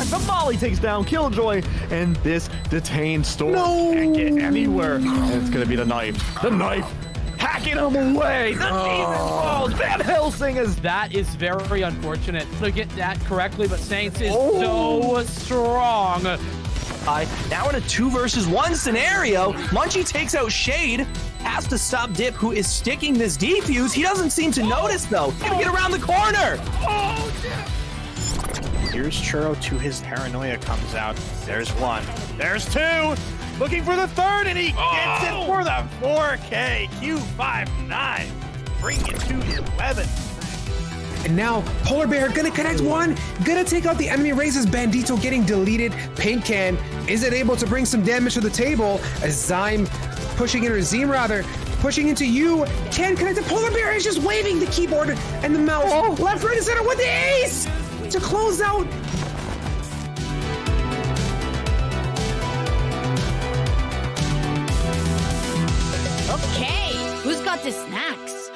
The Molly takes down Killjoy, and this detained Storm can't get anywhere. And it's gonna be the knife. The knife hacking him away. The demon falls. Van Helsing is... That is very unfortunate to get that correctly, but Saints is so strong. Now in a 2 versus 1 scenario, Munchie takes out Shade, has to stop Dip, who is sticking this defuse. He doesn't seem to notice, though. He's gonna get around the corner. Here's Churro to his paranoia comes out. There's 1. There's 2. Looking for the 3rd, and he gets it for the 4K. Q59. Bring it to 11. And now Polar Bear gonna connect 1, gonna take out the enemy Razor's Bandito getting deleted. Paint Can isn't able to bring some damage to the table as Zyme pushing in, or Zim rather, pushing into you. Can connect. Polar Bear is just waving the keyboard and the mouse left, right, and center with the ace to close out. Okay, who's got the snacks?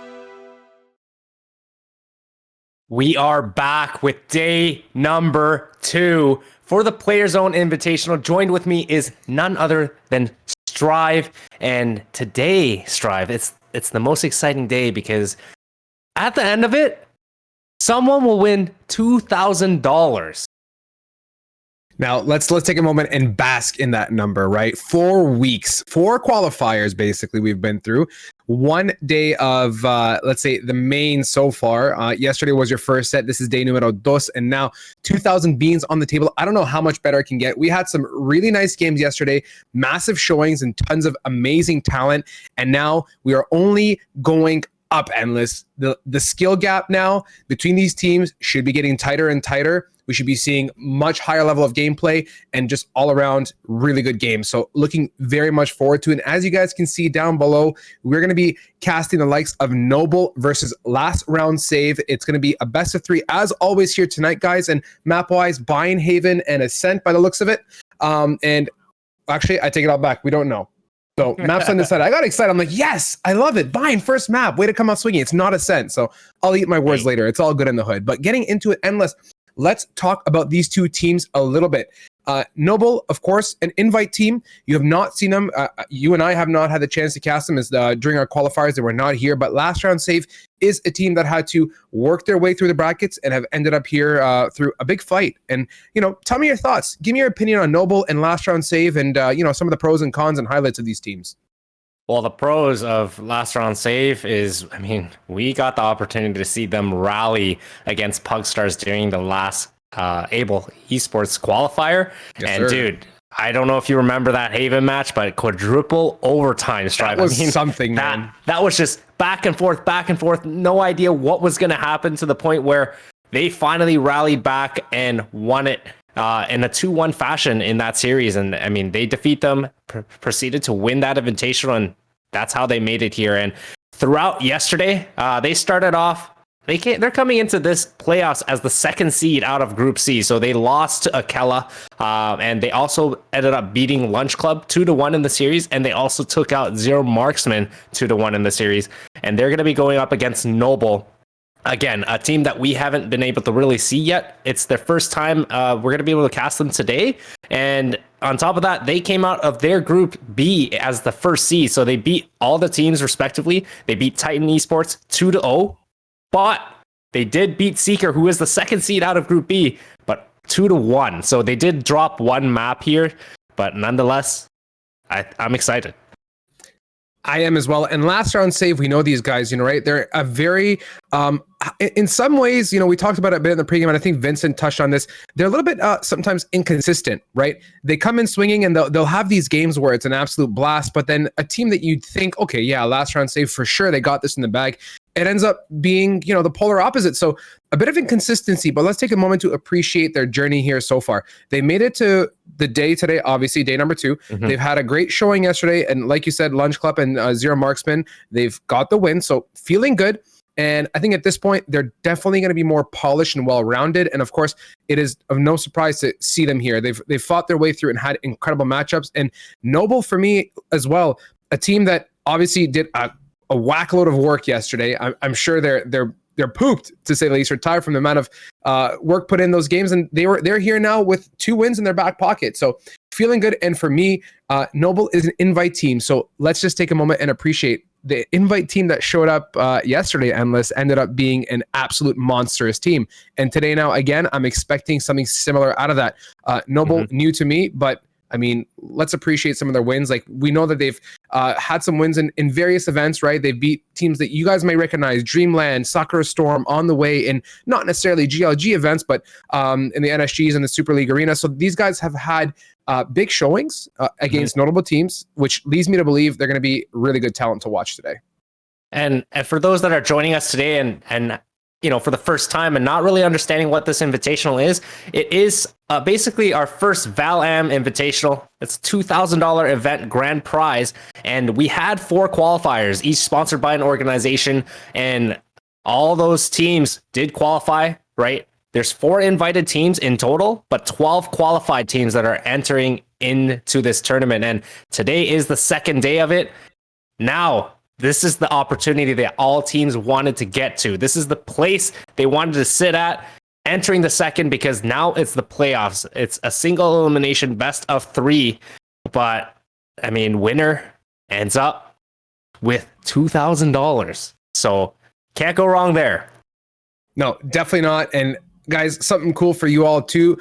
We are back with day number 2 for the PlayerzZone Invitational. Joined with me is none other than Strive. And today, Strive, it's the most exciting day because at the end of it, someone will win $2,000. Now let's take a moment and bask in that number, right? 4 weeks, 4 qualifiers basically we've been through. 1 day of let's say the main so far. Yesterday was your first set. This is day numero dos, and now 2,000 beans on the table. I don't know how much better it can get. We had some really nice games yesterday, massive showings and tons of amazing talent, and now we are only going up endless. The skill gap now between these teams should be getting tighter and tighter. We should be seeing much higher level of gameplay and just all around really good games. So looking very much forward to it. And as you guys can see down below, we're going to be casting the likes of Noble versus Last Round Save. It's going to be a best of 3 as always here tonight, guys. And map-wise, Bind Haven and Ascent by the looks of it. And actually, I take it all back. We don't know. So maps undecided. I got excited. I'm like, yes, I love it. Bind, first map. Way to come out swinging. It's not Ascent. So I'll eat my words later. It's all good in the hood. But getting into it endless, let's talk about these 2 teams a little bit. Noble, of course, an invite team. You have not seen them. You and I have not had the chance to cast them as during our qualifiers. They were not here. But Last Round Save is a team that had to work their way through the brackets and have ended up here through a big fight. And, tell me your thoughts. Give me your opinion on Noble and Last Round Save and, some of the pros and cons and highlights of these teams. Well, the pros of Last Round Save is, we got the opportunity to see them rally against Pugstars during the last Able Esports qualifier. Yes, and sir. Dude, I don't know if you remember that Haven match, but quadruple overtime Strive. That was something, man. That was just back and forth. No idea what was going to happen to the point where they finally rallied back and won it in a 2-1 fashion in that series. And they defeat them, proceeded to win that Invitational, and that's how they made it here. And throughout yesterday, they started off, they're coming into this playoffs as the 2nd seed out of Group C. So they lost to Akela, and they also ended up beating Lunch Club 2-1 in the series, and they also took out Zero Marksman 2-1 in the series. And they're going to be going up against Noble. Again, a team that we haven't been able to really see yet. It's their first time. We're going to be able to cast them today. And on top of that, they came out of their Group B as the 1st seed. So they beat all the teams respectively. They beat Titan Esports 2-0. But they did beat Seeker, who is the 2nd seed out of Group B, but 2-1. So they did drop 1 map here. But nonetheless, I'm excited. I am as well. And Last Round Save, we know these guys, right? They're a very, in some ways, we talked about it a bit in the pregame, and I think Vincent touched on this. They're a little bit sometimes inconsistent, right? They come in swinging and they'll have these games where it's an absolute blast, but then a team that you'd think, okay, yeah, Last Round Save for sure, they got this in the bag. It ends up being, the polar opposite. So a bit of inconsistency, but let's take a moment to appreciate their journey here so far. They made it to the day today, obviously, day number 2. Mm-hmm. They've had a great showing yesterday. And like you said, Lunch Club and Zero Marksman, they've got the win. So feeling good. And I think at this point, they're definitely going to be more polished and well-rounded. And of course, it is of no surprise to see them here. They've fought their way through and had incredible matchups. And Noble, for me as well, a team that obviously did a whack load of work yesterday. I'm sure they're they're pooped, to say the least, or tired from the amount of work put in those games, and they're here now with 2 wins in their back pocket. So feeling good. And for me, Noble is an invite team. So let's just take a moment and appreciate the invite team that showed up yesterday. Endless ended up being an absolute monstrous team. And today, now again, I'm expecting something similar out of that. Noble, new to me, but I mean, let's appreciate some of their wins. Like, we know that they've had some wins in various events, right? They beat teams that you guys may recognize, Dreamland, Sakura Storm, on the way in not necessarily GLG events, but in the NSGs and the Super League Arena. So these guys have had big showings against notable teams, which leads me to believe they're going to be really good talent to watch today. And for those that are joining us today and you know, for the first time and not really understanding what this invitational is, it is basically our first VAL-AM invitational. It's a $2,000 event grand prize. And we had 4 qualifiers, each sponsored by an organization. And all those teams did qualify, right? There's 4 invited teams in total, but 12 qualified teams that are entering into this tournament. And today is the second day of it. Now, this is the opportunity that all teams wanted to get to. This is the place they wanted to sit at entering the second, because now it's the playoffs. It's a single elimination best of 3. But I mean, winner ends up with $2,000. So can't go wrong there. No, definitely not. And guys, something cool for you all too.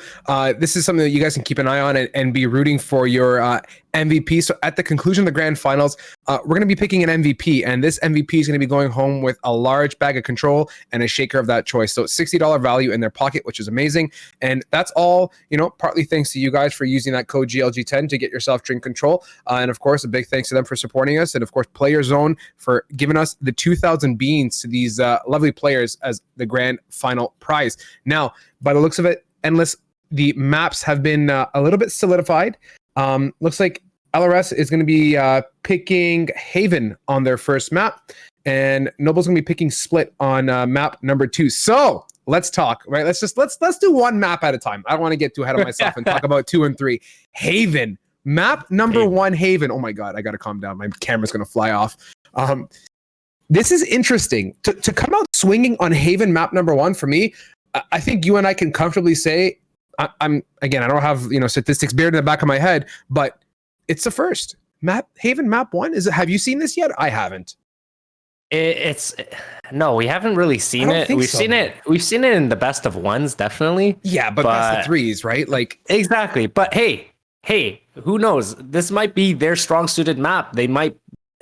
This is something that you guys can keep an eye on and be rooting for your MVP. So at the conclusion of the grand finals, we're going to be picking an MVP, and this MVP is going to be going home with a large bag of control and a shaker of that choice. So $60 value in their pocket, which is amazing. And that's all, you know, partly thanks to you guys for using that code GLG10 to get yourself drink control. And of course, a big thanks to them for supporting us. And of course, PlayerzZone for giving us the 2,000 beans to these lovely players as the grand final prize. Now, by the looks of it, Endless, the maps have been a little bit solidified. Looks like LRS is going to be picking Haven on their first map, and Noble's going to be picking Split on map number 2. So let's talk, right? Let's do one map at a time. I don't want to get too ahead of myself and talk about 2 and 3. Haven, map number 1, Haven. Oh my God, I got to calm down. My camera's going to fly off. This is interesting to come out swinging on Haven map number 1 for me. I think you and I can comfortably say, I'm again, I don't have, you know, statistics buried in the back of my head, but it's the first Haven map 1. Have you seen this yet? I haven't. It's no, we haven't really seen it. We've seen it in the best of 1s, definitely. Yeah, but best of 3s, right? Like, exactly. But hey, who knows? This might be their strong suited map. They might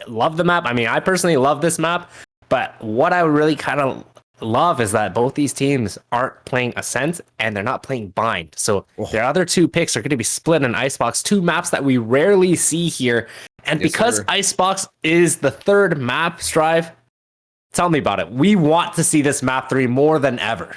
love the map. I mean, I personally love this map, but what I really kind of love is that both these teams aren't playing Ascent and they're not playing Bind. So their other 2 picks are going to be Split and Icebox, 2 maps that we rarely see here. And because Icebox is the 3rd map, Strive, tell me about it. We want to see this map 3 more than ever.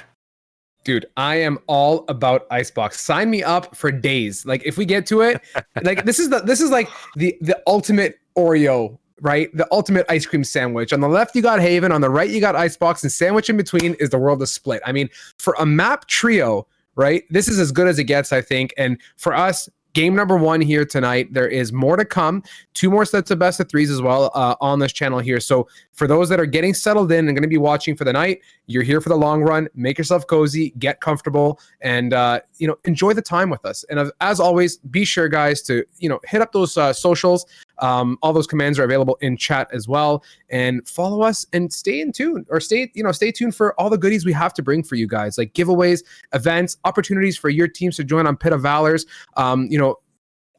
Dude, I am all about Icebox. Sign me up for days. Like, if we get to it, like this is like the ultimate Oreo, right? The ultimate ice cream sandwich. On the left, you got Haven. On the right, you got Icebox. And sandwich in between is the world of Split. I mean, for a map trio, right? This is as good as it gets, I think. And for us, game number 1 here tonight. There is more to come. 2 more sets of best of 3s as well on this channel here. So for those that are getting settled in and going to be watching for the night, you're here for the long run. Make yourself cozy, get comfortable, and you know, enjoy the time with us. And as always, be sure, guys, to, you know, hit up those socials. All those commands are available in chat as well, and follow us and stay in tune, or stay tuned for all the goodies we have to bring for you guys, like giveaways, events, opportunities for your teams to join on Pit of Valors. You know,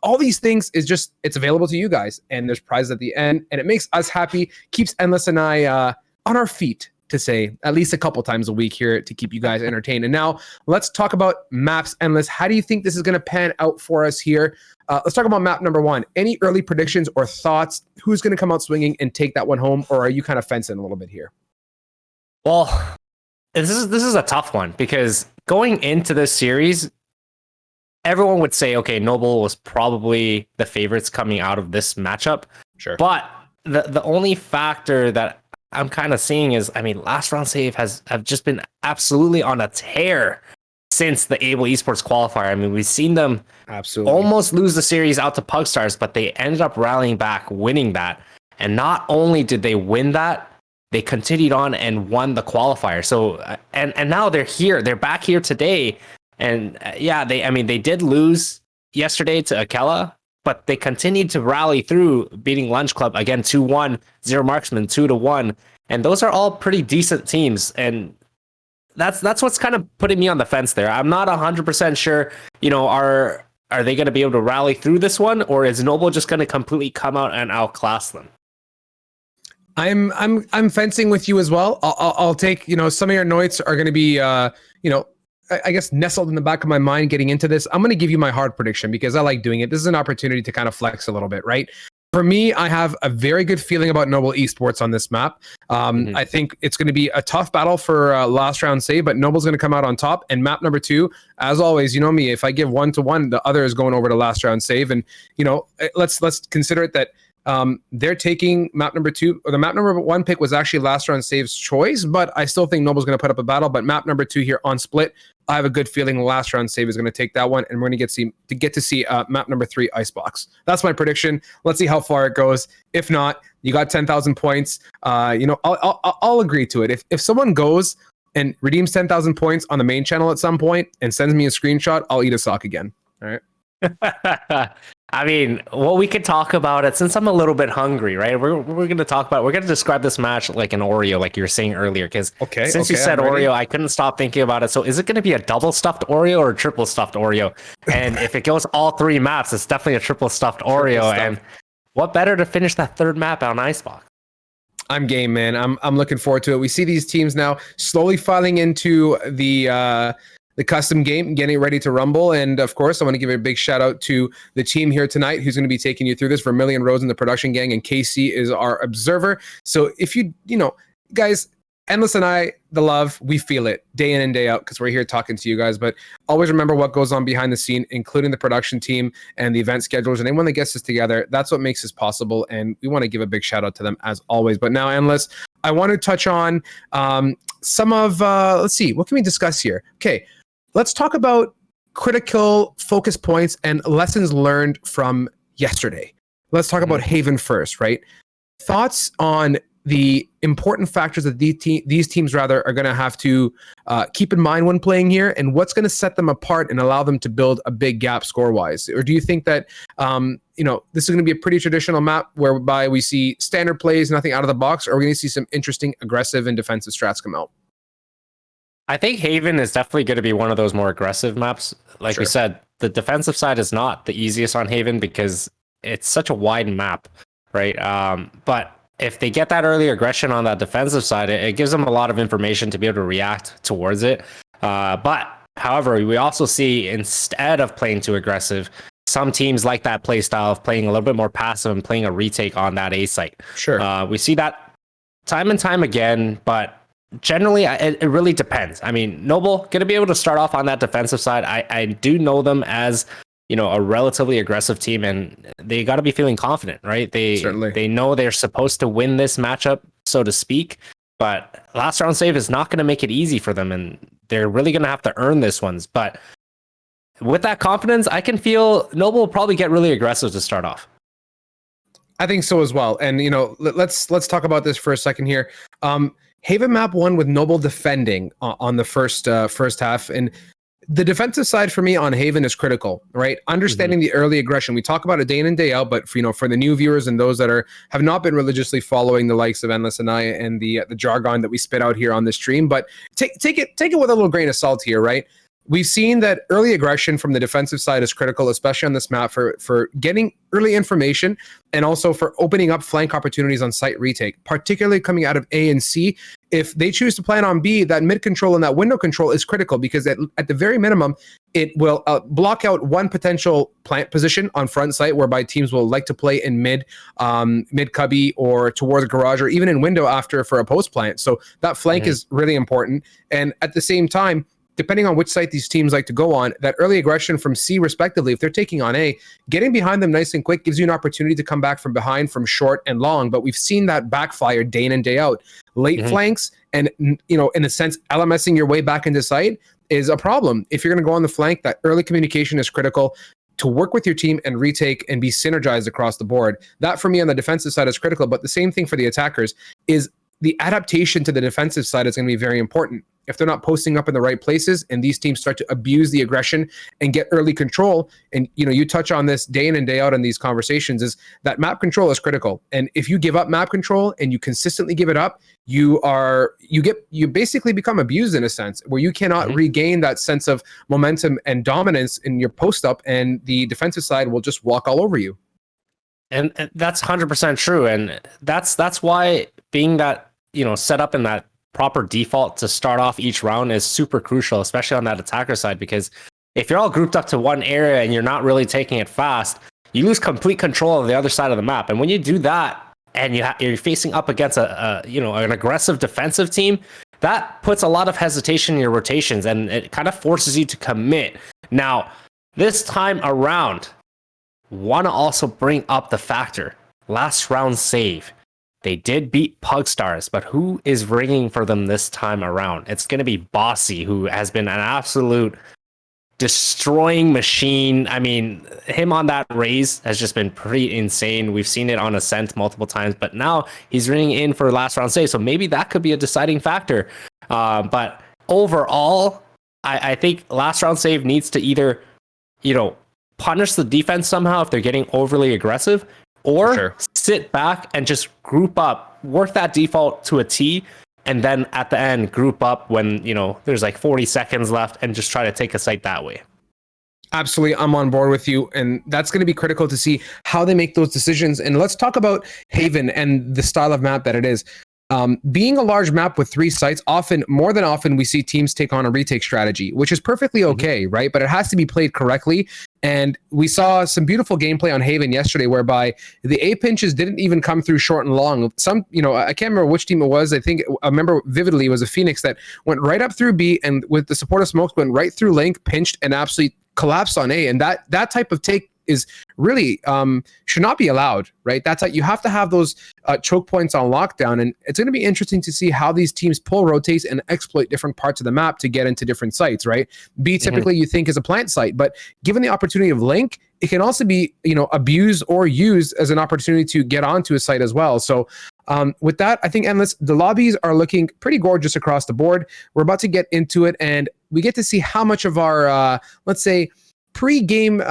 all these things it's available to you guys, and there's prizes at the end, and it makes us happy, keeps Endless and I on our feet, to say at least a couple times a week here to keep you guys entertained. And now let's talk about maps. Endless, how do you think this is going to pan out for us here? Let's talk about map number 1. Any early predictions or thoughts? Who's going to come out swinging and take that one home, or are you kind of fencing a little bit here? Well, this is a tough one, because going into this series, everyone would say, okay, Noble was probably the favorites coming out of this matchup. Sure. But the only factor that I'm kind of seeing is, I mean, last round save have just been absolutely on a tear since the Able Esports qualifier. I mean, we've seen them absolutely almost lose the series out to Pugstars, but they ended up rallying back, winning that. And not only did they win that, they continued on and won the qualifier. So and now they're here. They're back here today. And they did lose yesterday to Akela, but they continued to rally through, beating Lunch Club again 2-1, Zero Marksman 2-1. And those are all pretty decent teams. And that's what's kind of putting me on the fence there. I'm not 100% sure, are they going to be able to rally through this one, or is Noble just going to completely come out and outclass them? I'm fencing with you as well. I'll take, some of your notes are going to be, I guess nestled in the back of my mind getting into this. I'm going to give you my hard prediction because I like doing it. This is an opportunity to kind of flex a little bit, right? For me, I have a very good feeling about Noble Esports on this map. I think it's going to be a tough battle for last round save, but Noble's going to come out on top. And map number 2, as always, you know me, if I give 1-1, the other is going over to last round save. And, let's consider it that they're taking map number 2, or the map number 1 pick was actually last round save's choice, but I still think Noble's going to put up a battle. But map number 2 here on split, I have a good feeling last round save is going to take that one, and we're going to get to see map number 3 Icebox. That's my prediction. Let's see how far it goes. If not, you got 10,000 points. I'll agree to it. If someone goes and redeems 10,000 points on the main channel at some point and sends me a screenshot, I'll eat a sock again. All right. I mean, well, we could talk about it since I'm a little bit hungry, right? We're going to describe this match like an Oreo, like you were saying earlier, because since you said Oreo, I couldn't stop thinking about it. So is it going to be a double stuffed Oreo or a triple stuffed Oreo? And if it goes all 3 maps, it's definitely a triple stuffed Oreo. And what better to finish that 3rd map on Icebox? I'm game, man. I'm looking forward to it. We see these teams now slowly filing into the custom game, getting ready to rumble. And of course, I want to give a big shout out to the team here tonight who's going to be taking you through this. Vermilion Rose in the production gang, and KC is our observer. So if guys, Endless and I, the love, we feel it day in and day out because we're here talking to you guys. But always remember what goes on behind the scene, including the production team and the event schedulers and anyone that gets us together. That's what makes this possible. And we want to give a big shout out to them as always. But now, Endless, I want to touch on some of, let's see, what can we discuss here? Okay. Let's talk about critical focus points and lessons learned from yesterday. Let's talk about Haven first, right? Thoughts on the important factors that these teams are going to have to keep in mind when playing here, and what's going to set them apart and allow them to build a big gap score-wise? Or do you think that this is going to be a pretty traditional map whereby we see standard plays, nothing out of the box, or are we going to see some interesting aggressive and defensive strats come out? I think Haven is definitely going to be one of those more aggressive maps. Like we said, the defensive side is not the easiest on Haven because it's such a wide map, right? But if they get that early aggression on that defensive side, it gives them a lot of information to be able to react towards it. But however, we also see instead of playing too aggressive, some teams like that play style of playing a little bit more passive and playing a retake on that A site. Sure. We see that time and time again, but generally, it really depends. I mean, Noble going to be able to start off on that defensive side. I do know them as, a relatively aggressive team, and they got to be feeling confident, right? They know they're supposed to win this matchup, so to speak, but last round save is not going to make it easy for them, and they're really going to have to earn this ones. But with that confidence, I can feel Noble will probably get really aggressive to start off. I think so as well. And, let's talk about this for a second here. Haven map 1 with Noble defending on the first half, and the defensive side for me on Haven is critical, right? Understanding the early aggression. We talk about it day in and day out, but for the new viewers and those that have not been religiously following the likes of Endless and I and the jargon that we spit out here on the stream, but take it with a little grain of salt here, right? We've seen that early aggression from the defensive side is critical, especially on this map for getting early information and also for opening up flank opportunities on site retake, particularly coming out of A and C. If they choose to plan on B, that mid control and that window control is critical because at the very minimum, it will block out one potential plant position on front site whereby teams will like to play in mid cubby or towards garage or even in window after for a post plant. So that flank is really important. And at the same time, depending on which site these teams like to go on, that early aggression from C respectively, if they're taking on A, getting behind them nice and quick gives you an opportunity to come back from behind from short and long. But we've seen that backfire day in and day out. Late flanks and, in a sense, LMSing your way back into site is a problem. If you're going to go on the flank, that early communication is critical to work with your team and retake and be synergized across the board. That for me on the defensive side is critical, but the same thing for the attackers is the adaptation to the defensive side is going to be very important. If they're not posting up in the right places and these teams start to abuse the aggression and get early control, and you touch on this day in and day out in these conversations, is that map control is critical. And if you give up map control and you consistently give it up, you basically become abused in a sense, where you cannot regain that sense of momentum and dominance in your post up, and the defensive side will just walk all over you. And that's 100% true. And that's why being that, set up in that proper default to start off each round is super crucial, especially on that attacker side, because if you're all grouped up to one area and you're not really taking it fast, you lose complete control of the other side of the map. And when you do that and you're facing up against an aggressive defensive team, that puts a lot of hesitation in your rotations, and it kind of forces you to commit. Now, this time around, want to also bring up the factor last round save. They did beat Pugstars, but who is ringing for them this time around? It's going to be Bossy, who has been an absolute destroying machine. I mean, him on that raise has just been pretty insane. We've seen it on Ascent multiple times, but now he's ringing in for last round save. So maybe that could be a deciding factor. But overall, I think last round save needs to either, punish the defense somehow if they're getting overly aggressive, or sit back and just group up, work that default to a T, and then at the end group up when there's like 40 seconds left and just try to take a site that way. Absolutely, I'm on board with you, and that's going to be critical to see how they make those decisions. And let's talk about Haven and the style of map that it is. Being a large map with 3 sites, more than often we see teams take on a retake strategy, which is perfectly okay, right? But it has to be played correctly. And we saw some beautiful gameplay on Haven yesterday, whereby the A pinches didn't even come through short and long. I can't remember which team it was. I remember vividly it was a Phoenix that went right up through B, and with the support of smokes went right through Link, pinched, and absolutely collapsed on A. And that type of take is really should not be allowed, right? That's you have to have those choke points on lockdown, and it's going to be interesting to see how these teams pull rotates and exploit different parts of the map to get into different sites, right? B typically you think is a plant site, but given the opportunity of Link, it can also be abused or used as an opportunity to get onto a site as well. So with that, I think, Endless, the lobbies are looking pretty gorgeous across the board. We're about to get into it, and we get to see how much of our let's say pre-game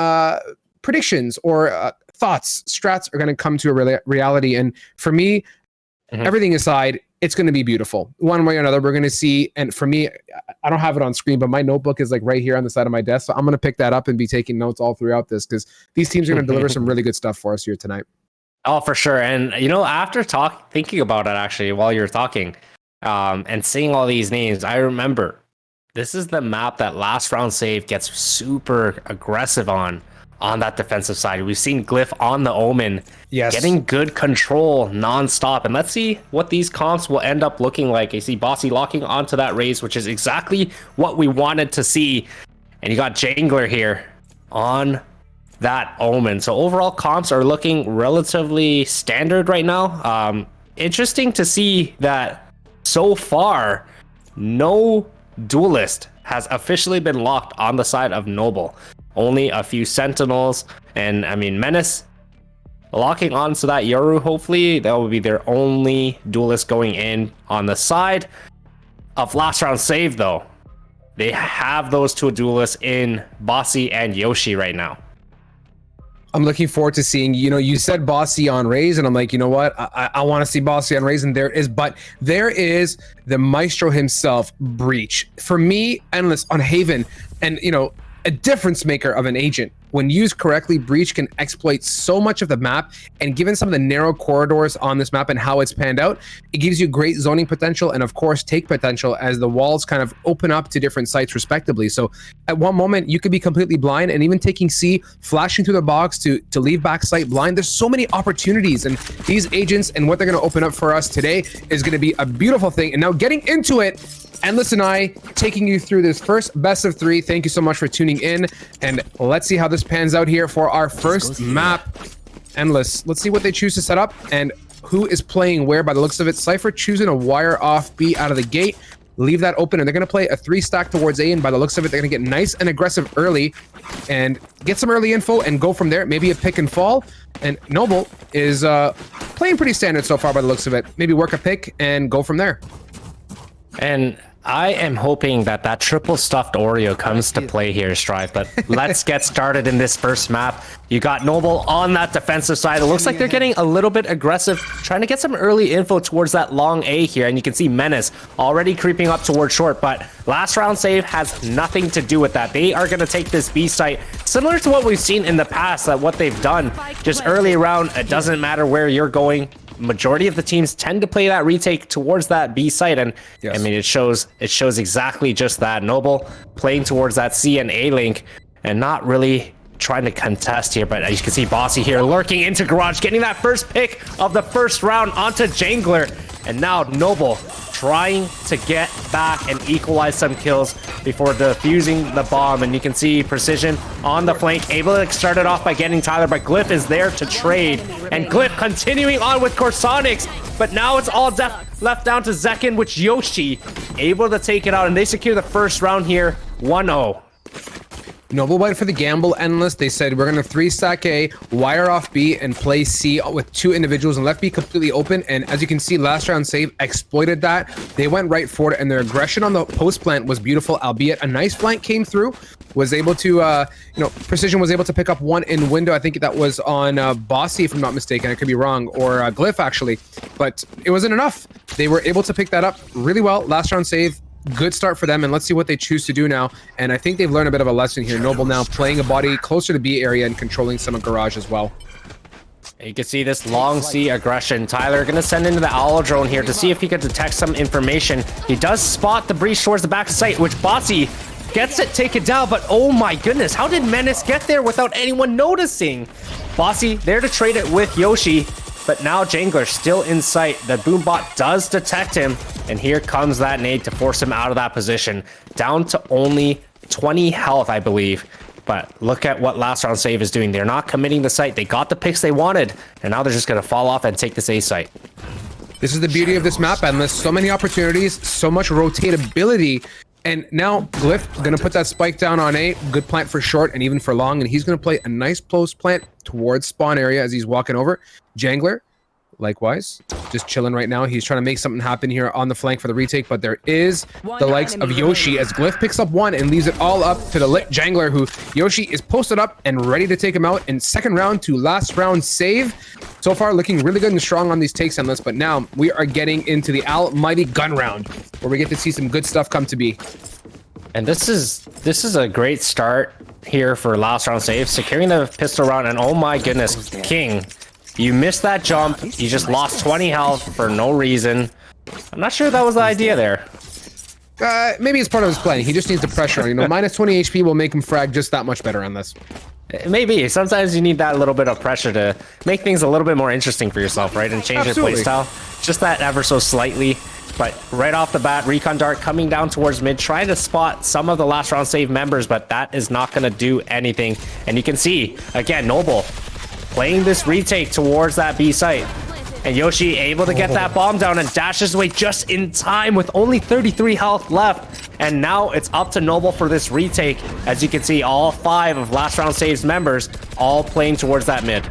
predictions or thoughts, strats are going to come to a reality. And for me, everything aside, it's going to be beautiful. One way or another, we're going to see. And for me, I don't have it on screen, but my notebook is like right here on the side of my desk. So I'm going to pick that up and be taking notes all throughout this, because these teams are going to deliver some really good stuff for us here tonight. Oh, for sure. And, after thinking about it, actually, while you're talking and seeing all these names, I remember this is the map that last round save gets super aggressive on that defensive side. We've seen Glyph on the Omen getting good control nonstop. And let's see what these comps will end up looking like. You see Bossy locking onto that raise, which is exactly what we wanted to see. And you got Jangler here on that Omen. So overall comps are looking relatively standard right now. Interesting to see that so far, no duelist has officially been locked on the side of Noble. Only a few Sentinels, and Menace locking on to that Yoru. Hopefully that will be their only duelist going in on the side of last round save, though. They have those 2 duelists in Bossy and Yoshi right now. I'm looking forward to seeing, you said Bossy on Raze, and I'm like, you know what? I want to see Bossy on Raze, and there is the maestro himself, Breach. For me, Endless on Haven, and, a difference maker of an agent. When used correctly, Breach can exploit so much of the map, and given some of the narrow corridors on this map and how it's panned out, it gives you great zoning potential and of course take potential as the walls kind of open up to different sites respectively. So at one moment you could be completely blind, and even taking C, flashing through the box to leave back sight blind. There's so many opportunities, and these agents and what they're going to open up for us today is going to be a beautiful thing. And now getting into it, Endless and I taking you through this first best of 3. Thank you so much for tuning in, and let's see how this pans out here for our first map. Endless, let's see what they choose to set up and who is playing where. By the looks of it, Cypher choosing a wire off B out of the gate, leave that open, and they're going to play a 3 stack towards A, and by the looks of it, they're going to get nice and aggressive early and get some early info and go from there. Maybe a pick and fall. And Noble is playing pretty standard so far by the looks of it. Maybe work a pick and go from there. And I am hoping that that triple stuffed Oreo comes to play here, Strive. But let's get started in this first map. You got Noble on that defensive side. It looks like they're getting a little bit aggressive, trying to get some early info towards that long A here. And you can see Menace already creeping up towards short. But last round save has nothing to do with that. They are going to take this B site, similar to what we've seen in the past, that what they've done. Just early round, it doesn't matter where you're going. Majority of the teams tend to play that retake towards that B site, and yes. I mean it shows exactly just that. Noble playing towards that C and A link and not really trying to contest here, but as you can see Bossy here lurking into Garage, getting that first pick of the first round onto Jangler, and now Noble trying to get back and equalize some kills before defusing the bomb. And you can see Precision on the flank, able to start it off by getting Tyler, but Glyph is there to trade. And Glyph continuing on with Corsonics, but now it's all left down to Zekin, which Yoshi able to take it out, and they secure the first round here, 1-0. Noble went for the gamble endless. They said we're going to 3-stack A, wire off B, and play C with 2 individuals and left B completely open. And as you can see, last round save exploited that. They went right for it, and their aggression on the post plant was beautiful, albeit a nice flank came through. Was able to, Precision was able to pick up one in window. I think that was on Bossy, if I'm not mistaken. I could be wrong, or Glyph actually, but it wasn't enough. They were able to pick that up really well. Last round save. Good start for them, and let's see what they choose to do now. And I think they've learned a bit of a lesson here. Noble now playing a body closer to B area and controlling some of Garage as well. You can see this long C aggression. Tyler gonna send into the owl drone here to see if he can detect some information. He does spot the breach towards the back of site, which Bossy gets it taken down, but oh my goodness, how did Menace get there without anyone noticing? Bossy there to trade it with Yoshi, but now Jangler still in sight. The Boombot does detect him, and here comes that nade to force him out of that position. Down to only 20 health, I believe. But look at what last round save is doing. They're not committing the site. They got the picks they wanted, and now they're just going to fall off and take this A site. This is the beauty of this map, Endless. So many opportunities, so much rotatability. And now Glyph is going to put that spike down on A. Good plant for short and even for long. And he's going to play a nice post plant towards spawn area as he's walking over. Jangler, likewise, just chilling right now. He's trying to make something happen here on the flank for the retake. But there is the likes of Yoshi as Glyph picks up one and leaves it all up to the lit Jangler, who Yoshi is posted up and ready to take him out in second round to last round save. So far, looking really good and strong on these takes, Endless, but now we are getting into the almighty gun round, where we get to see some good stuff come to be. And this is a great start here for last round save, securing the pistol round, and oh my goodness, King, you missed that jump. You just lost 20 health for no reason. I'm not sure that was the idea there. Maybe it's part of his plan. He just needs the pressure. Minus 20 HP will make him frag just that much better on this. Maybe. Sometimes you need that little bit of pressure to make things a little bit more interesting for yourself, right? And change your playstyle. Just that ever so slightly. But right off the bat, Recon Dart coming down towards mid, trying to spot some of the last round save members, but that is not going to do anything. And you can see, again, Noble playing this retake towards that B site. And Yoshi able to get that bomb down and dashes away just in time with only 33 health left. And now it's up to Noble for this retake. As you can see, all 5 of last round saves members all playing towards that mid.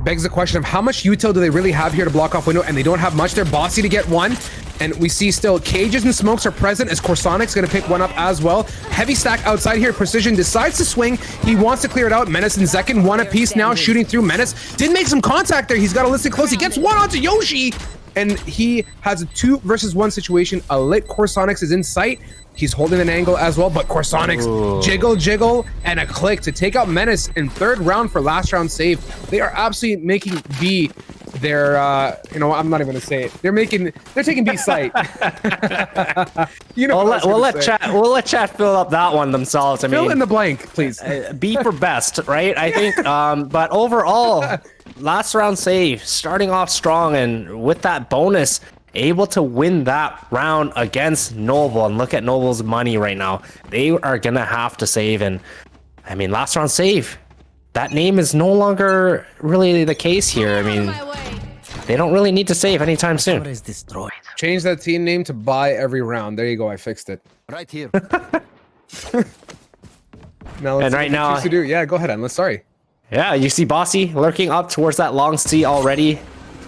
Begs the question of how much util do they really have here to block off window, and they don't have much. They're Bossy to get one, and we see still cages and smokes are present as Corsonic's gonna pick one up as well. Heavy stack outside here. Precision decides to swing. He wants to clear it out. Menace and Zekin, one apiece now, shooting through. Menace did make some contact there. He's got to listen close. He gets one onto Yoshi, and he has a 2 versus 1 situation. A lit Corsonics is in sight. He's holding an angle as well, but Corsonics jiggle, and a click to take out Menace in third round for last round save. They are absolutely making B their, I'm not even gonna say it. They're taking B site. We'll let chat fill up that one themselves. Fill in the blank, please. B for best, right? I think. But overall, last round save, starting off strong, and with that bonus, able to win that round against Noble. And look at Noble's money right now. They are gonna have to save, and I mean, last round save, that name is no longer really the case here. I mean, they don't really need to save anytime soon. Change that team name to buy every round. There you go, I fixed it. Right here. Now let's see what to do. Yeah, go ahead, Endless. Sorry. Yeah, you see Bossy lurking up towards that long C already.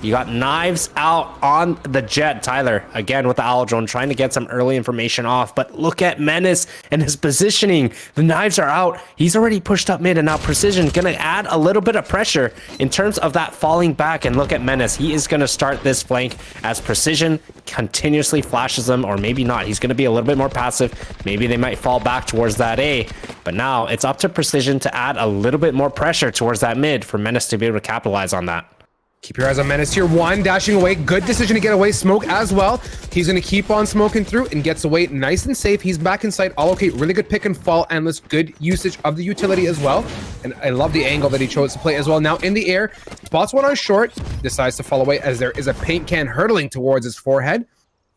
You got knives out on the jet. Tyler, again with the owl drone, trying to get some early information off. But look at Menace and his positioning. The knives are out. He's already pushed up mid, and now Precision going to add a little bit of pressure in terms of that falling back. And look at Menace. He is going to start this flank as Precision continuously flashes them, or maybe not. He's going to be a little bit more passive. Maybe they might fall back towards that A. But now it's up to Precision to add a little bit more pressure towards that mid for Menace to be able to capitalize on that. Keep your eyes on Menace here. One dashing away. Good decision to get away. Smoke as well. He's going to keep on smoking through and gets away nice and safe. He's back inside. All okay. Really good pick and fall. Endless. Good usage of the utility as well. And I love the angle that he chose to play as well. Now in the air, spots one on short. Decides to fall away as there is a paint can hurtling towards his forehead.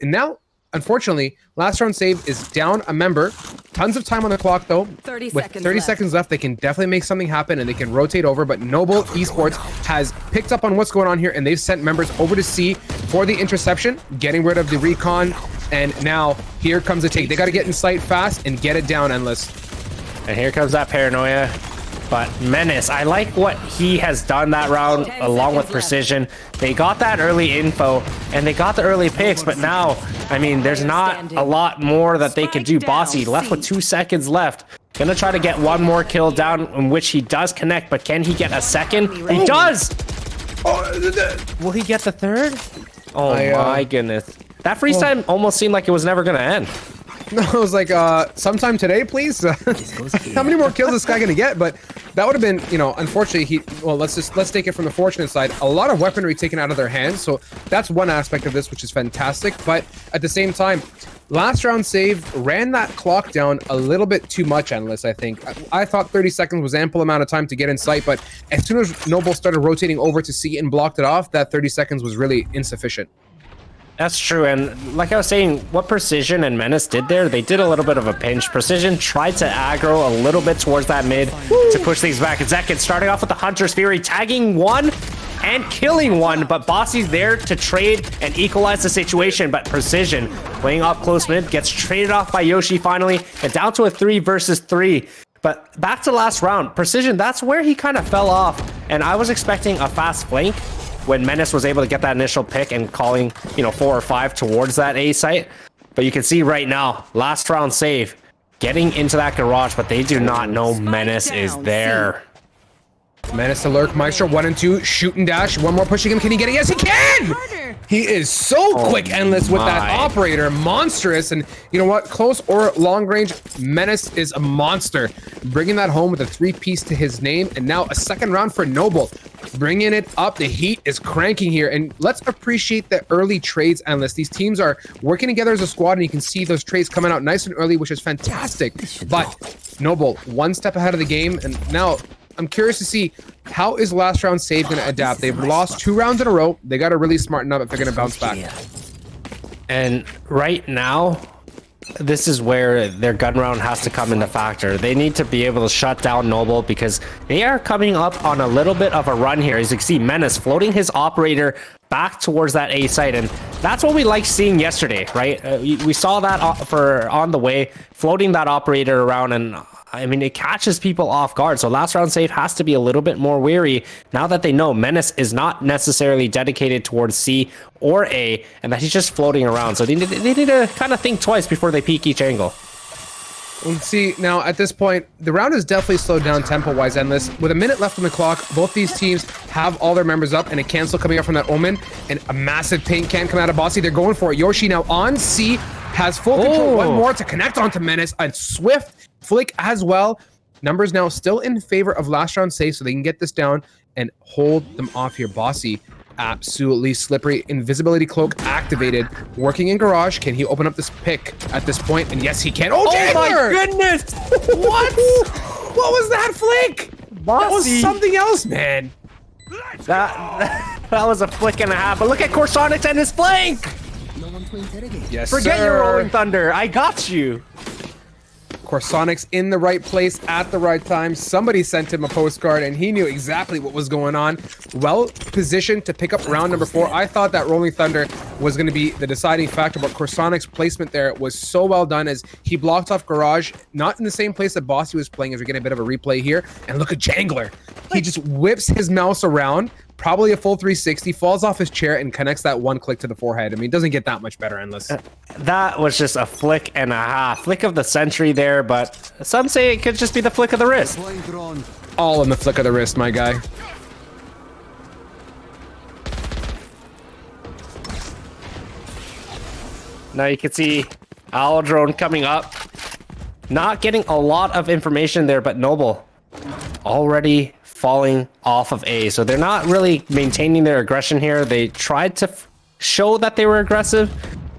And now, unfortunately, last round save is down a member. Tons of time on the clock though. 30 With seconds 30 left. seconds left, they can definitely make something happen and they can rotate over. But Noble Esports has picked up on what's going on here, and they've sent members over to C for the interception, getting rid of the recon. And now here comes the take. They got to get in sight fast and get it down, Endless. And here comes that paranoia. But Menace, I like what he has done that round along with Precision. They got that early info and they got the early picks, but now, I mean, there's not a lot more that they can do. Bossy left with 2 seconds left. Gonna try to get one more kill down, in which he does connect, but can he get a second? He does! Will he get the third? Oh my goodness. That freeze time almost seemed like it was never gonna end. No, I was like, sometime today, please. How many more kills is this guy gonna get? But that would have been, you know, unfortunately, let's take it from the fortunate side. A lot of weaponry taken out of their hands, so that's one aspect of this, which is fantastic. But at the same time, last round save ran that clock down a little bit too much, Endless, I think. I thought 30 seconds was ample amount of time to get in sight, but as soon as Noble started rotating over to C and blocked it off, that 30 seconds was really insufficient. That's true, and like I was saying, what Precision and Menace did there, they did a little bit of a pinch. Precision tried to aggro a little bit towards that mid to push things back. And Zekin starting off with the Hunter's Fury, tagging one and killing one, but Bossy's there to trade and equalize the situation. But Precision playing off close mid, gets traded off by Yoshi finally, and down to a 3 versus 3. But back to last round, Precision, that's where he kind of fell off, and I was expecting a fast flank when Menace was able to get that initial pick and calling, you know, 4 or 5 towards that A site. But you can see right now, last round save, getting into that garage, but they do not know Menace is there. Menace to lurk. Maestro 1 and 2. Shoot and dash. One more pushing him. Can he get it? Yes, he can! He is so quick, Endless, with that operator. Monstrous. And you know what? Close or long range, Menace is a monster. Bringing that home with a 3-piece to his name. And now a second round for Noble. Bringing it up. The heat is cranking here. And let's appreciate the early trades, Endless. These teams are working together as a squad, and you can see those trades coming out nice and early, which is fantastic. But Noble, one step ahead of the game. And now I'm curious to see how is last round save going to adapt. They've lost 2 rounds in a row. They got to really smarten up if they're going to bounce back. And right now, this is where their gun round has to come into factor. They need to be able to shut down Noble because they are coming up on a little bit of a run here. As you can see, Menace floating his operator back towards that A site, and that's what we liked seeing yesterday, right? We saw that for on the way, floating that operator around, and I mean, it catches people off guard. So last round save has to be a little bit more wary now that they know Menace is not necessarily dedicated towards C or A, and that he's just floating around. So they need to kind of think twice before they peek each angle. Let's see, now at this point, the round is definitely slowed down tempo-wise, Endless. With a minute left on the clock, both these teams have all their members up, and a cancel coming up from that Omen, and a massive paint can coming out of Bossy. They're going for it. Yoshi now on C, has full control. One more to connect onto Menace. A swift flick as well. Numbers now still in favor of last round save, so they can get this down and hold them off here. Bossy, absolutely slippery. Invisibility cloak activated. Working in garage. Can he open up this pick at this point? And yes, he can. Oh, my goodness! What? What was that flick? Bossy. That was something else, man. That was a flick and a half. But look at Corsonics and his flank. Yes, Forget sir. your Rolling Thunder. I got you. Corsonics in the right place at the right time. Somebody sent him a postcard and he knew exactly what was going on. Well positioned to pick up round number 4. I thought that Rolling Thunder was going to be the deciding factor, but Corsonics' placement there was so well done as he blocked off Garage, not in the same place that Bossy was playing, as we're getting a bit of a replay here. And look at Jangler. He just whips his mouse around, probably a full 360, falls off his chair and connects that one click to the forehead. I mean, it doesn't get that much better, Endless. That was just a flick and a half. Flick of the century there, but some say it could just be the flick of the wrist. All in the flick of the wrist, my guy. Now you can see Owl Drone coming up. Not getting a lot of information there, but Noble already falling off of A. So they're not really maintaining their aggression here. They tried to show that they were aggressive,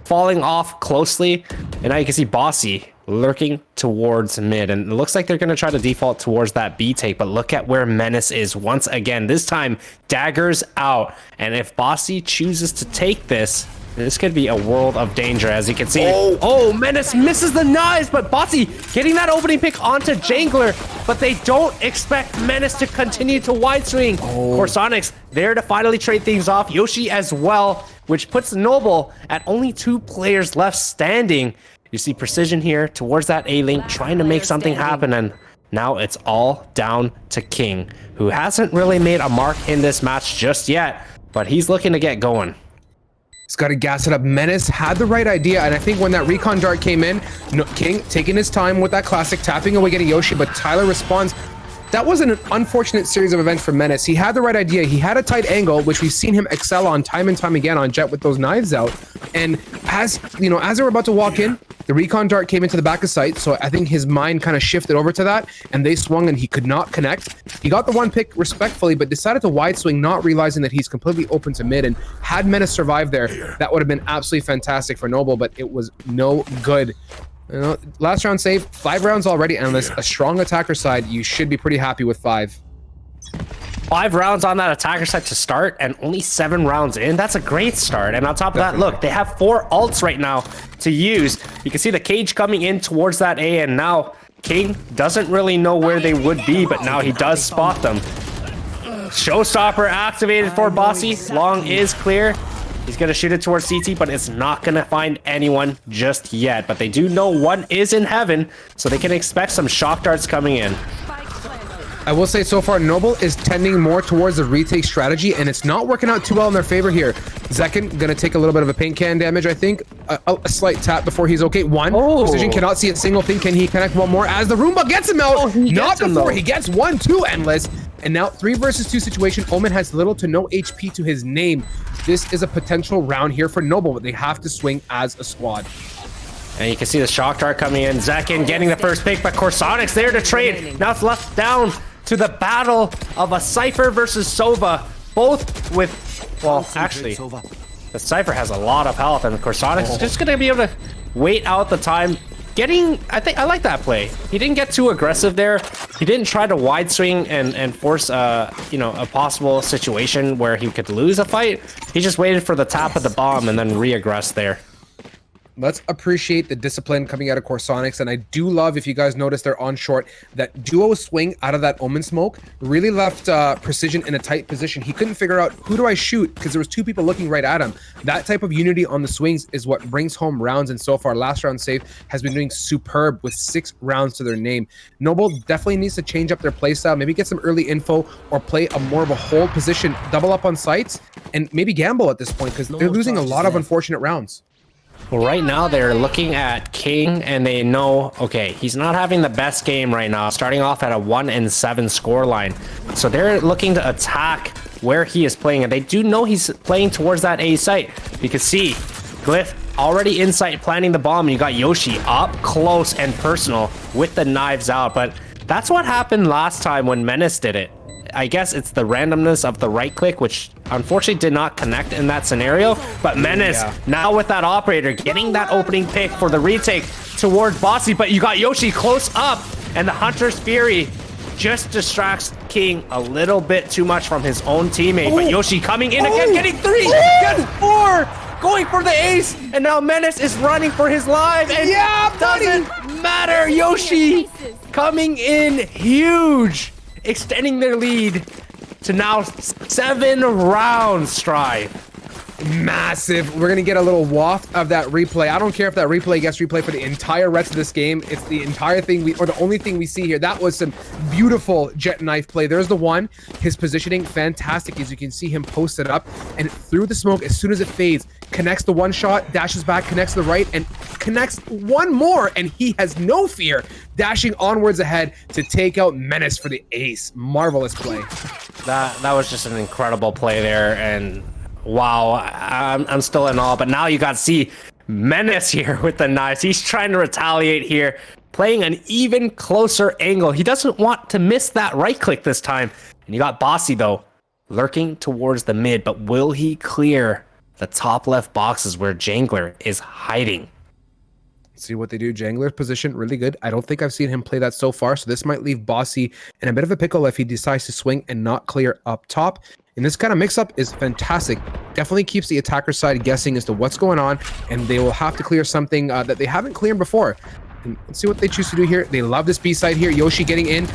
falling off closely. And now you can see Bossy lurking towards mid. And it looks like they're going to try to default towards that B take. But look at where Menace is once again. This time, daggers out. And if Bossy chooses to take this, this could be a world of danger, as you can see. Oh, Menace misses the knives, but Bossy getting that opening pick onto Jangler, but they don't expect Menace to continue to wide swing. Corsonics there to finally trade things off. Yoshi as well, which puts Noble at only 2 players left standing. You see Precision here towards that A-link, trying to make something happen, and now it's all down to King, who hasn't really made a mark in this match just yet, but he's looking to get going. He's got to gas it up. Menace had the right idea, and I think when that recon dart came in, King taking his time with that classic, tapping away, getting Yoshi, but Tyler responds. That was an unfortunate series of events for Menace. He had the right idea. He had a tight angle, which we've seen him excel on time and time again on Jet with those knives out. And as they were about to walk in, the recon dart came into the back of sight, so I think his mind kind of shifted over to that, and they swung and he could not connect. He got the one pick respectfully, but decided to wide swing, not realizing that he's completely open to mid, and had Menace survived there, that would have been absolutely fantastic for Noble, but it was no good. Last round save, 5 rounds already, and a strong attacker side, you should be pretty happy with 5. 5 rounds on that attacker side to start, and only 7 rounds in. That's a great start. And on top of that, look, they have 4 ults right now to use. You can see the cage coming in towards that A, and now King doesn't really know where they would be, but now he does spot them. Showstopper activated for Bossy. Long is clear. He's going to shoot it towards CT, but it's not going to find anyone just yet. But they do know one is in heaven, so they can expect some shock darts coming in. I will say so far, Noble is tending more towards the retake strategy, and it's not working out too well in their favor here. Zekin going to take a little bit of a paint can damage, I think. A slight tap before he's okay. Precision cannot see a single thing. Can he connect one more as the Roomba gets him out? Not before. He gets 1, 2, Endless. And now 3 versus 2 situation. Omen has little to no HP to his name. This is a potential round here for Noble, but they have to swing as a squad. And you can see the shock dart coming in. Zekin getting the first pick, but Corsonics there to trade. Now it's left down to the battle of a Cypher versus Sova. Both with, well, actually, the Cypher has a lot of health, and Corsonics is just going to be able to wait out the time. I like that play. He didn't get too aggressive there. He didn't try to wide swing and force a possible situation where he could lose a fight. He just waited for the tap of the bomb and then re-aggress there. Let's appreciate the discipline coming out of Corsonics, and I do love, if you guys notice, they're on short. That duo swing out of that Omen smoke really left Precision in a tight position. He couldn't figure out, who do I shoot? Because there was 2 people looking right at him. That type of unity on the swings is what brings home rounds, and so far, last round save has been doing superb with 6 rounds to their name. Noble definitely needs to change up their playstyle, maybe get some early info, or play a more of a hold position, double up on sites, and maybe gamble at this point, because they're losing a lot of unfortunate rounds. Well, right now they're looking at King, and they know, okay, he's not having the best game right now, starting off at a 1-7 scoreline. So they're looking to attack where he is playing, and they do know he's playing towards that A site. You can see Glyph already in sight planting the bomb, and you got Yoshi up close and personal with the knives out. But that's what happened last time when Menace did it. I guess it's the randomness of the right click, which unfortunately did not connect in that scenario. But Menace, now with that operator, getting that opening pick for the retake towards Bossy. But you got Yoshi close up, and the Hunter's Fury just distracts King a little bit too much from his own teammate. But Yoshi coming in again, getting 3, gets 4, going for the ace. And now Menace is running for his life. And doesn't matter. Yoshi coming in huge, extending their lead to now 7 rounds, Strive. massive. We're going to get a little waft of that replay. I don't care if that replay gets replay for the entire rest of this game. It's the entire thing or the only thing we see here. That was some beautiful jet knife play. There's the one. His positioning, fantastic. As you can see him posted up and through the smoke, as soon as it fades, connects the one shot, dashes back, connects to the right, and connects one more. And he has no fear, dashing onwards ahead to take out Menace for the ace. Marvelous play. That was just an incredible play there, and wow, I'm still in awe. But now you got to see Menace here with the knives. He's trying to retaliate here, playing an even closer angle. He doesn't want to miss that right click this time. And you got Bossy though, lurking towards the mid, but will he clear the top left boxes where Jangler is hiding? See what they do. Jangler's position really good. I don't think I've seen him play that so far, so this might leave Bossy in a bit of a pickle if he decides to swing and not clear up top. And this kind of mix-up is fantastic. Definitely keeps the attacker side guessing as to what's going on, and they will have to clear something that they haven't cleared before. And let's see what they choose to do here. They love this B side here. Yoshi getting in.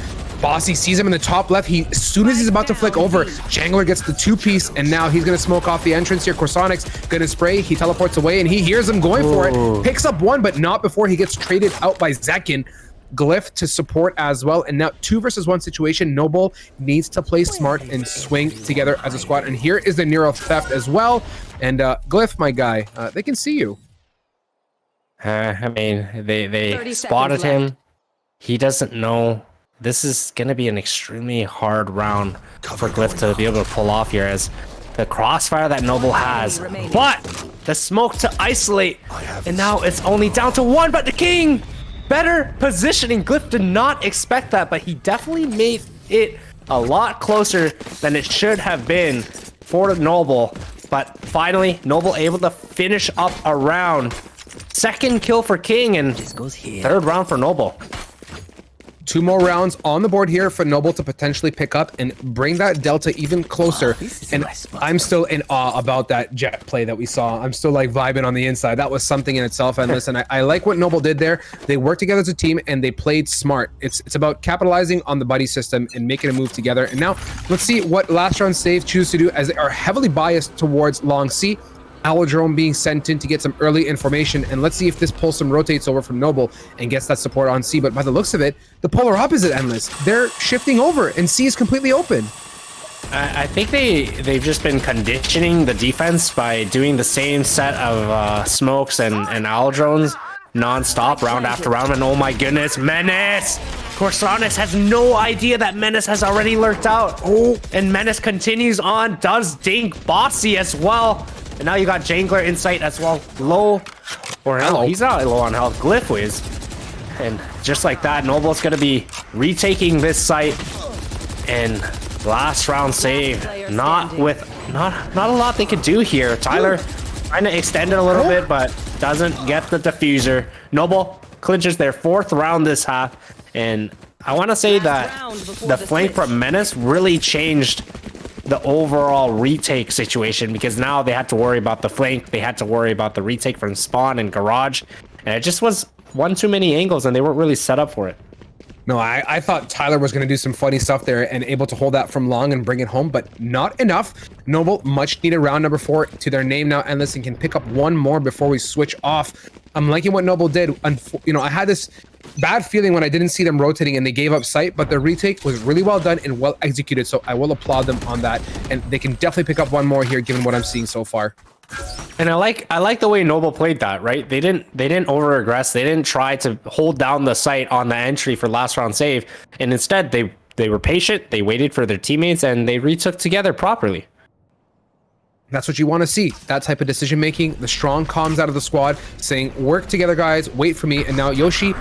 Bossy sees him in the top left. As soon as he's about to flick over, Jangler gets the two-piece, and now he's going to smoke off the entrance here. Corsonic's going to spray. He teleports away, and he hears him going for it. Picks up one, but not before he gets traded out by Zekin. Glyph to support as well, and now 2 versus 1 situation. Noble needs to play smart and swing together as a squad, and here is the Nero theft as well. And Glyph, my guy, they can see you. I mean, they spotted him. He doesn't know. This is going to be an extremely hard round for Glyph to be able to pull off here, as the crossfire that Noble has, but the smoke to isolate, and now it's only down to 1, but the King, better positioning. Glyph did not expect that, but he definitely made it a lot closer than it should have been for Noble. But finally, Noble able to finish up a round. Second kill for King, and third round for Noble. 2 more rounds on the board here for Noble to potentially pick up and bring that delta even closer. And I'm still in awe about that jet play that we saw. I'm still like vibing on the inside. That was something in itself. And listen, I like what Noble did there. They worked together as a team and they played smart. It's about capitalizing on the buddy system and making a move together. And now let's see what last round save choose to do, as they are heavily biased towards long C. Alodrome being sent in to get some early information, and let's see if this Pulsum rotates over from Noble and gets that support on C. But by the looks of it, the polar opposite Endless. They're shifting over and C is completely open. I think they've just been conditioning the defense by doing the same set of smokes and Alodrones non-stop, round after round. And oh my goodness, Menace! Corsonix has no idea that Menace has already lurked out. Oh, and Menace continues on, does dink Bossy as well. And now you got Jangler in sight as well. Low, or no, he's not low on health. Glyph is. And just like that, Noble's going to be retaking this site. And last round save. Not a lot they could do here. Tyler trying to extend it a little bit, but doesn't get the diffuser. Noble clinches their 4th round this half. And I want to say that the flank from Menace really changed the overall retake situation, because now they had to worry about the flank, they had to worry about the retake from spawn and garage, and it just was one too many angles and they weren't really set up for it. No, I thought Tyler was going to do some funny stuff there and able to hold that from long and bring it home, but not enough. Noble, much needed round number 4 to their name now, Endless, and can pick up 1 more before we switch off. I'm liking what Noble did. You know, I had this bad feeling when I didn't see them rotating and they gave up sight, but the retake was really well done and well executed, so I will applaud them on that, and they can definitely pick up 1 more here given what I'm seeing so far. And I like the way Noble played that, right? They didn't over aggress. They didn't try to hold down the site on the entry for last round save, and instead they were patient, they waited for their teammates, and they retook together properly. That's what you want to see, that type of decision making, the strong comms out of the squad saying, work together guys, wait for me. And now Yoshi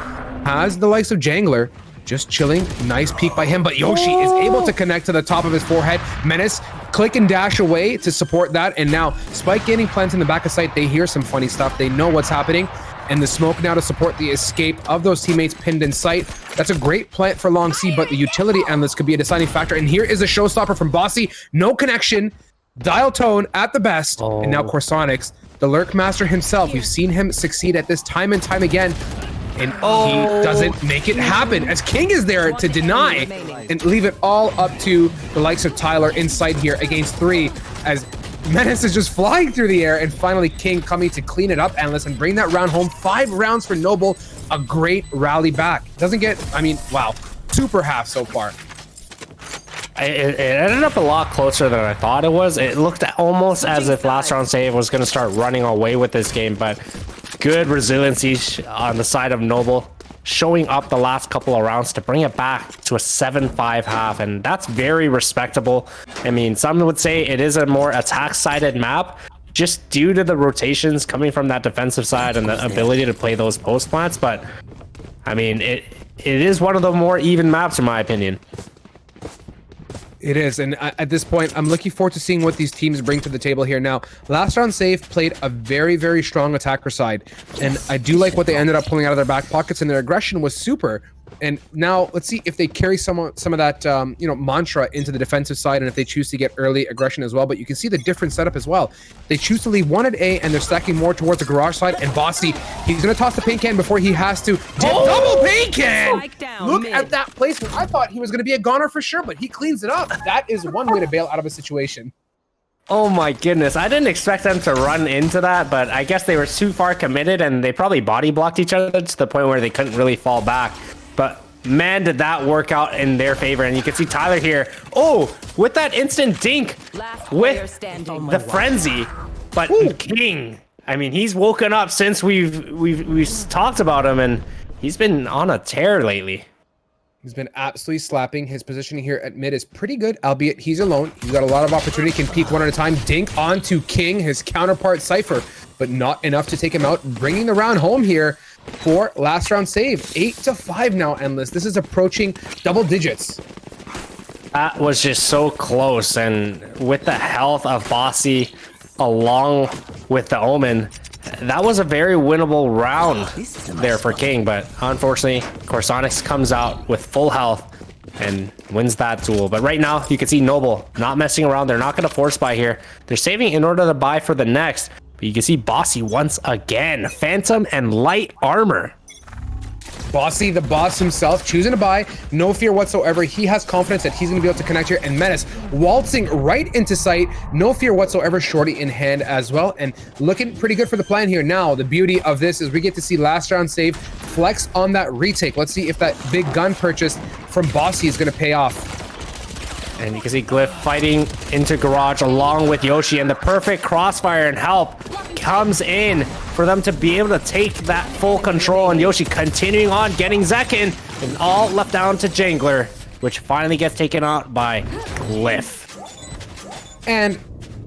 has the likes of Jangler just chilling. Nice peek by him, but Yoshi is able to connect to the top of his forehead. Menace click and dash away to support that, and now Spike gaining plants in the back of sight. They hear some funny stuff, they know what's happening, and the smoke now to support the escape of those teammates pinned in sight. That's a great plant for long C, but the utility Endless could be a deciding factor. And here is a showstopper from Bossy. No connection, dial tone at the best. And now Corsonix, the lurk master himself, we've seen him succeed at this time and time again, and he doesn't make it happen, as King is there to deny and leave it all up to the likes of Tyler inside here against 3, as Menace is just flying through the air, and finally King coming to clean it up, Endless, and bring that round home. 5 rounds for Noble. A great rally back. Doesn't get, I mean, wow, super half so far. It ended up a lot closer than I thought it was. It looked almost as if last round save was going to start running away with this game, but good resiliency on the side of Noble, showing up the last couple of rounds to bring it back to a 7-5 half, and that's very respectable. I mean, some would say it is a more attack-sided map, just due to the rotations coming from that defensive side and the ability to play those post plants, but I mean, it is one of the more even maps in my opinion. It is, and at this point, I'm looking forward to seeing what these teams bring to the table here. Now, last round save played a very, very strong attacker side, and I do like what they ended up pulling out of their back pockets, and their aggression was super. And now let's see if they carry some of that mantra into the defensive side, and if they choose to get early aggression as well. But you can see the different setup as well. They choose to leave one at A, and they're stacking more towards the garage side. And Bossy, he's gonna toss the paint can before he has to double paint can. Look at that placement. I thought he was gonna be a goner for sure, but he cleans it up. That is one way to bail out of a situation. Oh my goodness, I didn't expect them to run into that, but I guess they were too far committed, and they probably body blocked each other to the point where they couldn't really fall back. But man, did that work out in their favor. And you can see Tyler here. Oh, with that instant dink with the frenzy. But King, I mean, he's woken up since we've talked about him, and he's been on a tear lately. He's been absolutely slapping. His positioning here at mid is pretty good, albeit he's alone. He's got a lot of opportunity, can peek one at a time. Dink onto King, his counterpart Cypher, but not enough to take him out. Bringing the round home here for last round save. 8-5 now, Endless. This is approaching double digits. That was just so close, and with the health of Bossy along with the Omen, that was a very winnable round there for King, but unfortunately, Corsonix comes out with full health and wins that duel. But right now, you can see Noble not messing around. They're not going to force buy here. They're saving in order to buy for the next. But you can see Bossy once again. Phantom and light armor. Bossy, the boss himself, choosing to buy. No fear whatsoever. He has confidence that he's going to be able to connect here. And Menace waltzing right into sight. No fear whatsoever. Shorty in hand as well. And looking pretty good for the plan here. Now, the beauty of this is we get to see last round save flex on that retake. Let's see if that big gun purchase from Bossy is going to pay off. And you can see Glyph fighting into garage along with Yoshi, and the perfect crossfire and help comes in for them to be able to take that full control. And Yoshi continuing on, getting Zekin, and all left down to Jangler, which finally gets taken out by Glyph. And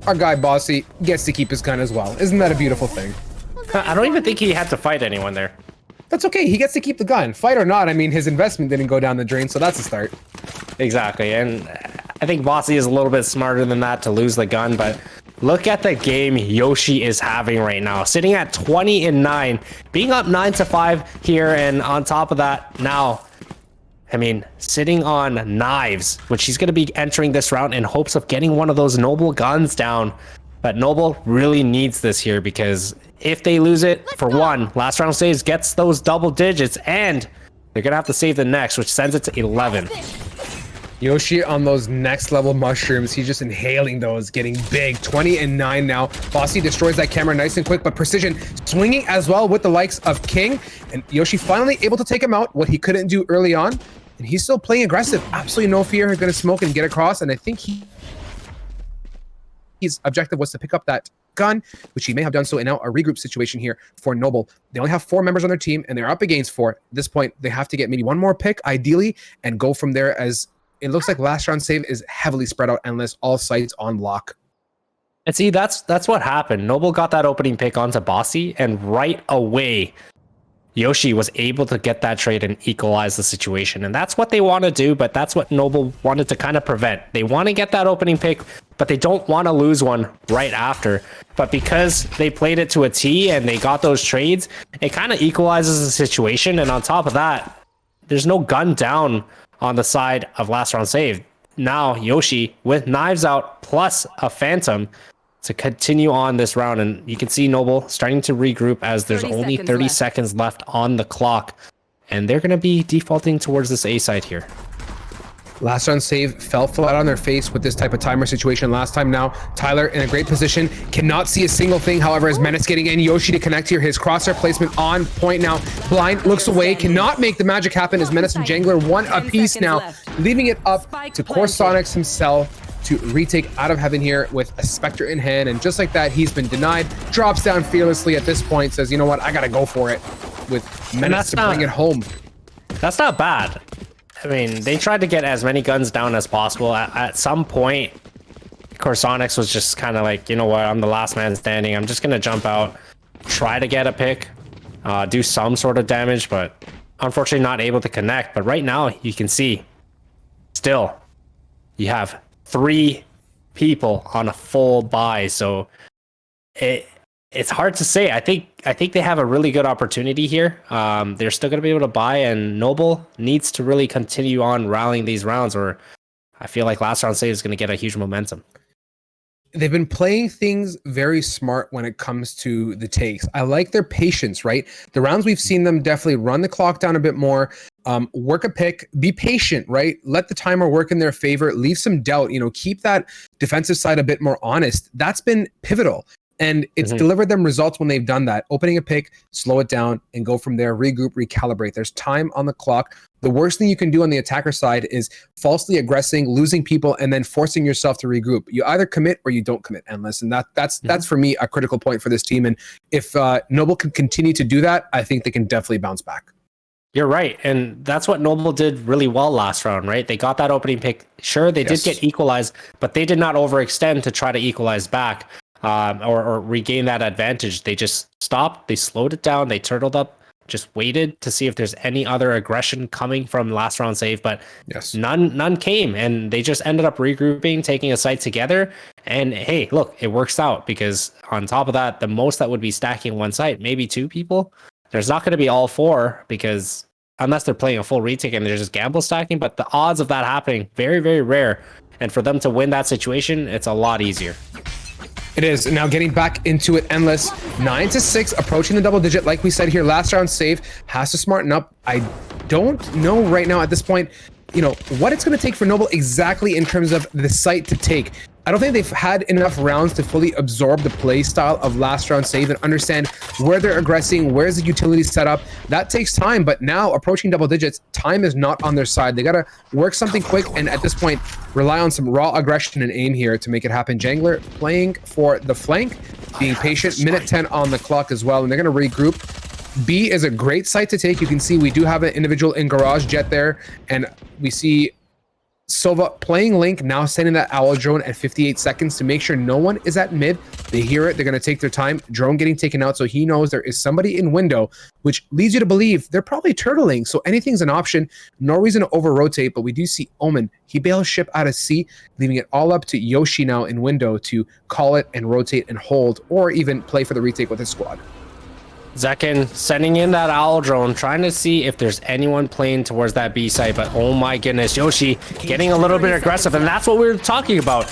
our guy Bossy gets to keep his gun as well. Isn't that a beautiful thing? I don't even think he had to fight anyone there. That's okay. He gets to keep the gun. Fight or not, I mean, his investment didn't go down the drain, so that's a start. Exactly, and I think Bossy is a little bit smarter than that to lose the gun, but look at the game Yoshi is having right now. Sitting at 20-9, being up 9-5 here, and on top of that, now, I mean, sitting on knives, which he's going to be entering this round in hopes of getting one of those Noble guns down. But Noble really needs this here, because if they lose it, for one, last round saves gets those double digits, and they're going to have to save the next, which sends it to 11. Yoshi on those next level mushrooms, he's just inhaling those, getting big. 20-9 now. Bossy destroys that camera nice and quick, but Precision swinging as well with the likes of King. And Yoshi finally able to take him out, what he couldn't do early on. And he's still playing aggressive. Absolutely no fear. He's going to smoke and get across. And I think his objective was to pick up that gun, which he may have done so in now a regroup situation here for Noble. They only have 4 members on their team, and they're up against 4. At this point, they have to get maybe one more pick, ideally, and go from there, as it looks like last round save is heavily spread out, Endless, all sites on lock. And see, that's what happened. Noble got that opening pick onto Bossy, and right away, Yoshi was able to get that trade and equalize the situation. And that's what they want to do, but that's what Noble wanted to kind of prevent. They want to get that opening pick, but they don't want to lose one right after. But because they played it to a T and they got those trades, it kind of equalizes the situation. And on top of that, there's no gun down on the side of last round save. Now Yoshi with knives out plus a Phantom to continue on this round, and you can see Noble starting to regroup as there's only 30 seconds left on the clock, and they're going to be defaulting towards this A side here. Last round save fell flat on their face with this type of timer situation last time. Now Tyler in a great position, cannot see a single thing. However, as Menace getting in, Yoshi to connect here, his crosshair placement on point now. Blind looks away, cannot make the magic happen as Menace and Jangler one apiece now, leaving it up to Corsonics himself to retake out of heaven here with a Spectre in hand. And just like that, he's been denied, drops down fearlessly at this point, says, you know what, I gotta go for it, with Menace to bring it home. That's not bad. I mean, they tried to get as many guns down as possible. At some point, Corsonics was just kind of like, you know what, I'm the last man standing. I'm just going to jump out, try to get a pick, do some sort of damage, but unfortunately not able to connect. But right now, you can see, still, you have 3 people on a full buy. So it's hard to say. I think they have a really good opportunity here. They're still going to be able to buy, and Noble needs to really continue on rallying these rounds, or I feel like last round save is going to get a huge momentum. They've been playing things very smart when it comes to the takes. I like their patience, right? The rounds we've seen them definitely run the clock down a bit more, work a pick, be patient, right? Let the timer work in their favor, leave some doubt, keep that defensive side a bit more honest. That's been pivotal. And it's delivered them results when they've done that. Opening a pick, slow it down, and go from there, regroup, recalibrate. There's time on the clock. The worst thing you can do on the attacker side is falsely aggressing, losing people, and then forcing yourself to regroup. You either commit or you don't commit, Endless. And that's for me a critical point for this team. And if Noble can continue to do that, I think they can definitely bounce back. You're right. And that's what Noble did really well last round, right? They got that opening pick. Sure, they did get equalized, but they did not overextend to try to equalize back. Or regain that advantage. They just stopped, they slowed it down, they turtled up, just waited to see if there's any other aggression coming from last round save, but none came, and they just ended up regrouping, taking a site together, and hey, look, it works out, because on top of that, the most that would be stacking one site, maybe 2 people. There's not going to be all 4, because unless they're playing a full retake and they're just gamble stacking, but the odds of that happening, very, very rare, and for them to win that situation, it's a lot easier. It is. Now getting back into it, Endless. 9-6, approaching the double digit. Like we said here, last round save has to smarten up. I don't know right now at this point, what it's going to take for Noble exactly in terms of the site to take. I don't think they've had enough rounds to fully absorb the play style of last round save and understand where they're aggressing, where's the utility set up. That takes time, but now approaching double digits, time is not on their side. They got to work something quick, and at this point, rely on some raw aggression and aim here to make it happen. Jangler playing for the flank, being patient, minute 10 on the clock as well, and they're going to regroup. B is a great site to take. You can see we do have an individual in Garage Jet there, and we see Silva playing Link, now sending that owl drone at 58 seconds to make sure no one is at mid. They hear it, they're going to take their time. Drone getting taken out, so he knows there is somebody in window, which leads you to believe they're probably turtling, so anything's an option. No reason to over-rotate, but we do see Omen. He bails ship out of C, leaving it all up to Yoshi now in window to call it and rotate and hold, or even play for the retake with his squad. Zekin sending in that owl drone, trying to see if there's anyone playing towards that B site, but oh my goodness, Yoshi getting a little bit aggressive, and that's what we were talking about.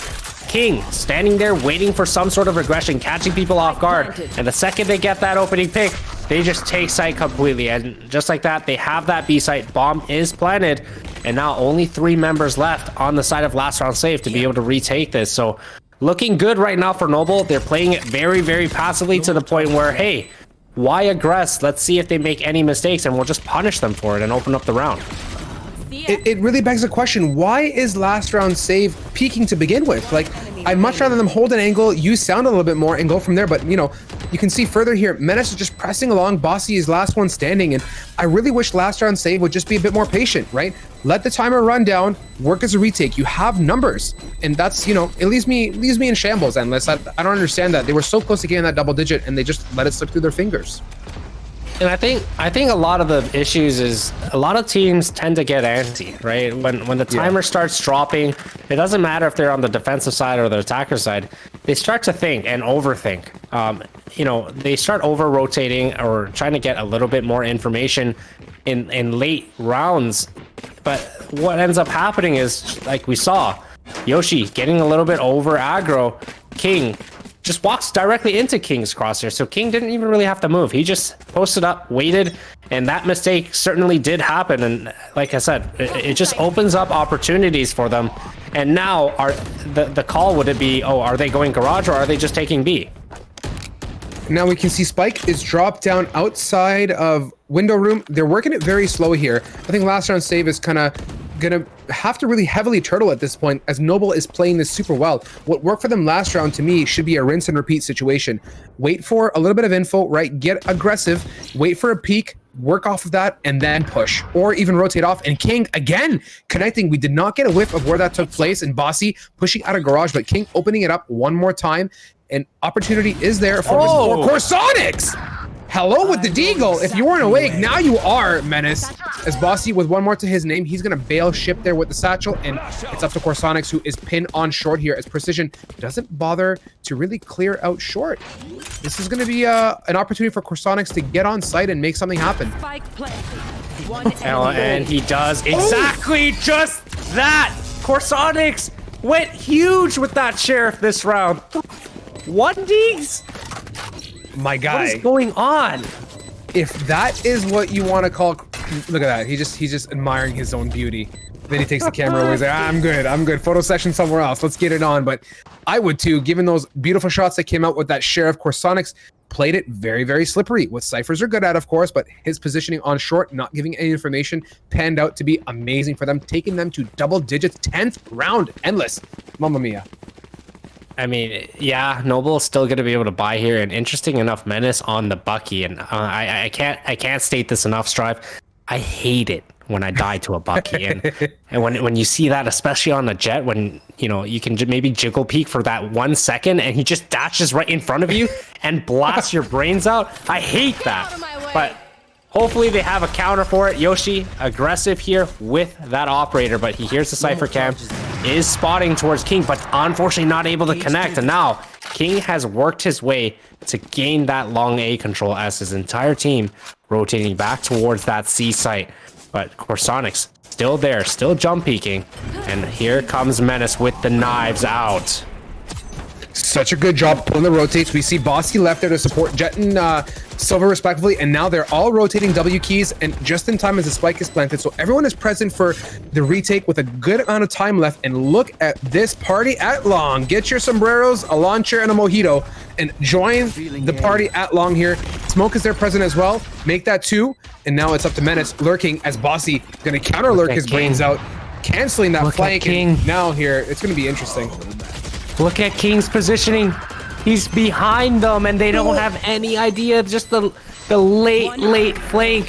King standing there waiting for some sort of aggression, catching people off guard, and the second they get that opening pick, they just take site completely, and just like that, they have that B site. Bomb is planted, and now only 3 members left on the side of last round save to be able to retake this. So looking good right now for Noble. They're playing it very, very passively to the point where, hey, why aggress? Let's see if they make any mistakes, and we'll just punish them for it and open up the round. It really begs the question, why is last round save peaking to begin with? Like, I'd much rather them hold an angle, use sound a little bit more, and go from there. But, you can see further here, Menace is just pressing along. Bossy is last one standing, and I really wish last round save would just be a bit more patient, right? Let the timer run down, work as a retake. You have numbers, and that's, it leaves me in shambles, Endless. I don't understand that. They were so close to getting that double digit, and they just let it slip through their fingers. And I think a lot of the issues is a lot of teams tend to get antsy, right? When the timer starts dropping, it doesn't matter if they're on the defensive side or the attacker side. They start to think and overthink. They start over rotating or trying to get a little bit more information in late rounds. But what ends up happening is, like we saw, Yoshi getting a little bit over aggro, King just walks directly into King's crosshair. So King didn't even really have to move. He just posted up, waited, and that mistake certainly did happen. And like I said, it just opens up opportunities for them. And now the call, would it be, oh, are they going garage or are they just taking B? Now we can see Spike is dropped down outside of window room. They're working it very slow here. I think last round save is kind of gonna have to really heavily turtle at this point, as Noble is playing this super well. What worked for them last round to me should be a rinse and repeat situation. Wait for a little bit of info, right? Get aggressive, wait for a peek, work off of that, and then push, or even rotate off. And King again connecting. We did not get a whiff of where that took place, and Bossy pushing out of garage, but King opening it up one more time. And opportunity is there for Corsonics. Hello with the Deagle. If you weren't awake, now you are, Menace. As Bossy with one more to his name, he's going to bail ship there with the satchel, and it's up to Corsonics, who is pinned on short here, as Precision doesn't bother to really clear out short. This is going to be an opportunity for Corsonics to get on site and make something happen. And he does exactly just that. Corsonics went huge with that Sheriff this round. 1Ds? My guy. What is going on? If that is what you want to call, look at that. He's just admiring his own beauty. Then he takes the camera away. He's like, I'm good. Photo session somewhere else. Let's get it on. But I would too, given those beautiful shots that came out with that Sheriff. Corsonics played it very, very slippery. What Cyphers are good at, of course, but his positioning on short, not giving any information, panned out to be amazing for them, taking them to double digits, 10th round. Endless. Mamma mia. I mean, yeah, Noble's still going to be able to buy here. And interesting enough, Menace on the Bucky. And I can't state this enough, Strive. I hate it when I die to a Bucky. And when you see that, especially on the Jet, when, you know, you can maybe jiggle peek for that 1 second and he just dashes right in front of you and blasts your brains out. I hate that. But hopefully they have a counter for it. Yoshi, aggressive here with that operator, but he hears the Cypher cam, is spotting towards King, but unfortunately not able to connect. And now King has worked his way to gain that long A control as his entire team rotating back towards that C site. But Corsonics still there, still jump peeking. And here comes Menace with the knives out. Such a good job pulling the rotates. We see Bossy left there to support Jet and Silver respectively, and now they're all rotating W keys, and just in time as the spike is planted. So everyone is present for the retake with a good amount of time left. And look at this party at long. Get your sombreros, a launcher, and a mojito, and join the party at long here. Smoke is there present as well. Make that 2, and now it's up to Menace lurking as Bossy gonna counter lurk his brains out, canceling that flank. And now here it's gonna be interesting. Look at King's positioning. He's behind them, and they don't have any idea. Just the late flank.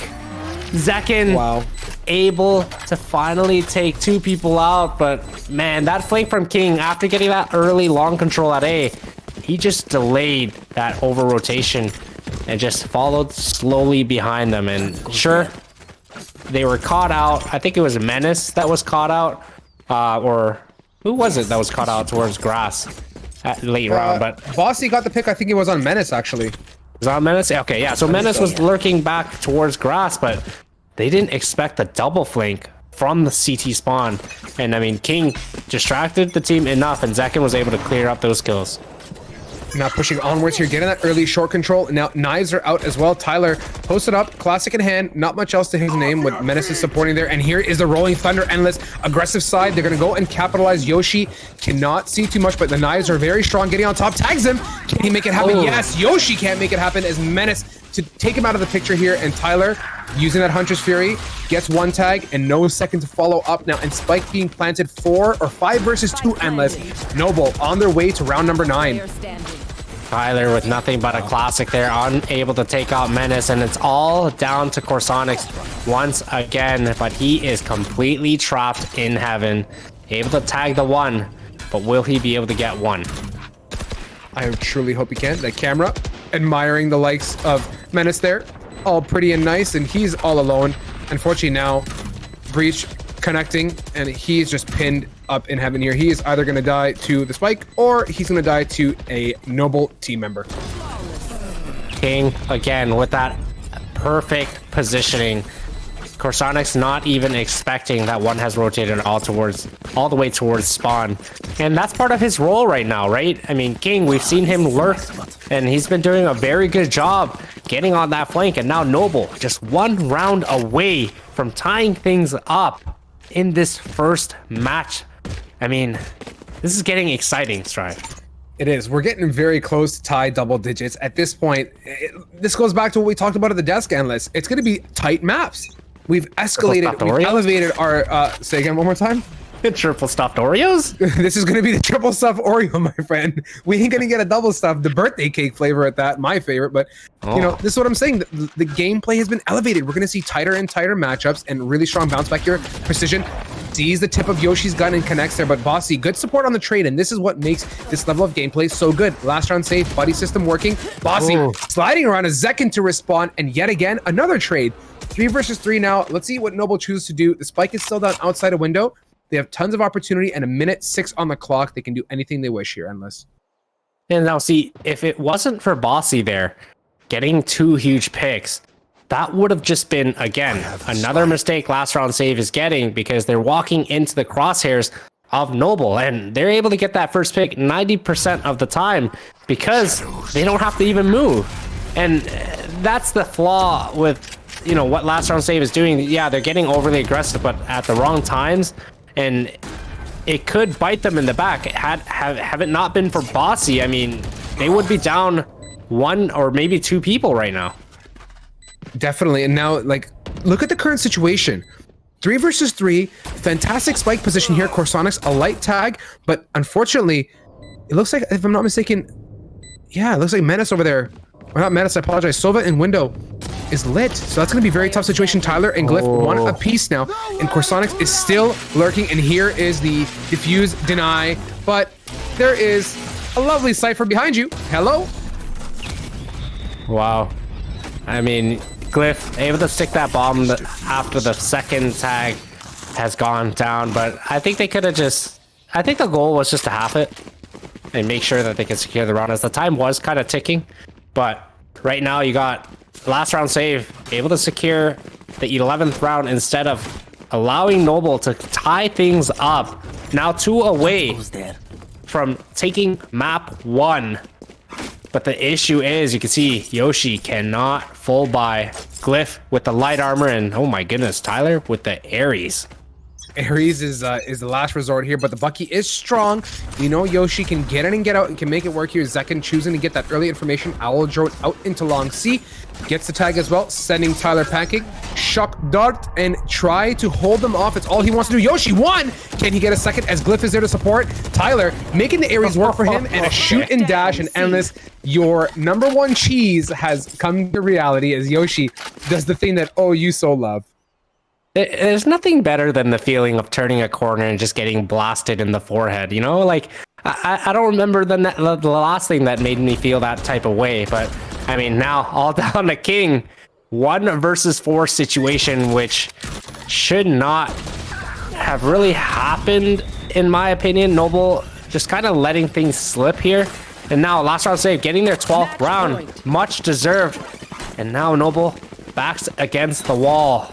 Zekin able to finally take 2 people out, but man, that flank from King after getting that early long control at A, he just delayed that over rotation and just followed slowly behind them. And sure, they were caught out. I think it was Menace that was caught out, or who was it that was caught out towards grass at late round? But Bossy got the pick. I think it was on Menace, actually. Was that Menace? Okay, yeah. So Menace was lurking back towards grass, but they didn't expect the double flank from the CT spawn. And I mean, King distracted the team enough, and Zekin was able to clear up those kills. Now pushing onwards here, getting that early short control. Now knives are out as well. Tyler posted up, classic in hand, not much else to his name with Menace supporting there. And here is the Rolling Thunder Endless aggressive side. They're gonna go and capitalize. Yoshi cannot see too much, but the knives are very strong. Getting on top, tags him. Can he make it happen? Yes, Yoshi can't make it happen as Menace to take him out of the picture here. And Tyler, using that Hunter's Fury, gets 1 tag and no second to follow up now. And Spike being planted 4 or 5 versus 2 Endless. Noble on their way to round number 9. Tyler with nothing but a classic there, unable to take out Menace, and it's all down to Corsonics once again, but he is completely trapped in heaven. Able to tag the 1, but will he be able to get 1? I truly hope he can. That camera admiring the likes of Menace there. All pretty and nice, and he's all alone. Unfortunately now, Breach connecting, and he's just pinned up in heaven here. He is either going to die to the spike or he's going to die to a Noble team member. King again with that perfect positioning. Corsonic's not even expecting that one has rotated all the way towards spawn. And that's part of his role right now, right? I mean, King, we've seen him lurk, and he's been doing a very good job getting on that flank. And now Noble, just one round away from tying things up in this first match. I mean, this is getting exciting, Strive. It is. We're getting very close to tie double digits. At this point, this goes back to what we talked about at the desk analyst. It's going to be tight maps. We've escalated, we've elevated our, say again one more time. Triple stuffed Oreos? This is going to be the triple stuffed Oreo, my friend. We ain't going to get a double stuffed, the birthday cake flavor at that, my favorite. But, you know, this is what I'm saying. The gameplay has been elevated. We're going to see tighter and tighter matchups and really strong bounce back here. Precision sees the tip of Yoshi's gun and connects there. But Bossy, good support on the trade. And this is what makes this level of gameplay so good. Last round safe, buddy system working. Bossy sliding around a second to respond. And yet again, another trade. 3 versus 3 now. Let's see what Noble chooses to do. The spike is still down outside a window. They have tons of opportunity and 1:06 on the clock. They can do anything they wish here, Endless. And now see, if it wasn't for Bossy there, getting 2 huge picks, that would have just been, again, another mistake last round save is getting because they're walking into the crosshairs of Noble. And they're able to get that first pick 90% of the time because they don't have to even move. And that's the flaw with, you know, what last round save is doing. Yeah, they're getting overly aggressive, but at the wrong times. And it could bite them in the back. Have it not been for Bossy, I mean, they would be down 1 or maybe 2 people right now. Definitely. And now, like, look at the current situation. 3 versus 3, fantastic spike position here. Corsonic's a light tag, but unfortunately, it looks like, if I'm not mistaken, yeah, it looks like Menace over there. Or not Menace, I apologize. Sova in window is lit. So that's going to be a very tough situation. Tyler and Glyph, 1 apiece now. And Corsonics is still lurking. And here is the defuse deny. But there is a lovely Cypher behind you. Hello? Wow. I mean, Glyph able to stick that bomb after the second tag has gone down. But I think they could have just... I think the goal was just to half it and make sure that they could secure the round, as the time was kind of ticking. But right now you got last round save able to secure the 11th round instead of allowing Noble to tie things up. Now 2 away from taking map 1. But the issue is, you can see Yoshi cannot full buy. Glyph with the light armor, and oh my goodness, Tyler with the Ares. Ares is the last resort here, but the Bucky is strong. We know Yoshi can get in and get out and can make it work here. Zekin choosing to get that early information. Owl drone out into long C. Gets the tag as well, sending Tyler packing. Shock dart and try to hold them off. It's all he wants to do. Yoshi won! Can he get a second as Glyph is there to support? Tyler making the Ares work for him, and a shoot and dash and Endless. Your #1 cheese has come to reality as Yoshi does the thing that, oh, you so love. There's nothing better than the feeling of turning a corner and just getting blasted in the forehead, you know? Like, I don't remember the last thing that made me feel that type of way, but I mean, now all down to King. 1 versus 4 situation, which should not have really happened, in my opinion. Noble just kind of letting things slip here. And now last round save, getting their 12th round, much deserved. And now Noble backs against the wall.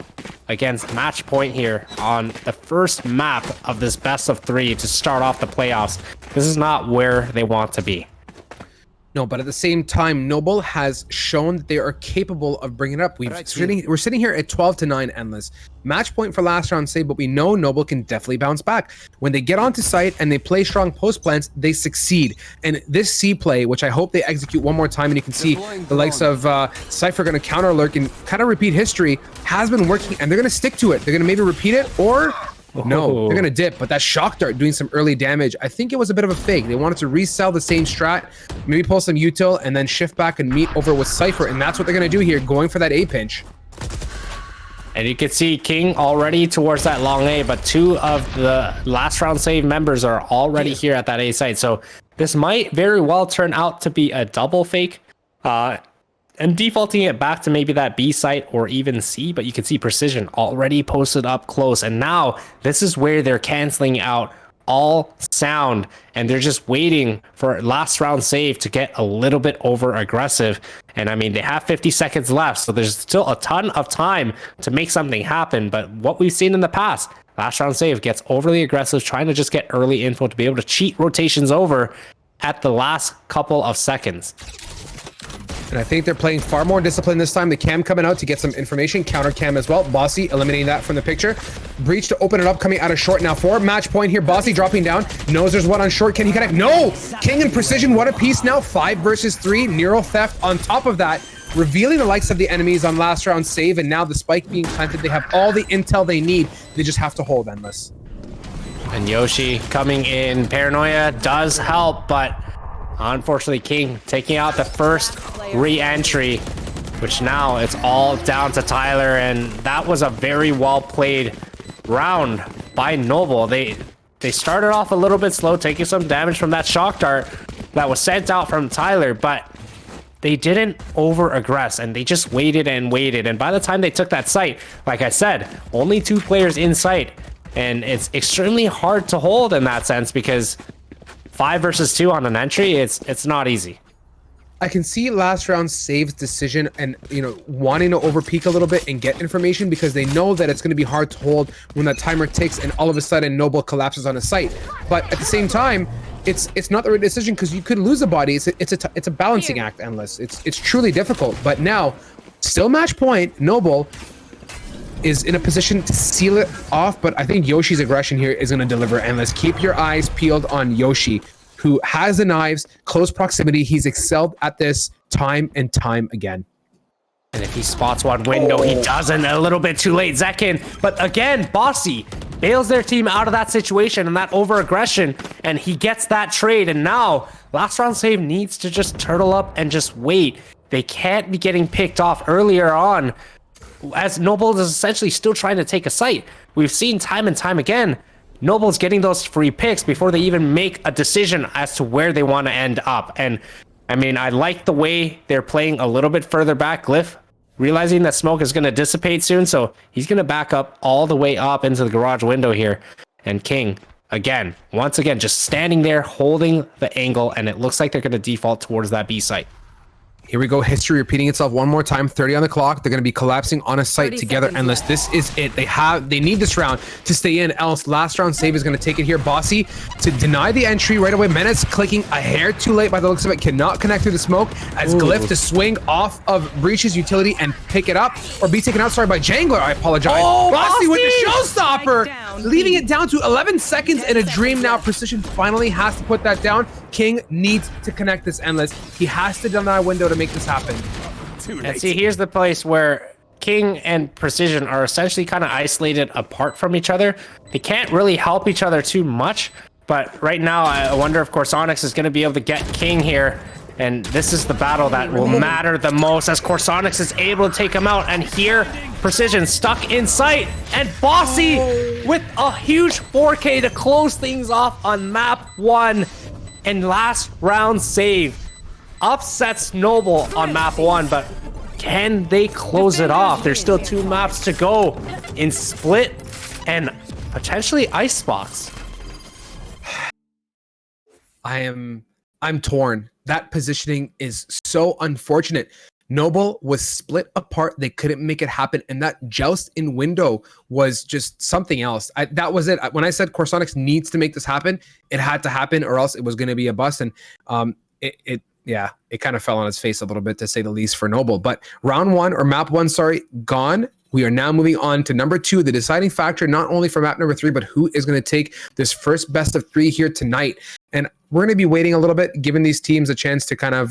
Against match point here on the first map of this best of 3 to start off the playoffs. This is not where they want to be. No, but at the same time, Noble has shown that they are capable of bringing it up. We're sitting here at 12-9 Endless. Match point for last round save, but we know Noble can definitely bounce back. When they get onto site and they play strong post plants, they succeed. And this C play, which I hope they execute one more time, and you can see the likes of Cypher going to counter lurk and kind of repeat history, has been working, and they're going to stick to it. They're going to maybe repeat it, or no, they're going to dip. But that shock dart doing some early damage, I think it was a bit of a fake. They wanted to resell the same strat, maybe pull some util, and then shift back and meet over with Cypher. And that's what they're going to do here, going for that A pinch. And you can see King already towards that long A, but 2 of the last round save members are already here at that A site. So this might very well turn out to be a double fake. And defaulting it back to maybe that B site or even C, but you can see Precision already posted up close. And now this is where they're canceling out all sound, and they're just waiting for last round save to get a little bit over aggressive. And I mean, they have 50 seconds left, so there's still a ton of time to make something happen. But what we've seen in the past, last round save gets overly aggressive, trying to just get early info to be able to cheat rotations over at the last couple of seconds. And I think they're playing far more disciplined this time. The cam coming out to get some information. Counter cam as well. Bossy eliminating that from the picture. Breach to open it up, coming out of short now for match point here. Bossy dropping down. Knows there's one on short. Can he connect? No! King and Precision, what a piece now. 5 versus 3. Neural Theft on top of that. Revealing the likes of the enemies on last round save. And now the spike being planted. They have all the intel they need. They just have to hold Endless. And Yoshi coming in. Paranoia does help, but unfortunately, King taking out the first re-entry, which now it's all down to Tyler, and that was a very well played round by Noble. They started off a little bit slow, taking some damage from that shock dart that was sent out from Tyler, but they didn't over aggress, and they just waited and waited. And by the time they took that site, like I said, only 2 players in sight, and it's extremely hard to hold in that sense, because 5 versus 2 on an entry, it's not easy. I can see last round save's decision and, you know, wanting to overpeak a little bit and get information because they know that it's going to be hard to hold when that timer ticks and all of a sudden Noble collapses on a site. But at the same time, it's not the right decision because you could lose a body. It's a balancing act, Endless. It's truly difficult. But now, still match point, Noble is in a position to seal it off, but I think Yoshi's aggression here is going to deliver. Endless, keep your eyes peeled on Yoshi, who has the knives, close proximity. He's excelled at this time and time again. And if he spots one window, he doesn't. A little bit too late, Zekin. But again, Bossy bails their team out of that situation and that over-aggression, and he gets that trade. And now, last round save needs to just turtle up and just wait. They can't be getting picked off earlier on, as Noble is essentially still trying to take a site. We've seen time and time again, Noble's getting those free picks before they even make a decision as to where they want to end up. And I mean, I like the way they're playing a little bit further back. Glyph realizing that smoke is going to dissipate soon, so he's going to back up all the way up into the garage window here. And King, again, once again, just standing there holding the angle, and it looks like they're going to default towards that B site. Here we go. History repeating itself one more time. 30 on the clock. They're going to be collapsing on a site together. Endless. This is it. They need this round to stay in. Else, last round save is going to take it here. Bossy to deny the entry right away. Menace clicking a hair too late by the looks of it. Cannot connect through the smoke. As Glyph to swing off of Breach's utility and pick it up or be taken out. Sorry, by Jangler. I apologize. Oh, Bossy with the showstopper, leaving it down to 11 seconds in a dream. Now Precision finally has to put that down. King needs to connect this. Endless. He has to deny window to make this happen. And see, here's the place where King and Precision are essentially kind of isolated apart from each other. They can't really help each other too much, but right now I wonder if Corsonix is going to be able to get King here, and this is the battle that will matter the most, as Corsonix is able to take him out. And here Precision stuck in sight, and Bossy with a huge 4K to close things off on map 1. And last round save upsets Noble on map 1, but can they close it off? There's still 2 maps to go in Split and potentially Icebox. I'm torn. That positioning is so unfortunate. Noble was split apart. They couldn't make it happen. And that joust in window was just something else. That was it. When I said Corsonix needs to make this happen, it had to happen or else it was going to be a bust. And it kind of fell on its face a little bit, to say the least, for Noble. But round 1, or map 1, sorry, gone. We are now moving on to number 2, the deciding factor, not only for map number 3, but who is going to take this first best of 3 here tonight. And we're going to be waiting a little bit, giving these teams a chance to kind of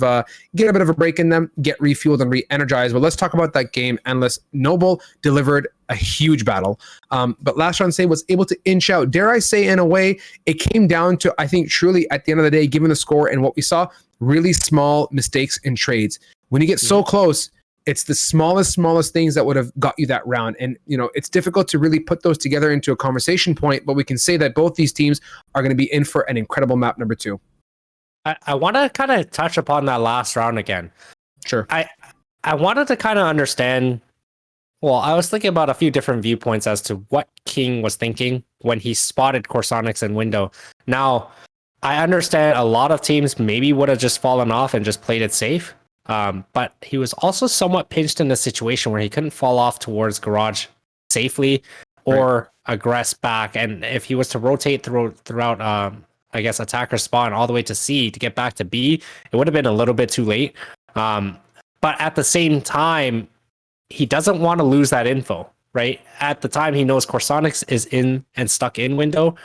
get a bit of a break in them, get refueled and re-energized. But let's talk about that game. Endless. Noble delivered a huge battle. But last round save was able to inch out. Dare I say, in a way, it came down to, I think, truly at the end of the day, given the score and what we saw, really small mistakes in trades. When you get so close, it's the smallest things that would have got you that round. And, you know, it's difficult to really put those together into a conversation point, but we can say that both these teams are going to be in for an incredible map number 2. I want to kind of touch upon that last round again. Sure. I wanted to kind of understand Well, I was thinking about a few different viewpoints as to what King was thinking when he spotted Corsonics in window. Now, I understand a lot of teams maybe would have just fallen off and just played it safe. But he was also somewhat pinched in a situation where he couldn't fall off towards garage safely or aggress back. And if he was to rotate throughout, I guess, attacker spawn all the way to C to get back to B, it would have been a little bit too late. But at the same time, he doesn't want to lose that info, right? At the time, he knows Corsonics is in and stuck in window.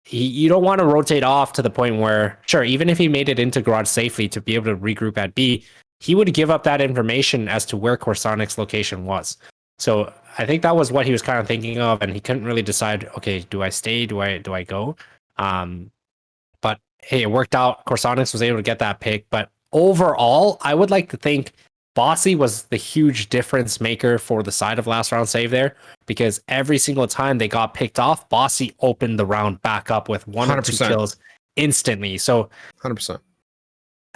You don't want to rotate off to the point where, sure, even if he made it into garage safely to be able to regroup at B, he would give up that information as to where Corsonics' location was. So I think that was what he was kind of thinking of, and he couldn't really decide, okay, do I stay? Do I go? But hey, it worked out. Corsonics was able to get that pick. But overall, I would like to think Bossy was the huge difference maker for the side of last round save there, because every single time they got picked off, Bossy opened the round back up with 1 or 2 100%. kills instantly. So 100%.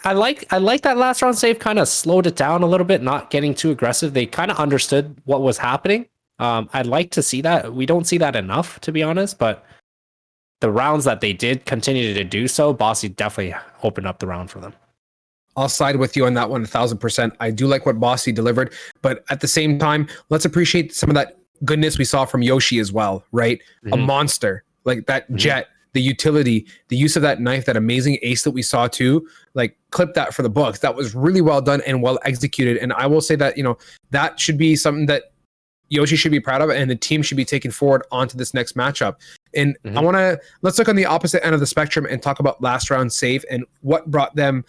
I like that last round save kind of slowed it down a little bit, not getting too aggressive. They kind of understood what was happening. I'd like to see that. We don't see that enough, to be honest, but the rounds that they did continue to do so, Bossy definitely opened up the round for them. I'll side with you on that one 1,000%. I do like what Bossy delivered, but at the same time, let's appreciate some of that goodness we saw from Yoshi as well, right? A monster, like that jet, the utility, the use of that knife, that amazing ace that we saw too, like clip that for the books. That was really well done and well executed. And I will say that, that should be something that Yoshi should be proud of, and the team should be taken forward onto this next matchup. And let's look on the opposite end of the spectrum and talk about last round save and what brought them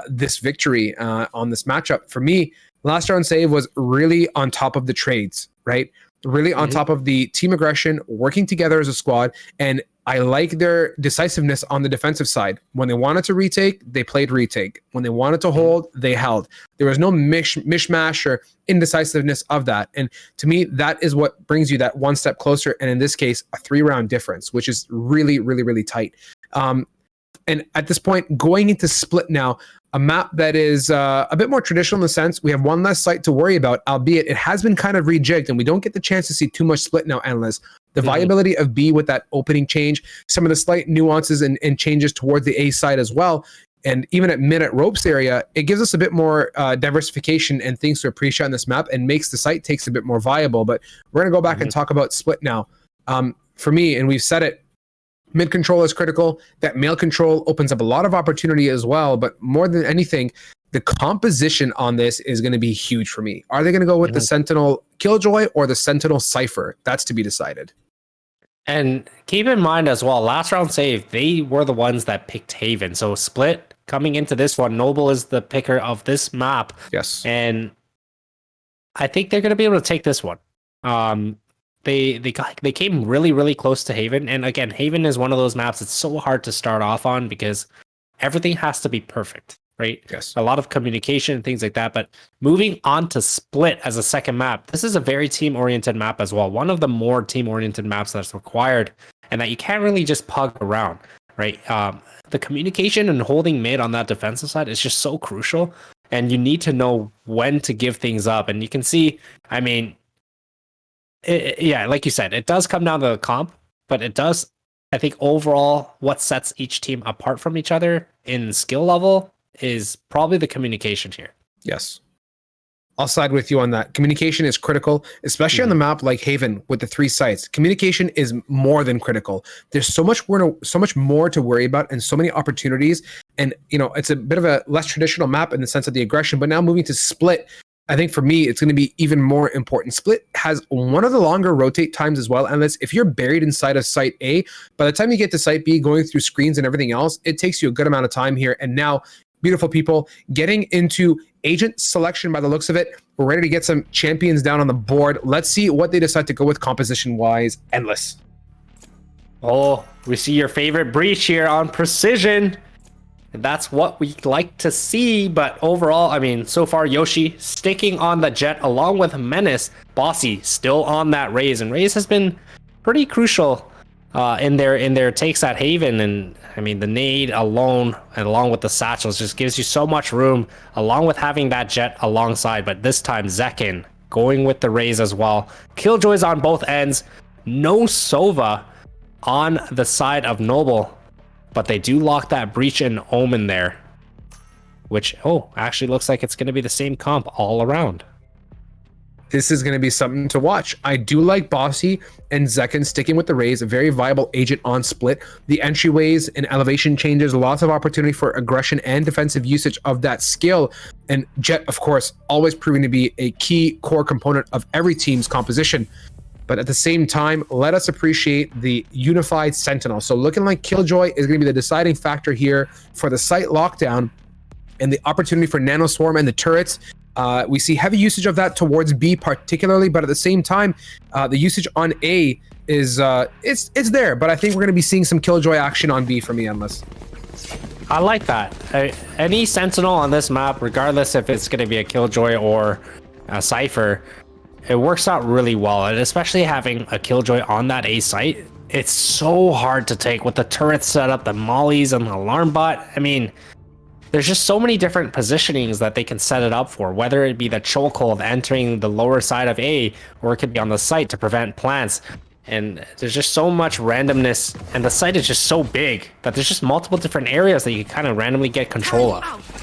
this victory on this matchup. For me, last round save was really on top of the trades, right? Really on top of the team aggression, working together as a squad. And I like their decisiveness on the defensive side. When they wanted to retake, they played retake. When they wanted to hold, they held. There was no mishmash or indecisiveness of that. And to me, that is what brings you that one step closer. And in this case, a 3-round difference, which is really, really, really tight. And at this point, going into Split now, a map that is a bit more traditional in the sense we have one less site to worry about, albeit it has been kind of rejigged and we don't get the chance to see too much Split now, Endless. The viability of B with that opening change, some of the slight nuances and changes towards the A side as well. And even at mid at ropes area, it gives us a bit more diversification and things to appreciate on this map and makes the site takes a bit more viable. But we're going to go back and talk about Split now. For me, and we've said it, mid control is critical. That male control opens up a lot of opportunity as well. But more than anything, the composition on this is going to be huge for me. Are they going to go with the Sentinel Killjoy or the Sentinel Cypher? That's to be decided. And keep in mind as well, last round save, they were the ones that picked Haven. So Split coming into this one, Noble is the picker of this map. Yes. And I think they're going to be able to take this one. They came really, really close to Haven. And again, Haven is one of those maps that's so hard to start off on because everything has to be perfect, right? Yes. A lot of communication and things like that. But moving on to Split as a second map, this is a very team-oriented map as well. One of the more team-oriented maps that's required and that you can't really just pug around, right? The communication and holding mid on that defensive side is just so crucial. And you need to know when to give things up. And you can see, I mean, like you said, it does come down to the comp, but it does, I think overall, what sets each team apart from each other in skill level is probably the communication here. Yes. I'll side with you on that. Communication is critical, especially on the map like Haven with the 3 sites. Communication is more than critical. There's so much more to worry about and so many opportunities. And, it's a bit of a less traditional map in the sense of the aggression, but now moving to Split, I think for me, it's going to be even more important. Split has one of the longer rotate times as well. And if you're buried inside of site A, by the time you get to site B, going through screens and everything else, it takes you a good amount of time here. And now, beautiful people, getting into agent selection by the looks of it. We're ready to get some champions down on the board. Let's see what they decide to go with composition-wise. Endless. Oh, we see your favorite breach here on Precision. And that's what we like to see. But overall, I mean, so far, Yoshi sticking on the jet along with Menace. Bossy still on that Raze. And Raze has been pretty crucial in their takes at Haven. And I mean, the nade alone and along with the satchels just gives you so much room along with having that jet alongside. But this time, Zekin going with the Raze as well. Killjoys on both ends. No Sova on the side of Noble, but they do lock that Breach and Omen there, which, actually looks like it's going to be the same comp all around. This is going to be something to watch. I do like Bossy and Zekin sticking with the Raze, a very viable agent on split. The entryways and elevation changes, lots of opportunity for aggression and defensive usage of that skill. And Jet, of course, always proving to be a key core component of every team's composition. But at the same time, let us appreciate the unified Sentinel. So looking like Killjoy is going to be the deciding factor here for the site lockdown and the opportunity for Nano Swarm and the turrets. We see heavy usage of that towards B particularly, but at the same time, the usage on A is it's there. But I think we're going to be seeing some Killjoy action on B for me, Endless. I like that. Any Sentinel on this map, regardless if it's going to be a Killjoy or a Cypher, it works out really well. And especially having a Killjoy on that A site, it's so hard to take with the turret setup, the mollies, and the alarm bot. I mean, there's just so many different positionings that they can set it up for, whether it be the chokehold entering the lower side of A, or it could be on the site to prevent plants. And there's just so much randomness, and the site is just so big that there's just multiple different areas that you can kind of randomly get control of.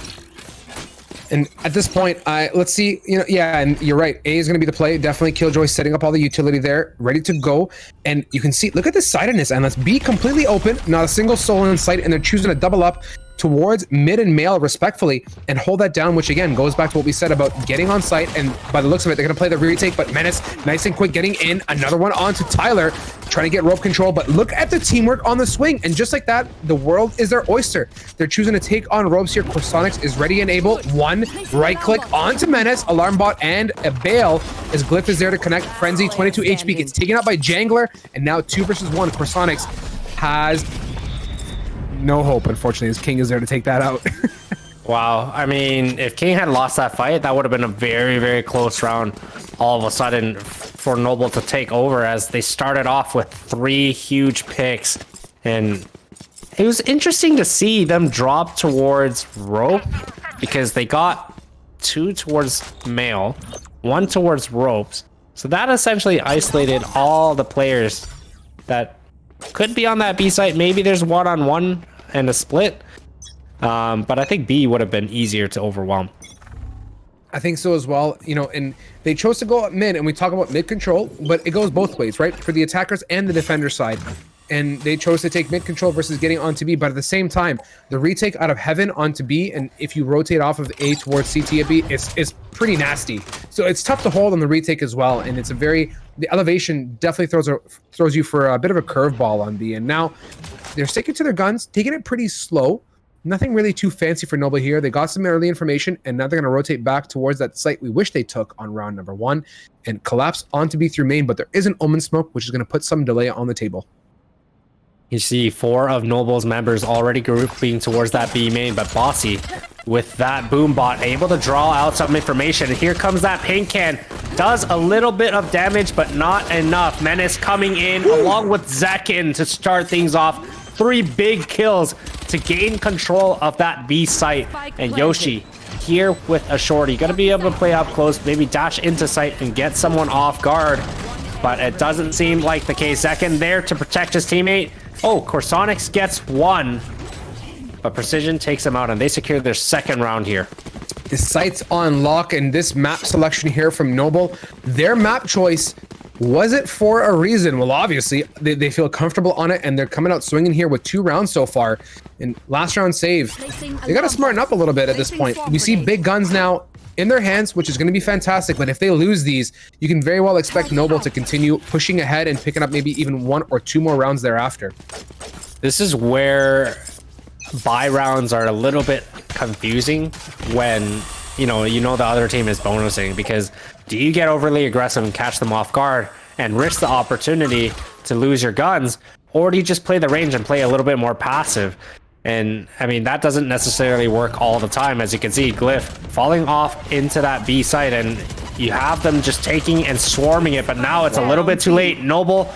And at this point, let's see, and you're right. A is going to be the play. Definitely Killjoy setting up all the utility there, ready to go. And you can see, look at the sidedness, and let's be completely open, not a single soul in sight, and they're choosing to double up towards mid and male respectfully and hold that down, which again goes back to what we said about getting on site. And by the looks of it, they're going to play the retake, but Menace nice and quick getting in. Another one onto Tyler, trying to get rope control, but look at the teamwork on the swing. And just like that, the world is their oyster. They're choosing to take on ropes here. Corsonics is ready and able. One right click onto Menace, alarm bot, and a bail as Glyph is there to connect. Frenzy 22 HP gets taken out by Jangler, and now 2 versus 1. Corsonics has no hope, unfortunately, as King is there to take that out. Wow. I mean, if King had lost that fight, that would have been a very, very close round all of a sudden for Noble to take over, as they started off with 3 huge picks. And it was interesting to see them drop towards rope, because they got 2 towards male, 1 towards ropes. So that essentially isolated all the players that could be on that B site. Maybe there's one-on-one and a split, but I think B would have been easier to overwhelm. I think so as well, and they chose to go up mid, and we talk about mid control, but it goes both ways, right? For the attackers and the defender side. And they chose to take mid control versus getting onto B, but at the same time, the retake out of Heaven onto B, and if you rotate off of A towards CT at B, it's pretty nasty. So it's tough to hold on the retake as well, and it's the elevation definitely throws you for a bit of a curveball on B. And now they're sticking to their guns, taking it pretty slow. Nothing really too fancy for Noble here. They got some early information, and now they're going to rotate back towards that site we wish they took on round number 1 and collapse onto B through main, but there is an Omen smoke, which is going to put some delay on the table. You see 4 of Noble's members already grouping towards that B main, but Bossy, with that boom bot, able to draw out some information. And here comes that paint can. Does a little bit of damage, but not enough. Menace coming in along with Zekin to start things off. 3 big kills to gain control of that B site. And Yoshi here with a shorty. Gonna be able to play up close, maybe dash into sight and get someone off guard. But it doesn't seem like the case. Zekin there to protect his teammate. Oh, Corsonics gets 1, but Precision takes him out, and they secure their 2nd round here. The site's on lock, and this map selection here from Noble, their map choice, was it for a reason? Well, obviously, they feel comfortable on it, and they're coming out swinging here with 2 rounds so far. And last round save, they got to smarten up a little bit at this point. We see big guns now in their hands, which is going to be fantastic, but if they lose these, you can very well expect Noble to continue pushing ahead and picking up maybe even 1 or 2 more rounds thereafter. This is where buy rounds are a little bit confusing when you know the other team is bonusing, because do you get overly aggressive and catch them off guard and risk the opportunity to lose your guns, or do you just play the range and play a little bit more passive? And I mean, that doesn't necessarily work all the time. As you can see, Glyph falling off into that B site, and you have them just taking and swarming it, but now it's a little bit too late. Noble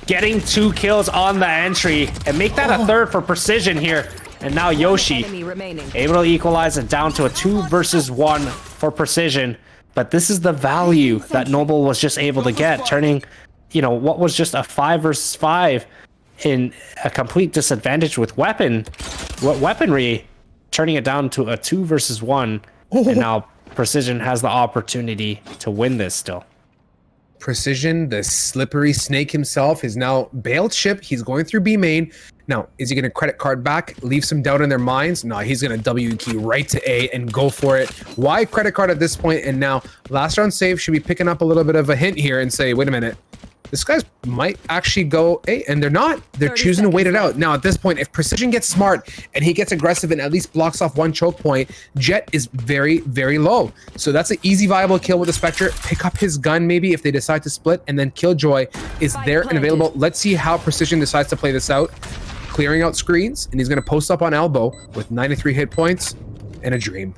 getting 2 kills on the entry and make that a 3rd for Precision here. And now Yoshi able to equalize it down to a 2 versus 1 for Precision. But this is the value that Noble was just able to get, turning, you know, what was just a 5 versus 5 in a complete disadvantage with weaponry, turning it down to a 2 versus 1. And now Precision has the opportunity to win this still. Precision, the slippery snake himself, is now bailed ship. He's going through B main. Now, is he going to credit card back, leave some doubt in their minds? No, he's going to W key right to A and go for it. Why credit card at this point? And now, last round save should be picking up a little bit of a hint here and say, wait a minute. This guy's might actually go A, and they're not. They're choosing to wait it out. Now, at this point, if Precision gets smart and he gets aggressive and at least blocks off one choke point, Jet is very, very low. So that's an easy, viable kill with the Spectre. Pick up his gun, maybe, if they decide to split, and then Killjoy is there and available. Let's see how Precision decides to play this out. Clearing out screens, and he's going to post up on elbow with 93 hit points and a dream.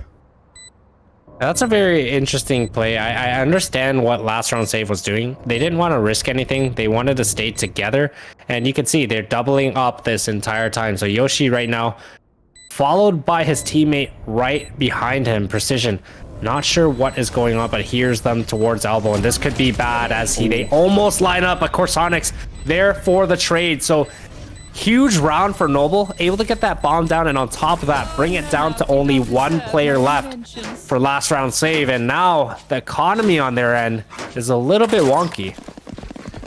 That's a very interesting play. I understand what last round save was doing. They didn't want to risk anything. They wanted to stay together. And you can see they're doubling up this entire time. So Yoshi right now, followed by his teammate right behind him, Precision. Not sure what is going on, but hears them towards elbow. And this could be bad as they almost line up. But Corsonics there for the trade. So huge round for Noble, able to get that bomb down, and on top of that, bring it down to only one player left for last round save. And now the economy on their end is a little bit wonky.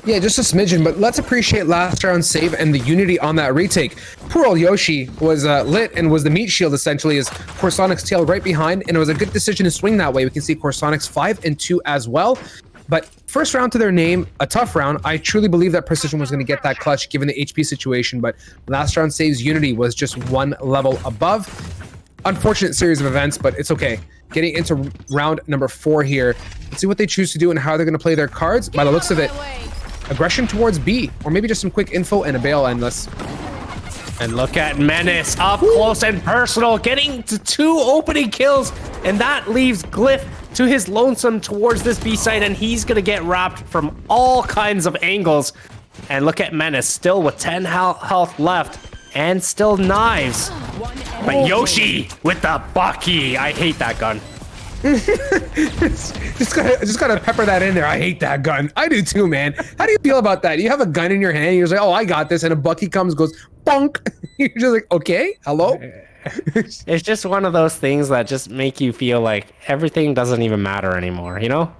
Yeah, just a smidgen, but let's appreciate last round save and the unity on that retake. Poor old Yoshi was lit and was the meat shield essentially as Corsonics tailed right behind, and it was a good decision to swing that way. We can see Corsonics 5 and 2 as well. But first round to their name, a tough round. I truly believe that Precision was going to get that clutch given the HP situation, but last round saves Unity was just one level above. Unfortunate series of events, but it's okay. Getting into round number 4 here. Let's see what they choose to do and how they're going to play their cards. By the looks of it, aggression towards B, or maybe just some quick info and a bail endless. And look at Menace up close and personal, getting to 2 opening kills, and that leaves Glyph to his lonesome towards this B site, and he's gonna get wrapped from all kinds of angles. And look at Menace, still with 10 health left, and still knives. But Yoshi with the Bucky. I hate that gun. just gotta pepper that in there. I hate that gun. I do too, man. How do you feel about that? You have a gun in your hand, you're just like, oh, I got this, and a Bucky comes, goes bonk. You're just like, okay, hello. It's just one of those things that just make you feel like everything doesn't even matter anymore, you know?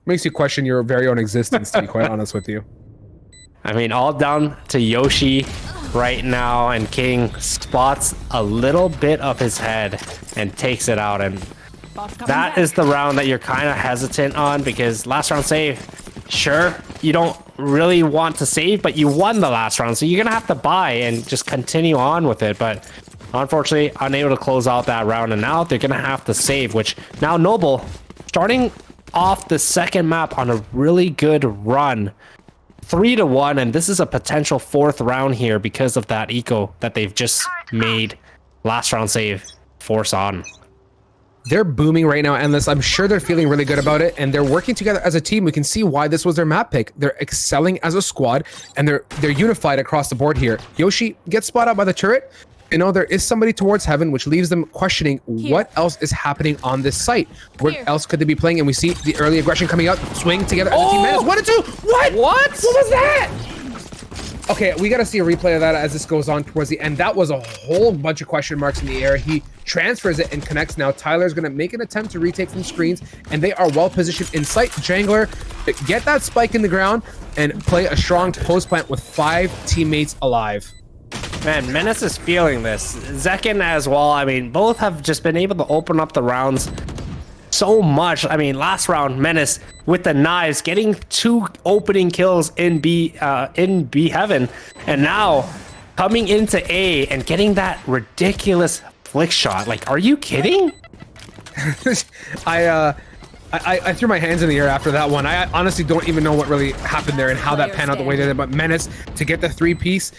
Makes you question your very own existence, to be quite honest with you. I mean, all down to Yoshi right now, and King spots a little bit of his head and takes it out, and that is the round that you're kind of hesitant on, because last round save, sure, you don't really want to save, but you won the last round, so you're gonna have to buy and just continue on with it. But unfortunately, unable to close out that round, and now they're gonna have to save, which now Noble starting off the second map on a really good run, 3-1, and this is a potential 4th round here because of that eco that they've just made last round save force on. They're booming right now, Endless. I'm sure they're feeling really good about it, and they're working together as a team. We can see why this was their map pick. They're excelling as a squad, and they're unified across the board here. Yoshi gets spotted out by the turret. You know, there is somebody towards heaven, which leaves them questioning what else is happening on this site. Where else could they be playing? And we see the early aggression coming out, swing together as a team. Menace, 1 and 2. What? What was that? Okay, we got to see a replay of that as this goes on towards the end. That was a whole bunch of question marks in the air. He transfers it and connects now. Tyler's going to make an attempt to retake from screens, and they are well positioned in sight. Jangler, get that spike in the ground and play a strong post plant with 5 teammates alive. Man, Menace is feeling this. Zekin as well. I mean, both have just been able to open up the rounds so much. I mean, last round, Menace with the knives, getting 2 opening kills in B heaven, and now coming into A and getting that ridiculous flick shot. Like, are you kidding? I threw my hands in the air after that one. I honestly don't even know what really happened there and how that panned out the way they did. But Menace to get the 3-piece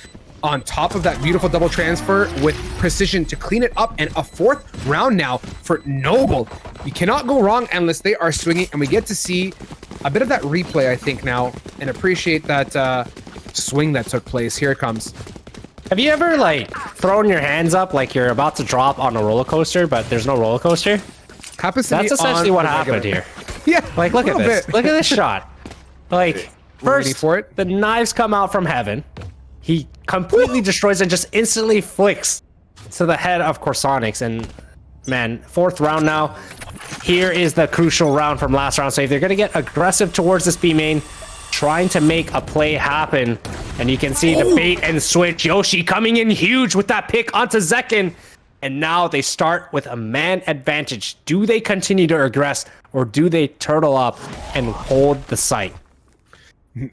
on top of that beautiful double transfer with precision to clean it up, and a 4th round now for Noble. You cannot go wrong unless they are swinging, and we get to see a bit of that replay, I think, now, and appreciate that swing that took place. Here it comes. Have you ever, like, thrown your hands up like you're about to drop on a roller coaster, but there's no roller coaster? Happens to That's me essentially on what the happened regular. here. Yeah, Like, look a at little this. bit. Look at this shot. Like, Ready first, for it? the knives come out from heaven. He completely destroys and just instantly flicks to the head of Corsonics. And, man, 4th round now. Here is the crucial round from last round. So if they're going to get aggressive towards this B main, trying to make a play happen. And you can see the bait and switch. Yoshi coming in huge with that pick onto Zekin. And now they start with a man advantage. Do they continue to regress or do they turtle up and hold the site?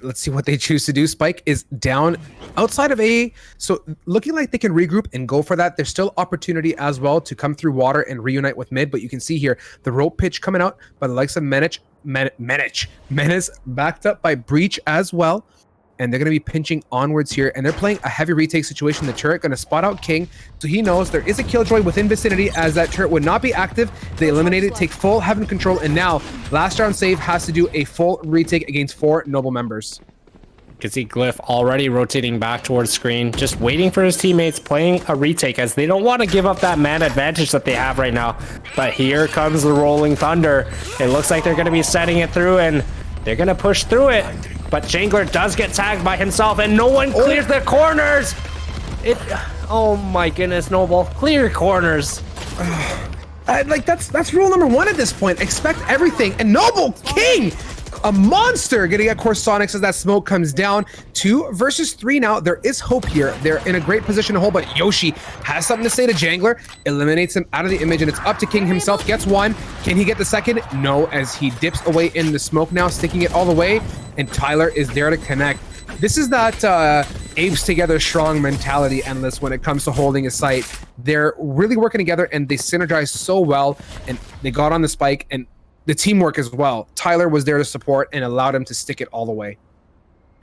Let's see what they choose to do. Spike is down outside of A, so looking like they can regroup and go for that. There's still opportunity as well to come through water and reunite with mid, but you can see here the rope pitch coming out by the likes of Menace backed up by Breach as well. And they're going to be pinching onwards here. And they're playing a heavy retake situation. The turret going to spot out King. So he knows there is a killjoy within vicinity as that turret would not be active. They eliminate it, take full heaven control. And now last round save has to do a full retake against 4 noble members. You can see Glyph already rotating back towards screen, just waiting for his teammates, playing a retake as they don't want to give up that man advantage that they have right now. But here comes the rolling thunder. It looks like they're going to be setting it through and they're going to push through it. But Jangler does get tagged by himself and no one clears their corners. Oh my goodness, Noble. Clear corners. Like that's rule number 1 at this point. Expect everything. And Noble King, a monster, getting at Corsonics as that smoke comes down. 2 versus 3 now. There is hope here. They're in a great position to hold, but Yoshi has something to say to Jangler, eliminates him out of the image, and it's up to King himself. Gets 1. Can he get the second? No, as he dips away in the smoke now, sticking it all the way, and Tyler is there to connect. This is that apes together strong mentality, Endless, when it comes to holding a site. They're really working together and they synergize so well, and they got on the spike and the teamwork as well. Tyler was there to support and allowed him to stick it all the way.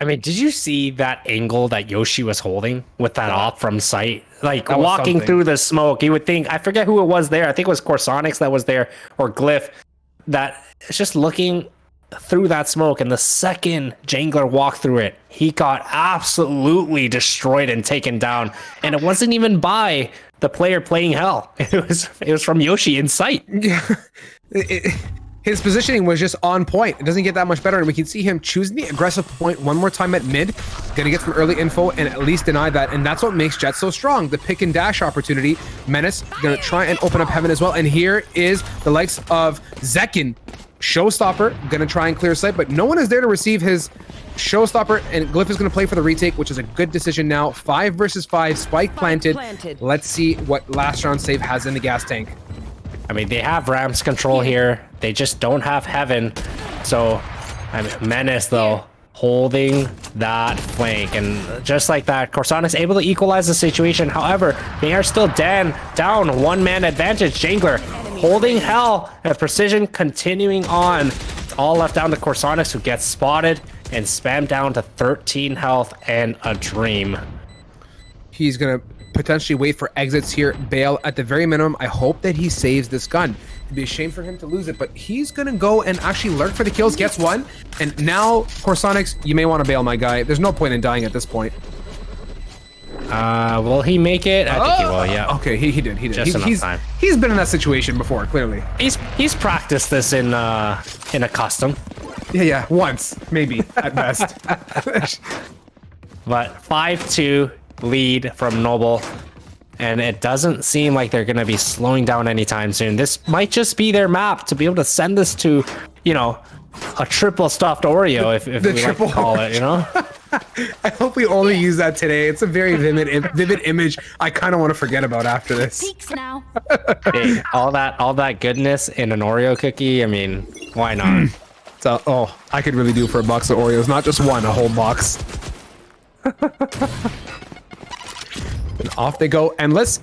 I mean, did you see that angle that Yoshi was holding with that op from sight? Like walking through the smoke, you would think, I forget who it was there. I think it was Corsonics that was there, or Glyph, that it's just looking through that smoke. And the second Jangler walked through it, he got absolutely destroyed and taken down. And it wasn't even by the player playing Hell. It was from Yoshi in sight. Yeah. His positioning was just on point. It doesn't get that much better, and we can see him choosing the aggressive point one more time at mid. Gonna get some early info and at least deny that, and that's what makes Jet so strong. The pick and dash opportunity. Menace gonna try and open up heaven as well, and here is the likes of Zekin. Showstopper gonna try and clear sight, but no one is there to receive his Showstopper, and Glyph is gonna play for the retake, which is a good decision now. 5 versus 5, spike planted. Let's see what last round save has in the gas tank. I mean, they have Rams control here. They just don't have Heaven. So, I mean, Menace, though, holding that flank. And just like that, Corsonics able to equalize the situation. However, they are still down 1-man advantage. Jangler holding Hell and Precision continuing on. It's all left down to Corsonics, who gets spotted and spammed down to 13 health and a dream. He's going to potentially wait for exits here. Bale, at the very minimum, I hope that he saves this gun. It'd be a shame for him to lose it, but he's gonna go and actually lurk for the kills, gets 1, and now Corsonics, you may want to bail, my guy. There's no point in dying at this point. Will he make it? I think he will, yeah. Okay, he did. Just enough time. He's been in that situation before, clearly. He's practiced this in a custom. Yeah, once, maybe, at best. But 5-2 lead from Noble, and it doesn't seem like they're going to be slowing down anytime soon. This might just be their map to be able to send this to, you know, a triple stuffed Oreo, if we like to call it, you know? I hope we only use that today. It's a very vivid image I kind of want to forget about after this. Peaks now. Hey, all that goodness in an Oreo cookie, I mean, why not? So, I could really do for a box of Oreos, not just one, a whole box. And off they go, and let's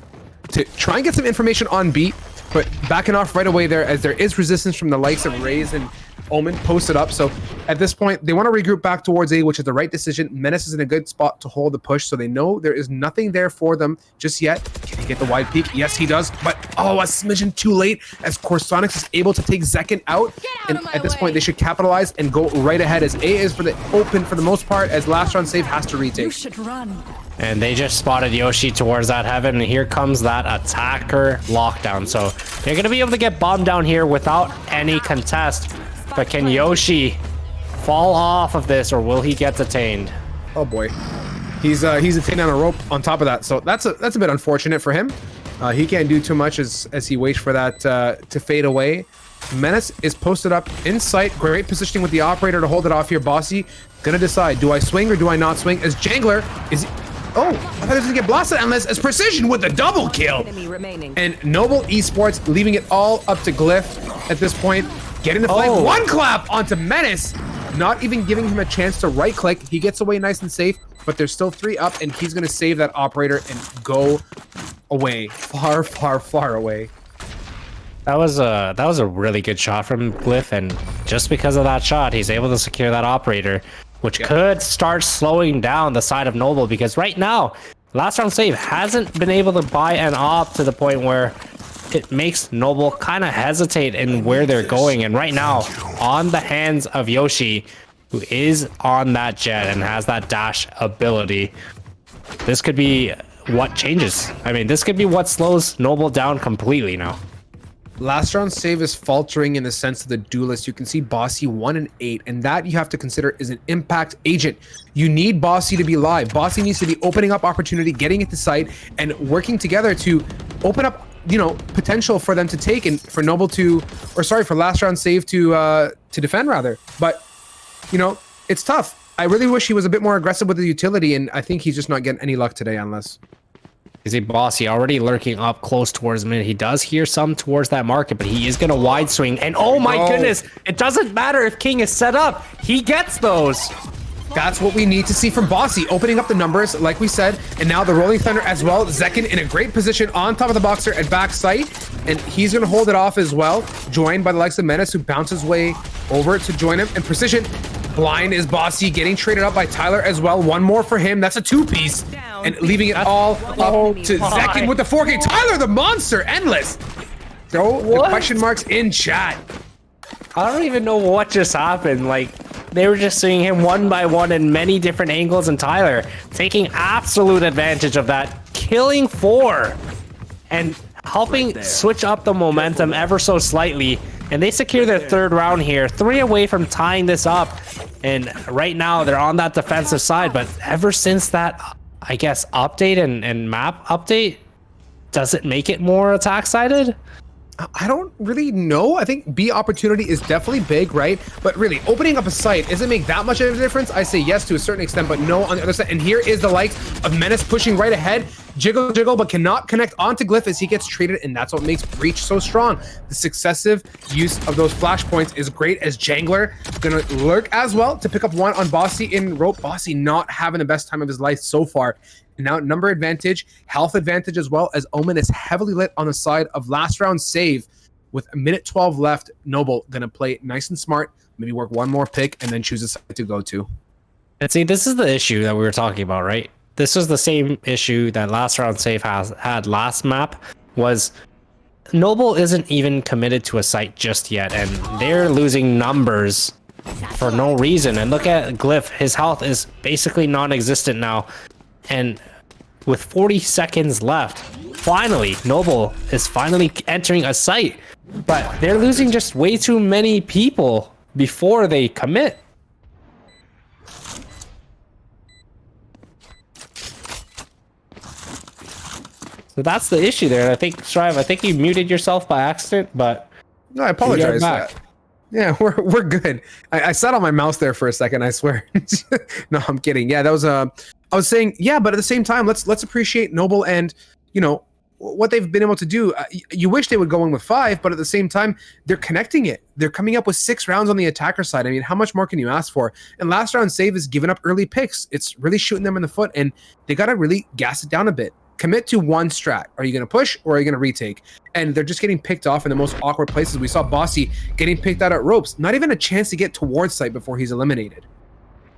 try and get some information on B, but backing off right away there, as there is resistance from the likes of Raze and Omen posted up. So at this point, they want to regroup back towards A, which is the right decision. Menace is in a good spot to hold the push, so they know there is nothing there for them just yet. Can he get the wide peek? Yes, he does, but a smidgen too late, as Corsonics is able to take Zekin out, and at this point, they should capitalize and go right ahead, as A is for the open for the most part, as last round save has to retake. You should run. And they just spotted Yoshi towards that heaven, and here comes that attacker lockdown. So they're going to be able to get bombed down here without any contest. But can Yoshi fall off of this, or will he get detained? Oh boy, he's detained on a rope on top of that. So that's a bit unfortunate for him. He can't do too much as he waits for that to fade away. Menace is posted up in sight. Great positioning with the operator to hold it off here. Bossy gonna decide, do I swing or do I not swing? As Jangler is... Oh, I thought he was gonna get blasted unless as Precision with the double kill. And Noble Esports leaving it all up to Glyph at this point. Getting the flag. One clap onto Menace. Not even giving him a chance to right click. He gets away nice and safe, but there's still 3 up, and he's gonna save that operator and go away. Far, far, far away. That was a really good shot from Glyph, and just because of that shot, he's able to secure that operator, which could start slowing down the side of Noble, because right now, last round save hasn't been able to buy an op to the point where it makes Noble kind of hesitate in where they're going. And right now, on the hands of Yoshi, who is on that jet and has that dash ability, this could be what changes. I mean, this could be what slows Noble down completely now. Last round save is faltering in the sense of the duelist. You can see Bossy 1 and 8, and that you have to consider is an impact agent. You need Bossy to be live. Bossy needs to be opening up opportunity, getting it to site, and working together to open up, you know, potential for them to take, and for Noble to, or sorry, for last round save to defend rather. But you know, it's tough. I really wish he was a bit more aggressive with the utility, and I think he's just not getting any luck today, unless. Is he Bossy already lurking up close towards mid? He does hear some towards that market, but he is going to wide swing. And oh my goodness, it doesn't matter if King is set up. He gets those. That's what we need to see from Bossy, opening up the numbers, like we said. And now the Rolling Thunder as well. Zekin in a great position on top of the boxer at back sight. And he's going to hold it off as well. Joined by the likes of Menace, who bounces way over to join him. And Precision, blind is Bossy, getting traded up by Tyler as well. One more for him. That's a 2-piece. And leaving it all up to Zekin with the 4K. Tyler the monster, endless. Throw the question marks in chat. I don't even know what just happened. Like, they were just seeing him one by one in many different angles, and Tyler taking absolute advantage of that, killing 4 and helping switch up the momentum ever so slightly. And they secure their 3rd round here, 3 away from tying this up. And right now they're on that defensive side, but ever since that, I guess, update and map update, does it make it more attack sided? I don't really know. I think B opportunity is definitely big, right? But really, opening up a site, does it make that much of a difference? I say yes to a certain extent, but no on the other side. And here is the likes of Menace pushing right ahead. Jiggle, jiggle, but cannot connect onto Glyph as he gets traded, and that's what makes Breach so strong. The successive use of those flashpoints is great, as Jangler gonna lurk as well to pick up one on Bossy in rope. Bossy not having the best time of his life so far. And now number advantage, health advantage, as well as Omen is heavily lit on the side of last round save. With a minute 12 left, Noble gonna play nice and smart, maybe work one more pick and then choose a side to go to. And see, this is the issue that we were talking about, right? This was the same issue that last round save had last map, was Noble isn't even committed to a site just yet, and they're losing numbers for no reason. And look at Glyph, his health is basically non-existent now. And with 40 seconds left, finally, Noble is finally entering a site, but they're losing just way too many people before they commit. So that's the issue there. And I think, Strive, I think you muted yourself by accident, but no, I apologize. Yeah, we're good. I sat on my mouse there for a second, I swear. No, I'm kidding. Yeah, that was I was saying, yeah, but at the same time, let's appreciate Noble and, you know, what they've been able to do. You wish they would go in with 5, but at the same time, they're connecting it. They're coming up with 6 rounds on the attacker side. I mean, how much more can you ask for? And last round save is giving up early picks. It's really shooting them in the foot, and they got to really gas it down a bit. Commit to one strat. Are you going to push or are you going to retake? And they're just getting picked off in the most awkward places. We saw Bossy getting picked out at ropes. Not even a chance to get towards site before he's eliminated.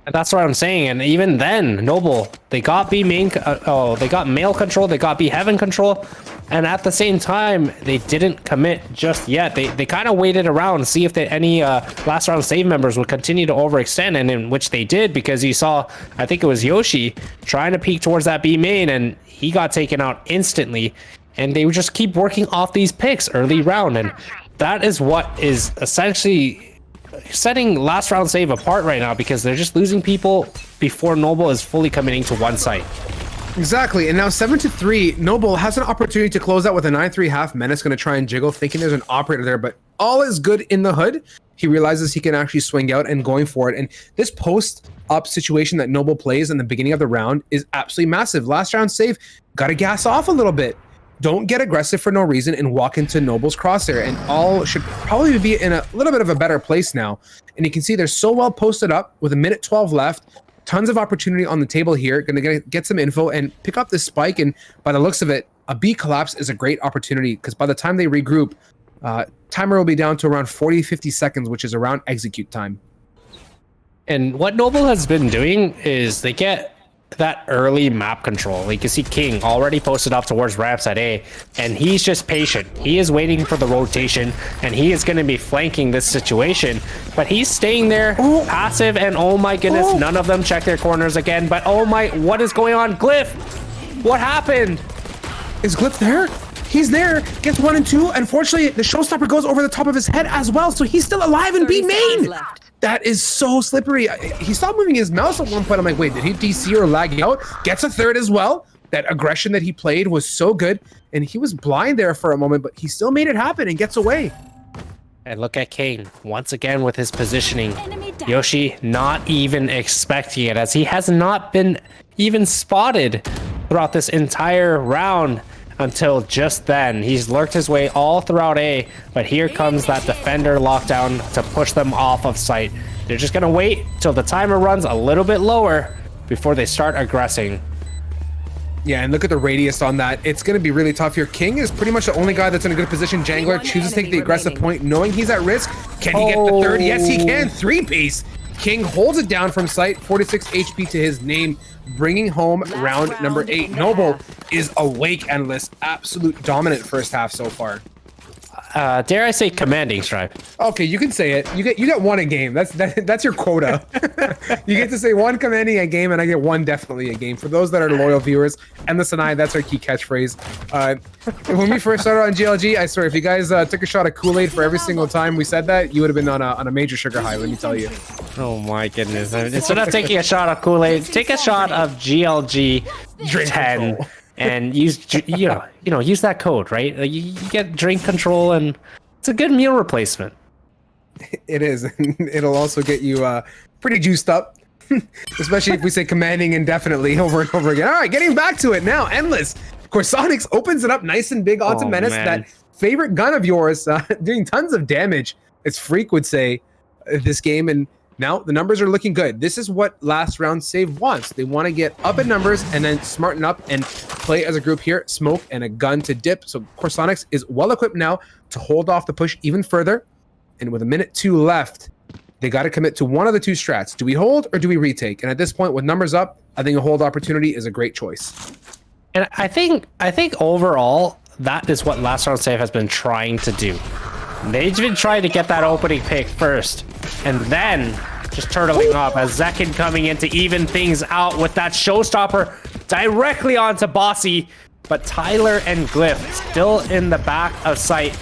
And that's what I'm saying. And even then, Noble, they got B main. They got male control. They got B heaven control. And at the same time, they didn't commit just yet. They kind of waited around to see if any last round save members would continue to overextend, and in which they did, because you saw, I think it was Yoshi trying to peek towards that B main, and he got taken out instantly. And they would just keep working off these picks early round, and that is what is essentially setting last round save apart right now, because they're just losing people before Noble is fully committing to one site. Exactly, and now 7-3, Noble has an opportunity to close out with a 9-3 half. Menace going to try and jiggle, thinking there's an operator there, but all is good in the hood. He realizes he can actually swing out and going for it, and this post-up situation that Noble plays in the beginning of the round is absolutely massive. Last round save, got to gas off a little bit. Don't get aggressive for no reason and walk into Noble's crosshair, and all should probably be in a little bit of a better place now. And you can see they're so well posted up with 1:12 left. Tons of opportunity on the table here. Going to get some info and pick up this spike. And by the looks of it, a B collapse is a great opportunity, because by the time they regroup, timer will be down to around 40-50 seconds, which is around execute time. And what Noble has been doing is they get that early map control. You can see King already posted up towards ramps at A, and he's just patient. He is waiting for the rotation, and he is going to be flanking this situation, but he's staying there passive, and oh my goodness, none of them check their corners again. But oh my, what is going on? Glyph, what happened? Is Glyph there? He's there, gets 1 and 2. Unfortunately, the showstopper goes over the top of his head as well, so he's still alive in B main. That is so slippery. He stopped moving his mouse at one point. I'm like, wait, did he DC or lag out? Gets a third as well. That aggression that he played was so good, and he was blind there for a moment, but he still made it happen and gets away. And look at King once again with his positioning. Yoshi not even expecting it, as he has not been even spotted throughout this entire round until just then. He's lurked his way all throughout A, but here comes that defender lockdown to push them off of site. They're just gonna wait till the timer runs a little bit lower before they start aggressing. Yeah, and look at the radius on that. It's going to be really tough here. King is pretty much the only guy that's in a good position. Jangler chooses to take the aggressive point, knowing he's at risk. Can he get the third? Yes, he can. 3-piece. King holds it down from sight. 46 HP to his name, bringing home round number 8. Noble is awake, Endless. Absolute dominant first half so far. Dare I say commanding, Stripe? Okay, you can say it. You get one a game. That's your quota. You get to say one commanding a game, and I get one definitely a game. For those that are loyal viewers, Endless and I, that's our key catchphrase. When we first started on GLG, I swear, if you guys took a shot of Kool-Aid for every single time we said that, you would have been on a major sugar high, let me tell you. Oh my goodness. Instead of taking a shot of Kool-Aid, take a shot of GLG 10. And use use that code, right? You get drink control, and it's a good meal replacement. It is. It'll also get you pretty juiced up, especially if we say commanding indefinitely over and over again. All right, getting back to it now. Endless. Corsonix opens it up nice and big onto Menace. Man. That favorite gun of yours, doing tons of damage, as Freak would say, this game. And now the numbers are looking good. This is what last round save wants. They want to get up in numbers and then smarten up and play as a group here. Smoke and a gun to dip. So Corsonix is well equipped now to hold off the push even further. And with 1:02 left, they got to commit to one of the two strats. Do we hold or do we retake? And at this point, with numbers up, I think a hold opportunity is a great choice. And I think overall, that is what last round save has been trying to do. They've been trying to get that opening pick first, and then just turtling up as Zekin coming in to even things out with that showstopper directly onto Bossy. But Tyler and Glyph still in the back of sight,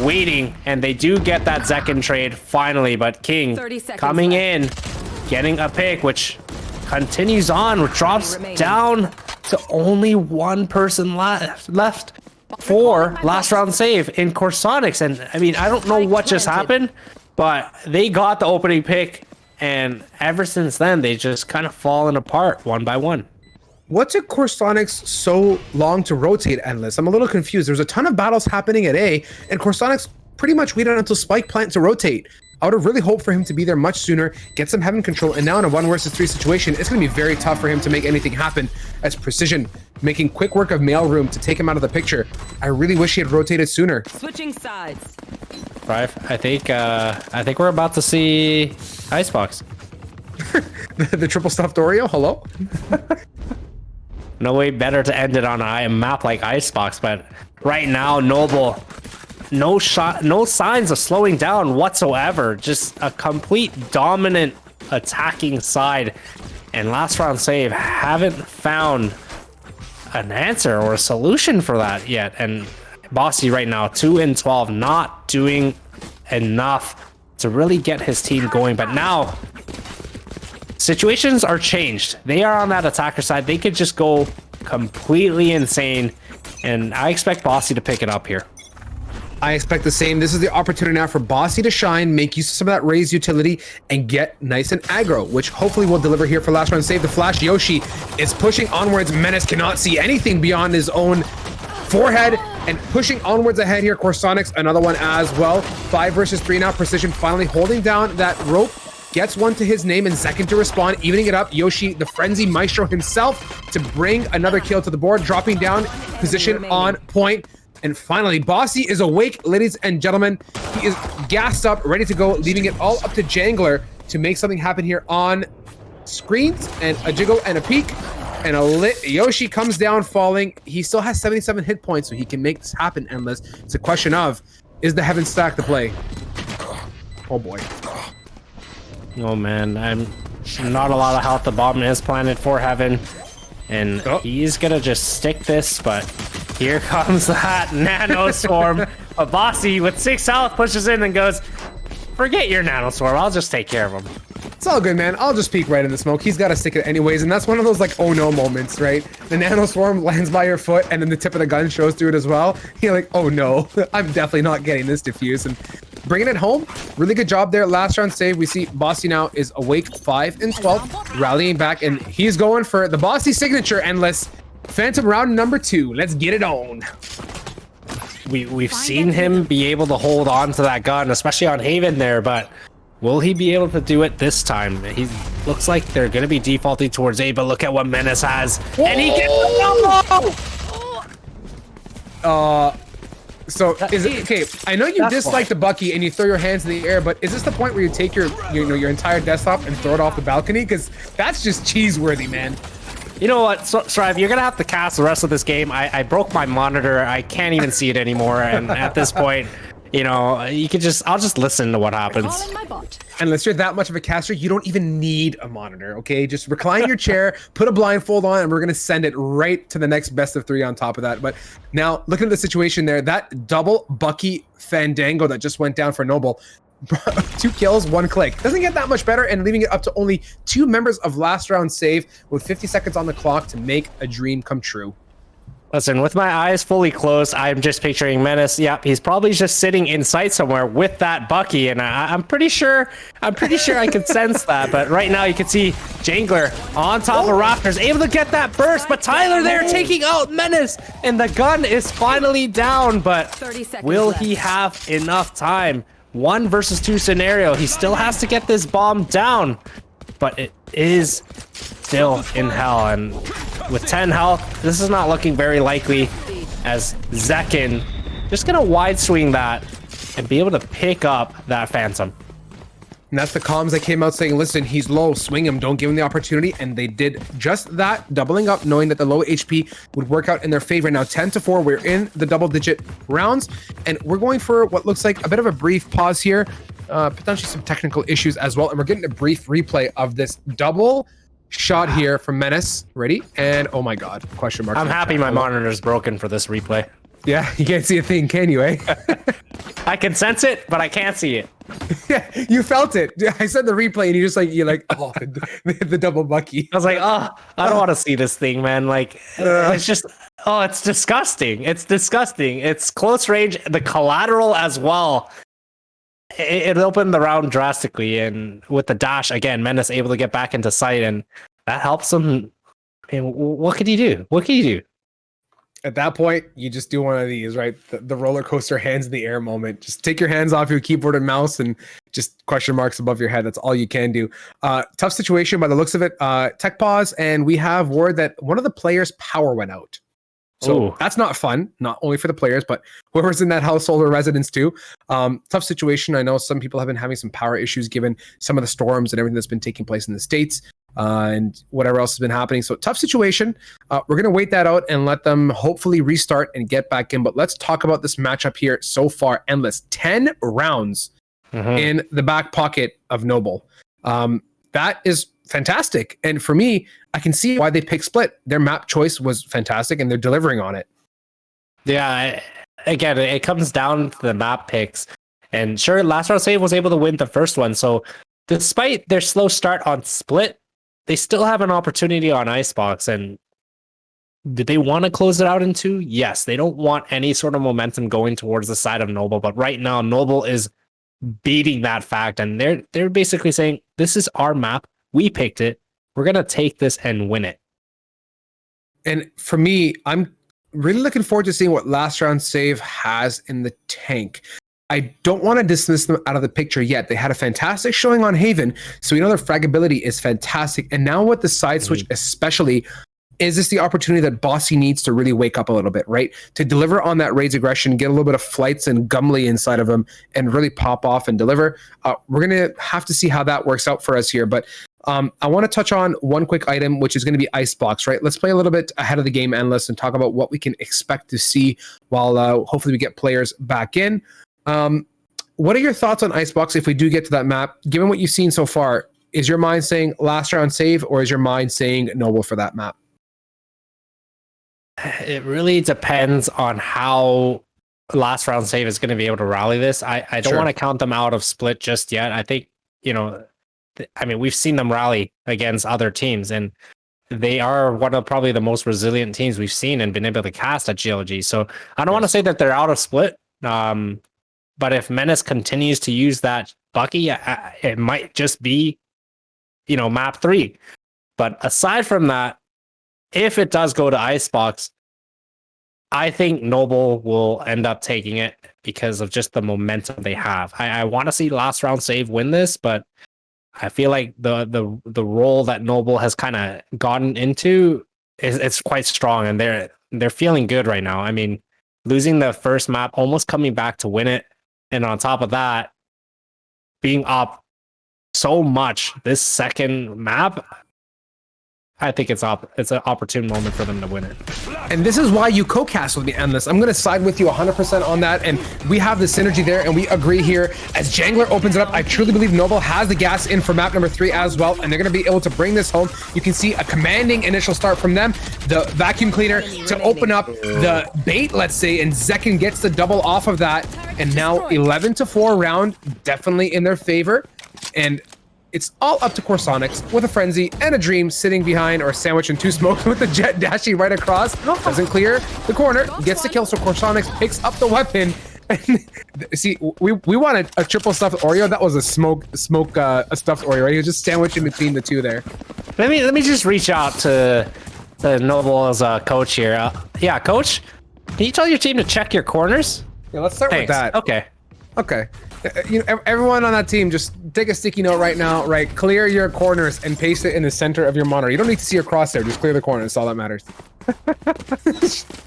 waiting, and they do get that Zekin trade finally. But King coming in, getting a pick, which continues on, which drops down to only one person left for last round save in Corsonix. And I mean, I don't know what just happened, but they got the opening pick, and ever since then they just kind of fallen apart one by one. What took Corsonix so long to rotate Endless? I'm a little confused. There's a ton of battles happening at A, and Corsonix pretty much waited until Spike Plant to rotate. I would have really hoped for him to be there much sooner, get some heaven control, and now in a 1 versus 3 situation, it's going to be very tough for him to make anything happen as Precision making quick work of mailroom to take him out of the picture. I really wish he had rotated sooner. Switching sides. Five. I think we're about to see Icebox. the triple stuffed Oreo. Hello. No way better to end it on a map like Icebox, but right now, Noble, no signs of slowing down whatsoever. Just a complete dominant attacking side. And last round save haven't found an answer or a solution for that yet. And Bossy right now, 2-12, not doing enough to really get his team going. But now, situations are changed. They are on that attacker side. They could just go completely insane. And I expect Bossy to pick it up here. I expect the same. This is the opportunity now for Bossy to shine, make use of some of that raised utility, and get nice and aggro, which hopefully will deliver here for last round. Save the flash. Yoshi is pushing onwards. Menace cannot see anything beyond his own forehead and pushing onwards ahead here. Corsonics, another one as well. 5 versus 3 now. Precision finally holding down that rope. Gets one to his name and second to respond, evening it up. Yoshi, the frenzy maestro himself, to bring another kill to the board, dropping down, position on point. And finally, Bossy is awake, ladies and gentlemen. He is gassed up, ready to go, leaving it all up to Jangler to make something happen here on screens. And a jiggle and a peek and a lit. Yoshi comes down falling. He still has 77 hit points, so he can make this happen, Endless. It's a question of, is the Heaven stack to play? Oh boy. Oh man, I'm not a lot of health. The bomb is planted for Heaven. And he's gonna just stick this, but here comes that nano swarm. A Bossy with 6 health pushes in and goes, forget your nano swarm, I'll just take care of him. It's all good, man. I'll just peek right in the smoke. He's got to stick it anyways, and that's one of those like oh no moments, right? The nano swarm lands by your foot, and then the tip of the gun shows through it as well. You're like, oh no, I'm definitely not getting this diffuse. And bringing it home, really good job there. Last round save. We see Bossy now is awake, 5-12, rallying back, and he's going for the Bossy signature. Endless Phantom round number 2. Let's get it on. We've seen him be able to hold on to that gun, especially on Haven there, but will he be able to do it this time? He looks like they're going to be defaulting towards A, but look at what Menace has. Whoa! And he gets the combo! So is it okay? I know you dislike the Bucky and you throw your hands in the air, but is this the point where you take your entire desktop and throw it off the balcony? Because that's just cheeseworthy, man. You know what, Strive, you're gonna have to cast the rest of this game. I broke my monitor. I can't even see it anymore. And at this point, you know, I'll just listen to what happens. Unless you're that much of a caster, you don't even need a monitor, okay? Just recline your chair, put a blindfold on, and we're gonna send it right to the next best of 3 on top of that. But now, looking at the situation there, that double Bucky Fandango that just went down for Noble, 2 kills, 1 click. Doesn't get that much better, and leaving it up to only 2 members of last round save with 50 seconds on the clock to make a dream come true. Listen, with my eyes fully closed, I'm just picturing Menace. Yep, he's probably just sitting in sight somewhere with that Bucky, and I'm pretty sure I can sense that. But right now, you can see Jangler on top of Raptors, able to get that burst. But Tyler there taking out Menace, and the gun is finally down. But will he have enough time? 1 versus 2 scenario. He still has to get this bomb down, but it is still in hell. And with 10 health, this is not looking very likely, as Zekin just gonna wide swing that and be able to pick up that Phantom. And that's the comms that came out saying, listen, he's low, swing him, don't give him the opportunity. And they did just that, doubling up, knowing that the low HP would work out in their favor. Now 10-4, we're in the double-digit rounds, and we're going for what looks like a bit of a brief pause here, potentially some technical issues as well. And we're getting a brief replay of this double shot here from Menace. Ready? And oh my God, question mark. I'm happy my monitor's broken for this replay. Yeah, you can't see a thing, can you, eh? I can sense it, but I can't see it. Yeah, you felt it. I said the replay, and you're like, oh, the double Bucky. I was like, oh, I don't want to see this thing, man. Like, it's just, oh, it's disgusting. It's disgusting. It's close range, the collateral as well. It opened the round drastically, and with the dash again, Menace able to get back into sight, and that helps him. And what could he do? What can you do? At that point, you just do one of these, right? The roller coaster hands in the air moment. Just take your hands off your keyboard and mouse and just question marks above your head. That's all you can do. Tough situation by the looks of it. Tech pause, and we have word that one of the players' power went out. So that's not fun, not only for the players, but whoever's in that household or residence too. Tough situation. I know some people have been having some power issues given some of the storms and everything that's been taking place in the States. and whatever else has been happening. So tough situation. We're going to wait that out and let them hopefully restart and get back in. But let's talk about this matchup here so far. Endless 10 rounds in the back pocket of Noble. That is fantastic. And for me, I can see why they picked Split. Their map choice was fantastic and they're delivering on it. Yeah, again, it comes down to the map picks. And sure, Last Round Save was able to win the first one. So despite their slow start on Split, they still have an opportunity on Icebox. And do they want to close it out in 2? Yes, they don't want any sort of momentum going towards the side of Noble. But right now, Noble is beating that fact. And they're basically saying, this is our map. We picked it. We're going to take this and win it. And for me, I'm really looking forward to seeing what Last Round Save has in the tank. I don't want to dismiss them out of the picture yet. They had a fantastic showing on Haven, so we know their fragability is fantastic. And now with the side switch especially, is this the opportunity that Bossy needs to really wake up a little bit, right? To deliver on that Raids aggression, get a little bit of Flights and Gumley inside of him, and really pop off and deliver. We're going to have to see how that works out for us here. But I want to touch on one quick item, which is going to be Icebox, right? Let's play a little bit ahead of the game, Endless, and talk about what we can expect to see while hopefully we get players back in. What are your thoughts on Icebox if we do get to that map? Given what you've seen so far, is your mind saying Last Round Save, or is your mind saying Noble for that map? It really depends on how Last Round Save is going to be able to rally this. I don't want to count them out of Split just yet. I think, we've seen them rally against other teams, and they are one of probably the most resilient teams we've seen and been able to cast at GLG. So I don't want to say that they're out of Split. But if Menace continues to use that Bucky, it might just be, map 3. But aside from that, if it does go to Icebox, I think Noble will end up taking it because of just the momentum they have. I want to see Last Round Save win this, but I feel like the role that Noble has kind of gotten into it's quite strong, and they're feeling good right now. I mean, losing the first map, almost coming back to win it, and on top of that, being up so much this second map, I think it's an opportune moment for them to win it. And this is why you co-cast with me, Endless. I'm going to side with you 100% on that, and we have the synergy there, and we agree here. As Jangler opens it up, I truly believe Noble has the gas in for map number 3 as well, and they're going to be able to bring this home. You can see a commanding initial start from them. The vacuum cleaner to open up the bait, let's say, and Zekin gets the double off of that, and now 11-4 round, definitely in their favor. And it's all up to Corsonics with a Frenzy and a Dream sitting behind or sandwich and 2 smokes with the Jet dashing right across. Doesn't clear the corner, gets the kill, so Corsonics picks up the weapon. And see, we wanted a triple stuffed Oreo. That was a stuffed Oreo, right? He was just sandwiching between the two there. Let me just reach out to Noble's coach here. Yeah, coach, can you tell your team to check your corners? Yeah, let's start with that. Okay. Everyone on that team, just take a sticky note right now, right? Clear your corners and paste it in the center of your monitor. You don't need to see your crosshair, just clear the corners. That's all that matters.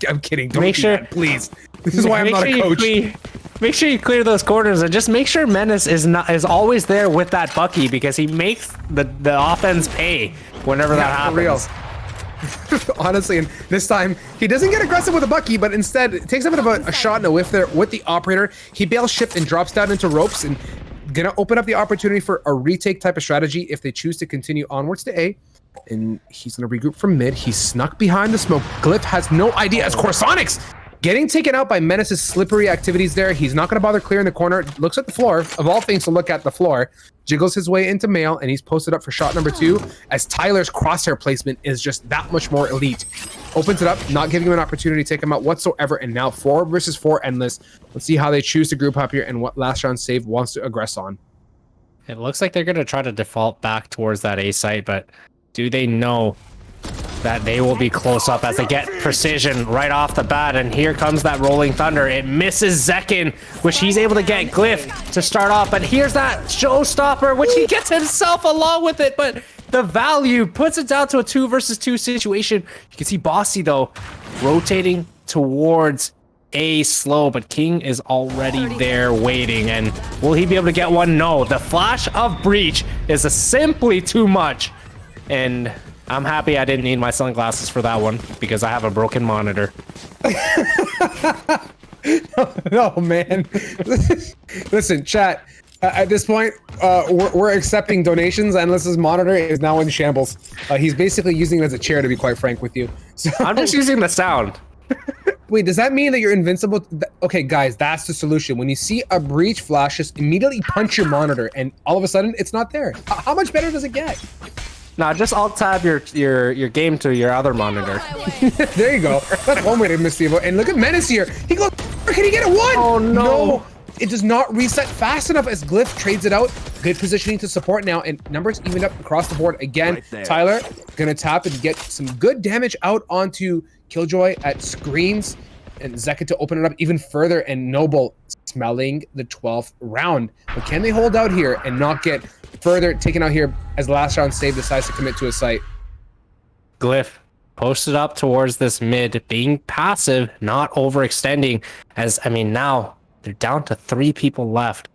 I'm kidding. Don't do that, please. This is why I'm not a coach. Make sure you clear those corners, and just make sure Menace is always there with that Bucky, because he makes the offense pay whenever that happens. For real. Honestly, and this time he doesn't get aggressive with a Bucky, but instead takes a bit of a shot and a whiff there with the operator. He bails ship and drops down into ropes, and gonna open up the opportunity for a retake type of strategy if they choose to continue onwards to A. And he's gonna regroup from mid. He snuck behind the smoke. Glyph has no idea as Corsonics getting taken out by Menace's slippery activities there. He's not gonna bother clearing the corner. Looks at the floor, of all things to look at the floor. Jiggles his way into mail, and he's posted up for shot number 2 as Tyler's crosshair placement is just that much more elite. Opens it up, not giving him an opportunity to take him out whatsoever, and now 4 versus 4 Endless. Let's see how they choose to group up here and what Last Round Save wants to aggress on. It looks like they're going to try to default back towards that A site, but do they know that they will be close up as they get precision right off the bat? And here comes that Rolling Thunder. It misses Zekin, which he's able to get Glyph to start off. But here's that showstopper, which he gets himself along with it. But the value puts it down to a 2 versus 2 situation. You can see Bossy, though, rotating towards A slow, but King is already there waiting. And will he be able to get one? No. The flash of Breach is simply too much And I'm happy I didn't need my sunglasses for that one because I have a broken monitor. No, man. Listen, chat. At this point, we're accepting donations. Endless's monitor is now in shambles. He's basically using it as a chair, to be quite frank with you. So, I'm just using the sound. wait, does that mean that you're invincible? Okay, guys, that's the solution. When you see a breach flash, just immediately punch your monitor, and all of a sudden, it's not there. How much better does it get? Nah, just alt tab your game to your other monitor. There you go. That's one way to miss the evil. And look at Menace here. He goes, can he get a one? Oh, no. It does not reset fast enough as Glyph trades it out. Good positioning to support now, and numbers evened up across the board again. Right, Tyler gonna tap and get some good damage out onto Killjoy at screens, and Zeka to open it up even further, and Noble smelling the 12th round. But can they hold out here and not get further taken out here as the last round save decides to commit to a site? Glyph posted up towards this mid, being passive, not overextending, as, I mean, now they're down to 3 people left.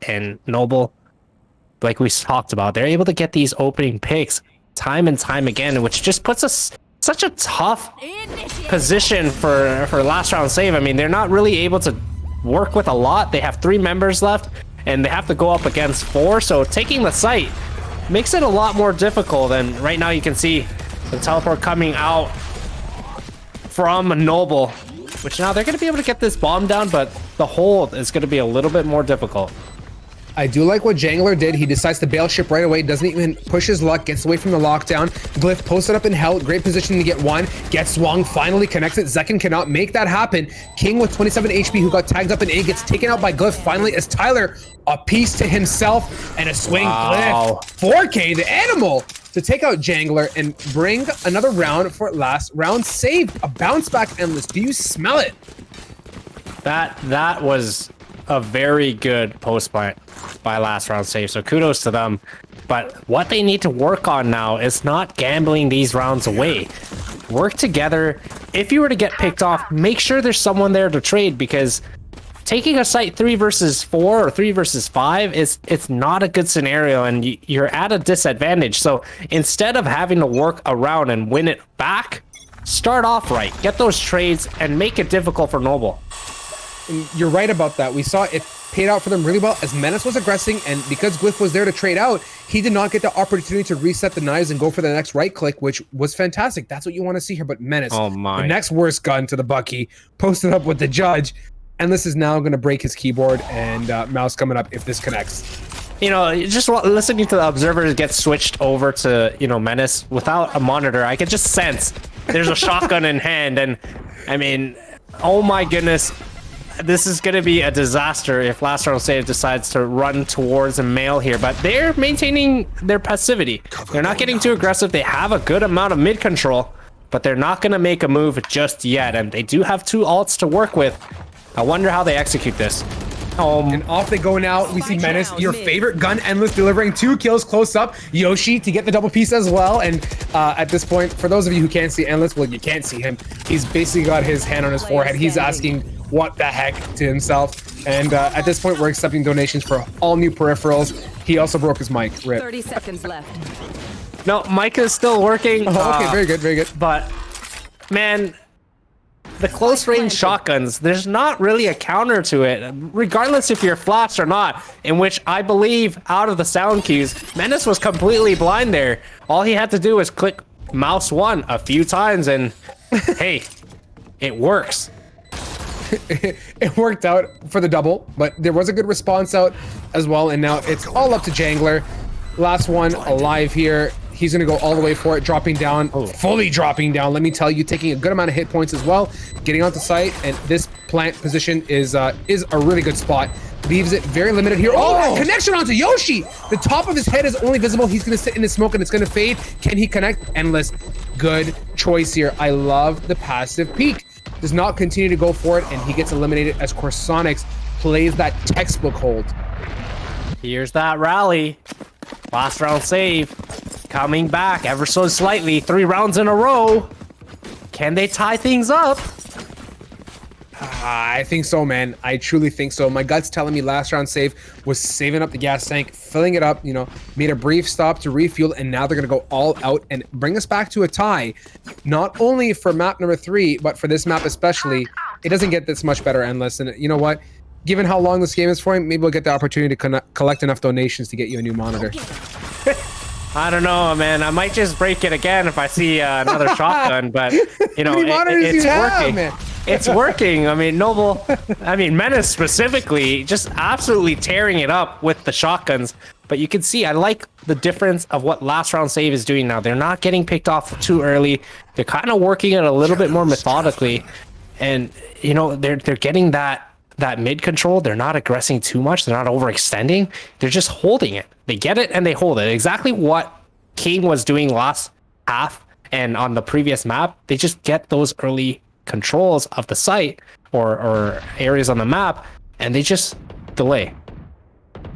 And Noble, like we talked about, they're able to get these opening picks time and time again, which just puts us such a tough position for last round save. I mean, they're not really able to work with a lot. They have 3 members left, and they have to go up against 4, so taking the site makes it a lot more difficult. And right now you can see the teleport coming out from Noble, which now they're going to be able to get this bomb down, but the hold is going to be a little bit more difficult. I do like what Jangler did. He decides to bail ship right away, doesn't even push his luck, gets away from the lockdown. Glyph posted up in hell, great position to get one, gets swung, finally connects it. Zekin cannot make that happen. King with 27 HP who got tagged up in A gets taken out by Glyph finally as Tyler, a piece to himself and a swing. Wow. Glyph, 4K, the animal, to take out Jangler and bring another round for last round saved. A bounce back Endless. Do you smell it? That was a very good post plant by last round save, so kudos to them. But what they need to work on now is not gambling these rounds away. Work together. If you were to get picked off, make sure there's someone there to trade, because taking a site 3 versus 4 or 3 versus 5 it's not a good scenario, and you're at a disadvantage. So instead of having to work around and win it back, start off right, get those trades, and make it difficult for Noble. And you're right about that. We saw it paid out for them really well as Menace was aggressing, and because Glyph was there to trade out, he did not get the opportunity to reset the knives and go for the next right click, which was fantastic. That's what you want to see here. But Menace, oh my, the next worst gun to the Bucky, posted up with the judge, and this is now going to break his keyboard and mouse coming up if this connects. You know, just listening to the observers get switched over to, you know, Menace without a monitor, I could just sense there's a shotgun in hand, and I mean, oh my goodness. This is going to be a disaster if last round save decides to run towards a mail here, but they're maintaining their passivity. They're not getting too aggressive. They have a good amount of mid control, but they're not going to make a move just yet, and they do have 2 ults to work with. I wonder how they execute this. And off they go now. We see Menace, your favorite gun, Endless, delivering 2 kills close up. Yoshi to get the double piece as well. And at this point, for those of you who can't see Endless, well, you can't see him. He's basically got his hand on his forehead. He's asking what the heck to himself. And at this point, we're accepting donations for all new peripherals. He also broke his mic. Rip. 30 seconds left. No, mic is still working. Oh, okay, very good, very good. But, man, the close range shotguns, there's not really a counter to it, regardless if you're flashed or not, in which I believe out of the sound cues, Menace was completely blind there. All he had to do was click mouse 1 a few times, and hey, it works. It worked out for the double, but there was a good response out as well, and now it's all up to Jangler. Last one alive here. He's going to go all the way for it, dropping down, fully dropping down. Let me tell you, taking a good amount of hit points as well, getting onto site, and this plant position is a really good spot. Leaves it very limited here. Oh, connection onto Yoshi! The top of his head is only visible. He's going to sit in the smoke, and it's going to fade. Can he connect? Endless. Good choice here. I love the passive peek. Does not continue to go for it, and he gets eliminated as Corsonics plays that textbook hold. Here's that rally. Last round save. Coming back ever so slightly. 3 rounds in a row. Can they tie things up? I think so, man. I truly think so. My gut's telling me last round save was saving up the gas tank, filling it up, you know, made a brief stop to refuel, and now they're going to go all out and bring us back to a tie. Not only for map number 3, but for this map especially. It doesn't get this much better, Endless. And you know what? Given how long this game is for, maybe we'll get the opportunity to collect enough donations to get you a new monitor. I don't know, man. I might just break it again if I see another shotgun, but you know, it's working. Man. It's working. I mean, Noble, Menace specifically, just absolutely tearing it up with the shotguns. But you can see, I like the difference of what last round save is doing now. They're not getting picked off too early. They're kind of working it a little bit more methodically, and you know, they're getting that mid control. They're not aggressing too much. They're not overextending. They're just holding it. They get it and they hold it. Exactly what King was doing last half and on the previous map. They just get those early controls of the site or areas on the map, and they just delay.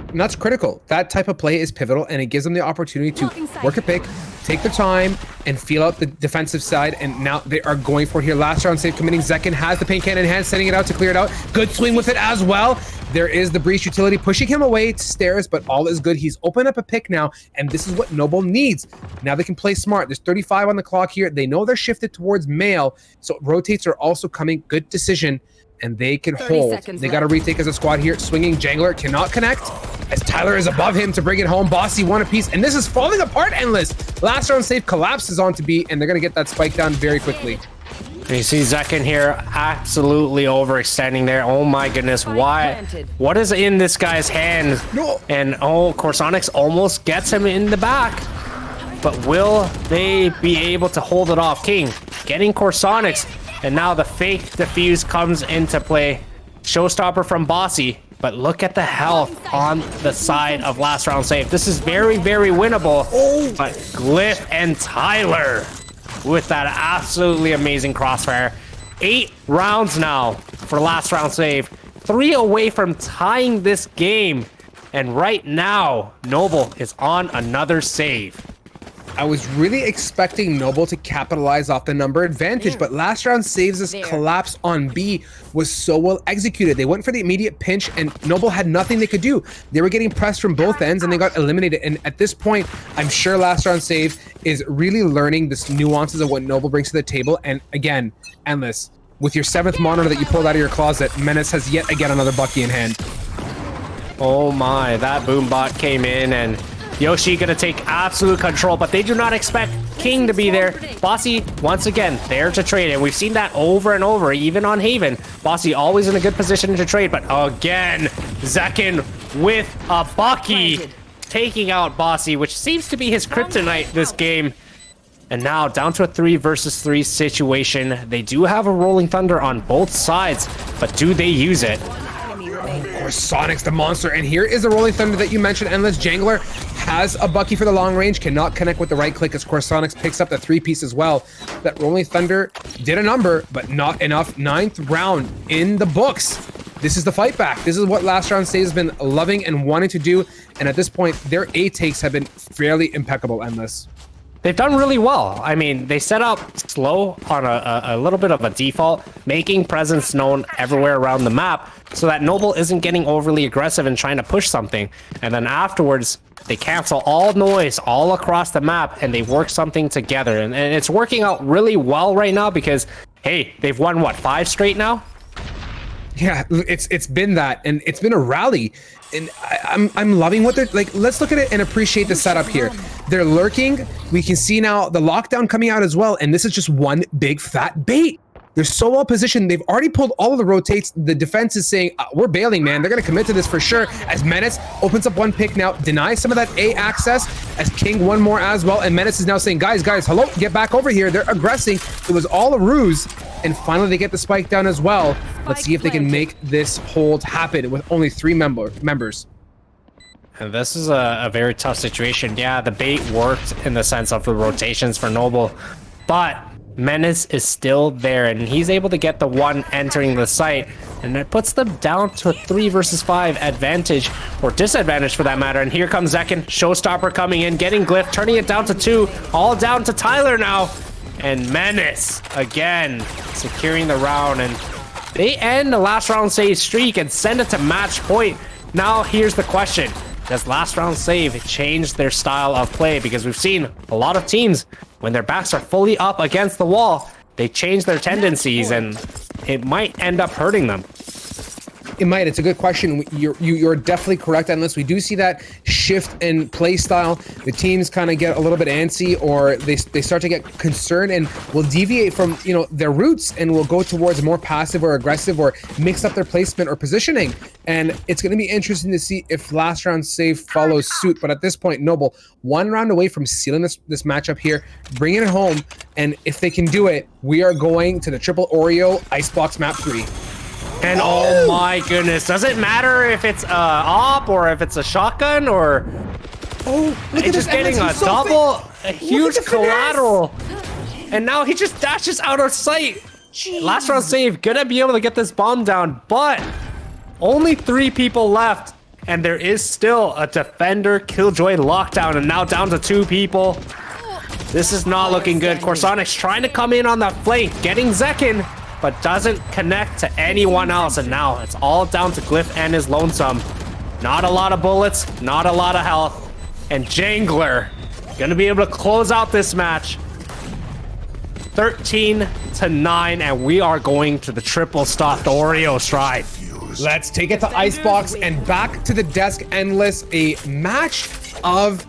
And that's critical. That type of play is pivotal, and it gives them the opportunity to work a pick, take their time, and feel out the defensive side. And now they are going for it here. Last round save committing. Zekin has the paint cannon in hand, sending it out to clear it out. Good swing with it as well. There is the breach utility pushing him away to stairs, but all is good. He's opened up a pick now, and this is what Noble needs. Now they can play smart. There's 35 on the clock here. They know they're shifted towards male, so rotates are also coming. Good decision, and they can hold. They got to retake as a squad here. Swinging Jangler cannot connect, as Tyler is above him to bring it home. Bossy one apiece, and this is falling apart. Endless. Last round save collapses onto B, and they're going to get that spike down very quickly. You see Zekin here absolutely overextending there. Oh my goodness, why? What is in this guy's hand? No. And oh, Corsonix almost gets him in the back. But will they be able to hold it off? King getting Corsonix, and now the fake defuse comes into play. Showstopper from Bossy, but look at the health on the side of last round save. This is very, very winnable. Oh. But Glyph and Tyler with that absolutely amazing crossfire. 8 rounds now for last round save. 3 away from tying this game. And right now, Noble is on another save. I was really expecting Noble to capitalize off the number advantage, but last round saves' collapse on B was so well executed. They went for the immediate pinch, and Noble had nothing they could do. They were getting pressed from both ends, and they got eliminated. And at this point, I'm sure last round save is really learning the nuances of what Noble brings to the table. And again, Endless, with your 7th monitor that you pulled out of your closet, Menace has yet again another Bucky in hand. Oh my, that boombot came in, and Yoshi gonna take absolute control, but they do not expect King to be there. Bossy, once again, there to trade, and we've seen that over and over, even on Haven. Bossy always in a good position to trade, but again, Zekin with a Bucky, taking out Bossy, which seems to be his kryptonite this game. And now down to a 3 versus 3 situation. They do have a Rolling Thunder on both sides, but do they use it? Sonic's the monster, and here is the Rolling Thunder that you mentioned. Endless Jangler has a Bucky for the long range, cannot connect with the right click as Corsonix picks up the 3-piece as well. That Rolling Thunder did a number, but not enough. 9th round in the books. This is the fight back. This is what last round save has been loving and wanting to do, and at this point, their A takes have been fairly impeccable. Endless. They've done really well. I mean, they set up slow on a little bit of a default, making presence known everywhere around the map so that Noble isn't getting overly aggressive and trying to push something. And then afterwards, they cancel all noise all across the map and they work something together. And it's working out really well right now because, hey, they've won, what, 5 straight now? Yeah, it's been that, and it's been a rally, and I'm loving what they're like. Let's look at it and appreciate the setup here. They're lurking. We can see now the lockdown coming out as well, and this is just one big fat bait. They're so well positioned. They've already pulled all of the rotates. The defense is saying, we're bailing, man. They're going to commit to this for sure. As Menace opens up one pick now, denies some of that A access. As King one more as well. And Menace is now saying, guys, hello, get back over here. They're aggressing. It was all a ruse. And finally, they get the spike down as well. Let's see if they can make this hold happen with only 3 members. And this is a very tough situation. Yeah, the bait worked in the sense of the rotations for Noble, but Menace is still there, and he's able to get the one entering the site, and it puts them down to a 3 versus 5 advantage, or disadvantage for that matter. And here comes Zekin, Showstopper coming in, getting Glyph, turning it down to 2, all down to Tyler now, and Menace again securing the round. And They end the last round save streak and send it to match point. Now, here's the question. Does last round save change their style of play? Because we've seen a lot of teams, when their backs are fully up against the wall, they change their tendencies and it might end up hurting them. It might. It's a good question. You're definitely correct on this. We do see that shift in play style. The teams kind of get a little bit antsy, or they start to get concerned and will deviate from their roots and will go towards more passive or aggressive or mix up their placement or positioning. And it's going to be interesting to see if last round save follows suit. But at this point, Noble, 1 round away from sealing this matchup here, bringing it home. And if they can do it, we are going to the triple Oreo Icebox map 3. And oh my goodness, does it matter if it's a op or if it's a shotgun or it's just getting a double, a huge collateral. And now he just dashes out of sight. Jeez. Last round save, gonna be able to get this bomb down, but only 3 people left. And there is still a defender killjoy lockdown and now down to 2 people. This is not looking good. Corsonic's trying to come in on that flank, getting Zekin, but doesn't connect to anyone else. And now it's all down to Glyph and his Lonesome. Not a lot of bullets, not a lot of health. And Jangler gonna be able to close out this match. 13-9, and we are going to the triple stuffed Oreo stride. Let's take it to Icebox and back to the desk endless. A match of,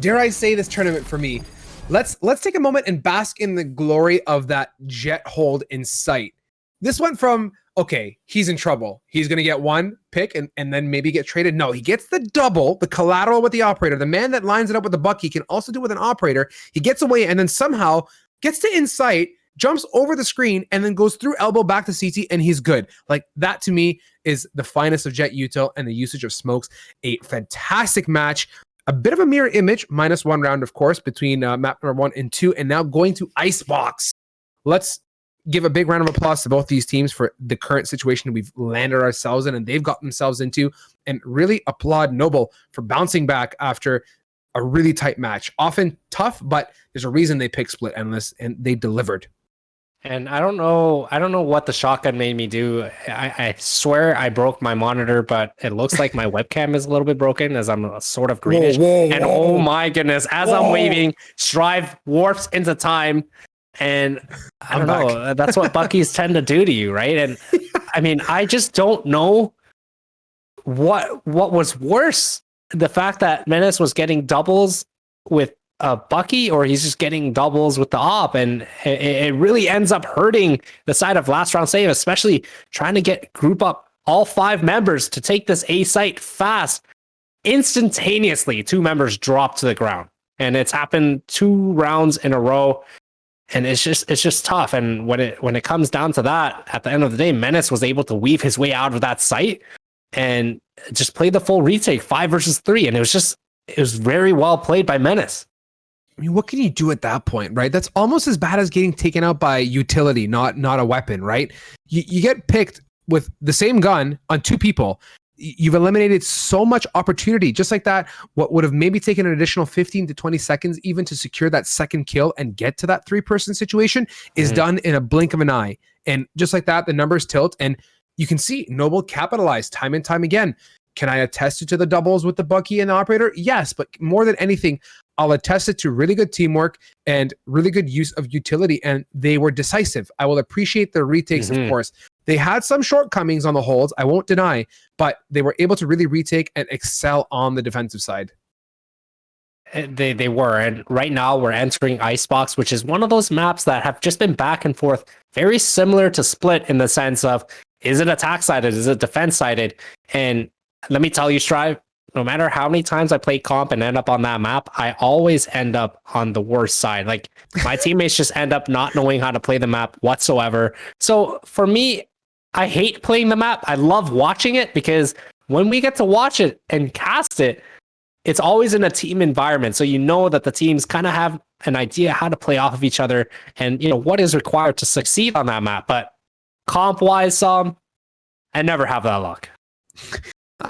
dare I say, this tournament for me. Let's take a moment and bask in the glory of that jet hold in sight. This went from, okay, he's in trouble. He's going to get 1 pick and then maybe get traded. No, he gets the double, the collateral with the operator. The man that lines it up with the Bucky can also do it with an operator. He gets away and then somehow gets to insight, jumps over the screen, and then goes through elbow back to CT, and he's good. Like, that to me is the finest of Jet Util and the usage of smokes. A fantastic match. A bit of a mirror image, -1 round, of course, between map number 1 and 2, and now going to Icebox. Let's give a big round of applause to both these teams for the current situation we've landed ourselves in and they've got themselves into, and really applaud Noble for bouncing back after a really tight match. Often tough, but there's a reason they picked Split Endless, and they delivered. And I don't know what the shotgun made me do. I swear I broke my monitor, but it looks like my webcam is a little bit broken as I'm sort of greenish. And oh my goodness, as I'm waving, Strive warps into time. And I don't know, that's what Buckies tend to do to you, right? And I mean, I just don't know what was worse. The fact that Menace was getting doubles with Bucky, or he's just getting doubles with the op, and it really ends up hurting the side of last round save, especially trying to group up all 5 members to take this A site fast. Instantaneously, 2 members drop to the ground, and it's happened 2 rounds in a row, and it's just tough. And when it comes down to that, at the end of the day, Menace was able to weave his way out of that site and just play the full retake 5 versus 3, and it was very well played by Menace. I mean, what can you do at that point, right? That's almost as bad as getting taken out by utility, not a weapon, right? You get picked with the same gun on 2 people. You've eliminated so much opportunity. Just like that, what would have maybe taken an additional 15 to 20 seconds even to secure that second kill and get to that 3-person situation is done in a blink of an eye. And just like that, the numbers tilt, and you can see Noble capitalized time and time again. Can I attest it to the doubles with the Bucky and the operator? Yes, but more than anything, I'll attest it to really good teamwork and really good use of utility, and they were decisive. I will appreciate the retakes, of course. They had some shortcomings on the holds, I won't deny, but they were able to really retake and excel on the defensive side. They were, and right now we're entering Icebox, which is one of those maps that have just been back and forth, very similar to Split in the sense of, is it attack-sided, is it defense-sided? And let me tell you, Strive, no matter how many times I play comp and end up on that map, I always end up on the worst side. Like, my teammates just end up not knowing how to play the map whatsoever. So for me, I hate playing the map. I love watching it, because when we get to watch it and cast it, it's always in a team environment. So you know that the teams kind of have an idea how to play off of each other and what is required to succeed on that map. But comp-wise, I never have that luck.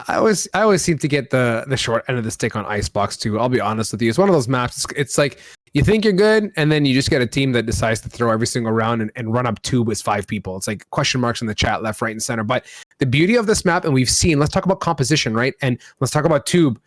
I always seem to get the short end of the stick on Icebox too. I'll be honest with you. It's one of those maps. It's like you think you're good, and then you just get a team that decides to throw every single round and run up tube with 5 people. It's like question marks in the chat, left, right, and center. But the beauty of this map, and we've seen, let's talk about composition, right? And let's talk about tube.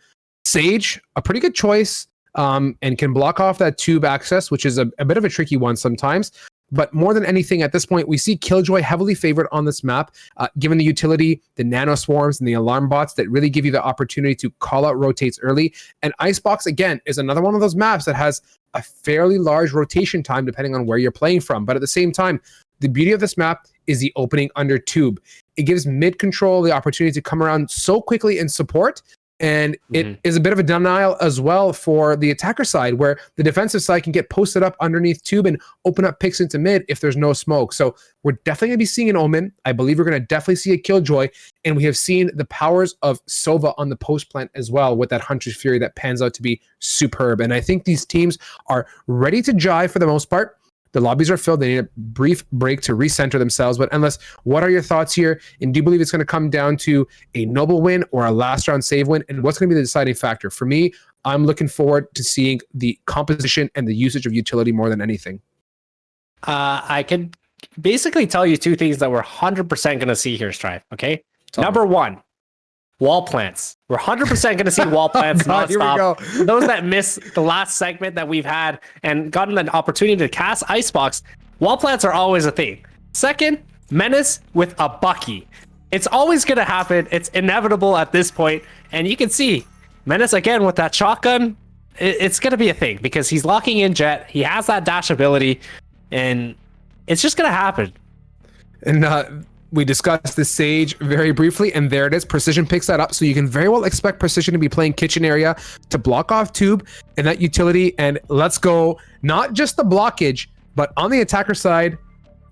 Sage, a pretty good choice, and can block off that tube access, which is a bit of a tricky one sometimes. But more than anything, at this point, we see Killjoy heavily favored on this map, given the utility, the nano swarms, and the alarm bots that really give you the opportunity to call out rotates early. And Icebox, again, is another one of those maps that has a fairly large rotation time depending on where you're playing from. But at the same time, the beauty of this map is the opening under tube. It gives mid control the opportunity to come around so quickly in support. And it is a bit of a denial as well for the attacker side, where the defensive side can get posted up underneath tube and open up picks into mid if there's no smoke. So we're definitely going to be seeing an Omen. I believe we're going to definitely see a Killjoy. And we have seen the powers of Sova on the post plant as well with that Hunter's Fury that pans out to be superb. And I think these teams are ready to jive for the most part. The lobbies are filled. They need a brief break to recenter themselves. But Endless, what are your thoughts here? And do you believe it's going to come down to a noble win or a last round save win? And what's going to be the deciding factor? For me, I'm looking forward to seeing the composition and the usage of utility more than anything. I can basically tell you 2 things that we're 100% going to see here, Strive. Okay. Number 1, wall plants. We're 100% going to see wall plants nonstop. For those that missed the last segment that we've had and gotten an opportunity to cast Icebox, wall plants are always a thing. Second, Menace with a Bucky. It's always going to happen. It's inevitable at this point. And you can see Menace again with that shotgun. It's going to be a thing because he's locking in Jet. He has that dash ability, and it's just going to happen. And we discussed the Sage very briefly, and there it is. Precision picks that up, so you can very well expect Precision to be playing kitchen area to block off tube and that utility. And let's go, not just the blockage, but on the attacker side,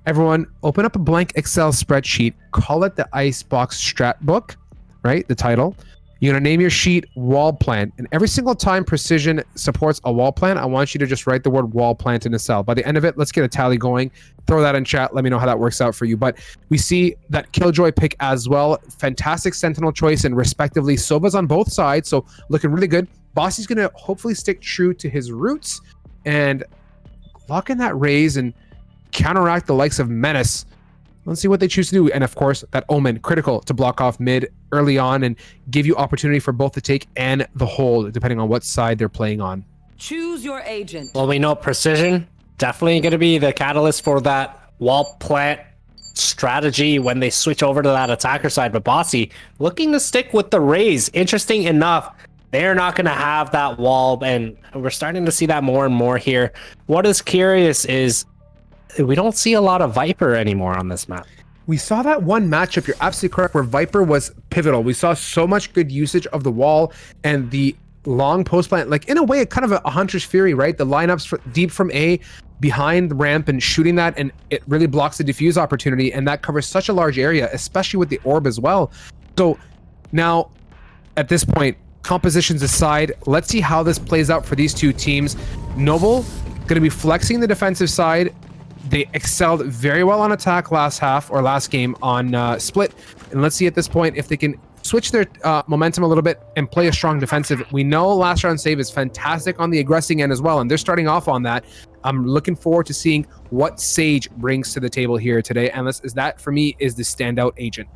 everyone open up a blank Excel spreadsheet, call it the Icebox Strat Book, right? The title. You're going to name your sheet wall plant. And every single time Precision supports a wall plant, I want you to just write the word wall plant in a cell. By the end of it, let's get a tally going. Throw that in chat. Let me know how that works out for you. But we see that Killjoy pick as well. Fantastic Sentinel choice, and respectively, Sova's on both sides. So looking really good. Bossy's going to hopefully stick true to his roots and lock in that raise and counteract the likes of Menace. Let's see what they choose to do. And of course, that Omen, critical to block off mid early on and give you opportunity for both the take and the hold, depending on what side they're playing on. Choose your agent. Well, we know Precision definitely going to be the catalyst for that wall plant strategy when they switch over to that attacker side. But Bossy looking to stick with the raise. Interesting enough, they're not going to have that wall, and we're starting to see that more and more here. What is curious is we don't see a lot of Viper anymore on this map. We saw that one matchup, you're absolutely correct, where Viper was pivotal. We saw so much good usage of the wall and the long post plant, like in a way, kind of a Hunter's Fury, right? The lineups deep from A, behind the ramp and shooting that, and it really blocks the defuse opportunity, and that covers such a large area, especially with the orb as well. So now, at this point, compositions aside, let's see how this plays out for these two teams. Noble going to be flexing the defensive side. They excelled very well on attack last half or last game on split. And let's see at this point if they can switch their momentum a little bit and play a strong defensive. We know last round save is fantastic on the aggressing end as well, and they're starting off on that. I'm looking forward to seeing what Sage brings to the table here today. And this is that, for me, is the standout agent.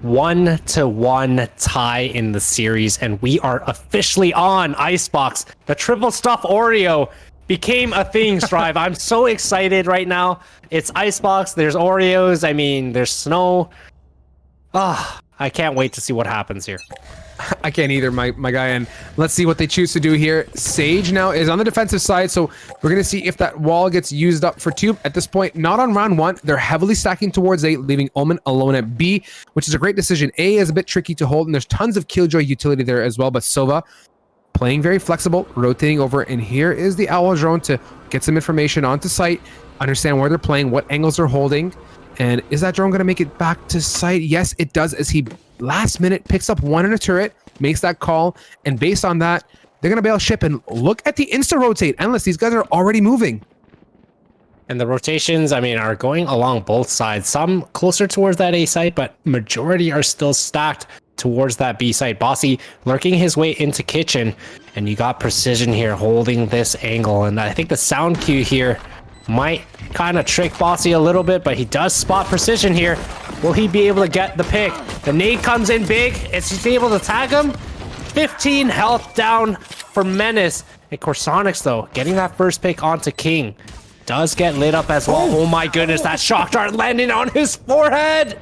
1-1 tie in the series, and we are officially on Icebox. The triple stuff Oreo became a thing, Strive. I'm so excited right now. It's Icebox, there's Oreos, I mean, there's snow. I can't wait to see what happens here. I can't either, my guy. And let's see what they choose to do here. Sage now is on the defensive side, so we're going to see if that wall gets used up for tube. At this point, not on round one. They're heavily stacking towards A, leaving Omen alone at B, which is a great decision. A is a bit tricky to hold, and there's tons of Killjoy utility there as well, but Sova playing very flexible, rotating over, and here is the Owl drone to get some information onto site, understand where they're playing, what angles they're holding, and is that drone going to make it back to site? Yes, it does, as he last minute picks up one in a turret, makes that call, and based on that, they're going to bail ship. And look at the insta-rotate. Endless, these guys are already moving. And the rotations, I mean, are going along both sides. Some closer towards that A site, but majority are still stacked towards that B site. Bossy lurking his way into kitchen, and you got Precision here holding this angle. And I think the sound cue here might kind of trick Bossy a little bit, but he does spot Precision here. Will he be able to get the pick? The nade comes in big. Is he able to tag him? 15 health down for Menace. And Corsonix, though, getting that first pick onto King, does get lit up as well. Oh my goodness, that shock dart landing on his forehead.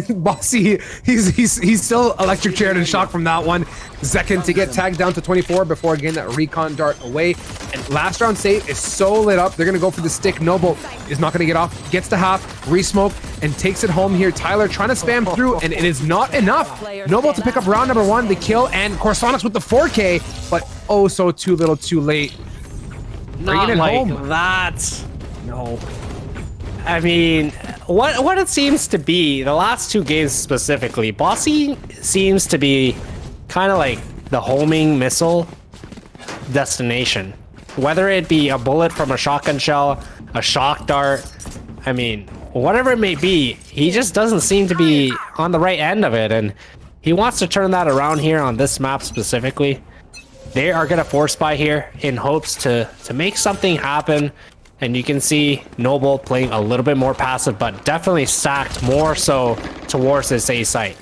Bossy, he's still electric chaired and shocked from that one. Zekin to get tagged down to 24 before getting that recon dart away. And last round save is so lit up. They're going to go for the stick. Noble is not going to get off. Gets the half, re-smoke, and takes it home here. Tyler trying to spam through, and it is not enough. Noble to pick up round number 1, the kill, and Corsonix with the 4K, but oh so too little too late. Not like that. No. I mean, what it seems to be, the last 2 games specifically, Bossy seems to be kind of like the homing missile destination. Whether it be a bullet from a shotgun shell, a shock dart, I mean, whatever it may be, he just doesn't seem to be on the right end of it, and he wants to turn that around here on this map specifically. They are going to force buy here in hopes to make something happen. And you can see Noble playing a little bit more passive, but definitely stacked more so towards this A site.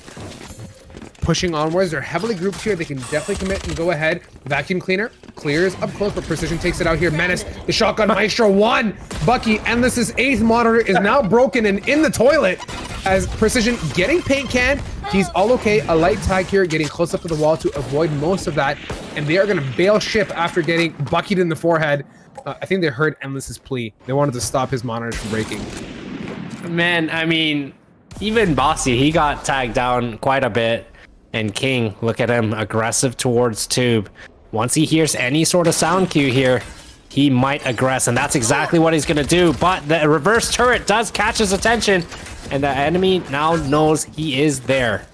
Pushing onwards, they're heavily grouped here. They can definitely commit and go ahead. Vacuum cleaner clears up close, but Precision takes it out here. Menace, the shotgun maestro 1. Bucky, Endless's 8th monitor is now broken and in the toilet as Precision getting paint can. He's all okay. A light tag here, getting close up to the wall to avoid most of that. And they are going to bail ship after getting buckied in the forehead. I think they heard Endless's plea. They wanted to stop his monitors from breaking. Man, I mean, even Bossy, he got tagged down quite a bit. And King, look at him, aggressive towards Tube. Once he hears any sort of sound cue here, he might aggress, and that's exactly what he's going to do. But the reverse turret does catch his attention, and the enemy now knows he is there.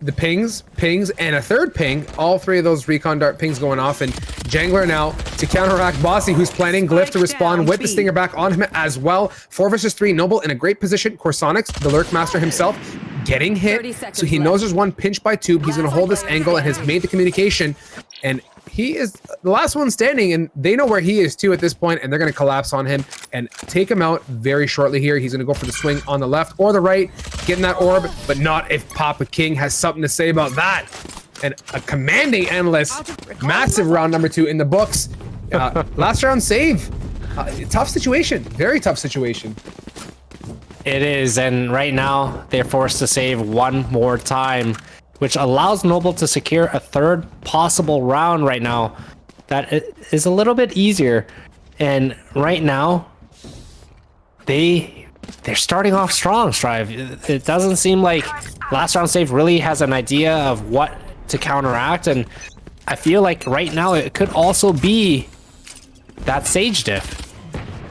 The pings, and a third ping. All 3 of those recon dart pings going off, and Jangler now to counteract Bossy, who's planning Glyph to respond with the Stinger back on him as well. 4 versus 3, Noble in a great position. Corsonix, the Lurk Master himself, getting hit. So he knows there's one pinch by Tube. He's going to hold this angle and has made the communication. And he is the last one standing, and they know where he is too at this point, and they're going to collapse on him and take him out very shortly here. He's going to go for the swing on the left or the right, getting that orb, but not if Papa King has something to say about that. And a commanding Endless, massive round number 2 in the books. Last round save. Tough situation, very tough situation. It is, and right now they're forced to save one more time, which allows Noble to secure a 3rd possible round right now. That is a little bit easier. And right now, they're starting off strong, Strive. It doesn't seem like last round save really has an idea of what to counteract, and I feel like right now it could also be that Sage diff.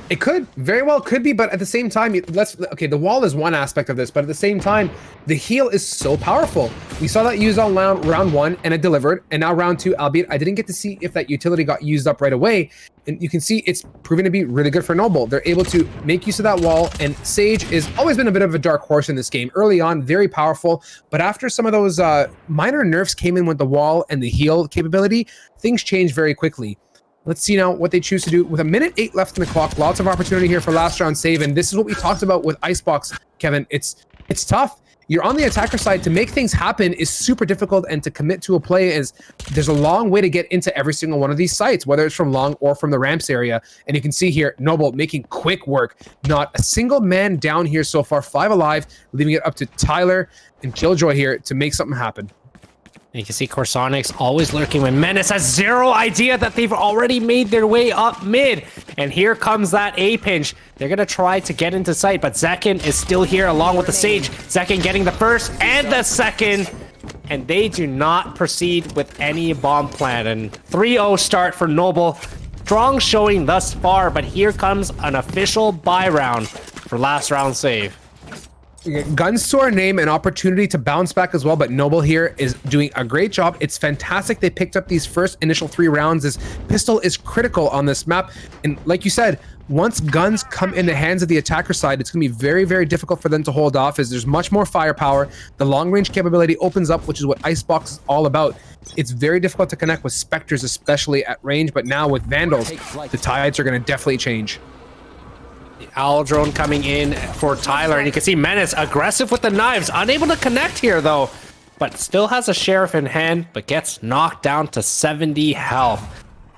It could very well could be, but at the same time, okay, the wall is one aspect of this, but at the same time, the heal is so powerful. We saw that used on round 1 and it delivered, and now round 2, albeit I didn't get to see if that utility got used up right away, and you can see it's proving to be really good for Noble. They're able to make use of that wall, and Sage has always been a bit of a dark horse in this game. Early on, very powerful, but after some of those minor nerfs came in with the wall and the heal capability, things changed very quickly. Let's see now what they choose to do. With 1:08 left in the clock, lots of opportunity here for last round save, and this is what we talked about with Icebox, Kevin. It's tough. You're on the attacker side. To make things happen is super difficult, and to commit to a play is, there's a long way to get into every single one of these sites, whether it's from long or from the ramps area. And you can see here, Noble making quick work. Not a single man down here so far, 5 alive, leaving it up to Tyler and Killjoy here to make something happen. You can see Corsonix always lurking when Menace has zero idea that they've already made their way up mid. And here comes that A pinch. They're going to try to get into sight, but Zekin is still here along with the Sage. Zekin getting the first and the second. And they do not proceed with any bomb plan. And 3-0 start for Noble. Strong showing thus far, but here comes an official buy round for last round save. Guns to our name, an opportunity to bounce back as well, but Noble here is doing a great job. It's fantastic they picked up these first initial 3 rounds. This pistol is critical on this map, and like you said, once guns come in the hands of the attacker side, it's going to be very, very difficult for them to hold off, as there's much more firepower. The long range capability opens up, which is what Icebox is all about. It's very difficult to connect with Spectres, especially at range, but now with Vandals, the tides are going to definitely change. Owl drone coming in for Tyler, and you can see Menace aggressive with the knives, unable to connect here though, but still has a sheriff in hand, but gets knocked down to 70 health.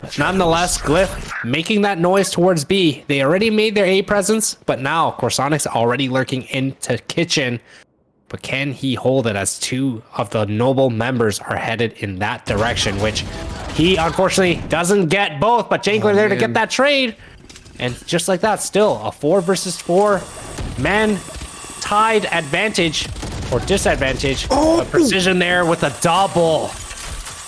But nonetheless, Glyph making that noise towards B. They already made their A presence, but now Corsonic's already lurking into kitchen. But can he hold it, as 2 of the Noble members are headed in that direction, which he unfortunately doesn't get both, but Jangler there to get that trade. And just like that, still a 4 versus 4 man tied advantage or disadvantage. But Precision there with a double.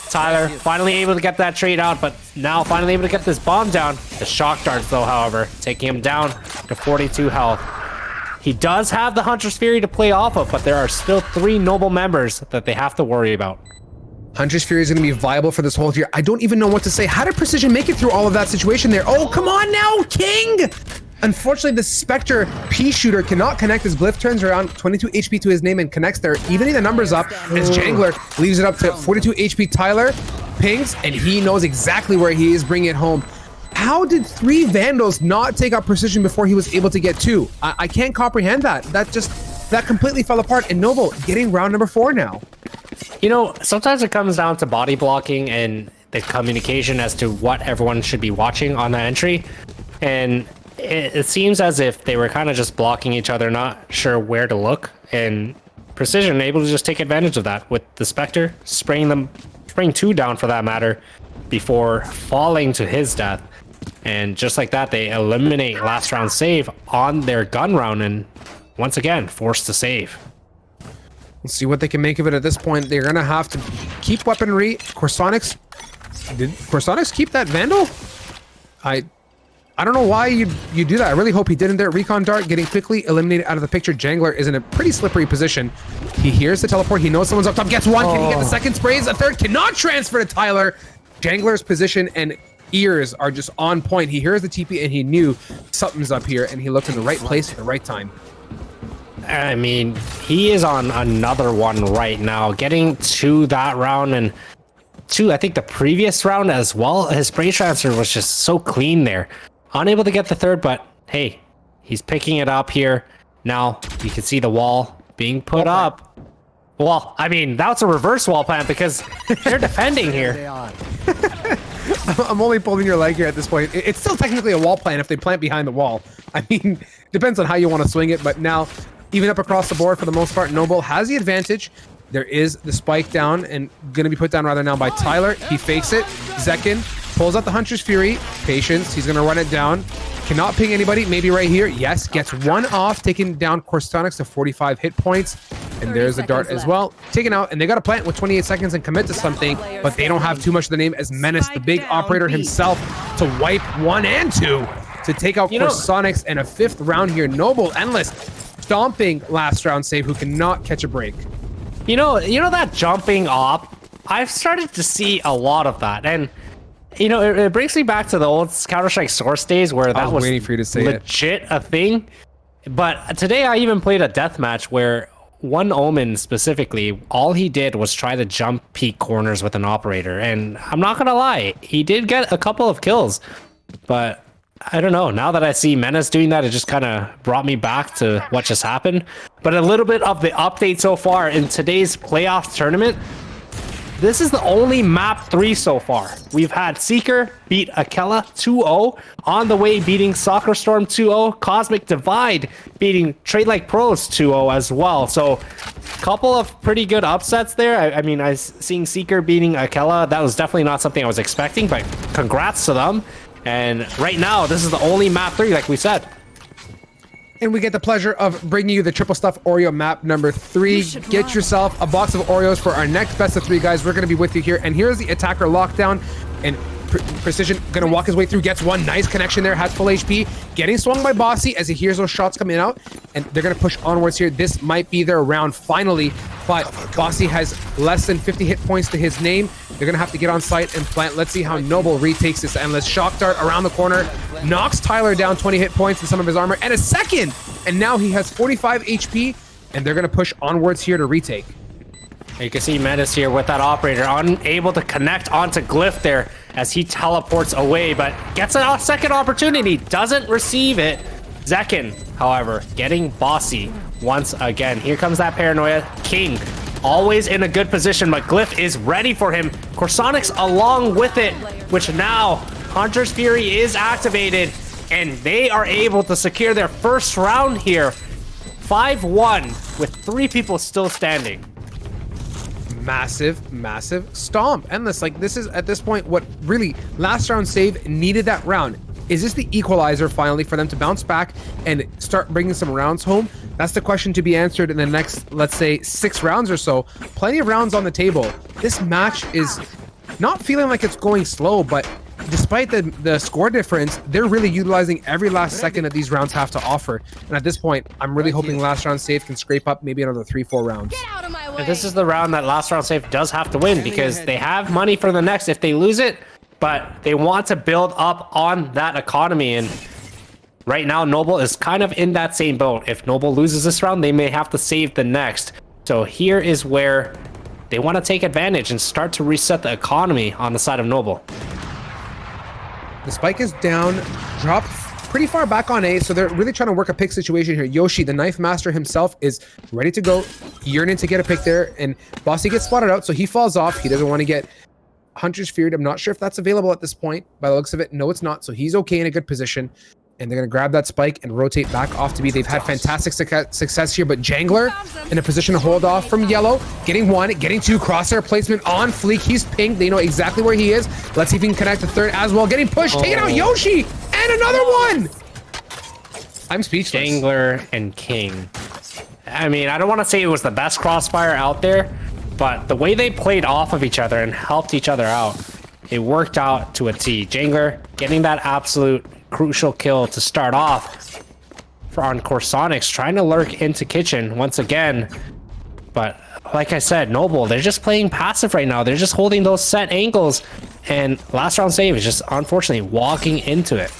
Tyler finally able to get that trade out, but now finally able to get this bomb down. The shock darts though, however, taking him down to 42 health. He does have the Hunter's Fury to play off of, but there are still 3 Noble members that they have to worry about. Hunter's Fury is going to be viable for this whole tier. I don't even know what to say. How did Precision make it through all of that situation there? Oh, come on now, King! Unfortunately, the Spectre P shooter cannot connect as Glyph turns around, 22 HP to his name and connects there, evening the numbers up as Jangler leaves it up to 42 HP. Tyler pings, and he knows exactly where he is, bringing it home. How did 3 Vandals not take out Precision before he was able to get 2? I can't comprehend that. That completely fell apart, and Noble getting round number 4 now. You know, sometimes it comes down to body blocking and the communication as to what everyone should be watching on the entry. And it seems as if they were kind of just blocking each other, not sure where to look. And Precision able to just take advantage of that with the Spectre, spraying 2 down for that matter, before falling to his death. And just like that, they eliminate last round save on their gun round, and once again, forced to save. Let's see what they can make of it at this point. They're going to have to keep weaponry. Corsonics, did Corsonics keep that Vandal? I don't know why you do that. I really hope he didn't there. Recon Dart getting quickly eliminated out of the picture. Jangler is in a pretty slippery position. He hears the teleport. He knows someone's up top. Gets 1. Can he get the second? Sprays a third. Cannot transfer to Tyler. Jangler's position and ears are just on point. He hears the TP and he knew something's up here, and he looked in the right place at the right time. I mean, he is on another one right now, getting to that round, and to, I think, the previous round as well. His spray transfer was just so clean there. Unable to get the third, but hey, he's picking it up here. Now you can see the wall being put up. Well, I mean, that's a reverse wall plant because they're defending here. I'm only pulling your leg here at this point. It's still technically a wall plant if they plant behind the wall. I mean, depends on how you want to swing it, but now even up across the board for the most part, Noble has the advantage. There is the spike down and going to be put down rather now by Tyler. He fakes it. Zekin pulls out the Hunter's Fury. Patience. He's going to run it down. Cannot ping anybody. Maybe right here. Yes. Gets 1 off. Taking down Corsonics to 45 hit points. And there's the dart as well. Taken out. And they got to plant with 28 seconds and commit to something. But they don't have too much of the name as Menace, the big operator himself, to wipe 1 and 2 to take out Corsonics. And a 5th round here. Noble, Endless, stomping last round save, who cannot catch a break. You know that jumping op? I've started to see a lot of that, and you know, it brings me back to the old Counter-Strike Source days where that was waiting for you to say legit a thing. But today I even played a deathmatch where one Omen specifically, all he did was try to jump peek corners with an operator, and I'm not gonna lie, he did get a couple of kills, but I don't know. Now that I see Menace doing that, it just kind of brought me back to what just happened. But a little bit of the update so far in today's playoff tournament. This is the only map 3 so far. We've had Seeker beat Akela 2-0, on the way beating Soccer Storm 2-0, Cosmic Divide beating Trade Like Pros 2-0 as well. So a couple of pretty good upsets there. I mean, seeing Seeker beating Akela, that was definitely not something I was expecting, but congrats to them. And right now, this is the only map 3, like we said. And we get the pleasure of bringing you the Triple Stuff Oreo map number 3. Get yourself a box of Oreos for our next best of 3, guys. We're going to be with you here. And here's the attacker lockdown. And Precision gonna walk his way through, gets one nice connection there, has full HP, getting swung by Bossy as he hears those shots coming out, and they're gonna push onwards here. This might be their round finally, but Bossy has less than 50 hit points to his name. They're gonna have to get on site and plant. Let's see how Noble retakes this endless shock dart around the corner, knocks Tyler down 20 hit points and some of his armor, and a second, and now he has 45 HP, and they're gonna push onwards here to retake. You can see Menace here with that operator, unable to connect onto Glyph there as he teleports away, but gets a second opportunity, doesn't receive it. Zekin, however, getting Bossy once again. Here comes that paranoia. King, always in a good position, but Glyph is ready for him. Corsonics along with it, which now Hunter's Fury is activated, and they are able to secure their first round here. 5-1 with 3 people still standing. Massive stomp. Endless, like this is at this point what really last round save needed that round. Is this the equalizer finally for them to bounce back and start bringing some rounds home? That's the question to be answered in the next, let's say, 6 rounds or so. Plenty of rounds on the table. This match is not feeling like it's going slow, but despite the score difference, they're really utilizing every last second that these rounds have to offer. And at this point, I'm really hoping last round save can scrape up maybe another 3-4 rounds. And this is the round that last round save does have to win because they have money for the next if they lose it, but they want to build up on that economy. And right now, Noble is kind of in that same boat. If Noble loses this round, they may have to save the next. So here is where they want to take advantage and start to reset the economy on the side of Noble. The spike is down, dropped pretty far back on A, so they're really trying to work a pick situation here. Yoshi, the knife master himself, is ready to go, yearning to get a pick there, and Bossy gets spotted out, so he falls off. He doesn't want to get Hunter's Fury. I'm not sure if that's available at this point. By the looks of it, no, it's not, so he's okay in a good position. And they're going to grab that spike and rotate back off to B. They've had fantastic success here, but Jangler in a position to hold off from Yellow. Getting 1, getting 2, crosshair placement on Fleek. He's pinged. They know exactly where he is. Let's see if he can connect the third as well. Getting pushed, taking out Yoshi, and another one. I'm speechless. Jangler and King. I mean, I don't want to say it was the best crossfire out there, but the way they played off of each other and helped each other out, it worked out to a T. Jangler getting that absolute crucial kill to start off on Corsonics, trying to lurk into kitchen once again. But like I said, Noble, they're just playing passive right now. They're just holding those set angles, and last round save is just unfortunately walking into it.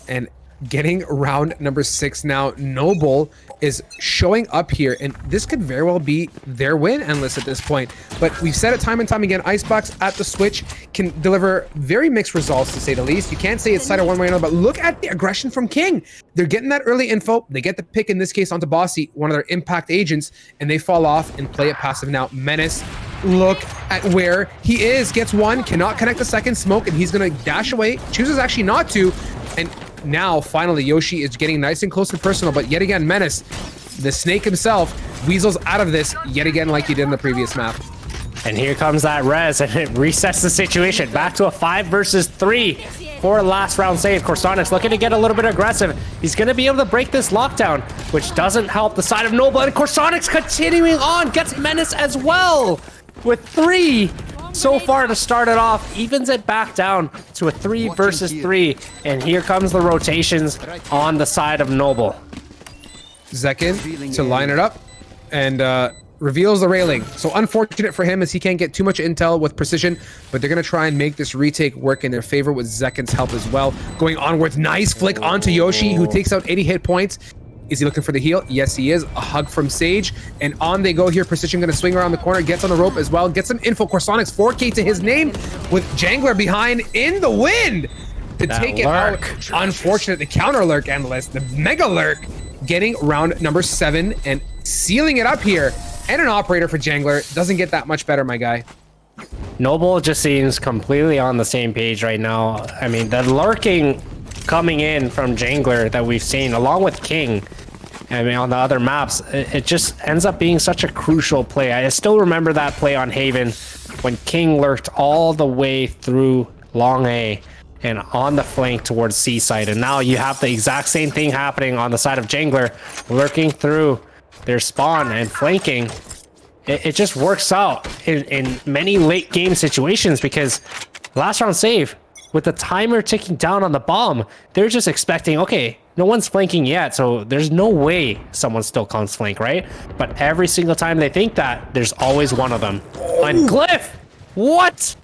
And getting round number 6 now, Noble is showing up here, and this could very well be their win, Endless, at this point. But we've said it time and time again, Icebox at the switch can deliver very mixed results, to say the least. You can't say it's sided one way or another, but look at the aggression from King. They're getting that early info. They get the pick, in this case, onto Bossy, one of their impact agents, and they fall off and play it passive now. Menace, look at where he is. Gets 1, cannot connect the second smoke, and he's going to dash away. Chooses actually not to, and now, finally, Yoshi is getting nice and close and personal, but yet again, Menace, the snake himself, weasels out of this yet again like he did in the previous map. And here comes that res, and it resets the situation. Back to a 5 versus 3 for a last round save. Corsonics looking to get a little bit aggressive. He's going to be able to break this lockdown, which doesn't help the side of Noble. And Corsonics continuing on, gets Menace as well with 3. So far to start it off, evens it back down to a 3 versus 3, and here comes the rotations on the side of Noble. Zekin to line it up and reveals the railing. So unfortunate for him as he can't get too much intel with precision, but they're going to try and make this retake work in their favor with Zekin's help as well. Going onwards, nice flick onto Yoshi, who takes out 80 hit points. Is he looking for the heal? Yes, he is. A hug from Sage. And on they go here. Precision going to swing around the corner. Gets on the rope as well. Gets some info. Corsonics 4K to his name with Jangler behind in the wind to That take it lurk. out. Unfortunate. The counter lurk, Endless. The mega lurk getting round number 7 and sealing it up here. And an operator for Jangler. Doesn't get that much better, my guy. Noble just seems completely on the same page right now. I mean, the lurking coming in from Jangler that we've seen, along with King, I mean, on the other maps, it just ends up being such a crucial play. I still remember that play on Haven when King lurked all the way through long A and on the flank towards C side. And now you have the exact same thing happening on the side of Jangler, lurking through their spawn and flanking. It just works out in many late game situations because last round save, with the timer ticking down on the bomb, they're just expecting, okay, no one's flanking yet, so there's no way someone still comes flank, right? But every single time they think that, there's always one of them. And Glyph! What?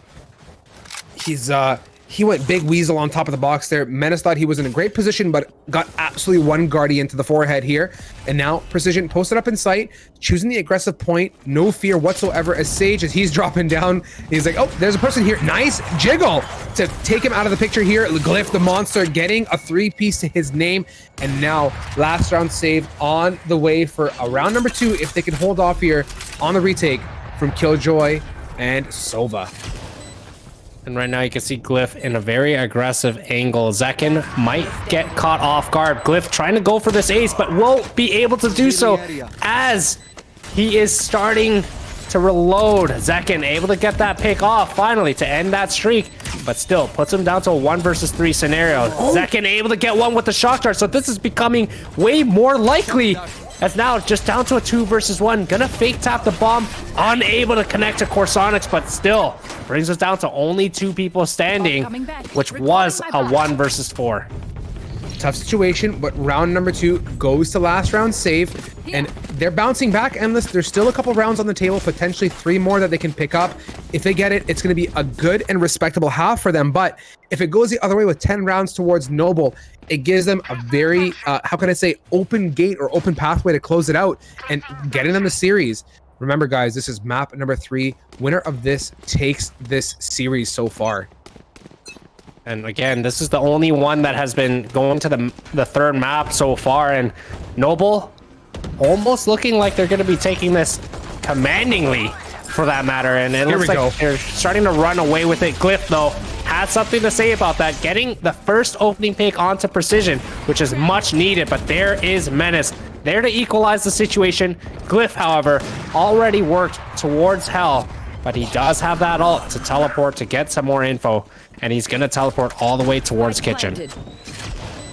He went big weasel on top of the box there. Menace thought he was in a great position, but got absolutely one Guardian to the forehead here. And now Precision posted up in sight, choosing the aggressive point. No fear whatsoever as Sage, as he's dropping down. He's like, oh, there's a person here. Nice jiggle to take him out of the picture here. Glyph, the monster, getting a 3-piece to his name. And now last round save on the way for a round number 2, if they can hold off here on the retake from Killjoy and Sova. And right now you can see Glyph in a very aggressive angle. Zekin might get caught off guard. Glyph trying to go for this ace, but won't be able to do so as he is starting to reload. Zekin able to get that pick off finally to end that streak, but still puts him down to a 1 versus 3 scenario. Zekin able to get one with the shock dart, so this is becoming way more likely. As now just down to a 2 versus 1. Gonna fake tap the bomb. Unable to connect to Corsonics, but still brings us down to only 2 people standing, which was a 1 versus 4. Tough situation, but round number 2 goes to last round save, and they're bouncing back endless. There's still a couple rounds on the table, potentially 3 more that they can pick up. If they get it, it's going to be a good and respectable half for them. But if it goes the other way with 10 rounds towards Noble, it gives them a very, how can I say, open gate or open pathway to close it out and getting them the series. Remember, guys, this is map number 3. Winner of this takes this series so far. And again, this is the only one that has been going to the third map so far. And Noble almost looking like they're going to be taking this commandingly, for that matter. And it looks like they're starting to run away with it. Glyph, though, has something to say about that. Getting the first opening pick onto Precision, which is much needed. But there is Menace there to equalize the situation. Glyph, however, already worked towards Hell, but he does have that ult to teleport to get some more info. And he's going to teleport all the way towards Kitchen.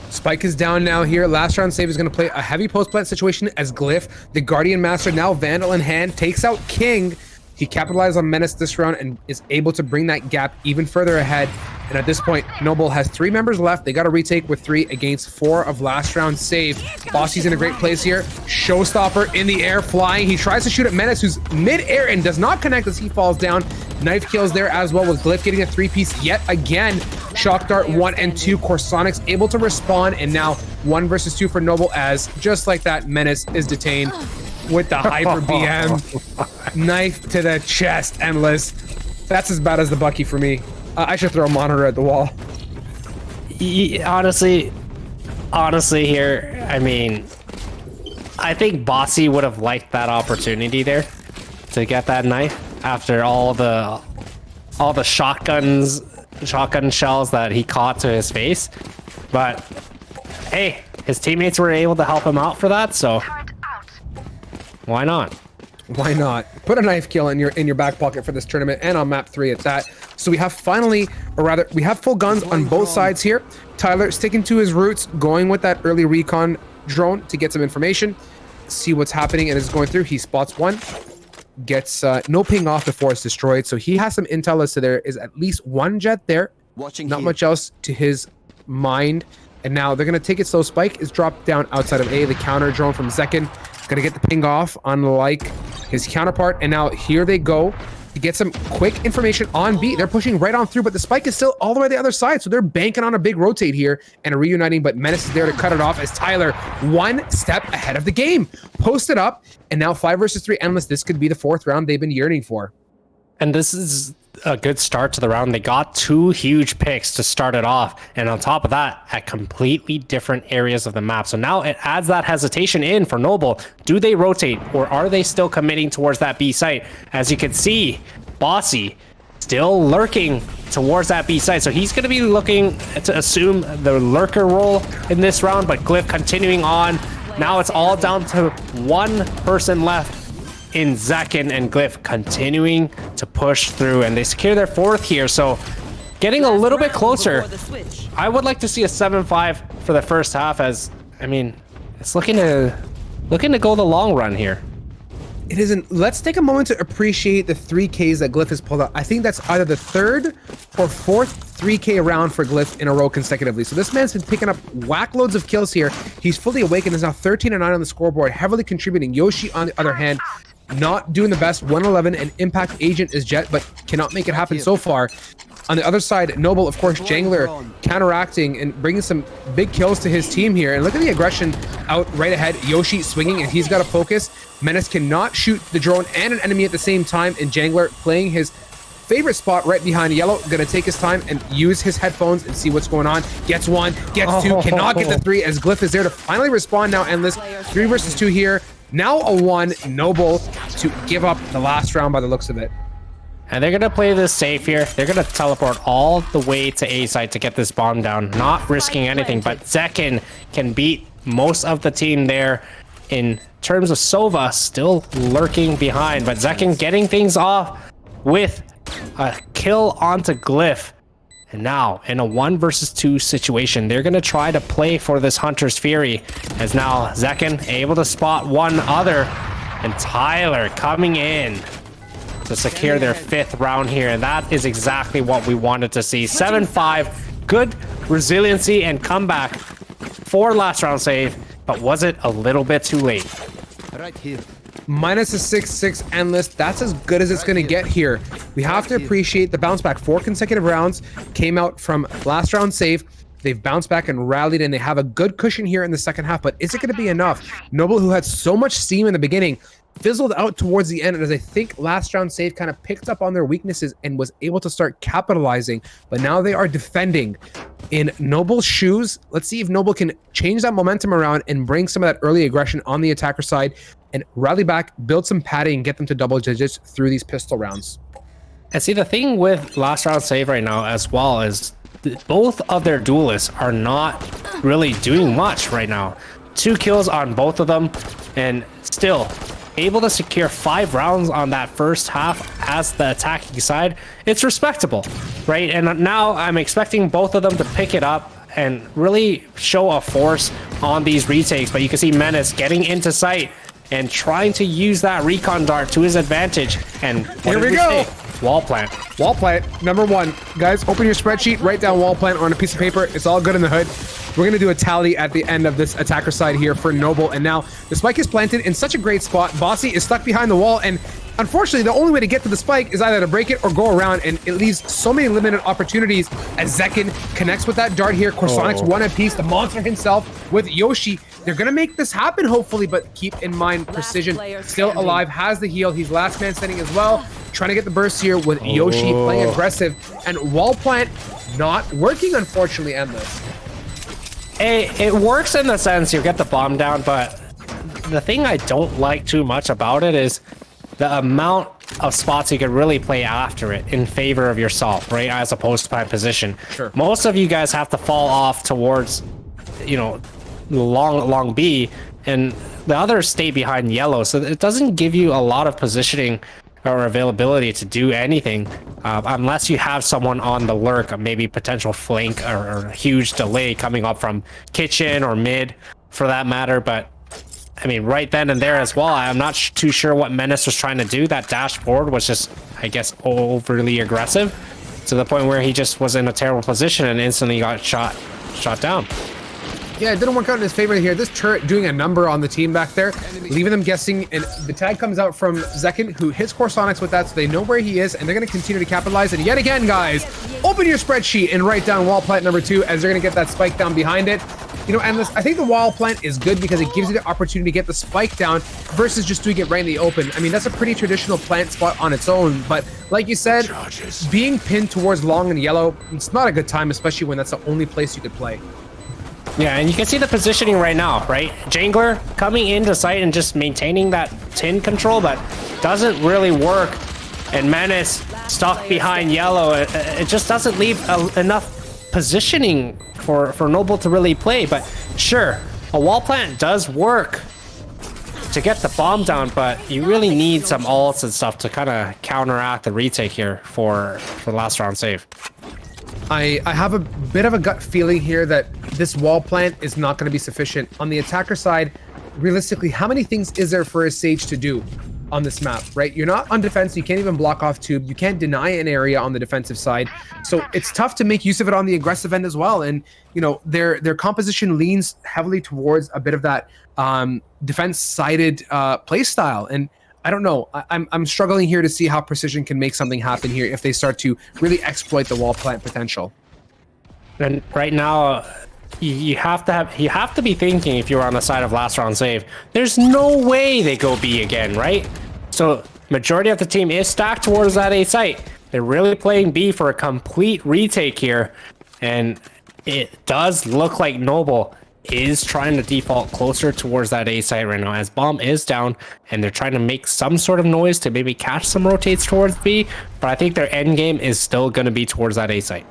Spike is down now here. Last round save is going to play a heavy post-plant situation as Glyph, the Guardian Master, now Vandal in hand, takes out King. He capitalized on Menace this round and is able to bring that gap even further ahead. And at this point, Noble has 3 members left. They got to retake with 3 against 4 of last round save. Bossy's in a great place here. Showstopper in the air, flying. He tries to shoot at Menace, who's mid-air and does not connect as he falls down. Knife kills there as well, with Glyph getting a 3-piece yet again. Shock Dart 1 and 2. Corsonics able to respond, and now 1 versus 2 for Noble, as just like that, Menace is detained with the Hyper BM. Knife to the chest, endless. That's as bad as the Bucky for me. I should throw a monitor at the wall. Honestly here, I mean, I think Bossy would have liked that opportunity there to get that knife after all the shotgun shells that he caught to his face. But hey, his teammates were able to help him out for that, so why not? Why not? Put a knife kill in your back pocket for this tournament, and on map 3 at that. So we have finally, or rather, we have full guns on both sides here. Tyler sticking to his roots, going with that early recon drone to get some information, see what's happening, and is going through. He spots one, gets no ping off before it's destroyed. So he has some intel as to there is at least 1 jet there. Not much else to his mind. And now they're going to take it slow. Spike is dropped down outside of A. The counter drone from Zekin. Going to get the ping off, unlike his counterpart. And now here they go to get some quick information on B. They're pushing right on through, but the Spike is still all the way to the other side. So they're banking on a big rotate here and a reuniting, but Menace is there to cut it off as Tyler 1 step ahead of the game. Posted up, and now 5 versus 3 endless. This could be the 4th round they've been yearning for. And this is a good start to the round. They got 2 huge picks to start it off, and on top of that, at completely different areas of the map. So now it adds that hesitation in for Noble. Do they rotate, or are they still committing towards that B site? As you can see, Bossy still lurking towards that B site, so he's going to be looking to assume the lurker role in this round. But Glyph continuing on. Now it's all down to 1 person left in Zekin, and Glyph continuing to push through, and they secure their 4th here, so getting a little bit closer. I would like to see a 7-5 for the first half, as I mean, it's looking to go the long run here. It isn't. Let's take a moment to appreciate the 3Ks that Glyph has pulled out. I think that's either the third or fourth 3K round for Glyph in a row consecutively. So this man's been picking up whack loads of kills here. He's fully awakened. Is now 13 and 9 on the scoreboard, heavily contributing. Yoshi, on the other hand, not doing the best. 111 and impact agent is Jet, but cannot make it happen so far. On the other side, Noble, of course, Jangler counteracting and bringing some big kills to his team here. And look at the aggression out right ahead. Yoshi swinging, and he's got to focus. Menace cannot shoot the drone and an enemy at the same time. And Jangler playing his favorite spot right behind Yellow. Gonna take his time and use his headphones and see what's going on. Gets one, gets two, cannot get the three as Glyph is there to finally respond now. Endless 3 versus 2 here. Now a 1. Noble to give up the last round by the looks of it. And they're going to play this safe here. They're going to teleport all the way to A side to get this bomb down, not risking anything. But Zekin can beat most of the team there. In terms of Sova, still lurking behind. But Zekin getting things off with a kill onto Glyph. And now, in a 1 versus 2 situation, they're going to try to play for this Hunter's Fury. As now, Zekin able to spot one other. And Tyler coming in to secure their 5th round here, and that is exactly what we wanted to see. 7-5, good resiliency and comeback for last round save, but was it a little bit too late? Right here. Minus a 6-6 Endless. That's as good as it's going to get here. We have to appreciate the bounce back. 4 consecutive rounds came out from last round save. They've bounced back and rallied, and they have a good cushion here in the second half, but is it going to be enough? Noble, who had so much steam in the beginning, fizzled out towards the end, and as I think last round save kind of picked up on their weaknesses and was able to start capitalizing, but now they are defending in Noble's shoes. Let's see if Noble can change that momentum around and bring some of that early aggression on the attacker side and rally back, build some padding, and get them to double digits through these pistol rounds. And see, the thing with last round save right now as well is both of their duelists are not really doing much right now. 2 kills on both of them, and still able to secure 5 rounds on that first half as the attacking side. It's respectable, right? And now I'm expecting both of them to pick it up and really show a force on these retakes. But you can see Menace getting into sight and trying to use that recon dart to his advantage. And here we go. Wall plant. Wall plant, number 1. Guys, open your spreadsheet, write down wall plant on a piece of paper. It's all good in the hood. We're going to do a tally at the end of this attacker side here for Noble. And now the spike is planted in such a great spot. Bossy is stuck behind the wall. And unfortunately, the only way to get to the spike is either to break it or go around. And it leaves so many limited opportunities as Zekin connects with that dart here. Corsonic's 1 apiece. The monster himself with Yoshi. They're going to make this happen, hopefully. But keep in mind, Precision still alive, has the heal. He's last man standing as well. Trying to get the burst here with Yoshi playing aggressive. And wall plant not working, unfortunately, Endless. It works in the sense you get the bomb down, but the thing I don't like too much about it is the amount of spots you can really play after it in favor of yourself, right? As opposed to plant position. Sure. Most of you guys have to fall off towards, you know, long B, and the others stay behind yellow. So it doesn't give you a lot of positioning or availability to do anything unless you have someone on the lurk, maybe potential flank or a huge delay coming up from kitchen or mid for that matter. But I mean, right then and there as well, I'm not too sure what Menace was trying to do. That dashboard was just, I guess, overly aggressive to the point where he just was in a terrible position and instantly got shot down. Yeah, it didn't work out in his favor here. This turret doing a number on the team back there, leaving them guessing, and the tag comes out from Zekin, who hits Corsonics with that, so they know where he is, and they're going to continue to capitalize. And yet again, guys, open your spreadsheet and write down wall plant number 2 as they're going to get that spike down behind it. You know, Endless, I think the wall plant is good because it gives you the opportunity to get the spike down versus just doing it right in the open. I mean, that's a pretty traditional plant spot on its own, but like you said, being pinned towards long and yellow, it's not a good time, especially when that's the only place you could play. Yeah, and you can see the positioning right now, right? Jangler coming into sight and just maintaining that tin control, but doesn't really work. And Menace stuck behind yellow. It just doesn't leave enough positioning for Noble to really play. But sure, a wall plant does work to get the bomb down, but you really need some ults and stuff to kind of counteract the retake here for last round save. I have a bit of a gut feeling here that this wall plant is not going to be sufficient. On the attacker side, realistically, how many things is there for a Sage to do? on this map, right? You're not on defense. You can't even block off tube. You can't deny an area on the defensive side. So it's tough to make use of it on the aggressive end as well. And, you know, their composition leans heavily towards a bit of that defense-sided play style. And I don't know. I'm struggling here to see how Precision can make something happen here if they start to really exploit the wall plant potential. And right now, you have to be thinking, if you're on the side of last round save, there's no way they go B again, right? So majority of the team is stacked towards that A site. They're really playing B for a complete retake here, and it does look like Noble is trying to default closer towards that A site right now, as bomb is down, and they're trying to make some sort of noise to maybe catch some rotates towards B, but I think their end game is still going to be towards that A site.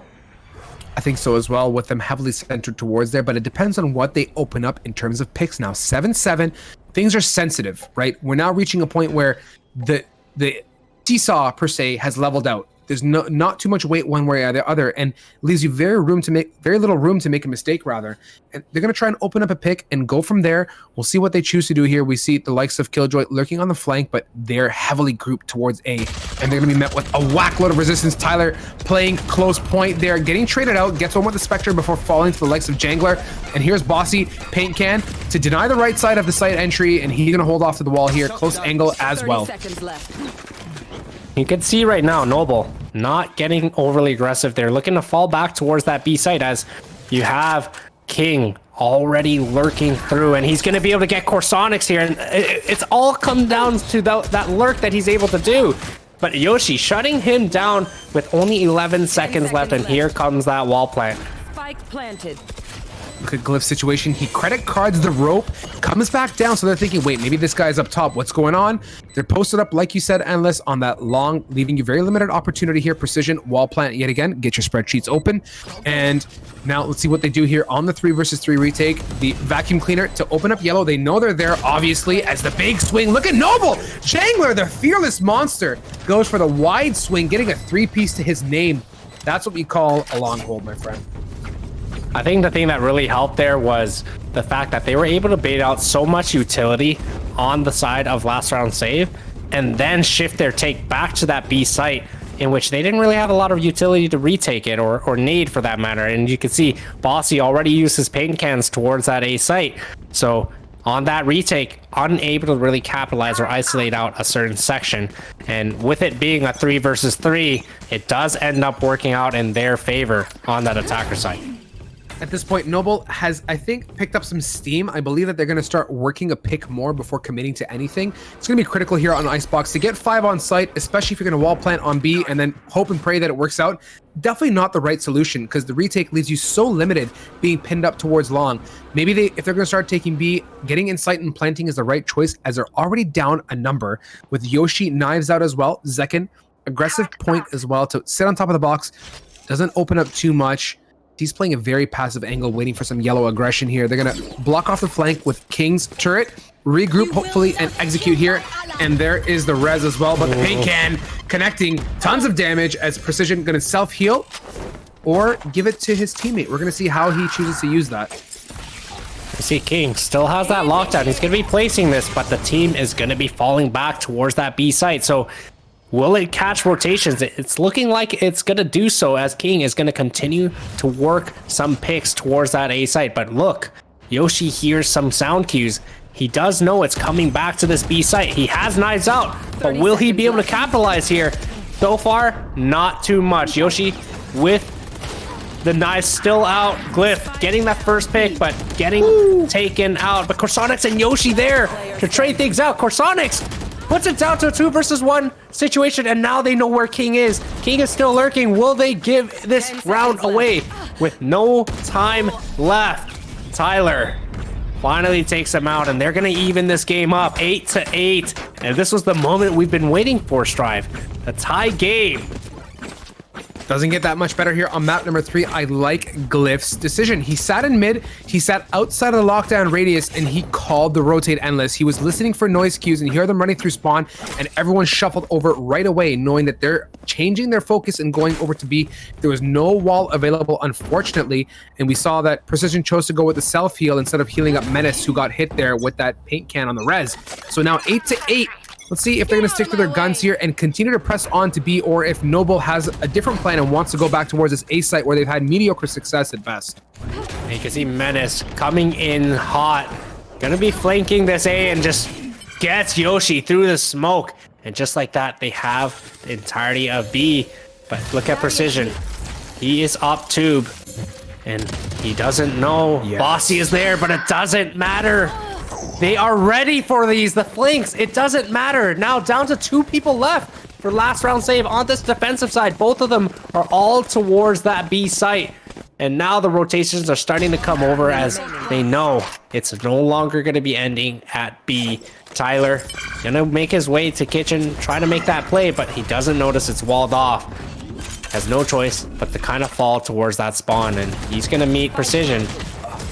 I think so as well, with them heavily centered towards there, but it depends on what they open up in terms of picks now. 7-7, things are sensitive, right? We're now reaching a point where the seesaw per se has leveled out. There's not too much weight one way or the other, and leaves you very little room to make a mistake, rather. And they're going to try and open up a pick and go from there. We'll see what they choose to do here. We see the likes of Killjoy lurking on the flank, but they're heavily grouped towards A, and they're going to be met with a whack load of resistance. Tyler playing close point there, getting traded out, gets one with the Spectre before falling to the likes of Jangler. And here's Bossy, paint can to deny the right side of the site entry, and he's going to hold off to the wall here. Close angle as well. 30 seconds left. You can see right now, Noble not getting overly aggressive. They're looking to fall back towards that B site, as you have King already lurking through, and he's going to be able to get Corsonics here. And it's all come down to that lurk that he's able to do. But Yoshi shutting him down with only 11 seconds left, and here comes that wall plant. Spike planted. Look at Glyph's situation. He credit cards the rope, comes back down, so they're thinking, wait, maybe this guy's up top. What's going on? They're posted up, like you said, Endless, on that long, leaving you very limited opportunity here. Precision, wall plant yet again. Get your spreadsheets open. And now let's see what they do here on the 3 versus 3 retake. The vacuum cleaner to open up yellow. They know they're there, obviously, as the big swing. Look at Noble! Jangler, the fearless monster, goes for the wide swing, getting a 3-piece to his name. That's what we call a long hold, my friend. I think the thing that really helped there was the fact that they were able to bait out so much utility on the side of last round save, and then shift their take back to that B site, in which they didn't really have a lot of utility to retake it, or nade for that matter. And you can see Bossy already used his paint cans towards that A site. So on that retake, unable to really capitalize or isolate out a certain section. And with it being a 3 versus 3, it does end up working out in their favor on that attacker side. At this point, Noble has, I think, picked up some steam. I believe that they're going to start working a pick more before committing to anything. It's going to be critical here on Icebox to get 5 on site, especially if you're going to wall plant on B and then hope and pray that it works out. Definitely not the right solution, because the retake leaves you so limited being pinned up towards long. Maybe if they're going to start taking B, getting in sight and planting is the right choice, as they're already down a number, with Yoshi knives out as well. Zekin, aggressive point as well to sit on top of the box. Doesn't open up too much. He's playing a very passive angle, waiting for some yellow aggression here. They're going to block off the flank with King's turret, regroup hopefully, and execute here. And there is the res as well, but the paint can connecting tons of damage, as Precision going to self-heal or give it to his teammate. We're going to see how he chooses to use that. You see King still has that lockdown. He's going to be placing this, but the team is going to be falling back towards that B site. So will it catch rotations? It's looking like it's going to do so, as King is going to continue to work some picks towards that A site. But look, Yoshi hears some sound cues. He does know it's coming back to this B site. He has knives out, but will he be able to capitalize here? So far, not too much. Yoshi with the knives still out. Glyph getting that first pick, but getting taken out. But Corsonics and Yoshi there to trade things out. Corsonics puts it down to a 2 versus 1 situation, and now they know where King is. King is still lurking. Will they give this round away with no time left? Tyler finally takes him out, and they're going to even this game up 8-8. And this was the moment we've been waiting for, Strive. A tie game. Doesn't get that much better here on map number 3. I like Glyph's decision. He sat in mid, he sat outside of the lockdown radius, and he called the rotate endless. He was listening for noise cues, and he heard them running through spawn, and everyone shuffled over right away, knowing that they're changing their focus and going over to B. There was no wall available, unfortunately, and we saw that Precision chose to go with the self-heal instead of healing up Menace, who got hit there with that paint can on the res. So now 8-8. Let's see if they're going to stick to their guns here and continue to press on to B, or if Noble has a different plan and wants to go back towards this A site where they've had mediocre success at best. You can see Menace coming in hot. Gonna be flanking this A and just gets Yoshi through the smoke. And just like that, they have the entirety of B. But look at Precision. He is up tube. And he doesn't know Bossy is there, but it doesn't matter. They are ready for these, the flanks. It doesn't matter. Now down to 2 people left for last round save on this defensive side. Both of them are all towards that B site. And now the rotations are starting to come over as they know it's no longer going to be ending at B. Tyler gonna make his way to kitchen, try to make that play, but he doesn't notice it's walled off. Has no choice but to kind of fall towards that spawn, and he's gonna meet Precision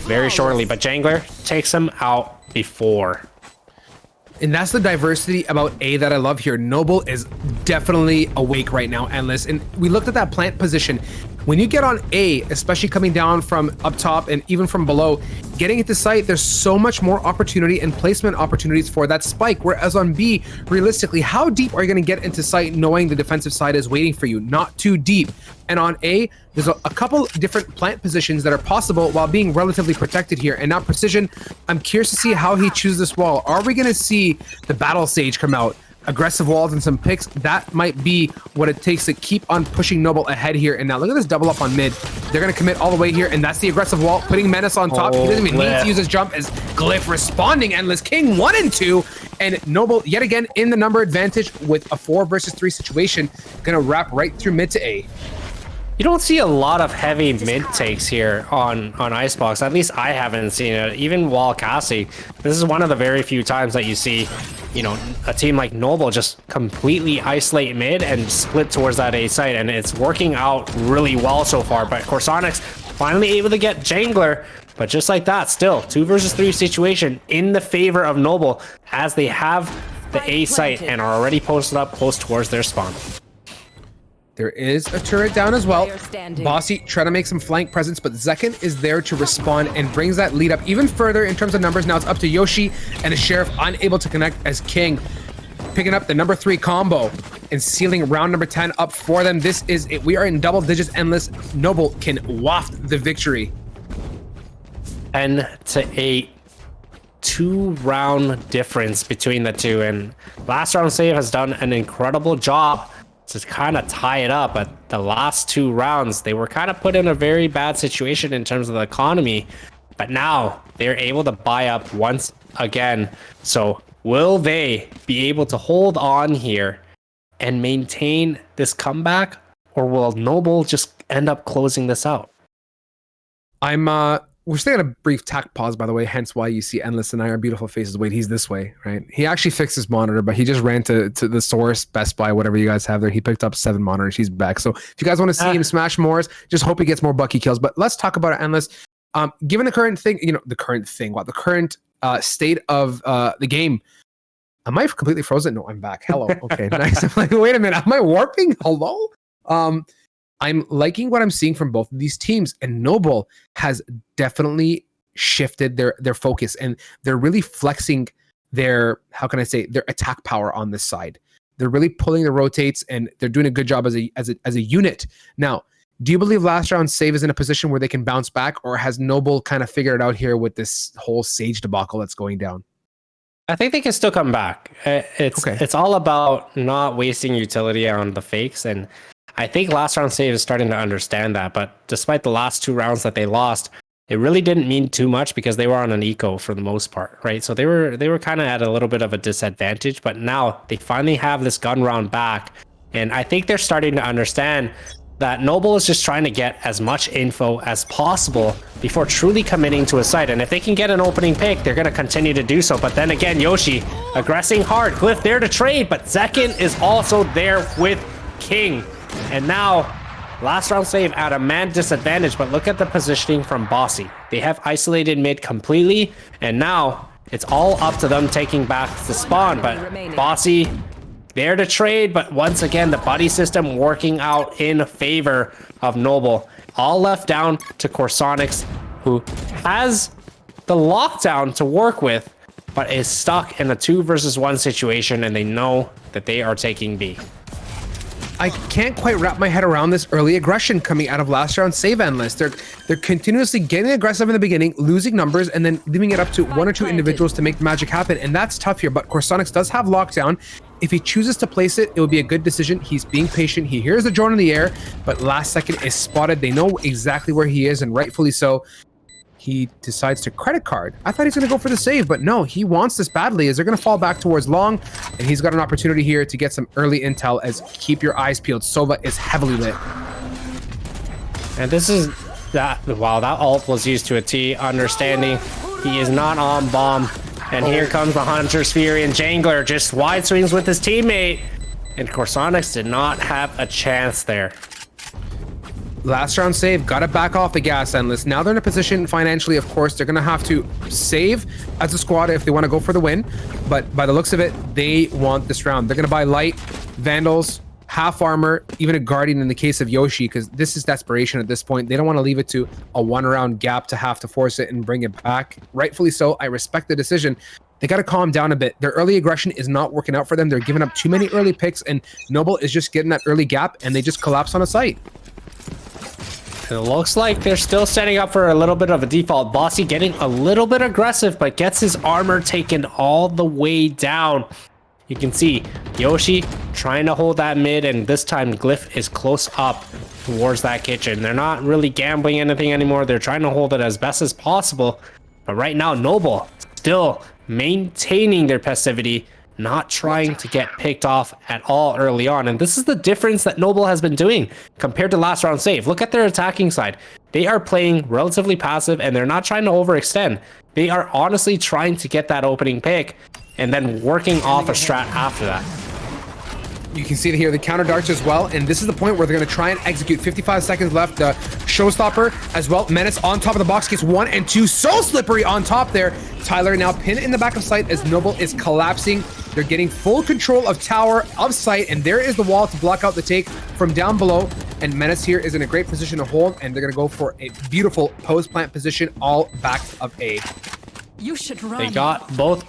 very shortly, but Jangler takes him out before. And that's the diversity about A that I love here. Noble is definitely awake right now, Endless. And we looked at that plant position. When you get on A, especially coming down from up top and even from below, getting into sight, there's so much more opportunity and placement opportunities for that spike. Whereas on B, realistically, how deep are you going to get into sight knowing the defensive side is waiting for you? Not too deep. And on A, there's a couple different plant positions that are possible while being relatively protected here. And now Precision, I'm curious to see how he chooses this wall. Are we going to see the Battle Sage come out? Aggressive walls and some picks, that might be what it takes to keep on pushing Noble ahead here. And now look at this double up on mid. They're going to commit all the way here, and that's the aggressive wall, putting Menace on top. He doesn't even need to use his jump as Glyph responding. Endless King 1 and 2, and Noble yet again in the number advantage with a 4 versus 3 situation. Going to wrap right through mid to A. You don't see a lot of heavy mid takes here on Icebox. At least I haven't seen it. Even while casting, this is one of the very few times that you see, you know, a team like Noble just completely isolate mid and split towards that A site, and it's working out really well so far. But Corsonics finally able to get Jangler, but just like that, still 2 versus 3 situation in the favor of Noble as they have the A site and are already posted up close towards their spawn. There is a turret down as well. Bossy trying to make some flank presence, but Zekin is there to respond and brings that lead up even further in terms of numbers. Now it's up to Yoshi and the Sheriff unable to connect as King picking up the number 3 combo and sealing round number 10 up for them. This is it. We are in double digits. Endless. Noble can waft the victory. 10 to 8. 2-round difference between the two, and last round save has done an incredible job to kind of tie it up. But the last 2 rounds, they were kind of put in a very bad situation in terms of the economy, but now they're able to buy up once again. So will they be able to hold on here and maintain this comeback, or will Noble just end up closing this out? We're staying on a brief tack pause, by the way, hence why you see Endless and I, our beautiful faces. Wait, he's this way, right? He actually fixed his monitor, but he just ran to the source, Best Buy, whatever you guys have there. He picked up 7 monitors. He's back. So if you guys want to see him smash Moors, just hope he gets more Bucky kills. But let's talk about it, Endless. Given the current thing, the current state of the game, am I completely frozen? No, I'm back. Hello. Okay, nice. I'm like, wait a minute. Am I warping? Hello? I'm liking what I'm seeing from both of these teams, and Noble has definitely shifted their focus, and they're really flexing their, their attack power on this side. They're really pulling the rotates, and they're doing a good job as a unit. Now, do you believe last round save is in a position where they can bounce back, or has Noble kind of figured it out here with this whole Sage debacle that's going down? I think they can still come back. It's all about not wasting utility on the fakes, and I think last round save is starting to understand that. But despite the last 2 rounds that they lost, it really didn't mean too much because they were on an eco for the most part, right? So they were kind of at a little bit of a disadvantage, but now they finally have this gun round back, and I think they're starting to understand that Noble is just trying to get as much info as possible before truly committing to a site. And if they can get an opening pick, they're going to continue to do so. But then again, Yoshi aggressing hard. Glyph there to trade, but Zekin is also there with King. And now, last round save at a man disadvantage, but look at the positioning from Bossy. They have isolated mid completely, and now it's all up to them taking back the spawn. But Bossy there to trade, but once again, the buddy system working out in favor of Noble. All left down to Corsonics, who has the lockdown to work with, but is stuck in a 2 versus 1 situation, and they know that they are taking B. I can't quite wrap my head around this early aggression coming out of last round save endless. They're continuously getting aggressive in the beginning, losing numbers, and then leaving it up to 1 or 2 individuals to make the magic happen. And that's tough here, but Corsonix does have lockdown. If he chooses to place it, it would be a good decision. He's being patient. He hears the drone in the air, but last second is spotted. They know exactly where he is, and rightfully so. He decides to credit card. I thought he's going to go for the save, but no, he wants this badly as they're going to fall back towards long, and he's got an opportunity here to get some early intel as keep your eyes peeled. Sova is heavily lit. And this is that, wow, that ult was used to a T, understanding he is not on bomb. And here comes the Hunter's Fury, and Jangler just wide swings with his teammate. And Corsonix did not have a chance there. Last round save, got to back off the gas endless. Now they're in a position financially, of course, they're going to have to save as a squad if they want to go for the win. But by the looks of it, they want this round. They're going to buy light, Vandals, half armor, even a Guardian in the case of Yoshi, because this is desperation at this point. They don't want to leave it to a 1-round gap to have to force it and bring it back. Rightfully so. I respect the decision. They got to calm down a bit. Their early aggression is not working out for them. They're giving up too many early picks, and Noble is just getting that early gap, and they just collapse on a site. It looks like they're still setting up for a little bit of a default. Bossy getting a little bit aggressive, but gets his armor taken all the way down. You can see Yoshi trying to hold that mid, and this time Glyph is close up towards that kitchen. They're not really gambling anything anymore. They're trying to hold it as best as possible. But right now, Noble still maintaining their passivity, not trying to get picked off at all early on. And this is the difference that Noble has been doing compared to last round save. Look at their attacking side. They are playing relatively passive, and they're not trying to overextend. They are honestly trying to get that opening pick and then working off a strat after that. You can see here the counter darts as well, and this is the point where they're going to try and execute. 55 seconds left. The showstopper as well. Menace on top of the box gets 1 and 2. So slippery on top there. Tyler now pinned in the back of sight as Noble is collapsing. They're getting full control of tower, of sight, and there is the wall to block out the take from down below. And Menace here is in a great position to hold, and they're going to go for a beautiful post plant position, all back of A. You should run. They got both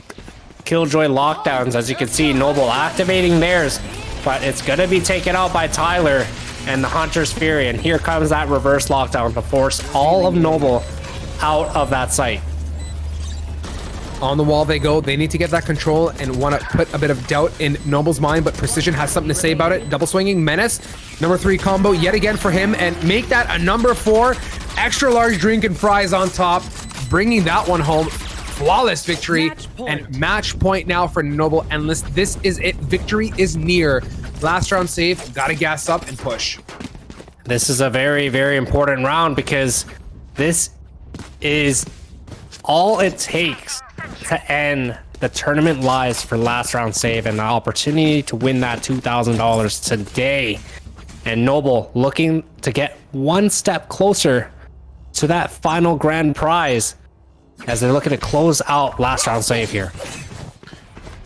Killjoy lockdowns, as you can see. Noble activating theirs, but it's going to be taken out by Tyler and the Hunter's Fury. And here comes that reverse lockdown to force all of Noble out of that site. On the wall they go. They need to get that control and want to put a bit of doubt in Noble's mind, but Precision has something to say about it. Double swinging Menace, number 3 combo yet again for him, and make that a number 4. Extra large drink and fries on top, bringing that one home. Flawless victory and match point now for Noble Endless. This is it. Victory is near. Last round save. Gotta gas up and push. This is a very, very important round because this is all it takes to end the tournament lives for last round save and the opportunity to win that $2,000 today. And Noble looking to get one step closer to that final grand prize as they're looking to close out last round save here.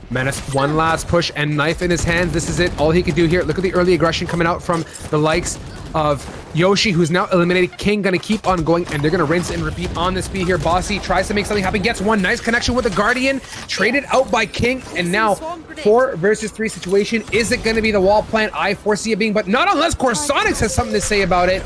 Menace, one last push and knife in his hands. This is it. All he could do here. Look at the early aggression coming out from the likes of Yoshi, who's now eliminated. King gonna keep on going, and they're gonna rinse and repeat on this B here. Bossy tries to make something happen, gets one nice connection with the Guardian, traded out by King, and now 4 versus 3 situation. Is it gonna be the wall plant? I foresee it being, but not unless Corsonix has something to say about it.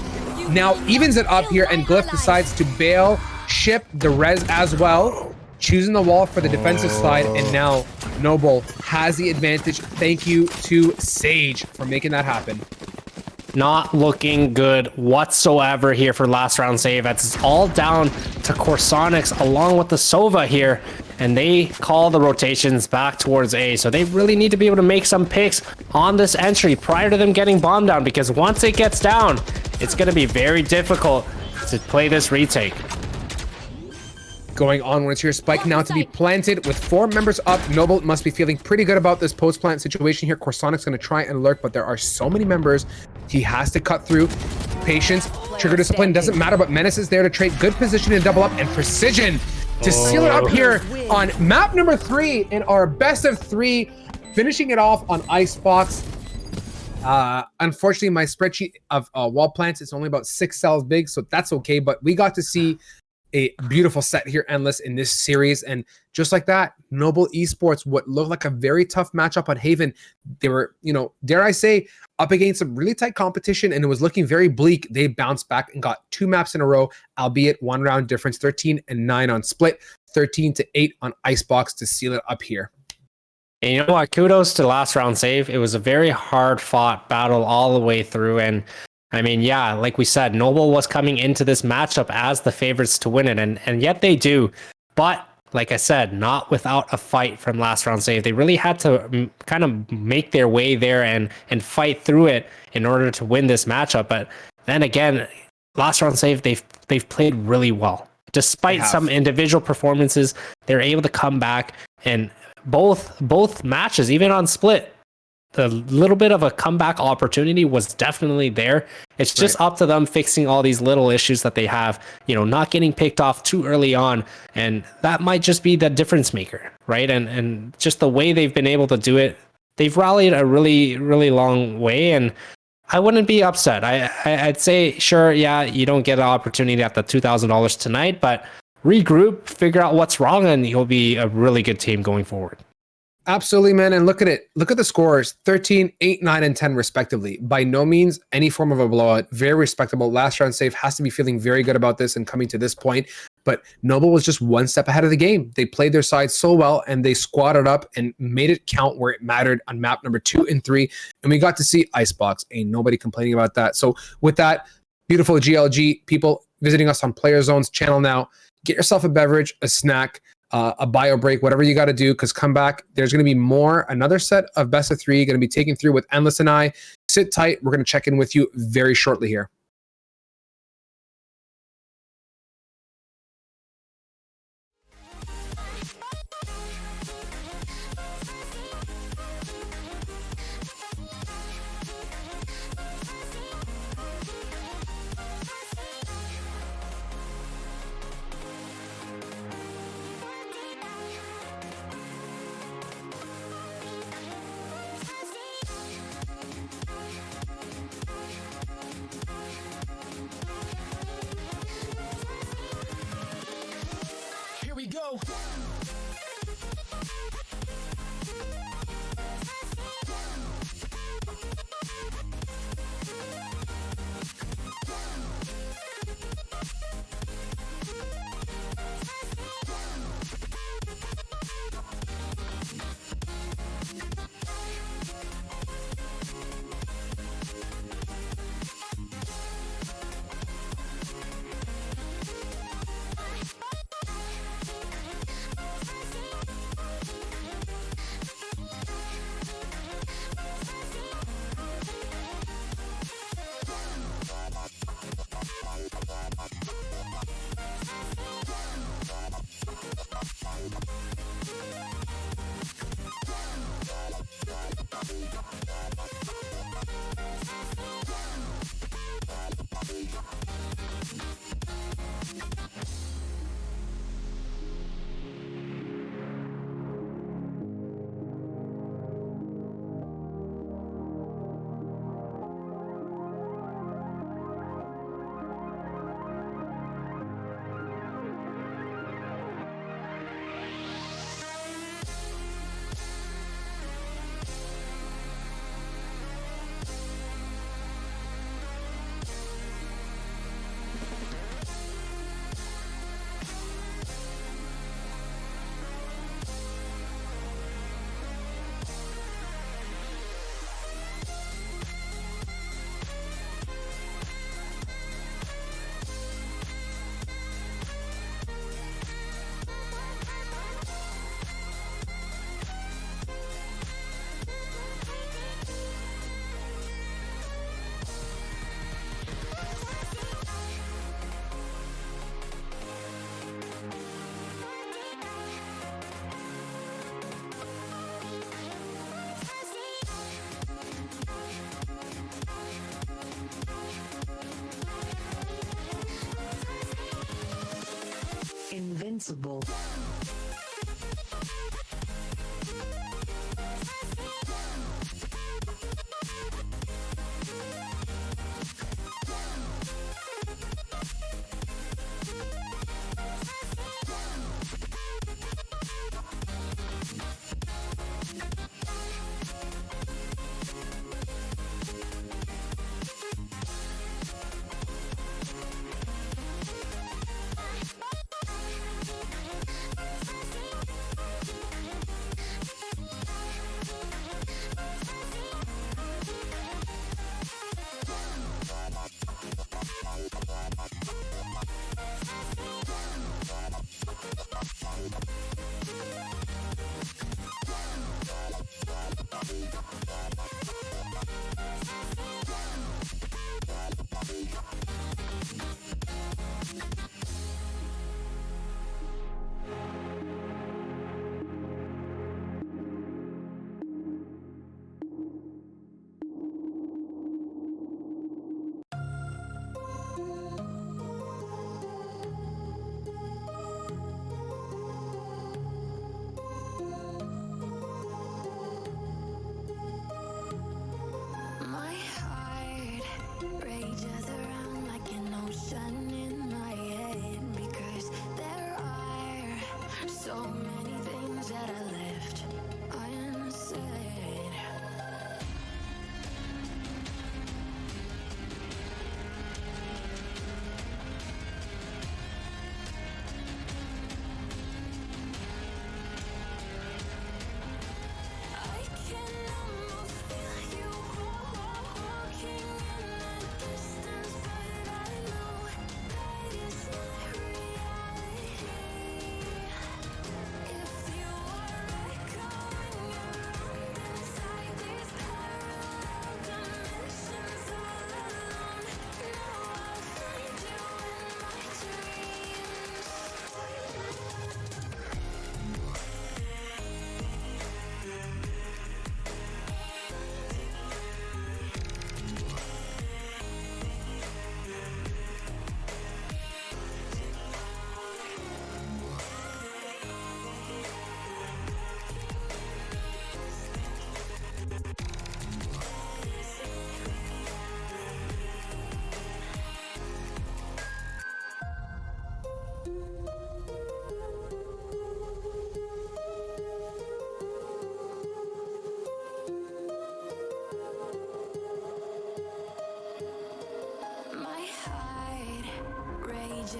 Now evens it up here, and Glyph decides to bail, ship the res as well, choosing the wall for the defensive side, and now Noble has the advantage. Thank you to Sage for making that happen. Not looking good whatsoever here for last round save. It's all down to Corsonix along with the Sova here, and they call the rotations back towards A. So they really need to be able to make some picks on this entry prior to them getting bombed down, because once it gets down, it's going to be very difficult to play this retake. Going onwards here, Spike now to be planted with 4 members up. Noble must be feeling pretty good about this post-plant situation here. Corsonic's going to try and lurk, but there are so many members. He has to cut through. Patience, trigger discipline, doesn't matter, but Menace is there to trade good position and double up, and Precision to seal it up here on map number 3 in our best of 3, finishing it off on Icebox. Unfortunately, my spreadsheet of wall plants is only about 6 cells big, so that's okay, but we got to see a beautiful set here, Endless, in this series. And just like that, Noble Esports, what looked like a very tough matchup on Haven, they were, dare I say, up against some really tight competition, and it was looking very bleak. They bounced back and got 2 maps in a row, albeit 1 round difference, 13-9 on Split, 13-8 on Icebox to seal it up here. And you know what? Kudos to last round save. It was a very hard fought battle all the way through. And I mean, yeah, like we said, Noble was coming into this matchup as the favorites to win it. And yet they do. But like I said, not without a fight from last round save. They really had to kind of make their way there and fight through it in order to win this matchup. But then again, last round save, they've played really well. Despite some individual performances, they're able to come back, and both matches, even on Split, the little bit of a comeback opportunity was definitely there. It's just up to them fixing all these little issues that they have, not getting picked off too early on. And that might just be the difference maker, right? And just the way they've been able to do it, they've rallied a really, really long way. And I wouldn't be upset. I'd say, sure, yeah, you don't get an opportunity at the $2,000 tonight, but regroup, figure out what's wrong, and you'll be a really good team going forward. Absolutely, man. And look at it. Look at the scores, 13, 8, 9, and 10 respectively. By no means any form of a blowout. Very respectable. Last round save has to be feeling very good about this and coming to this point. But Noble was just one step ahead of the game. They played their side so well, and they squatted up and made it count where it mattered on map number 2 and 3. And we got to see Icebox. Ain't nobody complaining about that. So with that, beautiful GLG people visiting us on PlayerzZone's channel now, get yourself a beverage, a snack, a bio break, whatever you got to do, because come back. There's going to be another set of best of 3 going to be taken through with Endless and I. Sit tight. We're going to check in with you very shortly here. Go. Invincible.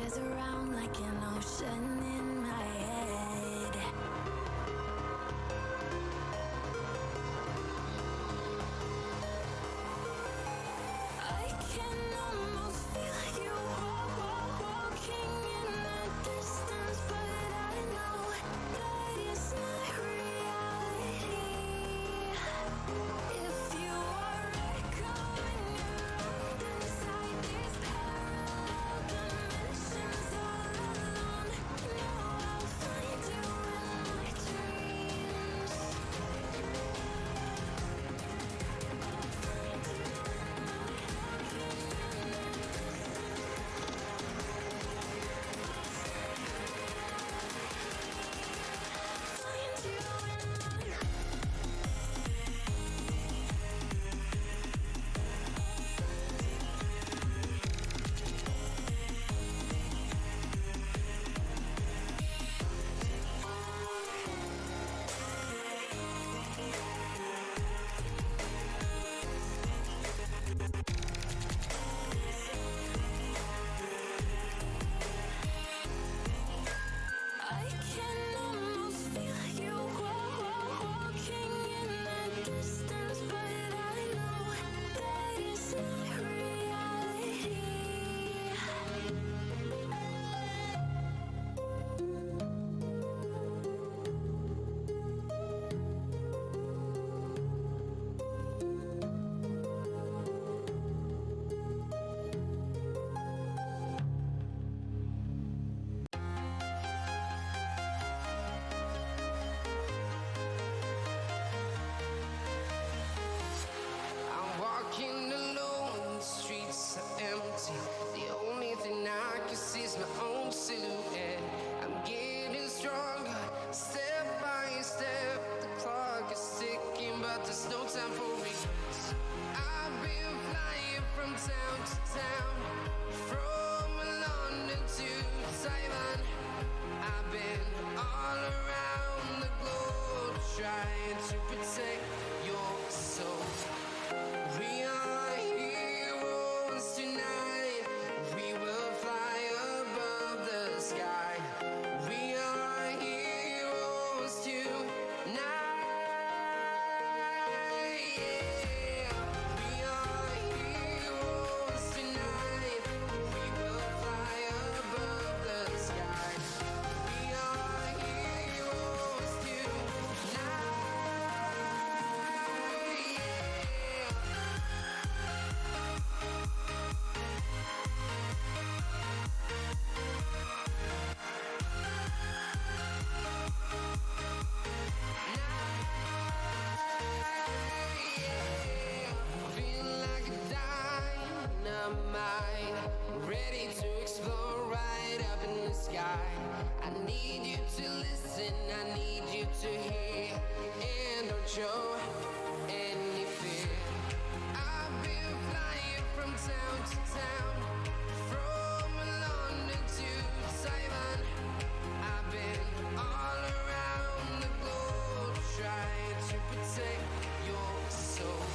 rise around like an ocean in my head. I can almost feel you walking in the distance, but I know that it's not reality. If you are echoing around inside these parallel dimensions all alone, know I'll find you in my dreams. I'll find you in my find you in my I can almost feel you walking in the distance, but I know that it's not reality. I'm walking alone, the streets are empty. The only thing I can see is my own silhouette. I'm getting stronger, step by step. The clock is ticking, but there's no time for regrets. I've been flying from town to town, from London to Taiwan. I've been all around the globe trying to protect your soul. We are heroes tonight. We will fly above the sky. We are heroes tonight. Yeah. We are heroes tonight. We will fly above the sky. We are heroes tonight. Yeah. Feel like a dynamite, ready to explode right up in the sky. I need you to listen, I need you to hear, and don't show any fear. I've been flying from town to town, from London to Taiwan. I've been all around the globe trying to protect your soul.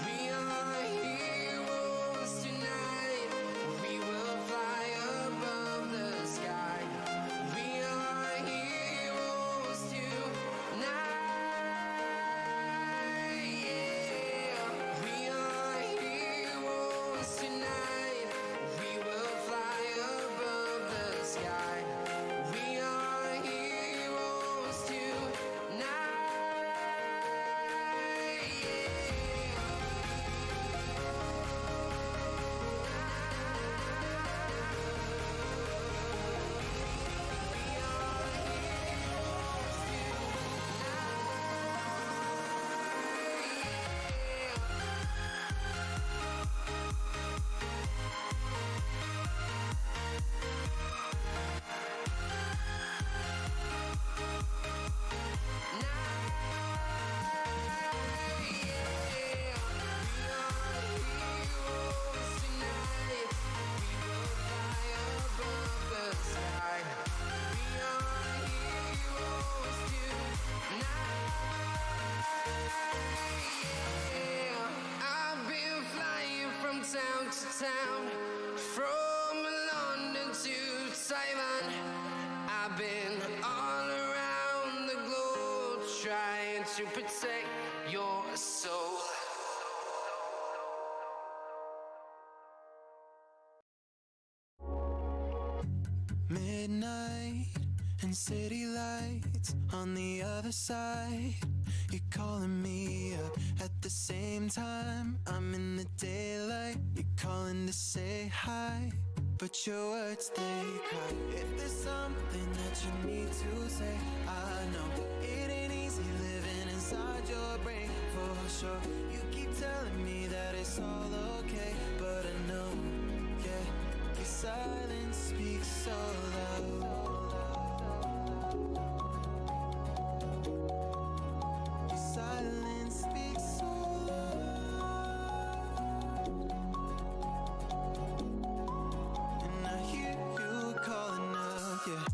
We are heroes tonight. We will fly above the sky. We are heroes tonight. Yeah. We are heroes tonight. We will fly above the sky. We are heroes tonight. I've been flying from town to town, from London to Taiwan. I've been all around the globe trying to protect your soul. Midnight and city lights on the other side. You're calling me up at the same time. I'm in the daylight. You're calling to say hi, but your words they cry. If there's something that you need to say, I know it ain't easy living inside your brain for sure. You keep telling me that it's all okay, but I know, yeah, your silence speaks so loud. Your silence speaks so loud. And I hear you calling out, yeah.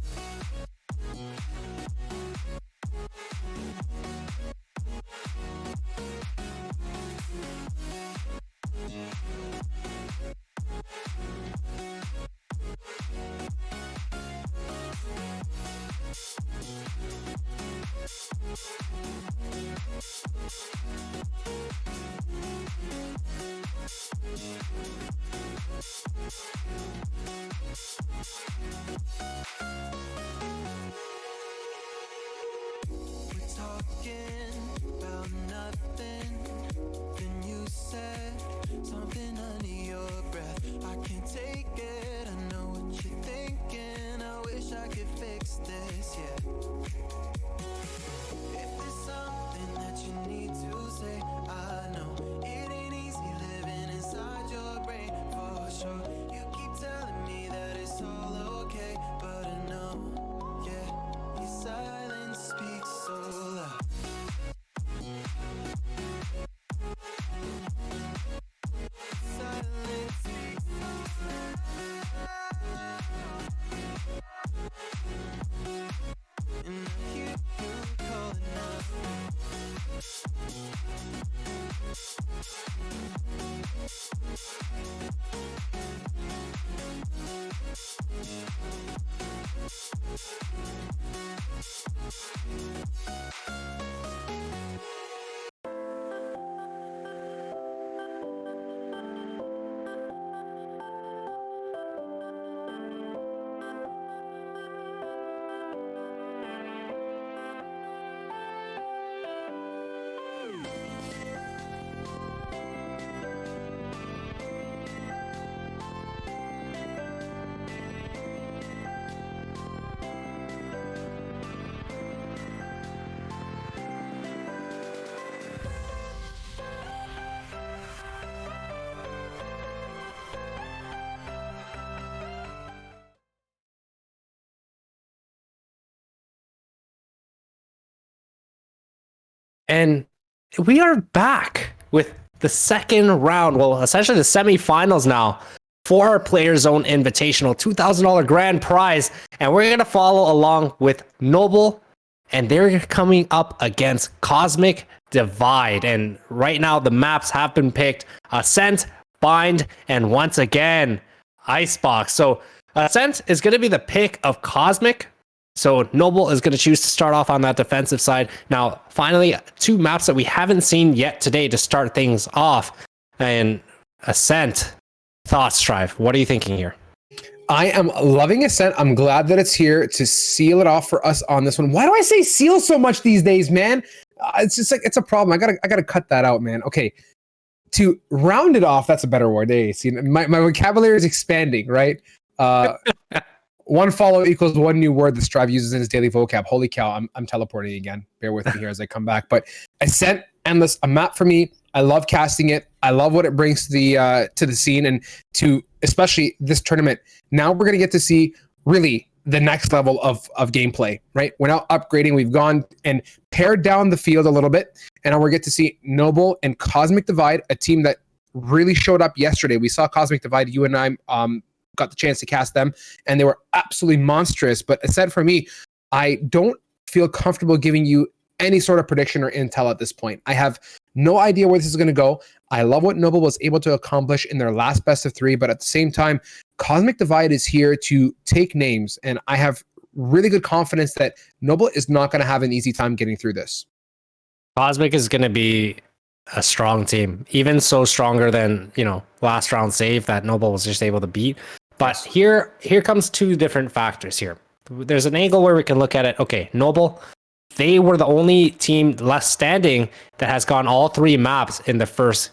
We're talking about nothing. Then you said something under your breath. I can't take it. I know what you're thinking. I wish I could fix this, yeah. If there's something that you need to say, I know it ain't easy living inside your brain for sure. You keep telling me that it's all okay, but I know, yeah, your silence speaks so loud. Silence speaks so loud. And I hear you calling out. And we are back with the second round. Well, essentially the semifinals now for our PlayerzZone Invitational $2,000 grand prize. And we're going to follow along with Noble, and they're coming up against Cosmic Divide. And right now the maps have been picked: Ascent, Bind, and once again, Icebox. So Ascent is going to be the pick of Cosmic. So Noble is going to choose to start off on that defensive side. Now, finally, two maps that we haven't seen yet today to start things off. And Ascent, thoughts, Strive. What are you thinking here? I am loving Ascent. I'm glad that it's here to seal it off for us on this one. Why do I say seal so much these days, man? It's just like, it's a problem. I gotta cut that out, man. Okay. To round it off, that's a better word. Hey, see, my vocabulary is expanding, right? One follow equals one new word that Strive uses in his daily vocab. Holy cow, I'm teleporting again. Bear with me here as I come back. But Ascent, Endless, a map for me. I love casting it. I love what it brings to the scene and to especially this tournament. Now we're gonna get to see really the next level of gameplay, right? We're now upgrading. We've gone and pared down the field a little bit, and now we're get to see Noble and Cosmic Divide, a team that really showed up yesterday. We saw Cosmic Divide. You and I got the chance to cast them, and they were absolutely monstrous. But aside for me, I don't feel comfortable giving you any sort of prediction or intel at this point. I have no idea where this is going to go. I love what Noble was able to accomplish in their last best of three, but at the same time, Cosmic Divide is here to take names, and I have really good confidence that Noble is not going to have an easy time getting through this. Cosmic is going to be a strong team, even so stronger than, last round save that Noble was just able to beat. But here comes two different factors here. There's an angle where we can look at it. Okay, Noble, they were the only team left standing that has gone all 3 maps in the first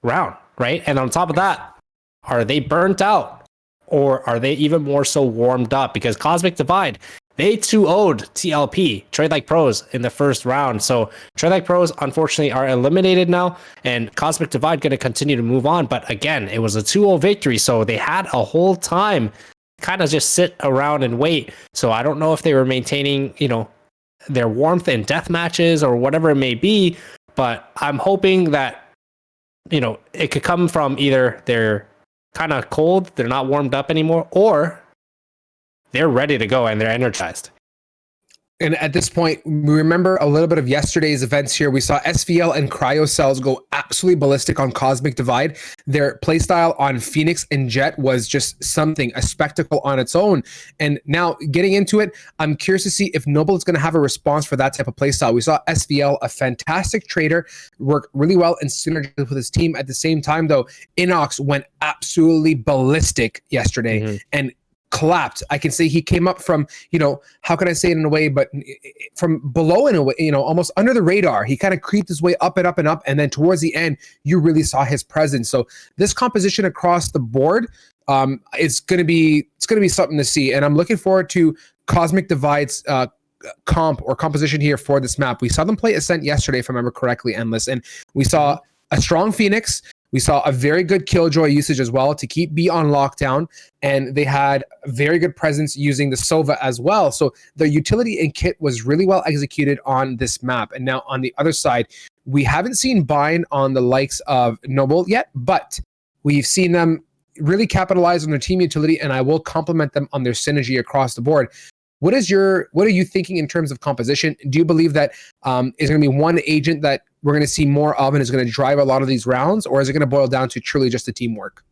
round, right? And on top of that, are they burnt out, or are they even more so warmed up? Because Cosmic Divide, they 2-0'd TLP, Trade Like Pros, in the first round. So Trade Like Pros, unfortunately, are eliminated now, and Cosmic Divide going to continue to move on. But again, it was a 2-0 victory, so they had a whole time kind of just sit around and wait. So I don't know if they were maintaining, their warmth in death matches or whatever it may be, but I'm hoping that, it could come from either they're kind of cold, they're not warmed up anymore, or they're ready to go and they're energized. And at this point, we remember a little bit of yesterday's events here. We saw SVL and Cryo Cells go absolutely ballistic on Cosmic Divide. Their playstyle on Phoenix and Jet was just something, a spectacle on its own. And now getting into it, I'm curious to see if Noble is going to have a response for that type of playstyle. We saw SVL, a fantastic trader, work really well and synergy with his team. At the same time, though, Inox went absolutely ballistic yesterday and collapsed. I can say he came up from, how can I say it in a way, but from below in a way, almost under the radar. He kind of creeped his way up and up and up. And then towards the end, you really saw his presence. So this composition across the board it's going to be something to see. And I'm looking forward to Cosmic Divide's composition here for this map. We saw them play Ascent yesterday, if I remember correctly, Endless. And we saw a strong Phoenix. We saw a very good Killjoy usage as well to keep B on lockdown, and they had a very good presence using the Sova as well. So the utility and kit was really well executed on this map. And now on the other side, we haven't seen Bind on the likes of Noble yet, but we've seen them really capitalize on their team utility, and I will compliment them on their synergy across the board. What are you thinking in terms of composition? Do you believe that is going to be one agent that we're going to see more of and is going to drive a lot of these rounds, or is it going to boil down to truly just the teamwork?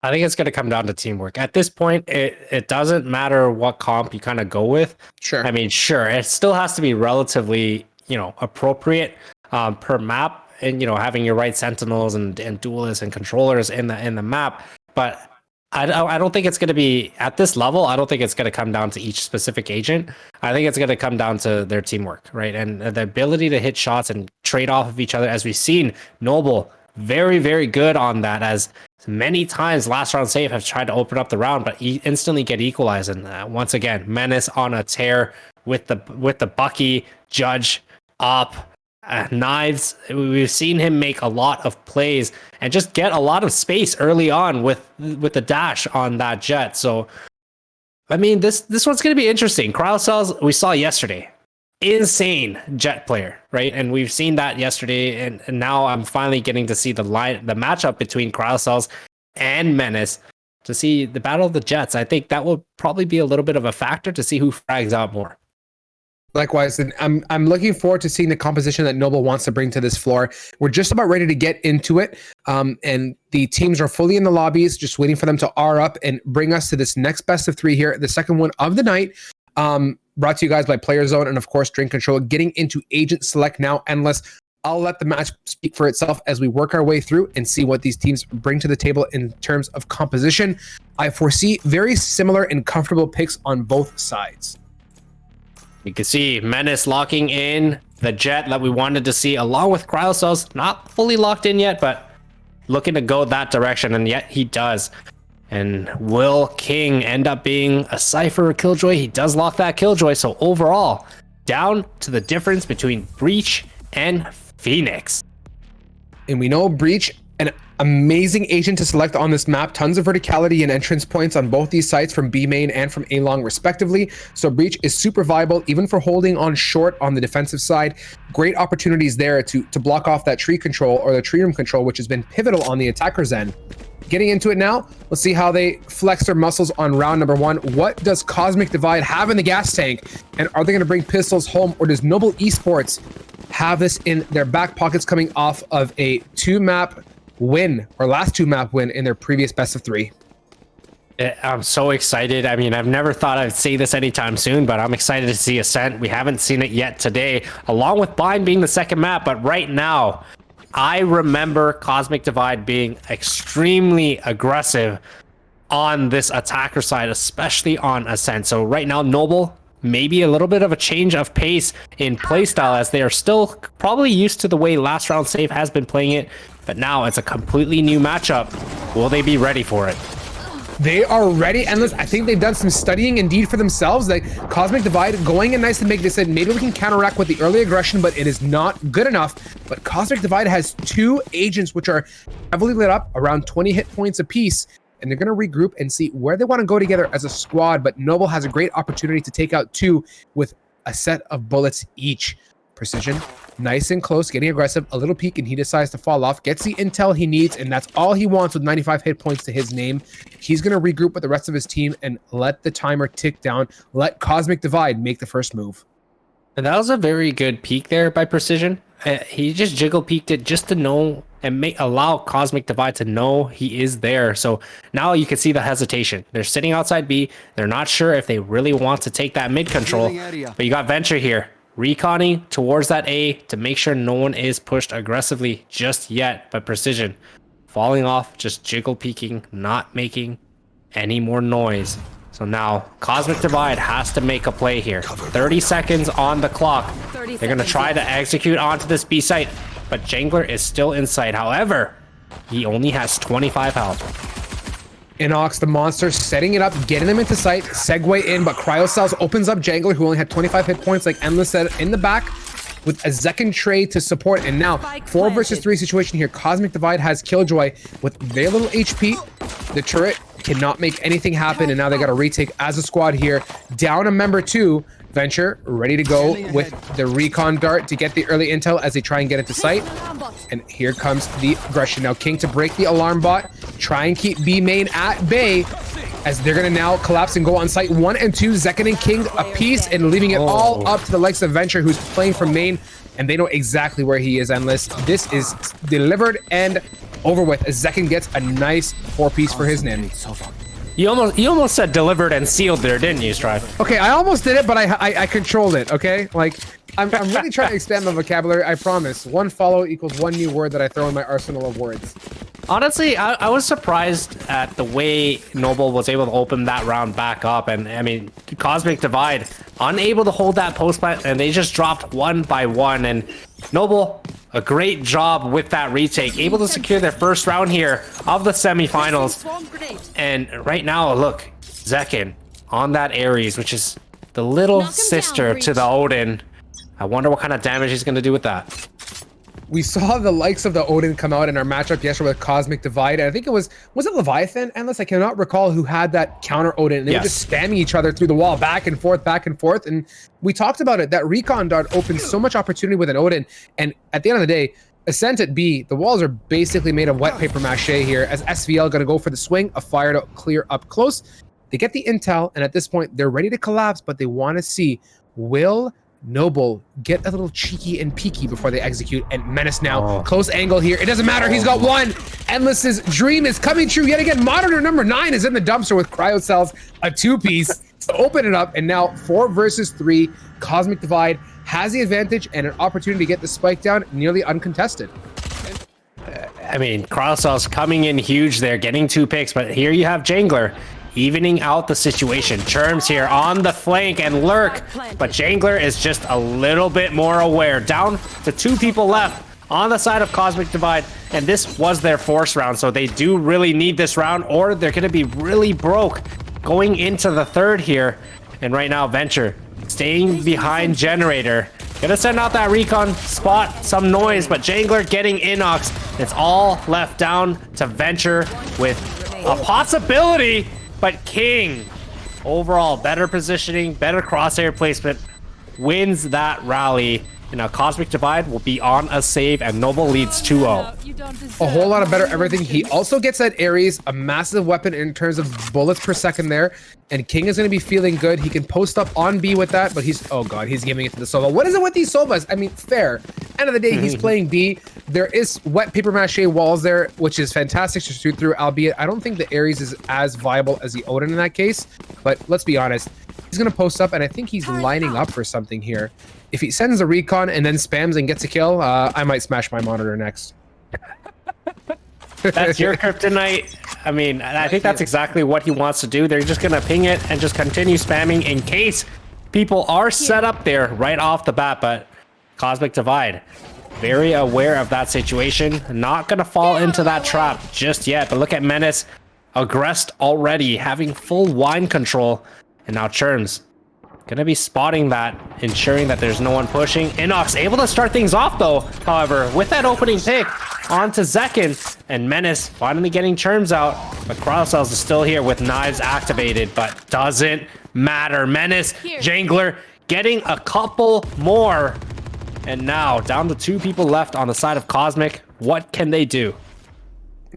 I think it's going to come down to teamwork. At this point, it doesn't matter what comp you kind of go with. Sure. I mean, sure, it still has to be relatively, appropriate per map, and having your right sentinels and duelists and controllers in the map. But I don't think it's going to be at this level. I don't think it's going to come down to each specific agent. I think it's going to come down to their teamwork, right? And the ability to hit shots and trade off of each other, as we've seen. Noble, very, very good on that, as many times last round save have tried to open up the round, but instantly get equalized. And once again, Menace on a tear with the Bucky, Judge up. Knives, we've seen him make a lot of plays and just get a lot of space early on with the dash on that Jet. So I mean, this one's going to be interesting. Cryo Cells, we saw yesterday, insane Jet player, right? And we've seen that yesterday, and now I'm finally getting to see the matchup between Cryo Cells and Menace, to see the battle of the Jets. I think that will probably be a little bit of a factor to see who frags out more. Likewise, and I'm looking forward to seeing the composition that Noble wants to bring to this floor. We're just about ready to get into it, and the teams are fully in the lobbies, just waiting for them to R up and bring us to this next best of 3 here, the second one of the night. Brought to you guys by PlayerzZone and of course Drink Control. Getting into Agent Select now, Endless. I'll let the match speak for itself as we work our way through and see what these teams bring to the table in terms of composition. I foresee very similar and comfortable picks on both sides. You can see Menace locking in the Jet that we wanted to see, along with Cryo Cells, not fully locked in yet, but looking to go that direction, and yet he does. And will King end up being a Cypher Killjoy? He does lock that Killjoy, so overall, down to the difference between Breach and Phoenix. And we know Breach, an amazing agent to select on this map. Tons of verticality and entrance points on both these sites from B main and from A long respectively. So Breach is super viable, even for holding on short on the defensive side. Great opportunities there to block off that tree control or the tree room control, which has been pivotal on the attacker's end. Getting into it now, let's see how they flex their muscles on round number 1. What does Cosmic Divide have in the gas tank? And are they going to bring pistols home, or does Noble Esports have this in their back pockets coming off of a 2-map win, or last 2-map win in their previous best of 3? I'm so excited. I mean, I've never thought I'd say this anytime soon, but I'm excited to see Ascent. We haven't seen it yet today, along with Bind being the second map. But right now, I remember Cosmic Divide being extremely aggressive on this attacker side, especially on Ascent. So right now, Noble, maybe a little bit of a change of pace in playstyle, as they are still probably used to the way Last Round Save has been playing it. But now it's a completely new matchup. Will they be ready for it? They are ready, Endless. I think they've done some studying indeed for themselves. Like Cosmic Divide going in nice to make this. Maybe we can counteract with the early aggression, but it is not good enough. But Cosmic Divide has 2 agents which are heavily lit up, around 20 hit points apiece, and they're going to regroup and see where they want to go together as a squad. But Noble has a great opportunity to take out 2 with a set of bullets each. Precision, nice and close, getting aggressive, a little peek, and he decides to fall off, gets the intel he needs, and that's all he wants with 95 hit points to his name. He's going to regroup with the rest of his team and let the timer tick down, let Cosmic Divide make the first move. And that was a very good peek there by Precision. He just jiggle peeked it just to know and allow Cosmic Divide to know he is there. So now you can see the hesitation. They're sitting outside B. They're not sure if they really want to take that mid control, but you got Venture here, reconning towards that A to make sure no one is pushed aggressively just yet. But Precision falling off, just jiggle peeking, not making any more noise. So now Cosmic Divide has to make a play here. 30 seconds on the clock. They're going to try to execute onto this B site, but Jangler is still in sight. However, he only has 25 health. Inox, the monster, setting it up, getting them into sight, segue in, but Cryocells opens up Jangler, who only had 25 hit points, like Endless said, in the back, with a Zekin tray to support. And now, 4 versus 3 situation here. Cosmic Divide has Killjoy with very little HP. The turret cannot make anything happen, and now they got to retake as a squad here. Down a member 2. Venture ready to go with the recon dart to get the early intel as they try and get into sight. And here comes the aggression. Now King to break the alarm bot, try and keep B main at bay, as they're going to now collapse and go on site 1 and 2. Zekin and King a piece, and leaving it all up to the likes of Venture, who's playing from main, and they know exactly where he is. Endless. This is delivered and over with, as Zekin gets a nice 4-piece for his name. You almost said delivered and sealed there, didn't you, Strive? Okay, I almost did it, but I controlled it, okay? Like, I'm really trying to expand my vocabulary, I promise. 1 follow equals 1 new word that I throw in my arsenal of words. Honestly, I was surprised at the way Noble was able to open that round back up. And I mean, Cosmic Divide unable to hold that post plant, and they just dropped 1 by 1. And Noble, a great job with that retake, able to secure their first round here of the semifinals. And right now, look, Zekin on that Ares, which is the little sister to the Odin. I wonder what kind of damage he's going to do with that. We saw the likes of the Odin come out in our matchup yesterday with Cosmic Divide, and I think it was it Leviathan? Endless, I cannot recall who had that counter Odin. And they were just spamming each other through the wall, back and forth, and we talked about it. That recon dart opens so much opportunity with an Odin, and at the end of the day, Ascent at B, the walls are basically made of wet paper mache here, as SVL gonna go for the swing, a fire to clear up close. They get the intel, and at this point, they're ready to collapse, but they want to see, will Noble get a little cheeky and peeky before they execute? And Menace now, close angle here. It doesn't matter, he's got 1. Endless's dream is coming true yet again. Monitor number 9 is in the dumpster with Cryocells, a 2-piece. Open it up, and now 4 versus 3. Cosmic Divide has the advantage and an opportunity to get the spike down nearly uncontested. I mean, Cryocells coming in huge there, getting 2 picks, but here you have Jangler evening out the situation. Churms here on the flank and lurk, but Jangler is just a little bit more aware. Down to 2 people left on the side of Cosmic Divide, and this was their force round, so they do really need this round, or they're going to be really broke going into the 3rd here. And right now, Venture staying behind Generator, gonna send out that recon, spot some noise, but Jangler getting Inox. It's all left down to Venture with a possibility. But King, overall, better positioning, better crosshair placement, wins that rally And now Cosmic Divide will be on a save, and Noble leads 2-0. A whole lot of better everything. He also gets that Ares, a massive weapon in terms of bullets per second there. And King is going to be feeling good. He can post up on B with that, but he's, oh God, he's giving it to the Sova. What is it with these Sovas? I mean, fair. End of the day, he's playing B. There is wet paper mache walls there, which is fantastic to shoot through, albeit I don't think the Ares is as viable as the Odin in that case. But let's be honest, he's going to post up, and I think he's lining up for something here. If he sends a recon and then spams and gets a kill, I might smash my monitor next. That's your kryptonite. I mean, I think that's exactly what he wants to do. They're just going to ping it and just continue spamming in case people are set up there right off the bat. But Cosmic Divide, very aware of that situation. Not going to fall into that trap just yet. But look at Menace, aggressed already, having full wine control. And now Churms gonna be spotting that, ensuring that there's no one pushing. Inox able to start things off though, however, with that opening pick onto Zekin, and Menace finally getting Churms out, but Cryocells is still here with knives activated, but doesn't matter. Menace, Jangler getting a couple more, and now down to 2 people left on the side of Cosmic. What can they do?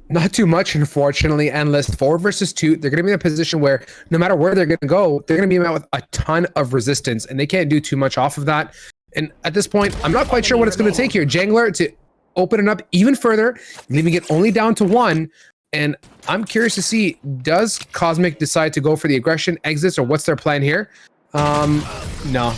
Not too much, unfortunately. Endless 4 versus 2. They're going to be in a position where no matter where they're going to go, they're going to be met with a ton of resistance, and they can't do too much off of that. And at this point, I'm not quite sure what it's going to take here. Jangler to open it up even further, leaving it only down to 1. And I'm curious to see, does Cosmic decide to go for the aggression exits, or what's their plan here? No.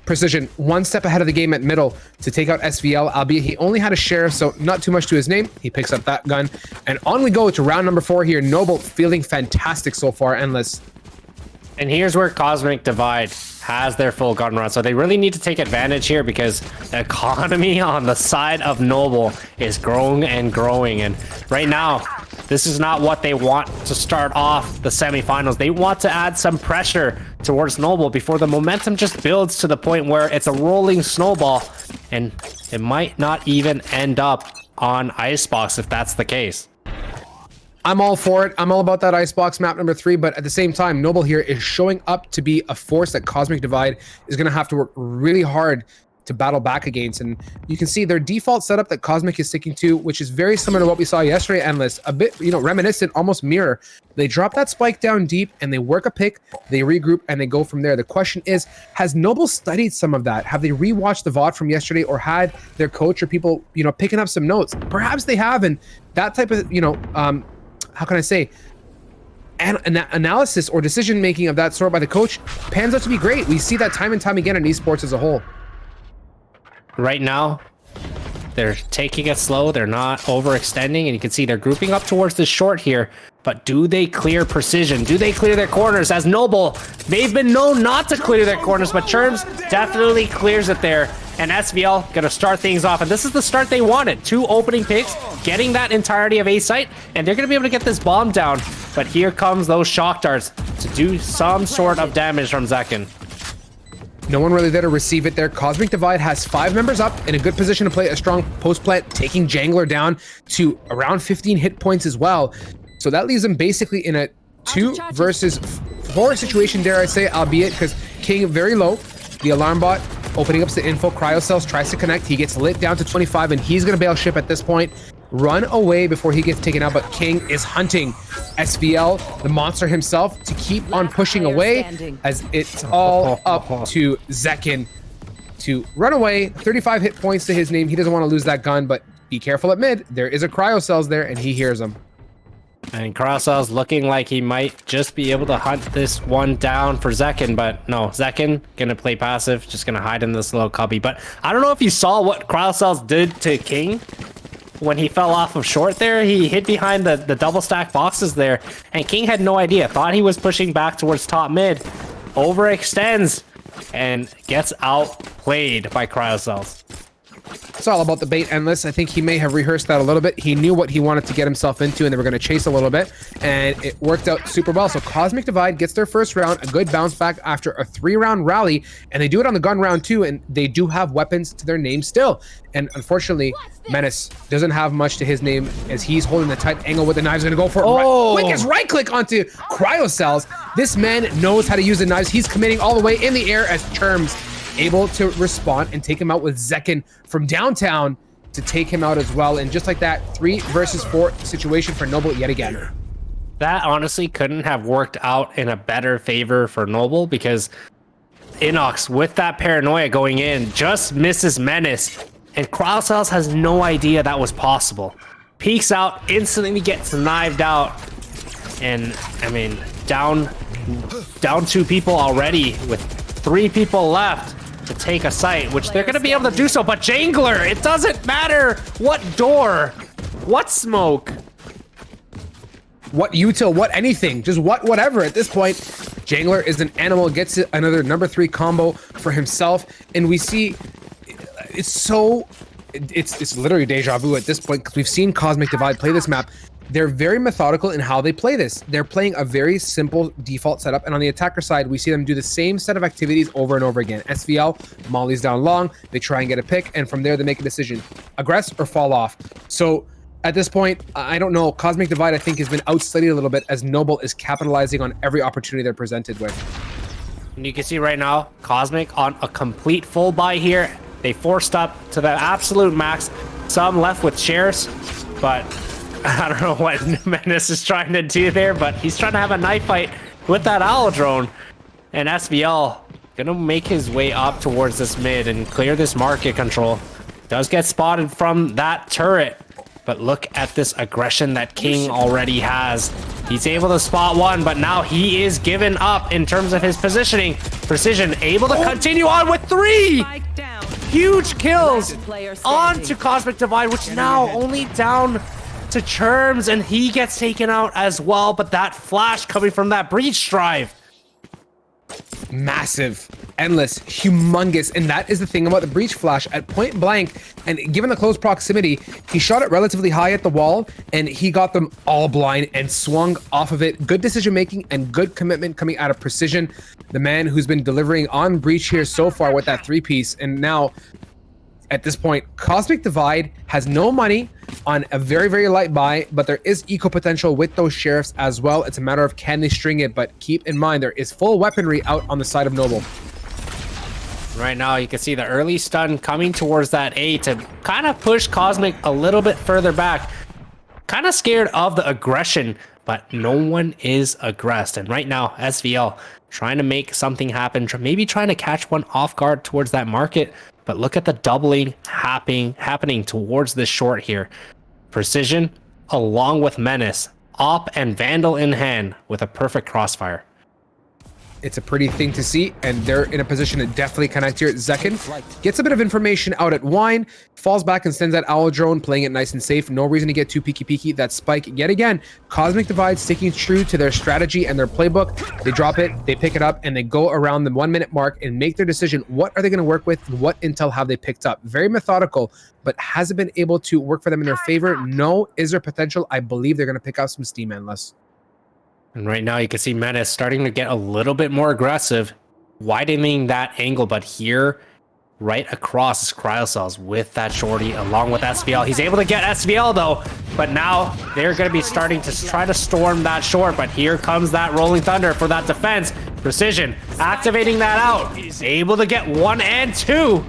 Precision, 1 step ahead of the game at middle to take out SVL, albeit he only had a sheriff, so not too much to his name. He picks up that gun, and on we go to round number 4 here. Noble feeling fantastic so far, Endless. And here's where Cosmic Divide has their full gun run, so they really need to take advantage here because the economy on the side of Noble is growing and growing, and right now this is not what they want to start off the semifinals. They want to add some pressure towards Noble before the momentum just builds to the point where it's a rolling snowball, and it might not even end up on Icebox if that's the case. I'm all for it. I'm all about that Icebox map number 3, but at the same time, Noble here is showing up to be a force that Cosmic Divide is going to have to work really hard to battle back against. And you can see their default setup that Cosmic is sticking to, which is very similar to what we saw yesterday, Endless. A bit, reminiscent, almost mirror. They drop that spike down deep and they work a pick, they regroup, and they go from there. The question is, has Noble studied some of that? Have they rewatched the VOD from yesterday, or had their coach or people, picking up some notes? Perhaps they have, and that type of, how can I say, an analysis or decision making of that sort by the coach pans out to be great. We see that time and time again in esports as a whole. Right now, they're taking it slow. They're not overextending, and you can see they're grouping up towards the short here. But do they clear Precision? Do they clear their corners? As Noble, they've been known not to clear their corners, but Churms definitely clears it there. And SVL gonna start things off, and this is the start they wanted. 2 opening picks, getting that entirety of A site, and they're gonna be able to get this bomb down. But here comes those shock darts to do some sort of damage from Zekin. No one really there to receive it there. Cosmic Divide has 5 members up in a good position to play a strong post plant, taking Jangler down to around 15 hit points as well. So that leaves them basically in a 2 versus 4 situation, dare I say, albeit because King very low. The alarm bot opening up the info. Cryocells tries to connect. He gets lit down to 25, and he's going to bail ship at this point. Run away before he gets taken out, but King is hunting SVL, the monster himself, to keep on pushing away, as it's all up to Zekin to run away. 35 hit points to his name. He doesn't want to lose that gun, but be careful at mid. There is a Cryocells there, and he hears them. And Cryocells looking like he might just be able to hunt this one down for Zekin, but no, Zekin gonna play passive, just gonna hide in this little cubby. But I don't know if you saw what Cryocells did to King when he fell off of short there. He hid behind the double stack boxes there, and King had no idea. Thought he was pushing back towards top mid, overextends, and gets outplayed by Cryocells. It's all about the bait, Endless. I think he may have rehearsed that a little bit. He knew what he wanted to get himself into, and they were going to chase a little bit, and it worked out super well. So Cosmic Divide gets their first round, a good bounce back after a 3-round rally, and they do it on the gun round too, and they do have weapons to their name still. And unfortunately, Menace doesn't have much to his name, as he's holding the tight angle with the knives. Going to go for it. Quick as right click onto Cryocells. This man knows how to use the knives. He's committing all the way in the air as Churms able to respond and take him out with Zekin from downtown to take him out as well. And just like that, 3 versus 4 situation for Noble yet again. That honestly couldn't have worked out in a better favor for Noble, because Inox, with that paranoia going in, just misses Menace, and Cryocells has no idea that was possible. Peeks out, instantly gets knifed out, and I mean, down 2 people already with 3 people left to take a site, which they're going to be able to do so. But Jangler, it doesn't matter what door, what smoke, what util, what anything, just whatever at this point. Jangler is an animal, gets another number 3 combo for himself, and we see it's literally deja vu at this point, because we've seen Cosmic Divide play this map. They're very methodical in how they play this. They're playing a very simple default setup, and on the attacker side, we see them do the same set of activities over and over again. SVL, mollies down long, they try and get a pick, and from there they make a decision: aggress or fall off. So at this point, I don't know. Cosmic Divide, I think, has been outstudied a little bit, as Noble is capitalizing on every opportunity they're presented with. and you can see right now, Cosmic on a complete full buy here. They forced up to the absolute max. Some left with shares, but I don't know what Menace is trying to do there, but he's trying to have a knife fight with that owl drone. And SVL gonna make his way up towards this mid and clear this market control. Does get spotted from that turret, but look at this aggression that King already has. He's able to spot one, but now he is given up in terms of his positioning. Precision able to continue on with 3 huge kills onto Cosmic Divide, which now only down to Cherms, and he gets taken out as well. But that flash coming from that breach drive, massive, endless, humongous, and that is the thing about the breach flash at point blank. And given the close proximity, he shot it relatively high at the wall, and he got them all blind and swung off of it. Good decision making and good commitment coming out of Precision, the man who's been delivering on breach here so far with that 3-piece. And now at this point, Cosmic Divide has no money on a very, very light buy, but there is eco potential with those sheriffs as well. It's a matter of can they string it, but keep in mind there is full weaponry out on the side of Noble. right now you can see the early stun coming towards that A to kind of push Cosmic a little bit further back. Kind of scared of the aggression, but no one is aggressed. And right now, SVL trying to make something happen, maybe trying to catch one off guard towards that market. But look at the doubling happening towards this short here. Precision, along with Menace, Op and Vandal in hand with a perfect crossfire. It's a pretty thing to see, and they're in a position to definitely connect here. Zekin gets a bit of information out at Wine, falls back and sends that owl drone, playing it nice and safe. No reason to get too peeky. That spike yet again. Cosmic Divide sticking true to their strategy and their playbook. They drop it, they pick it up, and they go around the 1-minute mark and make their decision. What are they going to work with? What intel have they picked up? Very methodical, but has it been able to work for them in their favor? No. Is there potential? I believe they're going to pick up some steam, Endless. And right now you can see Menace starting to get a little bit more aggressive, widening that angle. But here, right across is Cryocells with that shorty along with SVL. He's able to get SVL though, but now they're going to be starting to try to storm that short. But here comes that Rolling Thunder for that defense. Precision activating that out. Able to get 1 and 2.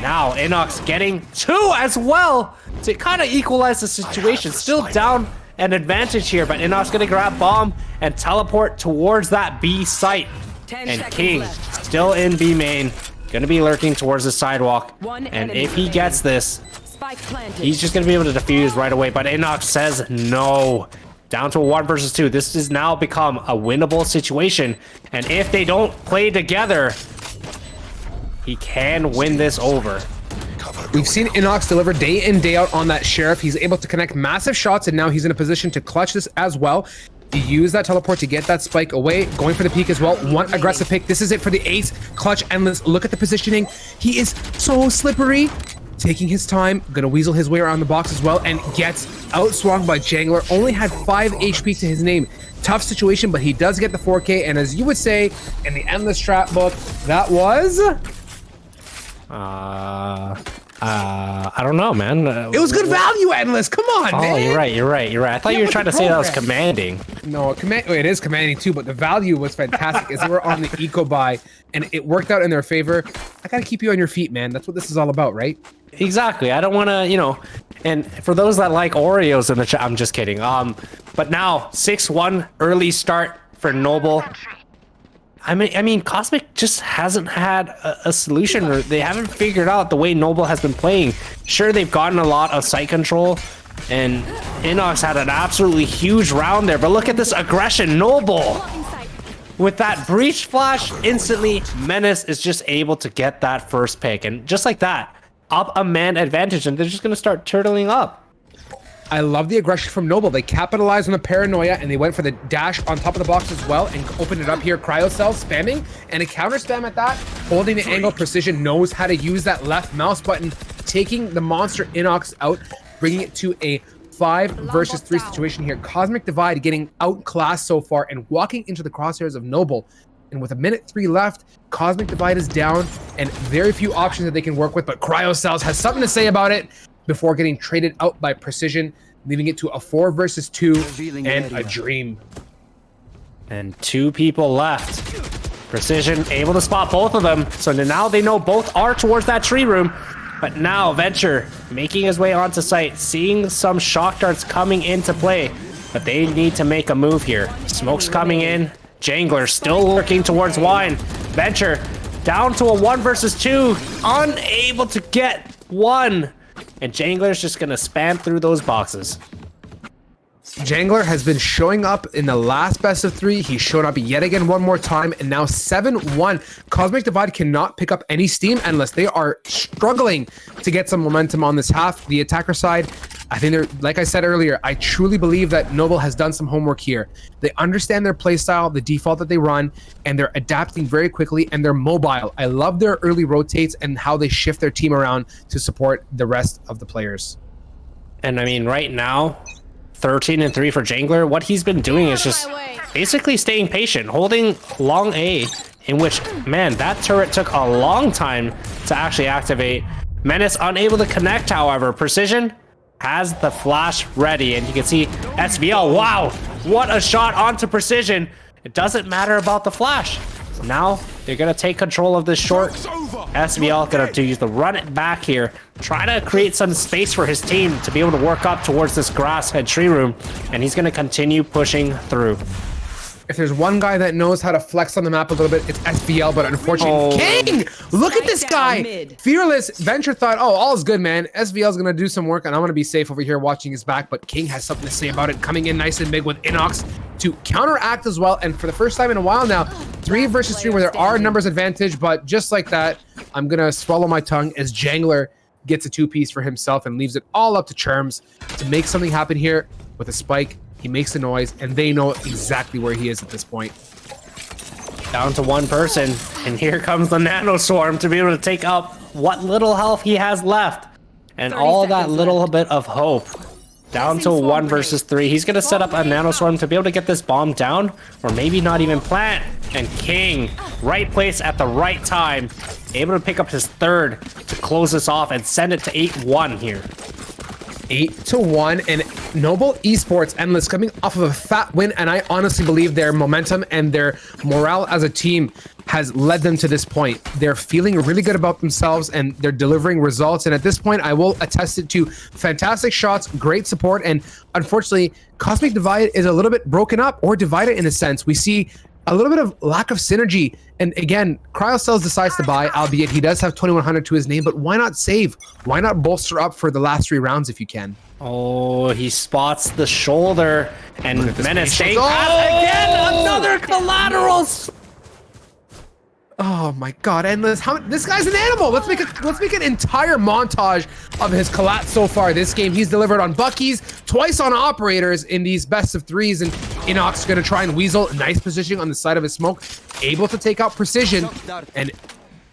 Now Inox getting 2 as well to kind of equalize the situation. Still down an advantage here, but Inox gonna grab bomb and teleport towards that B site. And King still in B main, gonna be lurking towards the sidewalk. And if he gets this, he's just gonna be able to defuse right away. But Inox says no. Down to a 1 versus 2. This has now become a winnable situation. And if they don't play together, he can win this over. We've seen Inox deliver day in, day out on that Sheriff. He's able to connect massive shots, and now he's in a position to clutch this as well. He used that teleport to get that spike away, going for the peak as well. One aggressive pick. This is it for the ace. Clutch, Endless. Look at the positioning. He is so slippery. Taking his time, gonna weasel his way around the box as well, and gets outswung by Jangler. Only had 5 HP to his name. Tough situation, but he does get the 4K, and as you would say in the Endless Trap book, that was... I don't know, man. It was good value, Endless. Come on, Oh, man. you're right. I thought Yeah, you were but trying the to say that was program. commanding. No, it is commanding too, but the value was fantastic as they were on the eco buy, and it worked out in their favor. I gotta keep you on your feet, man. That's what this is all about, right? Exactly. I don't want to, and for those that like Oreos in the chat, I'm just kidding. But now 6-1 early start for Noble. I mean, Cosmic just hasn't had a solution, or they haven't figured out the way Noble has been playing. Sure, they've gotten a lot of site control, and Inox had an absolutely huge round there. But look at this aggression, Noble. With that breach flash, instantly Menace is just able to get that first pick, and just like that, up a man advantage, and they're just gonna start turtling up. I love the aggression from Noble. They capitalized on the paranoia and they went for the dash on top of the box as well and opened it up here. Cryo Cell spamming and a counter spam at that. Holding the angle, Precision knows how to use that left mouse button, taking the monster Inox out, bringing it to a 5 versus 3 situation here. Cosmic Divide getting outclassed so far and walking into the crosshairs of Noble. And with 1:03 left, Cosmic Divide is down and very few options that they can work with, but Cryo Cells has something to say about it before getting traded out by Precision, leaving it to a 4 versus 2 and a dream. And 2 people left. Precision able to spot both of them. So now they know both are towards that tree room. But now Venture making his way onto site, seeing some shock darts coming into play. But they need to make a move here. Smoke's coming in. Jangler still lurking towards Wine. Venture down to a 1 versus 2. Unable to get 1. And Jangler's just gonna spam through those boxes. Jangler has been showing up in the last best of 3. He's shown up yet again one more time, and now 7-1. Cosmic Divide cannot pick up any steam unless they are struggling to get some momentum on this half. The attacker side, I think they're, like I said earlier, I truly believe that Noble has done some homework here. They understand their playstyle, the default that they run, and they're adapting very quickly, and they're mobile. I love their early rotates and how they shift their team around to support the rest of the players. And I mean, right now, 13-3 for Jangler. What he's been doing is just basically staying patient, holding long A, in which, man, that turret took a long time to actually activate. Menace unable to connect, however. Precision has the flash ready, and you can see SVL. Wow, what a shot onto Precision. It doesn't matter about the flash. Now they're gonna take control of this short. SVL gonna use the run it back here, try to create some space for his team to be able to work up towards this grass and tree room, and he's gonna continue pushing through. If there's one guy that knows how to flex on the map a little bit, it's SVL, but unfortunately, King! Look at this guy! Fearless. Venture thought, oh, all is good, man. SVL's gonna do some work, and I'm gonna be safe over here watching his back, but King has something to say about it, coming in nice and big with Inox to counteract as well, and for the first time in a while now, 3 versus 3 where there are numbers advantage, but just like that, I'm gonna swallow my tongue as Jangler gets a 2-piece for himself and leaves it all up to Charms to make something happen here with a spike. He makes the noise, and they know exactly where he is at this point. Down to 1 person, and here comes the Nano Swarm to be able to take up what little health he has left. And all that little bit of hope. Down to 1 versus 3. He's going to set up a Nano Swarm to be able to get this bomb down, or maybe not even plant. And King, right place at the right time, able to pick up his 3rd to close this off and send it to 8-1 here. 8-1, and Noble Esports Endless coming off of a fat win, and I honestly believe their momentum and their morale as a team has led them to this point. They're feeling really good about themselves, and they're delivering results, and at this point I will attest it to fantastic shots, great support, and unfortunately Cosmic Divide is a little bit broken up, or divided in a sense. We see a little bit of lack of synergy, and again, CryoCells decides to buy, albeit he does have 2100 to his name, but why not save? Why not bolster up for the last 3 rounds if you can? Oh, he spots the shoulder, and Menace staying again, another collateral. Oh my God, Endless! This guy's an animal. Let's make an entire montage of his collat so far this game. He's delivered on Bucky's, twice on operators in these best of 3s, and Inox is gonna try and weasel. Nice positioning on the side of his smoke, able to take out Precision, and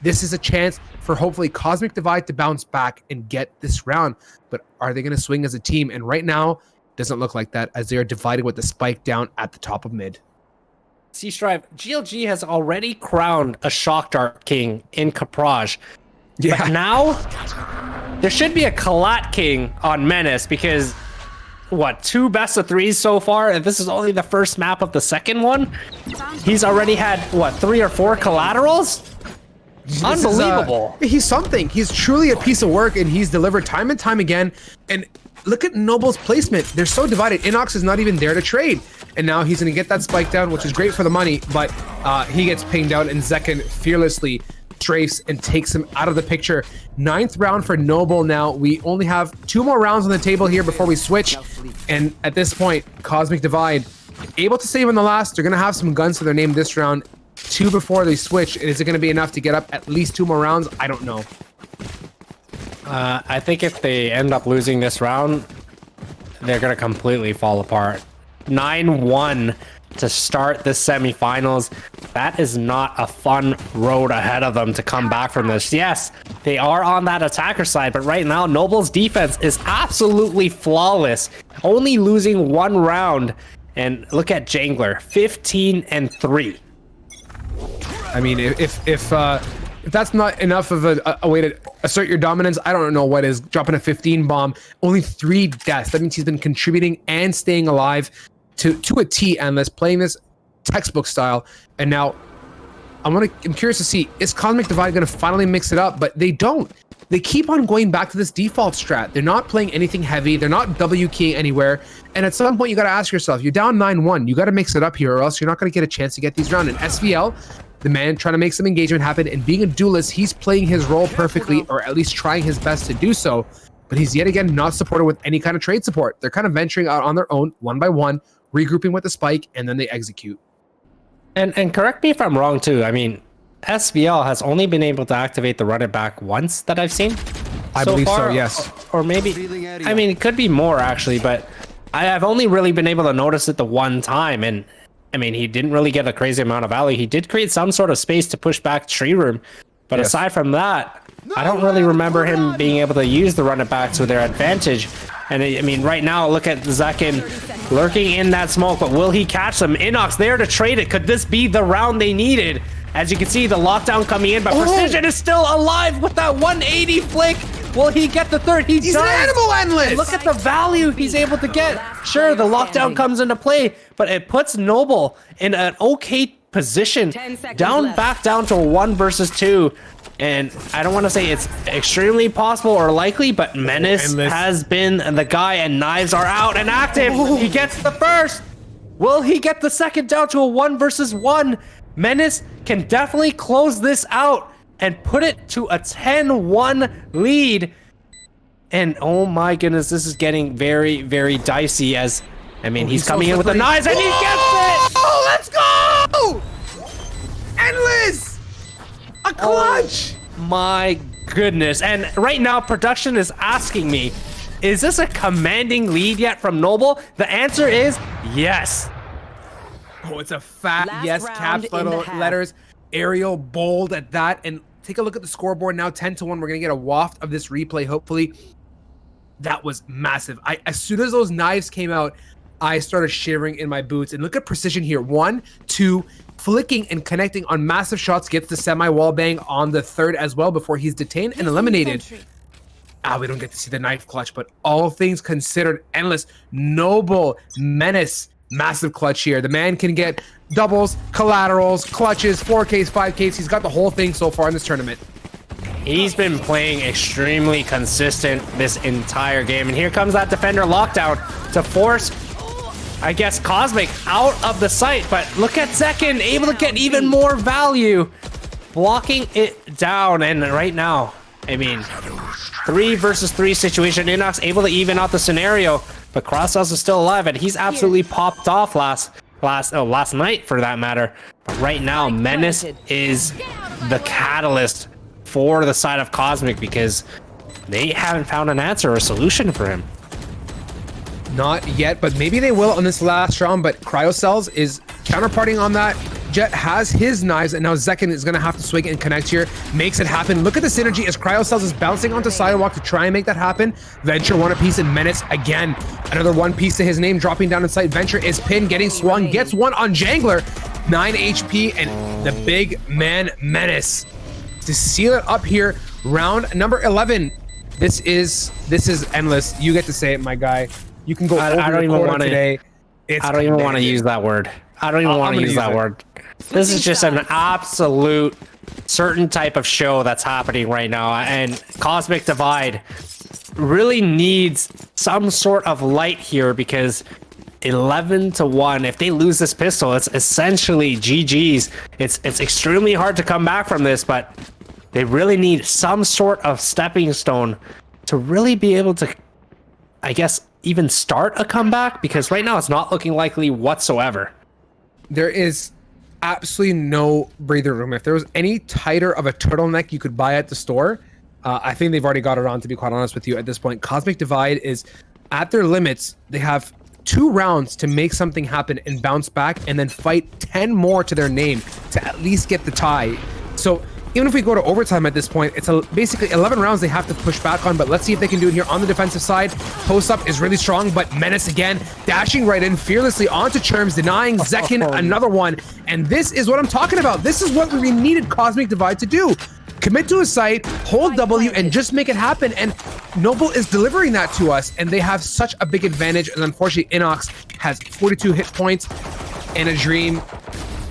this is a chance for hopefully Cosmic Divide to bounce back and get this round. But are they gonna swing as a team? And right now, doesn't look like that, as they are divided with the spike down at the top of mid. C-Strive, GLG has already crowned a Shock Dart King in Caprage. Yeah. But now, there should be a Collat King on Menace because, what, 2 best of 3s so far? And this is only the first map of the second one? He's already had, what, 3 or 4 collaterals? Unbelievable. He's something. He's truly a piece of work, and he's delivered time and time again. And look at Noble's placement. They're so divided. Inox is not even there to trade. And now he's going to get that spike down, which is great for the money, but he gets pinged out, and Zekken fearlessly strafes and takes him out of the picture. 9th round for Noble now. We only have 2 more rounds on the table here before we switch. And at this point, Cosmic Divide able to save on the last. They're going to have some guns to their name this round. 2 before they switch. Is it going to be enough to get up at least 2 more rounds? I don't know. I think if they end up losing this round, they're going to completely fall apart. 9-1 to start the semifinals. That is not a fun road ahead of them to come back from this. Yes, they are on that attacker side, but right now, Noble's defense is absolutely flawless. Only losing 1 round. And look at Jangler, 15-3. I mean, if that's not enough of a way to assert your dominance, I don't know what is. Dropping a 15 bomb, only 3 deaths. That means he's been contributing and staying alive to a T, Endless, playing this textbook style. And now I'm curious to see, is Cosmic Divide going to finally mix it up? But they don't. They keep on going back to this default strat. They're not playing anything heavy. They're not W keying anywhere. And at some point, you got to ask yourself, you're down 9-1. You got to mix it up here, or else you're not going to get a chance to get these rounds. And SVL, the man trying to make some engagement happen, and being a duelist, he's playing his role perfectly, or at least trying his best to do so. But he's yet again not supported with any kind of trade support. They're kind of venturing out on their own, 1 by 1, regrouping with the spike, and then they execute. And correct me if I'm wrong too. I mean, SVL has only been able to activate the run it back once that I've seen. I believe so, yes. Or maybe, I mean, it could be more actually, but I've only really been able to notice it the one time. And I mean, he didn't really get a crazy amount of value. He did create some sort of space to push back Tree Room. But aside from that, I don't really remember him being able to use the run it back to their advantage. And I mean, right now, look at Zekken lurking in that smoke, but will he catch them? Inox there to trade it. Could this be the round they needed? As you can see, the lockdown coming in, but Precision is still alive with that 180 flick. Will he get the 3rd? He's an animal, Endless! Look at the value he's able to get. Sure, the lockdown comes into play, but it puts Noble in an okay position. Back down to a 1 versus 2. And I don't want to say it's extremely possible or likely, but Menace has been the guy, and knives are out and active. He gets the 1st. Will he get the 2nd down to a 1 versus 1? Menace can definitely close this out and put it to a 10-1 lead. And oh my goodness, this is getting very, very dicey as, I mean, he's coming in with the knives and he gets it! Oh, let's go! Endless! A clutch! My goodness. And right now, production is asking me, is this a commanding lead yet from Noble? The answer is yes. Oh, it's a fat Last yes, round caps, in the little half. letters, Arial, bold at that. And take a look at the scoreboard now, 10-1. We're going to get a waft of this replay, hopefully. That was massive. As soon as those knives came out, I started shivering in my boots. And look at Precision here. 1, 2, flicking and connecting on massive shots, gets the semi-wall bang on the 3rd as well before he's detained and eliminated. We don't get to see the knife clutch, but all things considered, Endless, Noble, Menace, massive clutch here. The man can get doubles, collaterals, clutches, 4Ks, 5Ks. He's got the whole thing so far in this tournament. He's been playing extremely consistent this entire game. And here comes that defender lockdown to force, I guess, Cosmic out of the site. But look at Zekken, able to get even more value, blocking it down. And right now, I mean, 3 versus 3 situation. Inox able to even out the scenario, but Crosshouse is still alive, and he's absolutely popped off last night for that matter. But right now, Menace is the catalyst for the side of Cosmic because they haven't found an answer or a solution for him. Not yet, but maybe they will on this last round. But Cryocells is counterparting on that. Jet has his knives, and now Zekken is going to have to swing and connect here. Makes it happen. Look at the synergy as Cryocells is bouncing onto Sidewalk to try and make that happen. Venture 1 apiece, and Menace again. Another 1 piece to his name, dropping down in sight. Venture is pinned, getting swung, gets 1 on Jangler. 9 HP, and the big man Menace to seal it up here. Round number 11. This is endless. You get to say it, my guy. You can go over I don't the even quarter want today. to. I don't even want to use that word. I don't even want to use that word. This is just an absolute certain type of show that's happening right now, and Cosmic Divide really needs some sort of light here because 11-1. If they lose this pistol, it's essentially GG's. It's extremely hard to come back from this, but they really need some sort of stepping stone to really be able to, I guess, even start a comeback, because right now it's not looking likely whatsoever. There is absolutely no breather room. If there was any tighter of a turtleneck you could buy at the store, I think they've already got it on, to be quite honest with you at this point. Cosmic Divide is at their limits. They have 2 rounds to make something happen and bounce back and then fight 10 more to their name to at least get the tie. So even if we go to overtime at this point, it's basically 11 rounds they have to push back on, but let's see if they can do it here on the defensive side. Post up is really strong, but Menace again, dashing right in fearlessly onto Cherms, denying Zekin another one. And this is what I'm talking about. This is what we needed Cosmic Divide to do. Commit to a site, hold W, and just make it happen. And Noble is delivering that to us, and they have such a big advantage. And unfortunately, Inox has 42 hit points and a dream.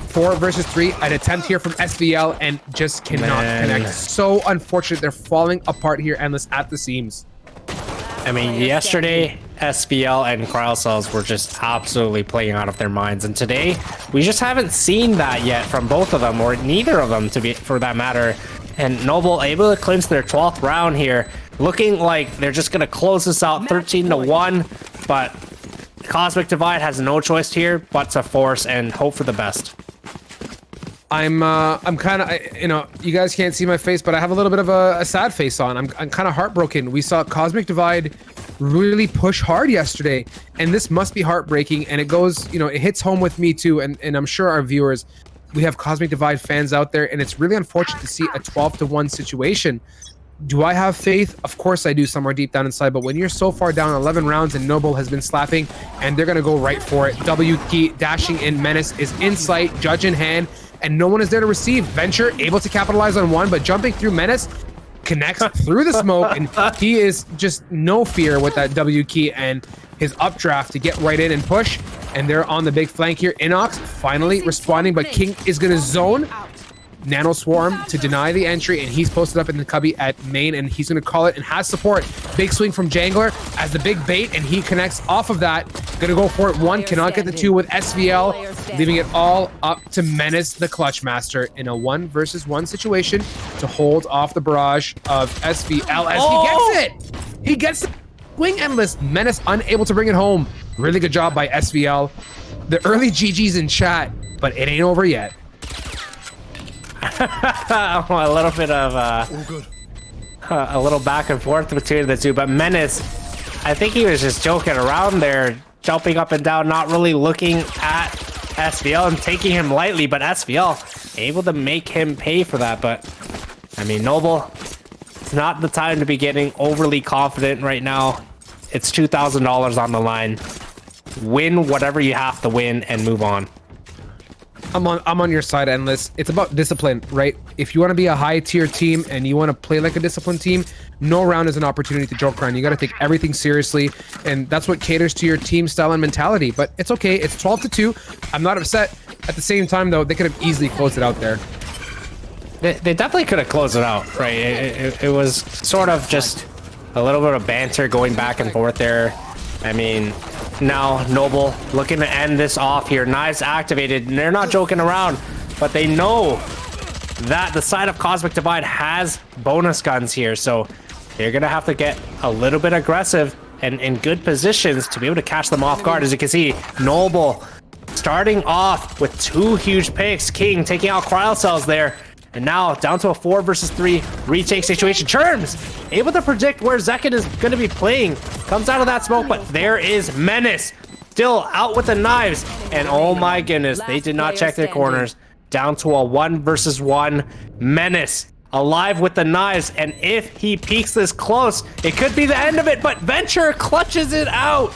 4 versus 3, an attempt here from SVL, and just cannot connect. So unfortunate. They're falling apart here, Endless, at the seams. I mean, yesterday, SVL and Cryocells were just absolutely playing out of their minds. And today, we just haven't seen that yet from both of them, or neither of them, for that matter. And Noble able to clinch their 12th round here, looking like they're just going to close this out 13-1. But Cosmic Divide has no choice here but to force and hope for the best. I'm kind of, you guys can't see my face, but I have a little bit of a sad face on. I'm kind of heartbroken. We saw Cosmic Divide really push hard yesterday, and this must be heartbreaking. And it goes, it hits home with me too. And I'm sure our viewers, we have Cosmic Divide fans out there, and it's really unfortunate to see a 12-1 situation. Do I have faith? Of course I do, somewhere deep down inside. But when you're so far down 11 rounds and Noble has been slapping, and they're going to go right for it. W key, dashing in, Menace is in sight, judge in hand, and no one is there to receive. Venture able to capitalize on one, but jumping through Menace connects through the smoke, and he is just no fear with that W key and his updraft to get right in and push. And they're on the big flank here. Inox finally responding, but King is going to zone Nano Swarm to deny the entry, and he's posted up in the cubby at main, and he's going to call it and has support. Big swing from Jangler as the big bait, and he connects off of that. Going to go for it. 1, cannot get the 2 with SVL, leaving it all up to Menace, the Clutch Master, in a 1 versus 1 situation to hold off the barrage of SVL as he gets it. He gets the wing, Endless. Menace unable to bring it home. Really good job by SVL. The early GG's in chat, but it ain't over yet. A little bit of a little back and forth between the two, but Menace, I think he was just joking around there, jumping up and down, not really looking at SVL and taking him lightly, but SVL able to make him pay for that. But I mean, Noble, it's not the time to be getting overly confident right now. It's $2,000 on the line. Win whatever you have to win and move on. I'm on your side, Endless. It's about discipline, right? If you want to be a high tier team and you want to play like a disciplined team, no round is an opportunity to joke around. You got to take everything seriously, and that's what caters to your team style and mentality. But it's okay. It's 12-2. I'm not upset. At the same time, though, they could have easily closed it out there. They definitely could have closed it out, right? It was sort of just a little bit of banter going back and forth there. I mean, now Noble looking to end this off here. Knives activated, and they're not joking around, but they know that the side of Cosmic Divide has bonus guns here, so they're gonna have to get a little bit aggressive and in good positions to be able to catch them off guard. As you can see, Noble starting off with 2 huge picks. King taking out Cryocells there, and now down to a 4 versus 3 retake situation. Cherms able to predict where Zekin is going to be playing. Comes out of that smoke, but there is Menace still out with the knives. And oh my goodness, they did not check their corners. Down to a 1 versus 1. Menace alive with the knives. And if he peeks this close, it could be the end of it. But Venture clutches it out.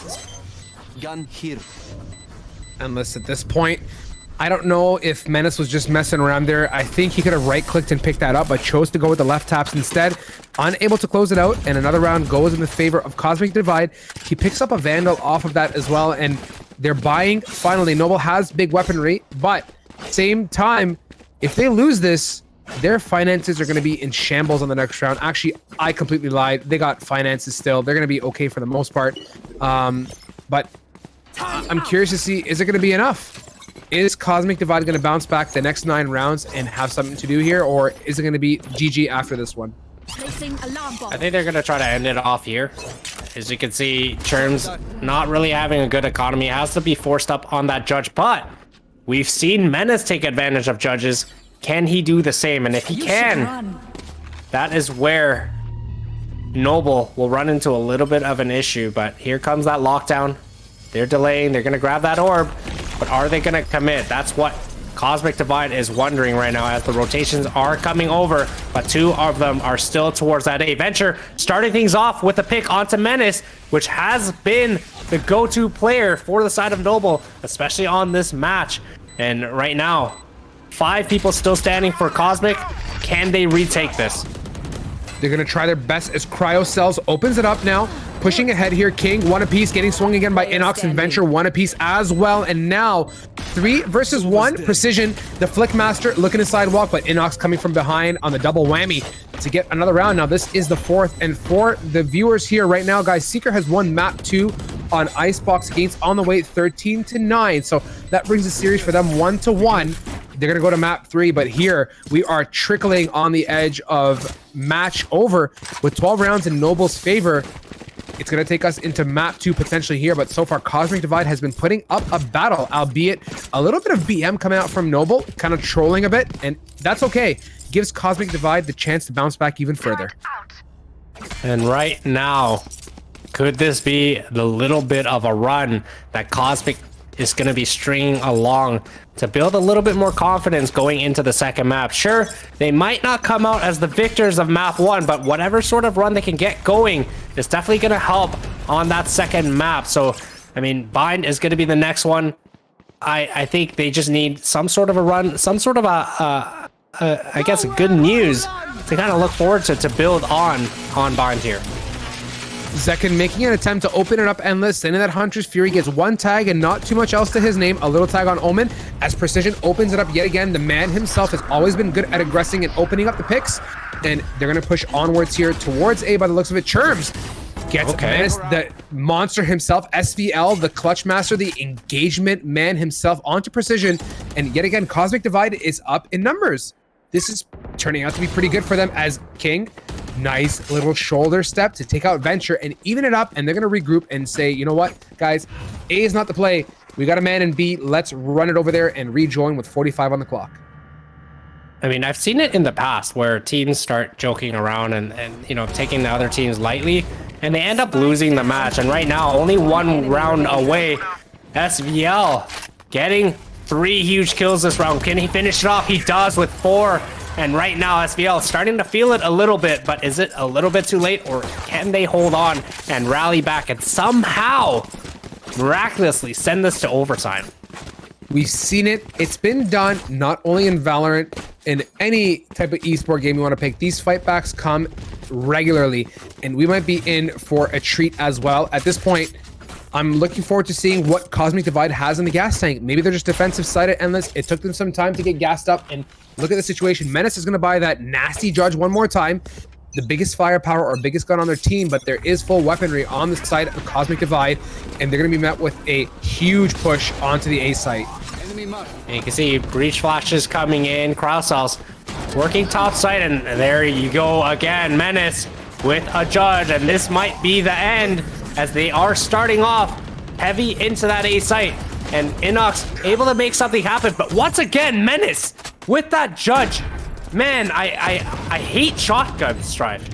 Gun here. Endless at this point. I don't know if Menace was just messing around there. I think he could have right-clicked and picked that up, but chose to go with the left taps instead. Unable to close it out, and another round goes in the favor of Cosmic Divide. He picks up a Vandal off of that as well, and they're buying. Finally, Noble has big weaponry, but same time, if they lose this, their finances are going to be in shambles on the next round. Actually, I completely lied. They got finances still. They're going to be okay for the most part. But I'm curious to see, is it going to be enough? Is Cosmic Divide going to bounce back the next 9 rounds and have something to do here, or is it going to be GG after this one? Placing alarm bomb. I think they're going to try to end it off here. As you can see, Cherm's not really having a good economy. Has to be forced up on that judge, but we've seen Menace take advantage of judges. Can he do the same? And if he can, that is where Noble will run into a little bit of an issue. But here comes that lockdown. They're delaying. They're going to grab that orb. But are they going to commit? That's what Cosmic Divide is wondering right now as the rotations are coming over. But 2 of them are still towards that A. Venture starting things off with a pick onto Menace, which has been the go-to player for the side of Noble, especially on this match. And right now, 5 people still standing for Cosmic. Can they retake this? They're going to try their best as Cryo Cells opens it up now. Pushing ahead here, King, 1 apiece, getting swung again by Inox and Venture, 1 apiece as well. And now, 3 versus 1, Precision, the Flick Master looking to sidewalk, but Inox coming from behind on the double whammy to get another round. Now, this is the 4th, and for the viewers here right now, guys, Seeker has won map 2 on Icebox Gates on the way 13-9. So that brings the series for them 1-1. They're going to go to map 3, but here we are trickling on the edge of match over with 12 rounds in Noble's favor. It's going to take us into map 2 potentially here, but so far Cosmic Divide has been putting up a battle, albeit a little bit of BM coming out from Noble, kind of trolling a bit, and that's okay. Gives Cosmic Divide the chance to bounce back even further. And right now, could this be the little bit of a run that Cosmic is going to be stringing along to build a little bit more confidence going into the second map? Sure, they might not come out as the victors of map 1, but whatever sort of run they can get going is definitely going to help on that second map. So, I mean, Bind is going to be the next one. I think they just need some sort of a run, some sort of I guess, good news to kind of look forward to build on Bind here. Zekin making an attempt to open it up endless, sending that Hunter's Fury, gets 1 tag and not too much else to his name. A little tag on Omen as Precision opens it up yet again. The man himself has always been good at aggressing and opening up the picks, and they're going to push onwards here towards A by the looks of it. Cherms gets Menace, the monster himself, SVL, the clutch master, the engagement man himself onto Precision, and yet again Cosmic Divide is up in numbers. This is turning out to be pretty good for them as King, nice little shoulder step to take out Venture and even it up, and they're going to regroup and say, you know what, guys, A is not the play. We got a man in B. Let's run it over there and rejoin with 45 on the clock. I mean, I've seen it in the past where teams start joking around and you know, taking the other teams lightly, and they end up losing the match. And right now, only 1 round away. SVL getting 3 huge kills this round. Can he finish it off? He does with 4. And right now, SVL starting to feel it a little bit, but is it a little bit too late, or can they hold on and rally back and somehow miraculously send this to overtime? We've seen it. It's been done not only in Valorant, in any type of esport game you want to pick. These fight backs come regularly, and we might be in for a treat as well. At this point, I'm looking forward to seeing what Cosmic Divide has in the gas tank. Maybe they're just defensive sided endless. It took them some time to get gassed up, and look at the situation. Menace is going to buy that nasty judge one more time. The biggest firepower or biggest gun on their team, but there is full weaponry on the side of Cosmic Divide, and they're going to be met with a huge push onto the A site. And you can see breach flashes coming in, cross cells working top side, and there you go again. Menace with a judge, and this might be the end as they are starting off heavy into that A site, and Inox able to make something happen. But once again, Menace with that judge. Man, I hate shotgun strife.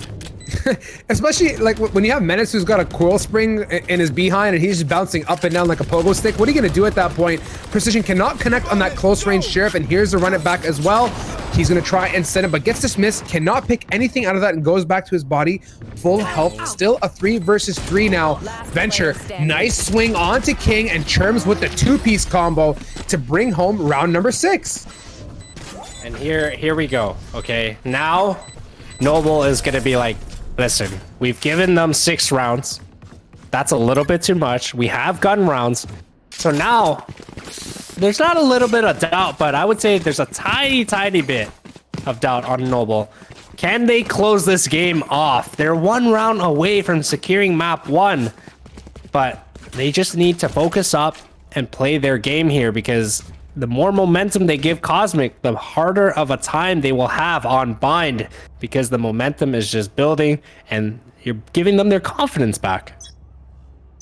Especially like when you have Menace who's got a coil spring in his behind and he's just bouncing up and down like a pogo stick. What are you going to do at that point? Precision cannot connect on that close range sheriff, and here's the run it back as well. He's going to try and send it, but gets dismissed. Cannot pick anything out of that and goes back to his body. Full health. Still a 3 versus 3 now. Venture, nice swing onto King, and Churms with the 2-piece combo to bring home round number 6. And here we go. Okay, now Noble is going to be like, listen, we've given them 6 rounds. That's a little bit too much. We have gun rounds. So now there's not a little bit of doubt, but I would say there's a tiny bit of doubt on Noble. Can they close this game off? They're 1 round away from securing map 1, but they just need to focus up and play their game here, because the more momentum they give Cosmic, the harder of a time they will have on Bind, because the momentum is just building and you're giving them their confidence back.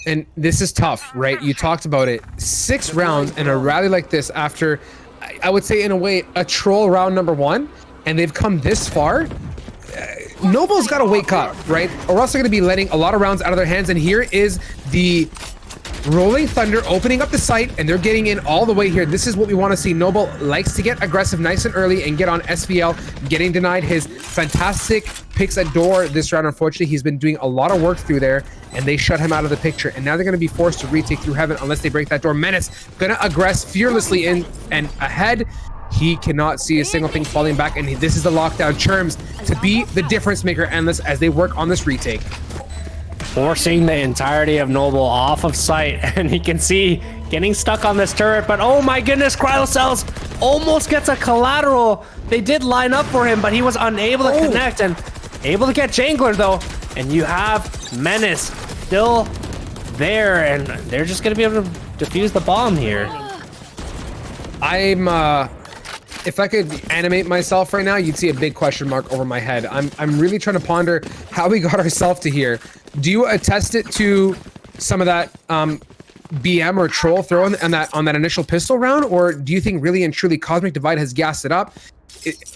And this is tough, right? You talked about it. 6 rounds in a rally like this after, I would say in a way, a troll round number 1, and they've come this far. Noble's got to wake up, right? Or else they're going to be letting a lot of rounds out of their hands. And here is the Rolling Thunder opening up the site, and they're getting in all the way here. This is what we want to see. Noble likes to get aggressive nice and early and get on SVL, getting denied his fantastic picks at door this round. Unfortunately, he's been doing a lot of work through there, and they shut him out of the picture. And now they're going to be forced to retake through heaven unless they break that door. Menace going to aggress fearlessly in and ahead. He cannot see a single thing falling back, and this is the lockdown. Churms to be the difference maker, Endless, as they work on this retake. Forcing the entirety of Noble off of sight, and he can see getting stuck on this turret, but oh my goodness, Cryocells almost gets a collateral. They did line up for him, but he was unable to connect, and able to get Jangler though. And you have Menace still there, and they're just gonna be able to defuse the bomb here. If I could animate myself right now, you'd see a big question mark over my head. I'm really trying to ponder how we got ourselves to here. Do you attest it to some of that BM or troll throw on that initial pistol round, or do you think really and truly Cosmic Divide has gassed it up?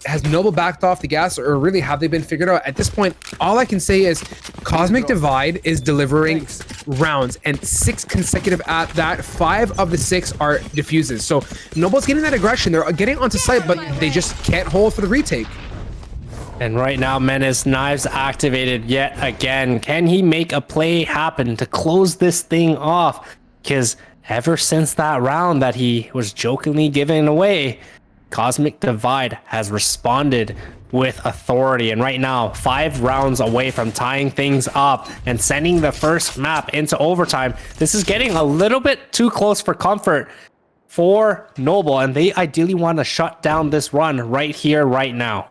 Has Noble backed off the gas, or really have they been figured out? At this point, all I can say is Cosmic Divide is delivering rounds, and 6 consecutive at that. 5 of the 6 are diffuses. So Noble's getting that aggression. They're getting onto site, but they just can't hold for the retake. And right now, Menace Knives activated yet again. Can he make a play happen to close this thing off? Because ever since that round that he was jokingly giving away, Cosmic Divide has responded with authority, and right now 5 rounds away from tying things up and sending the first map into overtime. This is getting a little bit too close for comfort for Noble, and they ideally want to shut down this run right here, right now.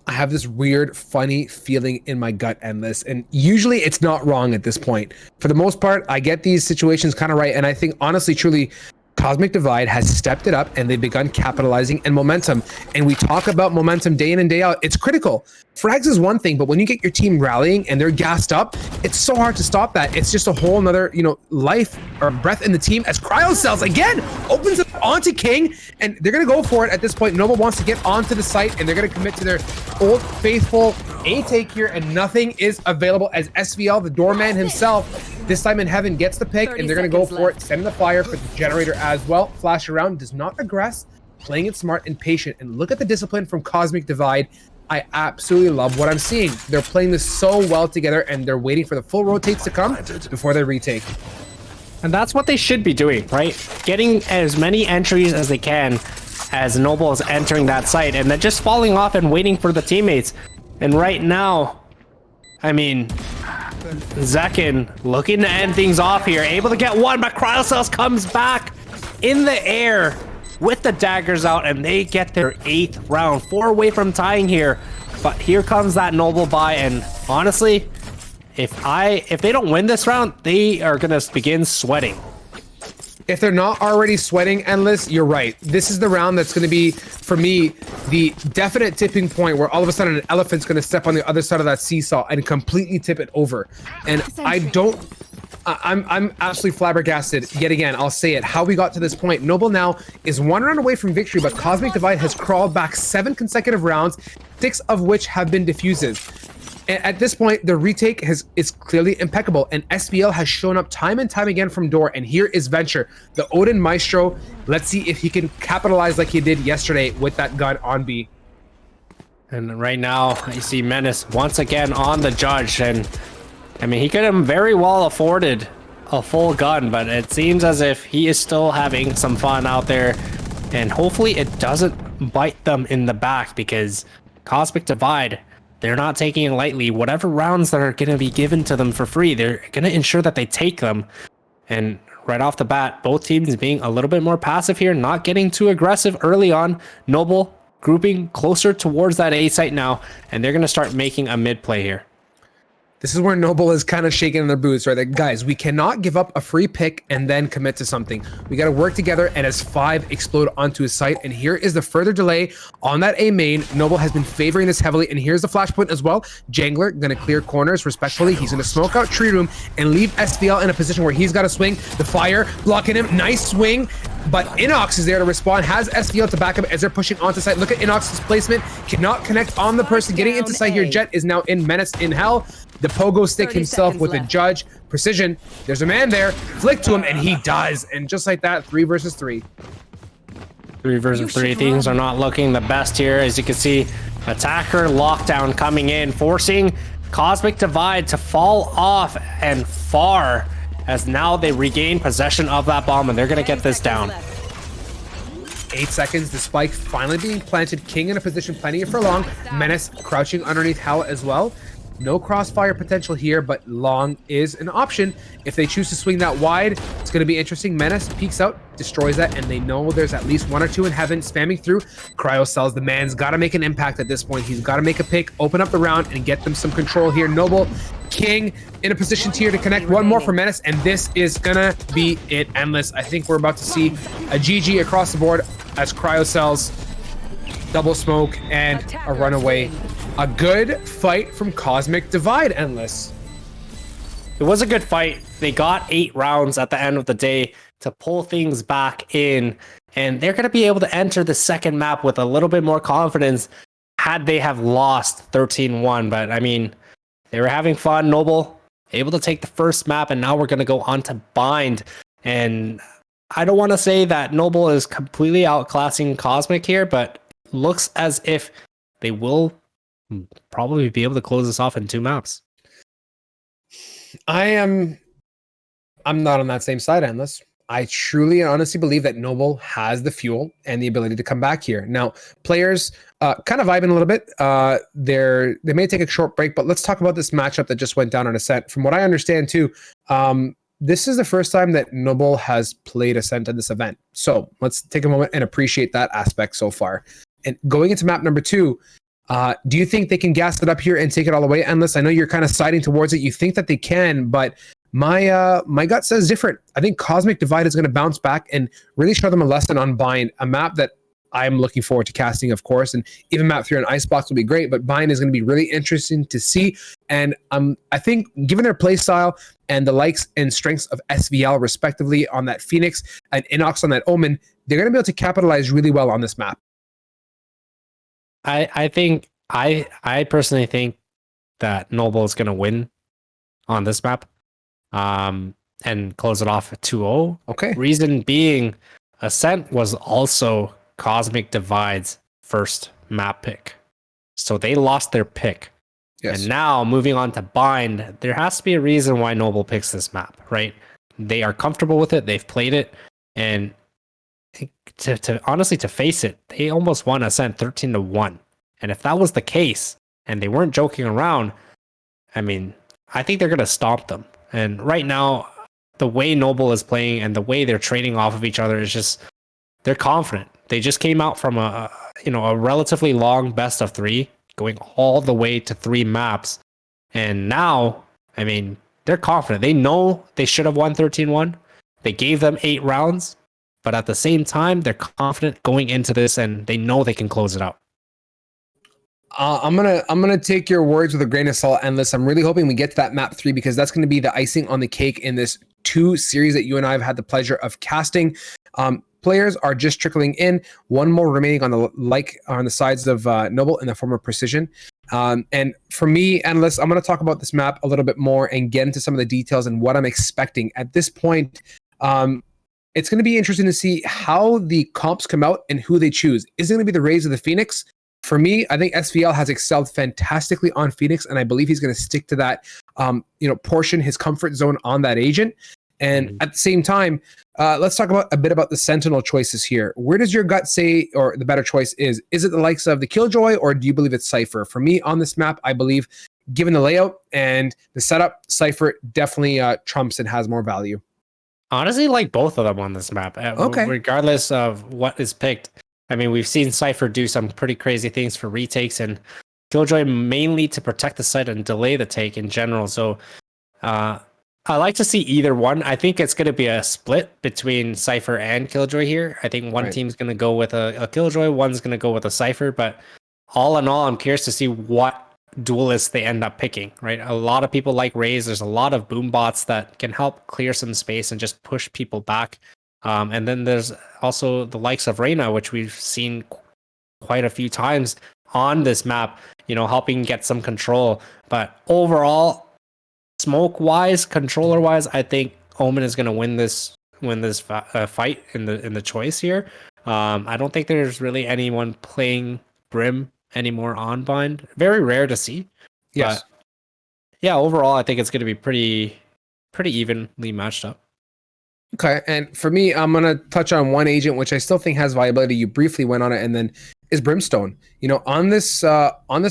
I have this weird, funny feeling in my gut, Endless, and usually it's not wrong at this point. For the most part, I get these situations kind of right, and I think honestly, truly, Cosmic Divide has stepped it up, and they've begun capitalizing and momentum. And we talk about momentum day in and day out. It's critical. Frags is one thing, but when you get your team rallying and they're gassed up, it's so hard to stop that. It's just a whole nother, life or breath in the team as Cryocells again opens it onto King, and they're going to go for it at this point. Noble wants to get onto the site, and they're going to commit to their old faithful A take here, and nothing is available as SVL, the doorman himself, this time in heaven, gets the pick, and they're going to go for it, sending the fire for the generator as well. Flash around, does not aggress, playing it smart and patient. And look at the discipline from Cosmic Divide. I absolutely love what I'm seeing. They're playing this so well together, and they're waiting for the full rotates to come before they retake. And that's what they should be doing, right? Getting as many entries as they can as Noble is entering that site, and then just falling off and waiting for the teammates. And right now, I mean, Zekin looking to end things off here, able to get one, but Cryocells comes back in the air with the daggers out, and they get their 8th round. 4 away from tying here, but here comes that Noble buy, and honestly, if they don't win this round, they are gonna begin sweating. If they're not already sweating, Endless, you're right. This is the round that's going to be, for me, the definite tipping point where all of a sudden an elephant's going to step on the other side of that seesaw and completely tip it over. And I'm absolutely flabbergasted. Yet again, I'll say it. How we got to this point. Noble now is 1 round away from victory, but Cosmic Divide has crawled back 7 consecutive rounds, 6 of which have been diffuses. And at this point, the retake is clearly impeccable, and SVL has shown up time and time again from door. And here is Venture, the Odin Maestro. Let's see if he can capitalize like he did yesterday with that gun on B. And right now, you see Menace once again on the judge. And I mean, he could have very well afforded a full gun, but it seems as if he is still having some fun out there. And hopefully it doesn't bite them in the back, because Cosmic Divide, they're not taking it lightly. Whatever rounds that are going to be given to them for free, they're going to ensure that they take them. And right off the bat, both teams being a little bit more passive here, not getting too aggressive early on. Noble grouping closer towards that A site now, and they're going to start making a mid play here. This is where Noble is kind of shaking in their boots, right? Like, guys, we cannot give up a free pick and then commit to something. We got to work together, and as 5 explode onto his site, and here is the further delay on that A main. Noble has been favoring this heavily, and here's the flashpoint as well. Jangler going to clear corners respectfully. He's going to smoke out Tree Room and leave SVL in a position where he's got to swing. The fire blocking him. Nice swing. But Inox is there to respond, has SVL to back up as they're pushing onto site. Look at Inox's placement. Cannot connect on the person getting into site here. Jet is now in Menace in Hell. The pogo stick himself with a judge. Precision. There's a man there. Flick to him, and he does. And just like that, 3 versus 3. 3 versus 3. Things are not looking the best here. As you can see, attacker lockdown coming in, forcing Cosmic Divide to fall off and far, as now they regain possession of that bomb, and they're going to get this down. 8 seconds, the spike finally being planted. King in a position, planning it for long. Menace crouching underneath Hell as well. No crossfire potential here, but long is an option. If they choose to swing that wide, it's going to be interesting. Menace peeks out, destroys that, and they know there's at least 1 or 2 in heaven spamming through. Cryo cells, the man's got to make an impact at this point. He's got to make a pick, open up the round, and get them some control here. Noble, King in a position here to connect. 1 more for Menace, and this is going to be it. Endless. I think we're about to see a GG across the board as Cryo cells, double smoke, and a runaway. A good fight from Cosmic Divide, Endless. It was a good fight. They got 8 rounds at the end of the day to pull things back in, and they're going to be able to enter the second map with a little bit more confidence had they have lost 13-1. But I mean, they were having fun. Noble able to take the first map, and now we're going to go on to Bind. And I don't want to say that Noble is completely outclassing Cosmic here, but looks as if they will probably be able to close this off in 2 maps. I'm not on that same side, Endless. I truly and honestly believe that Noble has the fuel and the ability to come back here. Now, players kind of vibing a little bit. They may take a short break, but let's talk about this matchup that just went down on Ascent. From what I understand too, this is the first time that Noble has played Ascent at this event. So let's take a moment and appreciate that aspect so far. And going into map number 2, do you think they can gas it up here and take it all the way, Endless? I know you're kind of siding towards it. You think that they can, but my gut says different. I think Cosmic Divide is going to bounce back and really show them a lesson on Bind, a map that I'm looking forward to casting, of course, and even map 3 on Icebox will be great, but Bind is going to be really interesting to see. And I think given their play style and the likes and strengths of SVL respectively on that Phoenix and Inox on that Omen, they're going to be able to capitalize really well on this map. I personally think that Noble is going to win on this map, and close it off at 2-0. Okay. Reason being, Ascent was also Cosmic Divide's first map pick, so they lost their pick. Yes. And now moving on to Bind, there has to be a reason why Noble picks this map, right? They are comfortable with it. They've played it, and to honestly, to face it, they almost won Ascent 13-1. And if that was the case, and they weren't joking around, I mean, I think they're going to stomp them. And right now, the way Noble is playing and the way they're trading off of each other is just, they're confident. They just came out from a relatively long best of 3, going all the way to 3 maps. And now, I mean, they're confident. They know they should have won 13-1. They gave them 8 rounds. But at the same time, they're confident going into this, and they know they can close it out. I'm gonna take your words with a grain of salt, Endless. I'm really hoping we get to that map 3, because that's going to be the icing on the cake in this 2 series that you and I have had the pleasure of casting. Players are just trickling in. 1 more remaining on the sides of Noble in the form of Precision. And for me, Endless, I'm going to talk about this map a little bit more and get into some of the details and what I'm expecting at this point. It's going to be interesting to see how the comps come out and who they choose. Is it going to be the Rays of the Phoenix For me, I think SVL has excelled fantastically on Phoenix, and I believe he's going to stick to that, portion, his comfort zone on that agent. And at the same time, let's talk about a bit about the Sentinel choices here. Where does your gut say, or the better choice is it the likes of the Killjoy, or do you believe it's Cypher? For me on this map, I believe, given the layout and the setup, Cypher definitely trumps and has more value. Honestly, like both of them on this map. Okay. Regardless of what is picked. I mean, we've seen Cypher do some pretty crazy things for retakes, and Killjoy mainly to protect the site and delay the take in general. So I like to see either one. I think it's going to be a split between Cypher and Killjoy here. I think one team's going to go with a Killjoy, one's going to go with a Cypher. But all in all, I'm curious to see what duelists they end up picking, right? A lot of people like Raze. There's a lot of boom bots that can help clear some space and just push people back. And then there's also the likes of Reyna, which we've seen quite a few times on this map, helping get some control. But overall, smoke-wise, controller-wise, I think Omen is going to win this fight in the choice here. I don't think there's really anyone playing Brim anymore on Bind. Very rare to see. Yes. But yeah, overall, I think it's going to be pretty evenly matched up. Okay, and for me, I'm gonna touch on one agent which I still think has viability. You briefly went on it, and then is Brimstone. On this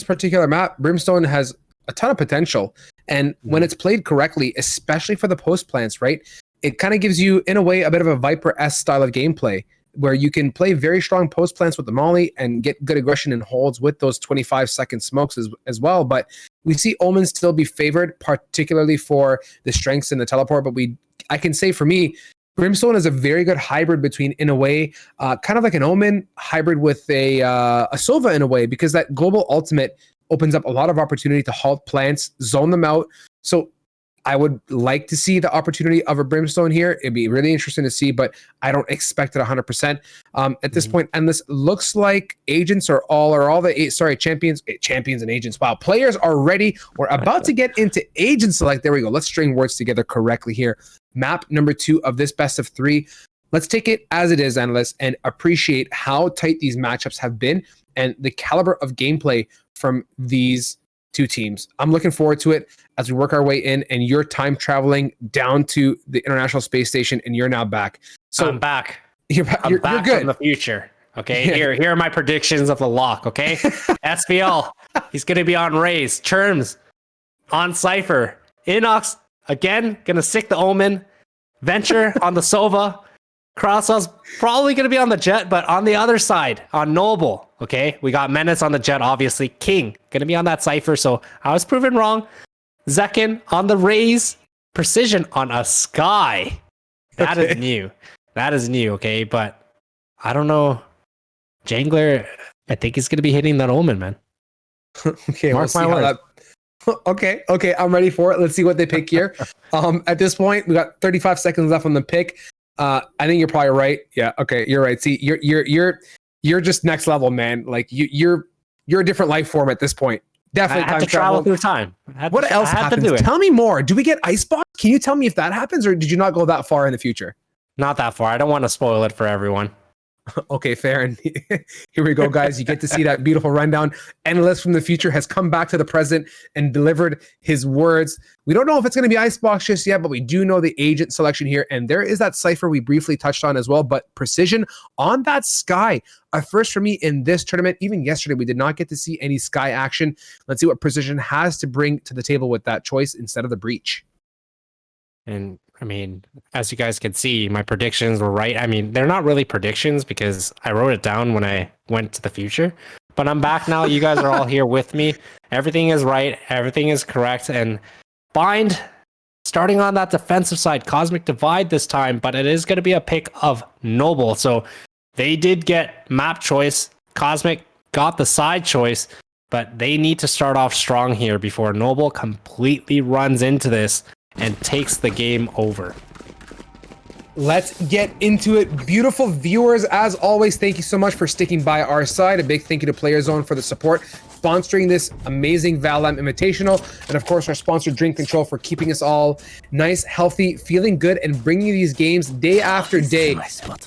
particular map, Brimstone has a ton of potential, and when it's played correctly, especially for the post plants, right, it kind of gives you, in a way, a bit of a Viper-esque style of gameplay where you can play very strong post plants with the molly and get good aggression and holds with those 25-second smokes as well. But we see Omen still be favored, particularly for the strengths in the teleport. But I can say for me, Brimstone is a very good hybrid between, in a way, kind of like an Omen hybrid with a Sova in a way, because that global ultimate opens up a lot of opportunity to halt plants, zone them out. So I would like to see the opportunity of a Brimstone here. It'd be really interesting to see, but I don't expect it 100%. At this point, and this looks like agents champions and agents. Wow, players are ready. We're about to get into agent select. There we go. Let's string words together correctly here. Map number 2 of this best of 3. Let's take it as it is, analysts, and appreciate how tight these matchups have been and the caliber of gameplay from these two teams. I'm looking forward to it as we work our way in, and you're time traveling down to the International Space Station, and you're now back. So I'm back. You're I'm back good. from the future. Okay, here are my predictions of the lock. Okay, SVL, he's gonna be on Raze, Churms on Cypher, Inox again gonna stick the Omen, Venture on the Sova, Crosshell's probably gonna be on the Jet, but on the other side on Noble. Okay, we got Menace on the Jet, obviously. King gonna be on that Cypher, so I was proven wrong. Zekin on the Raze, Precision on a Sky. That is new. That is new, okay? But I don't know. Jangler, I think he's going to be hitting that Omen, man. Okay, we'll see how that... Okay, I'm ready for it. Let's see what they pick here. At this point, we got 35 seconds left on the pick. I think you're probably right. Yeah, okay, you're right. See, you're just next level, man. Like you're a different life form at this point. Definitely I had to travel through time. What else happens? Tell me more. Do we get Icebox? Can you tell me if that happens, or did you not go that far in the future? Not that far. I don't want to spoil it for everyone. Okay, fair. And here we go, guys. You get to see that beautiful rundown. Analyst from the future has come back to the present and delivered his words. We don't know if it's going to be Icebox just yet, but we do know the agent selection here. And there is that Cypher we briefly touched on as well, but Precision on that Sky. A first for me in this tournament. Even yesterday, we did not get to see any Sky action. Let's see what Precision has to bring to the table with that choice instead of the Breach. And I mean, as you guys can see, my predictions were right. I mean, they're not really predictions because I wrote it down when I went to the future. But I'm back now. You guys are all here with me. Everything is right. Everything is correct. And Bind, starting on that defensive side, Cosmic Divide this time, but it is going to be a pick of Noble. So they did get map choice. Cosmic got the side choice, but they need to start off strong here before Noble completely runs into this and takes the game over. Let's get into it. Beautiful viewers, as always, thank you so much for sticking by our side. A big thank you to PlayerzZone for the support, sponsoring this amazing VAL Invitational, and of course our sponsor Drink Control for keeping us all nice, healthy, feeling good, and bringing you these games day after day.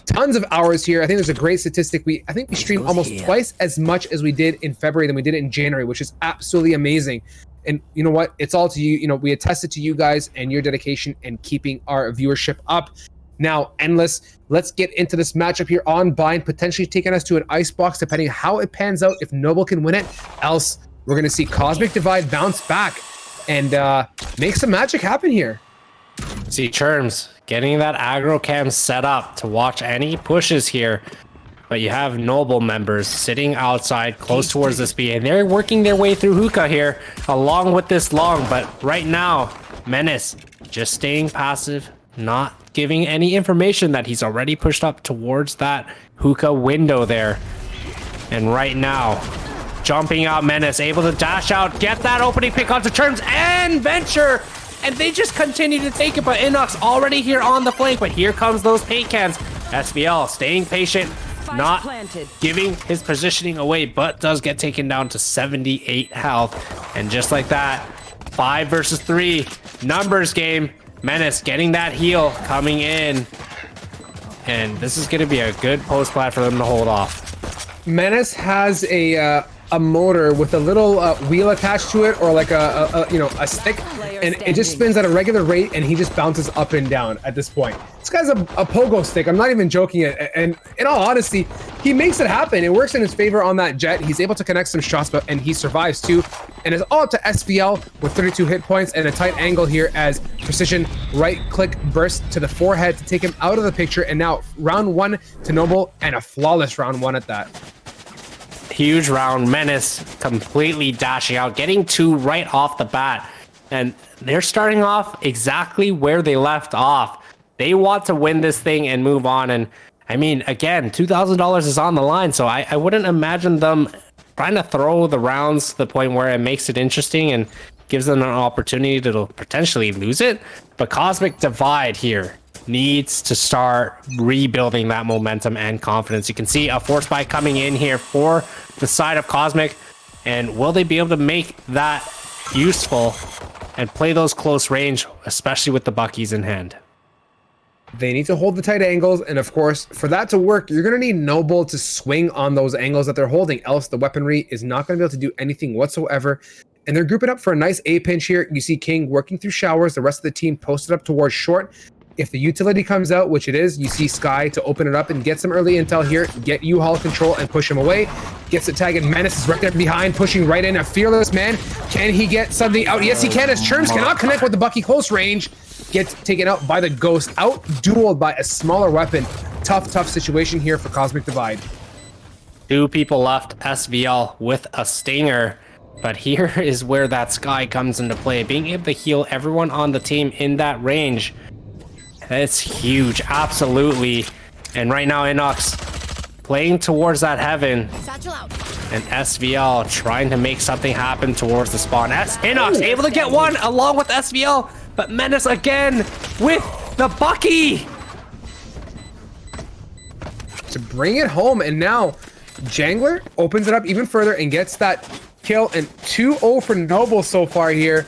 Tons of hours here. I think there's a great statistic. I think we stream almost twice as much as we did in February than we did in January, which is absolutely amazing. And you know what? It's all to you. You know, we attest it to you guys and your dedication and keeping our viewership up. Now, Endless, let's get into this matchup here on Bind, potentially taking us to an icebox, depending how it pans out, if Noble can win it. Else, we're going to see Cosmic Divide bounce back and make some magic happen here. See, Churms getting that aggro cam set up to watch any pushes here. But you have Noble members sitting outside close towards this B, and they're working their way through hookah here along with this long. But right now, Menace just staying passive, not giving any information that he's already pushed up towards that hookah window there. And right now, jumping out Menace, able to dash out, get that opening pick onto Churms and Venture. And they just continue to take it, but Inox already here on the flank. But here comes those paint cans. SVL staying patient, not giving his positioning away, but does get taken down to 78 health. And just like that, 5 versus 3 numbers game. Menace getting that heal coming in. And this is going to be a good post plat for them to hold off. Menace has a motor with a little wheel attached to it, or like a stick, and it just spins at a regular rate, and he just bounces up and down at this point. This guy's a pogo stick. I'm not even joking. And in all honesty, he makes it happen. It works in his favor on that jet. He's able to connect some shots, and he survives too. And it's all up to SVL with 32 hit points and a tight angle here as precision right-click burst to the forehead to take him out of the picture. And now round 1 to Noble, and a flawless round 1 at that. Huge round. Menace completely dashing out, getting 2 right off the bat. And they're starting off exactly where they left off. They want to win this thing and move on. And I mean, again, $2,000 is on the line. So I wouldn't imagine them trying to throw the rounds to the point where it makes it interesting and gives them an opportunity to potentially lose it. But Cosmic Divide here needs to start rebuilding that momentum and confidence. You can see a force buy coming in here for the side of Cosmic. And will they be able to make that useful and play those close range, especially with the Buckies in hand? They need to hold the tight angles, and of course, for that to work, you're going to need Noble to swing on those angles that they're holding, else the weaponry is not going to be able to do anything whatsoever. And they're grouping up for a nice A pinch here. You see King working through showers, the rest of the team posted up towards short. If the utility comes out, which it is, you see Sky to open it up and get some early intel here, get U-Haul control and push him away. Gets the tag, and Menace is right there behind, pushing right in. A fearless man. Can he get something out? Yes, he can, as Churms cannot connect with the Bucky close range. Gets taken out by the Ghost, out-dueled by a smaller weapon. Tough situation here for Cosmic Divide. 2 people left, SVL with a Stinger. But here is where that Sky comes into play. Being able to heal everyone on the team in that range. That's huge, absolutely. And right now, Inox playing towards that heaven. And SVL trying to make something happen towards the spawn. Inox able to get one along with SVL. But Menace again with the Bucky. To bring it home, and now Jangler opens it up even further and gets that kill, and 2-0 for Noble so far here.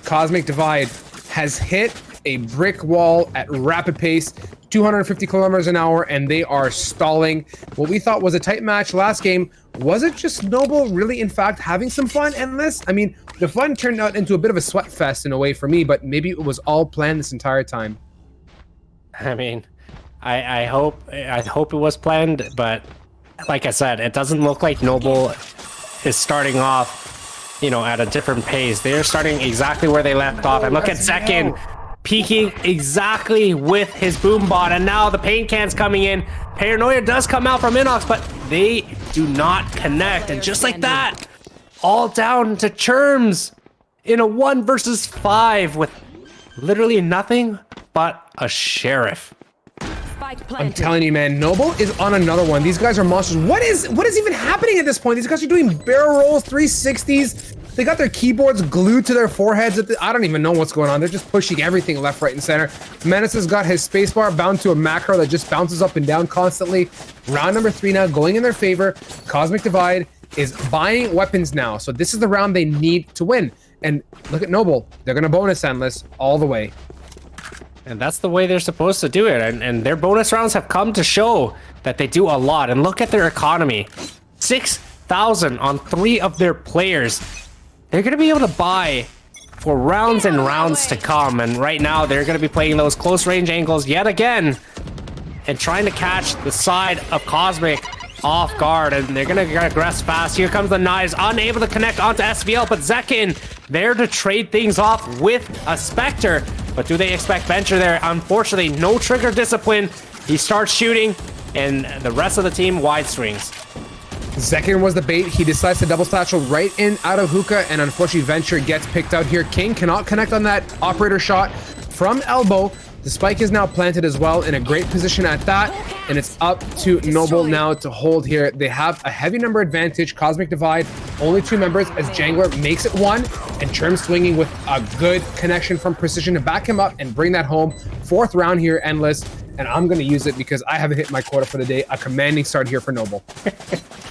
Cosmic Divide has hit a brick wall at rapid pace, 250 kilometers an hour, and they are stalling. What we thought was a tight match last game, was it just Noble really, in fact, having some fun? Endless? I mean, the fun turned out into a bit of a sweat fest in a way for me, but maybe it was all planned this entire time. I mean, I hope it was planned, but like I said, it doesn't look like Noble is starting off, you know, at a different pace. They're starting exactly where they left off. And look at Second peeking exactly with his boom bot, and now the paint can's coming in. Paranoia does come out from Inox, but they do not connect. And just like that, all down to Churms in a 1 versus 5 with literally nothing but a sheriff. I'm telling you, man, Noble is on another one. These guys are monsters. What is even happening at this point? These guys are doing barrel rolls, 360s. They got their keyboards glued to their foreheads. I don't even know what's going on. They're just pushing everything left, right, and center. Menace has got his spacebar bound to a macro that just bounces up and down constantly. Round number 3 now going in their favor. Cosmic Divide is buying weapons now. So this is the round they need to win. And look at Noble. They're going to bonus Endless all the way. And that's the way they're supposed to do it. And their bonus rounds have come to show that they do a lot. And look at their economy. 6,000 on 3 of their players. They're going to be able to buy for rounds and rounds to come. And right now, they're going to be playing those close range angles yet again. And trying to catch the side of Cosmic off guard. And they're going to aggress fast. Here comes the knives. Unable to connect onto SVL. But Zekin there to trade things off with a Spectre. But do they expect Venture there? Unfortunately, no trigger discipline. He starts shooting, and the rest of the team wide swings. Zekin was the bait. He decides to double satchel right in out of hookah, and unfortunately Venture gets picked out here. King cannot connect on that operator shot from elbow. The spike is now planted as well, in a great position at that, and it's up to Noble now to hold here. They have a heavy number advantage. Cosmic Divide, only 2 members as Jangler makes it 1, and Churm swinging with a good connection from Precision to back him up and bring that home. 4th round here, Endless, and I'm going to use it because I haven't hit my quota for the day. A commanding start here for Noble.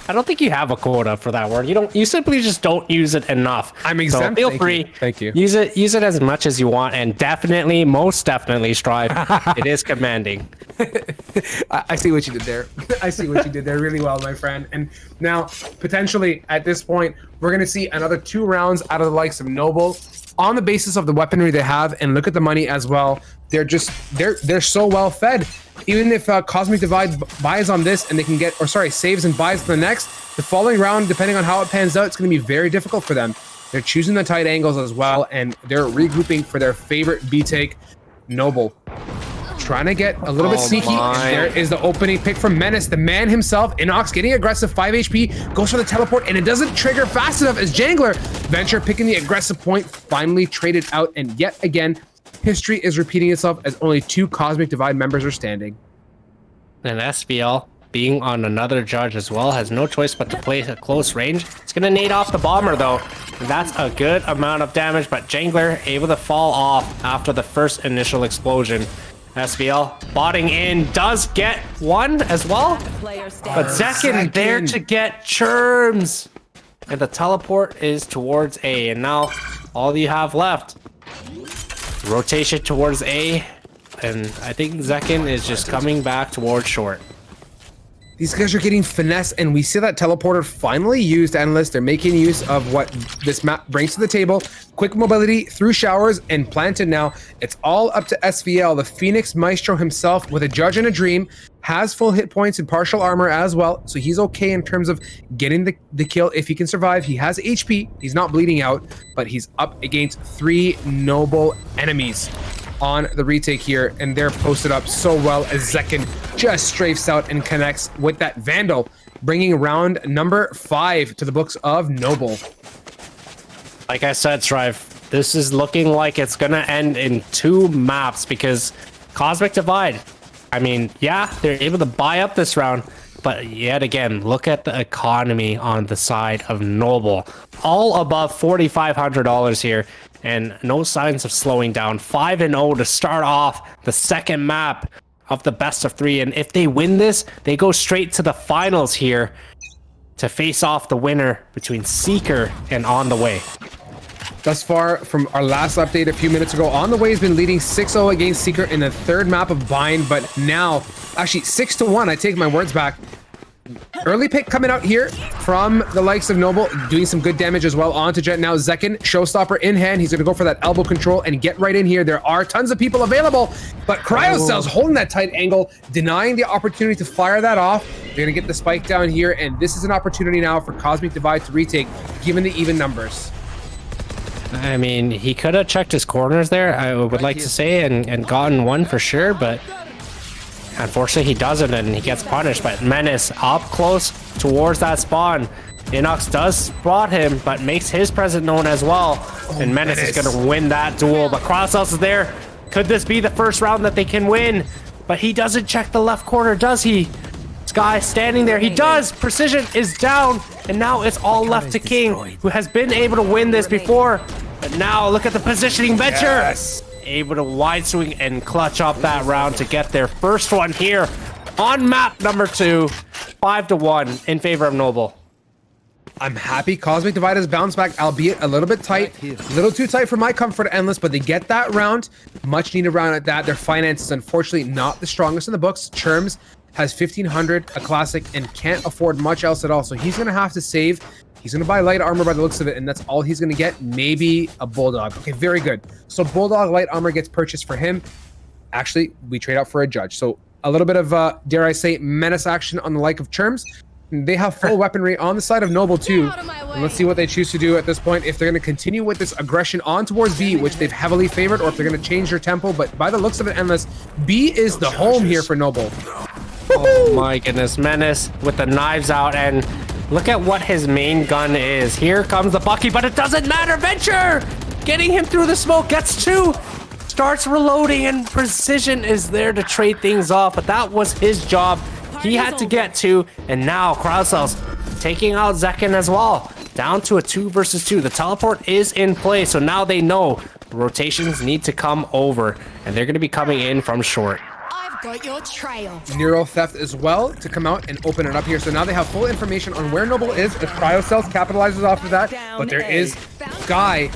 I don't think you have a quota for that word. You simply just don't use it enough. I'm exempt. So feel free. Thank you. Use it as much as you want, and definitely, most definitely, Strive. It is commanding. I see what you did there. I see what you did there really well, my friend. And now, potentially, at this point, we're going to see another 2 rounds out of the likes of Noble on the basis of the weaponry they have, and look at the money as well. They're so well fed. Even if Cosmic Divide buys on this and they can get, saves and buys the next, the following round, depending on how it pans out, it's going to be very difficult for them. They're choosing the tight angles as well, and they're regrouping for their favorite B take, Noble. Trying to get a little bit sneaky. There is the opening pick from Menace, the man himself. Inox getting aggressive, 5 HP, goes for the teleport, and it doesn't trigger fast enough as Jangler. Venture picking the aggressive point, finally traded out, and yet again, history is repeating itself as only 2 Cosmic Divide members are standing. And SVL, being on another judge as well, has no choice but to play at close range. It's going to nade off the bomber, though. That's a good amount of damage, but Jangler able to fall off after the first initial explosion. SVL botting in, does get 1 as well. But Zekin there to get Churms. And the teleport is towards A. And now all you have left, rotation towards A. And I think Zekin is just coming back towards short. These guys are getting finesse, and we see that teleporter finally used, Endless. They're making use of what this map brings to the table. Quick mobility through showers and planted now. It's all up to SVL, the Phoenix Maestro himself, with a judge and a dream. Has full hit points and partial armor as well, so he's okay in terms of getting the kill if he can survive. He has HP, he's not bleeding out, but he's up against 3 Noble enemies on the retake here, and they're posted up so well as Zekin just strafes out and connects with that Vandal, bringing round number 5 to the books of Noble. Like I said, Strive, this is looking like it's gonna end in 2 maps because Cosmic Divide, I mean, yeah, they're able to buy up this round, but yet again, look at the economy on the side of Noble. All above $4,500 here, and no signs of slowing down. 5-0 to start off the second map of the best of 3. And if they win this, they go straight to the finals here to face off the winner between Seeker and On The Way. Thus far, from our last update a few minutes ago, On The Way has been leading 6-0 against Seeker in the 3rd map of Bind, but now, actually 6-1, I take my words back. Early pick coming out here from the likes of Noble, doing some good damage as well onto Jet. Now Zekin, showstopper in hand. He's going to go for that elbow control and get right in here. There are tons of people available, but Cryocells holding that tight angle, denying the opportunity to fire that off. They're going to get the spike down here, and this is an opportunity now for Cosmic Divide to retake, given the even numbers. I mean, he could have checked his corners there, I would like to say, and gotten 1 for sure, but unfortunately he doesn't, and he gets punished. But Menace up close towards that spawn. Inox does spot him, but makes his presence known as well. And Menace is going to win that duel, but Cryocells is there. Could this be the first round that they can win? But he doesn't check the left corner, does he? Sky standing there. He does. Precision is down. And now it's all left to King, who has been able to win this before. But now look at the positioning. Venture able to wide swing and clutch off that round to get their first one here on map number 2. 5-1 in favor of Noble. I'm happy Cosmic Divide has bounced back, albeit a little bit tight. A little too tight for my comfort, Endless, but they get that round. Much needed round at that. Their finances, unfortunately, not the strongest in the books. Cherms has 1,500, a classic, and can't afford much else at all. So he's going to have to save. He's going to buy light armor by the looks of it, and that's all he's going to get. Maybe a Bulldog. Okay, very good. So Bulldog light armor gets purchased for him. Actually, we trade out for a Judge. So a little bit of, dare I say, menace action on the like of Cherms. They have full weaponry on the side of Noble too. And let's see what they choose to do at this point. If they're going to continue with this aggression on towards B, which they've heavily favored, or if they're going to change their tempo. But by the looks of it, Endless, B is the home here for Noble. Oh my goodness, Menace with the knives out, and look at what his main gun is. Here comes the Bucky, but it doesn't matter. Venture getting him through the smoke, gets 2, starts reloading, and Precision is there to trade things off, but that was his job. He had to get 2, and now Crowdcells taking out Zekin as well. Down to a 2 versus 2. The teleport is in play, so now they know rotations need to come over, and they're going to be coming in from short. I've got your trail. Neural Theft as well to come out and open it up here. So now they have full information on where Noble is. If Cryocells capitalizes off of that, but there is Guy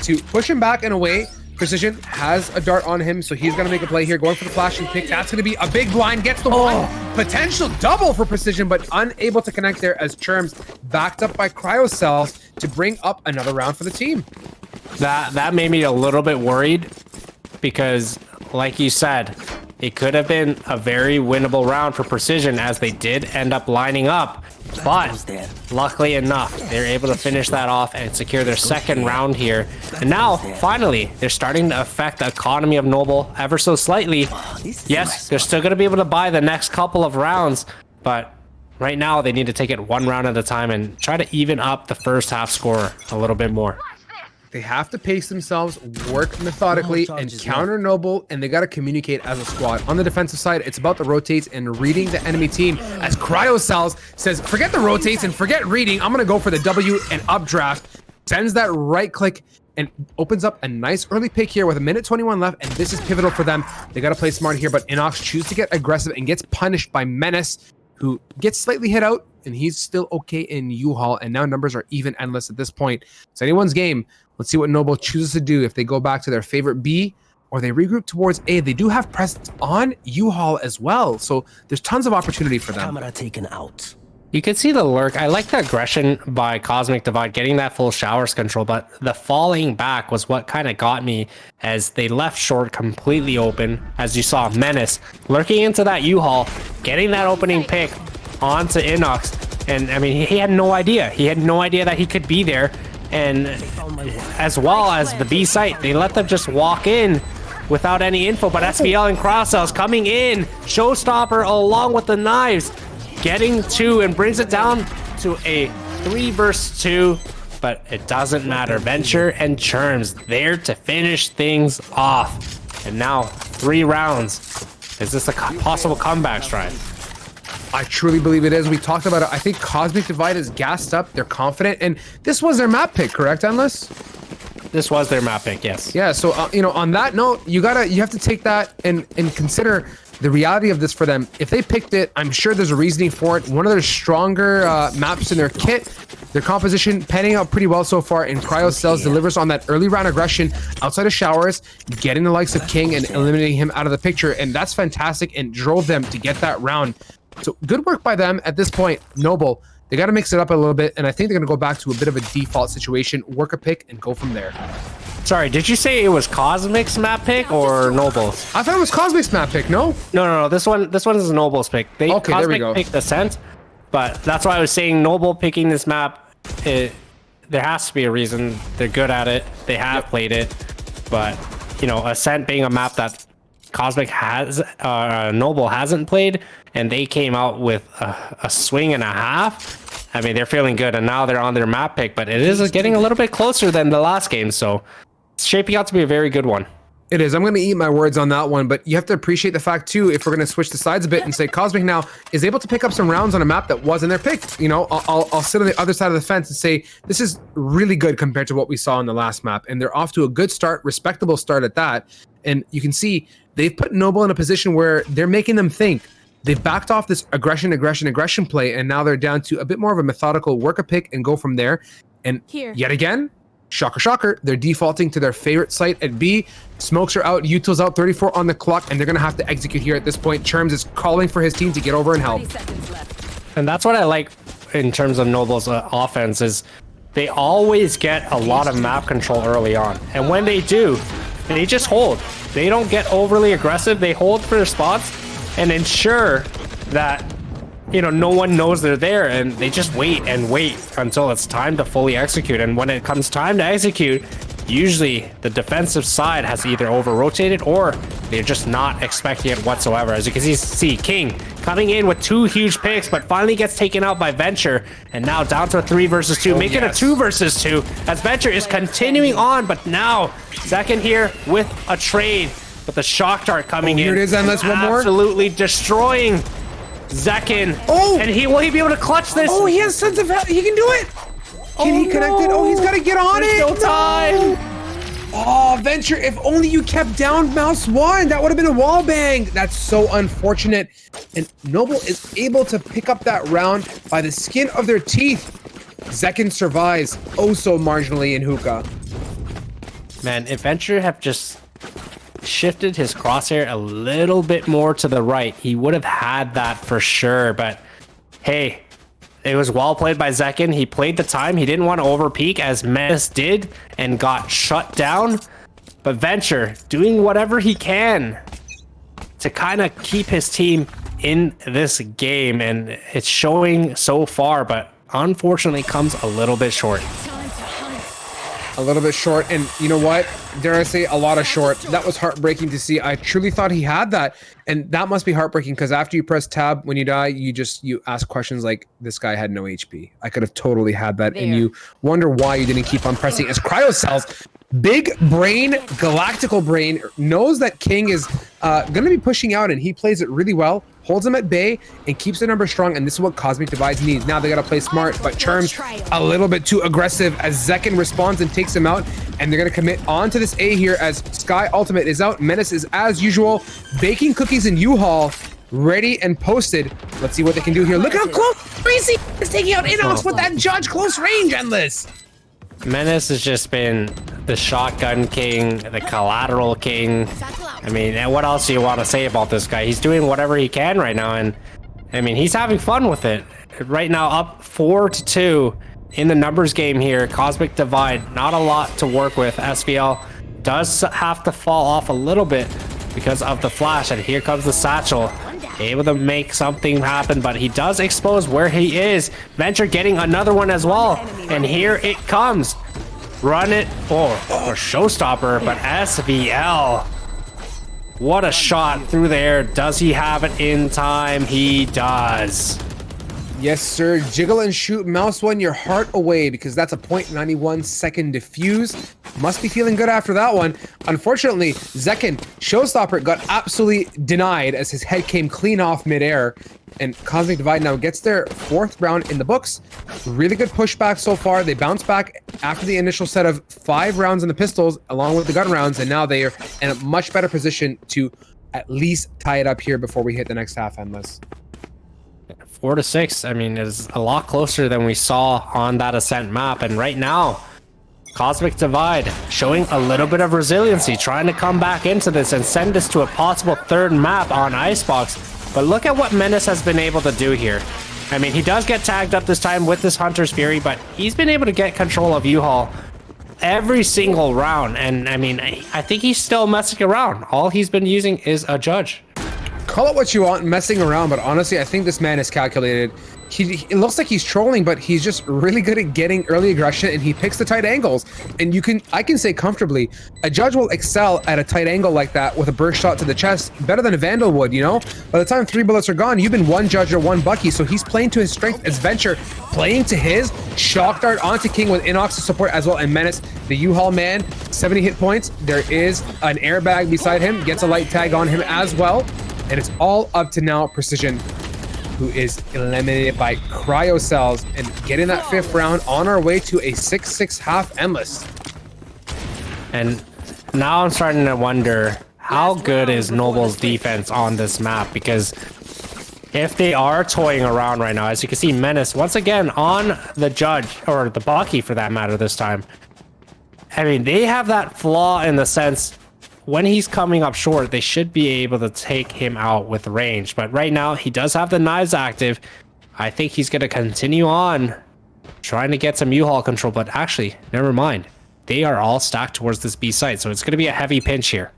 to push him back in a way. Precision has a dart on him, so he's going to make a play here, going for the flash and pick. That's going to be a big blind, gets the one. Potential double for Precision, but unable to connect there as Cherms backed up by Cryocells to bring up another round for the team. That made me a little bit worried because, like you said, it could have been a very winnable round for Precision as they did end up lining up. But luckily enough, they're able to finish that off and secure their second round here. And now, finally, they're starting to affect the economy of Noble ever so slightly. Yes, they're still going to be able to buy the next couple of rounds, but right now they need to take it one round at a time and try to even up the first half score a little bit more. They have to pace themselves, work methodically, and counter Noble, and they got to communicate as a squad. On the defensive side, it's about the rotates and reading the enemy team. As Cryocells says, forget the rotates and forget reading. I'm going to go for the W and updraft. Sends that right click and opens up a nice early pick here with 1:21 left, and this is pivotal for them. They got to play smart here, but Inox chooses to get aggressive and gets punished by Menace, who gets slightly hit out, and he's still okay in U-Haul, and now numbers are even endless at this point. It's anyone's game. Let's see what Noble chooses to do, if they go back to their favorite B or they regroup towards A. They do have presence on U-Haul as well, so there's tons of opportunity for them. Camera taken out. You can see the lurk. I like the aggression by Cosmic Divide, getting that full showers control, but the falling back was what kind of got me as they left short completely open. As you saw, Menace lurking into that U-Haul, getting that opening pick onto Inox. And I mean, he had no idea. He had no idea that he could be there. And as well as the B site, they let them just walk in without any info. But SVL and Croscells coming in, Showstopper along with the knives, getting 2 and brings it down to a 3 versus 2. But it doesn't matter. Venture and Cherms there to finish things off. And now 3 rounds. Is this a possible comeback stride? I truly believe it is. We talked about it. I think Cosmic Divide is gassed up. They're confident. And this was their map pick, correct, Endless? This was their map pick, yes. Yeah, so, on that note, you have to take that and consider the reality of this for them. If they picked it, I'm sure there's a reasoning for it. One of their stronger maps in their kit. Their composition panning out pretty well so far, and Cryocells delivers on that early round aggression outside of showers, getting the likes of King and eliminating him out of the picture. And that's fantastic and drove them to get that round. So good work by them at this point. Noble, they got to mix it up a little bit, and I think they're going to go back to a bit of a default situation, work a pick, and go from there. Sorry, did you say it was Cosmic's map pick or Noble's? I thought it was Cosmic's map pick, no? No. This one is Noble's pick. Okay, Cosmic there we go. picked Ascent, but that's why I was saying Noble picking this map. There has to be a reason. They're good at it. They have played it, but Ascent being a map that Cosmic has, Noble hasn't played, and they came out with a swing and a half. I mean, they're feeling good, and now they're on their map pick, but it is getting a little bit closer than the last game, so it's shaping out to be a very good one. It is. I'm going to eat my words on that one, but you have to appreciate the fact too, if we're going to switch the sides a bit and say Cosmic now is able to pick up some rounds on a map that wasn't their pick. You know, I'll sit on the other side of the fence and say this is really good compared to what we saw in the last map, and they're off to a good start, respectable start at that. And you can see they've put Noble in a position where they're making them think. They've backed off this aggression play, and now they're down to a bit more of a methodical work a pick and go from there. And yet again, shocker, they're defaulting to their favorite site at B. Smokes are out, Util's out, 34 on the clock, and they're going to have to execute here at this point. Cherms is calling for his team to get over and help. And that's what I like in terms of Noble's offense is they always get a lot of map control early on. And when they do, they just hold. They don't get overly aggressive. They hold for their spots and ensure that, you know, no one knows they're there, and they just wait and wait until it's time to fully execute. And when it comes time to execute, usually the defensive side has either over-rotated or they're just not expecting it whatsoever. As you can see, King coming in with 2 huge picks, but finally gets taken out by Venture, and now down to a 3 versus 2, making a 2 versus 2, as Venture is continuing on, but now Second here with a trade, with the shock dart coming in. Here it is, Endless, one more. Absolutely destroying Zekin. Oh! And will he be able to clutch this? Oh, he has Sons of Hell. He can do it. Can he connect it? Oh, he's got to get on it. No time. Oh, Venture, if only you kept down mouse 1, that would have been a wall bang. That's so unfortunate. And Noble is able to pick up that round by the skin of their teeth. Zekin survives oh so marginally in hookah. Man, if Venture have just shifted his crosshair a little bit more to the right, he would have had that for sure. But hey, it was well played by Zekin. He played the time. He didn't want to overpeak as Menace did and got shut down. But Venture doing whatever he can to kind of keep his team in this game. And it's showing so far, but unfortunately comes a little bit short. A little bit short, and you know what? Dare I say, a lot of short. That was heartbreaking to see. I truly thought he had that, and that must be heartbreaking because after you press tab when you die, you ask questions like, "This guy had no HP. I could have totally had that," and you wonder why you didn't keep on pressing. As Cryo Cells, big brain, galactical brain, knows that King is gonna be pushing out, and he plays it really well. Holds him at bay and keeps the number strong, and this is what Cosmic Divides needs. Now they gotta play smart, but Cherms a little bit too aggressive as Zekin responds and takes him out, and they're gonna commit onto this A here as Sky Ultimate is out. Menace is, as usual, baking cookies in U-Haul, ready and posted. Let's see what they can do here. Look how close Crazy is taking out Inox with that Judge close range, Endless. Menace has just been the shotgun king, the collateral king. I mean, and what else do you want to say about this guy? He's doing whatever he can right now, and I mean, he's having fun with it. Right now, up 4-2 in the numbers game here. Cosmic Divide, not a lot to work with. SVL does have to fall off a little bit because of the flash, and here comes the satchel. Able to make something happen, but he does expose where he is. Venture getting another one as well, and here it comes. Run it for showstopper, but SVL. What a shot through there. Does he have it in time? He does. Yes, sir. Jiggle and shoot mouse 1 your heart away because that's a 0.91 second diffuse. Must be feeling good after that one. Unfortunately, Zekin, showstopper, got absolutely denied as his head came clean off midair. And Cosmic Divide now gets their 4th round in the books. Really good pushback so far. They bounce back after the initial set of 5 rounds in the pistols along with the gun rounds, and now they are in a much better position to at least tie it up here before we hit the next half, Endless. 4-6, I mean, is a lot closer than we saw on that Ascent map. And right now, Cosmic Divide showing a little bit of resiliency, trying to come back into this and send this to a possible 3rd map on Icebox. But look at what Menace has been able to do here. I mean, he does get tagged up this time with this Hunter's Fury, but he's been able to get control of U-Haul every single round. And I mean, I think he's still messing around. All he's been using is a Judge. Call it what you want, messing around, but honestly, I think this man is calculated. it looks like he's trolling, but he's just really good at getting early aggression, and he picks the tight angles. And I can say comfortably, a judge will excel at a tight angle like that with a burst shot to the chest better than a Vandal would, you know? By the time 3 bullets are gone, you've been 1 judge or 1 Bucky, so he's playing to his strength as Venture playing to his. Shock dart onto King with Inox to support as well, and Menace, the U-Haul man, 70 hit points. There is an airbag beside him, gets a light tag on him as well, and it's all up to now Precision, who is eliminated by Cryo Cells, and getting that 5th round on our way to a 6-6 half endless. And now I'm starting to wonder, how good is Noble's defense on this map? Because if they are toying around right now, as you can see, Menace once again on the judge, or the Bucky for that matter this time. I mean, they have that flaw in the sense, when he's coming up short, they should be able to take him out with range. But right now, he does have the knives active. I think he's going to continue on trying to get some U-Haul control. But actually, never mind. They are all stacked towards this B site. So it's going to be a heavy pinch here.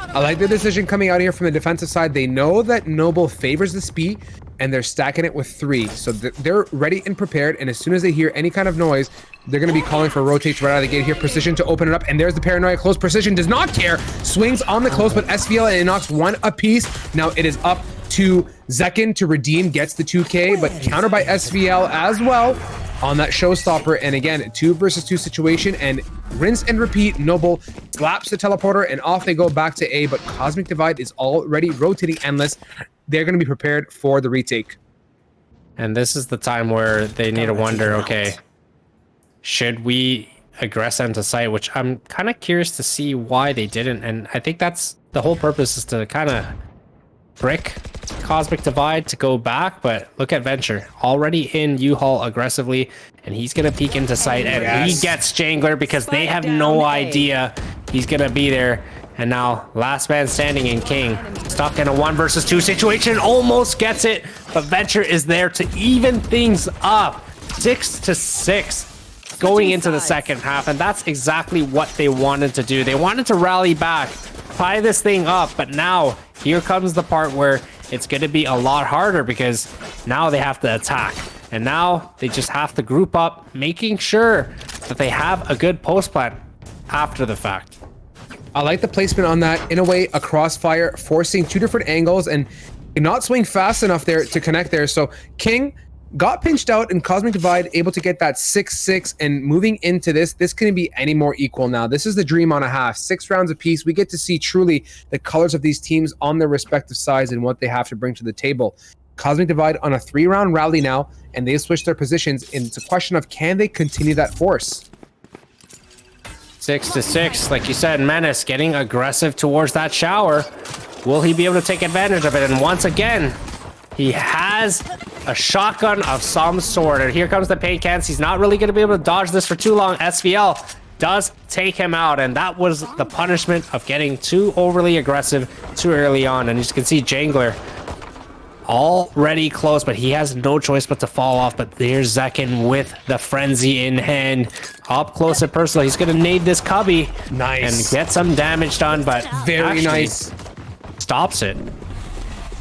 I like the decision coming out here from the defensive side. They know that Noble favors this B, and they're stacking it with 3. So they're ready and prepared. And as soon as they hear any kind of noise, they're going to be calling for rotates right out of the gate here. Precision to open it up, and there's the Paranoia close. Precision does not care. Swings on the close, but SVL and Inox 1 apiece. Now it is up to Zekin to redeem, gets the 2K, but countered by SVL as well on that showstopper. And again, 2 versus 2 situation, and rinse and repeat. Noble slaps the teleporter, and off they go back to A, but Cosmic Divide is already rotating endless. They're going to be prepared for the retake. And this is the time where they need to wonder, okay, should we aggress them to site? Which I'm kind of curious to see why they didn't. And I think that's the whole purpose, is to kind of trick Cosmic Divide to go back. But look at Venture already in U-Haul aggressively, and he's going to peek into site, and he gets Jangler because they have no idea he's going to be there. And now last man standing in King, stuck in a 1 versus 2 situation, almost gets it, but Venture is there to even things up. 6-6 going into the second half, and that's exactly what they wanted to do. They wanted to rally back, tie this thing up, but now here comes the part where it's going to be a lot harder, because now they have to attack, and now they just have to group up, making sure that they have a good post plan after the fact. I like the placement on that. In a way, a crossfire, forcing 2 different angles, and not swing fast enough there to connect there. So King got pinched out, and Cosmic Divide able to get that 6-6, and moving into this couldn't be any more equal now. This is the dream on a half. 6 rounds apiece. We get to see truly the colors of these teams on their respective sides and what they have to bring to the table. Cosmic Divide on a 3-round rally now, and they switch their positions, and it's a question of, can they continue that force? 6-6, like you said, Menace getting aggressive towards that shower. Will he be able to take advantage of it? And once again, he has a shotgun of some sort. And here comes the paint cans. He's not really going to be able to dodge this for too long. SVL does take him out, and that was the punishment of getting too overly aggressive too early on. And you can see Jangler already close, but he has no choice but to fall off. But there's Zekin with the frenzy in hand, up close and personal. He's gonna nade this cubby, and get some damage done, but very nice, stops it.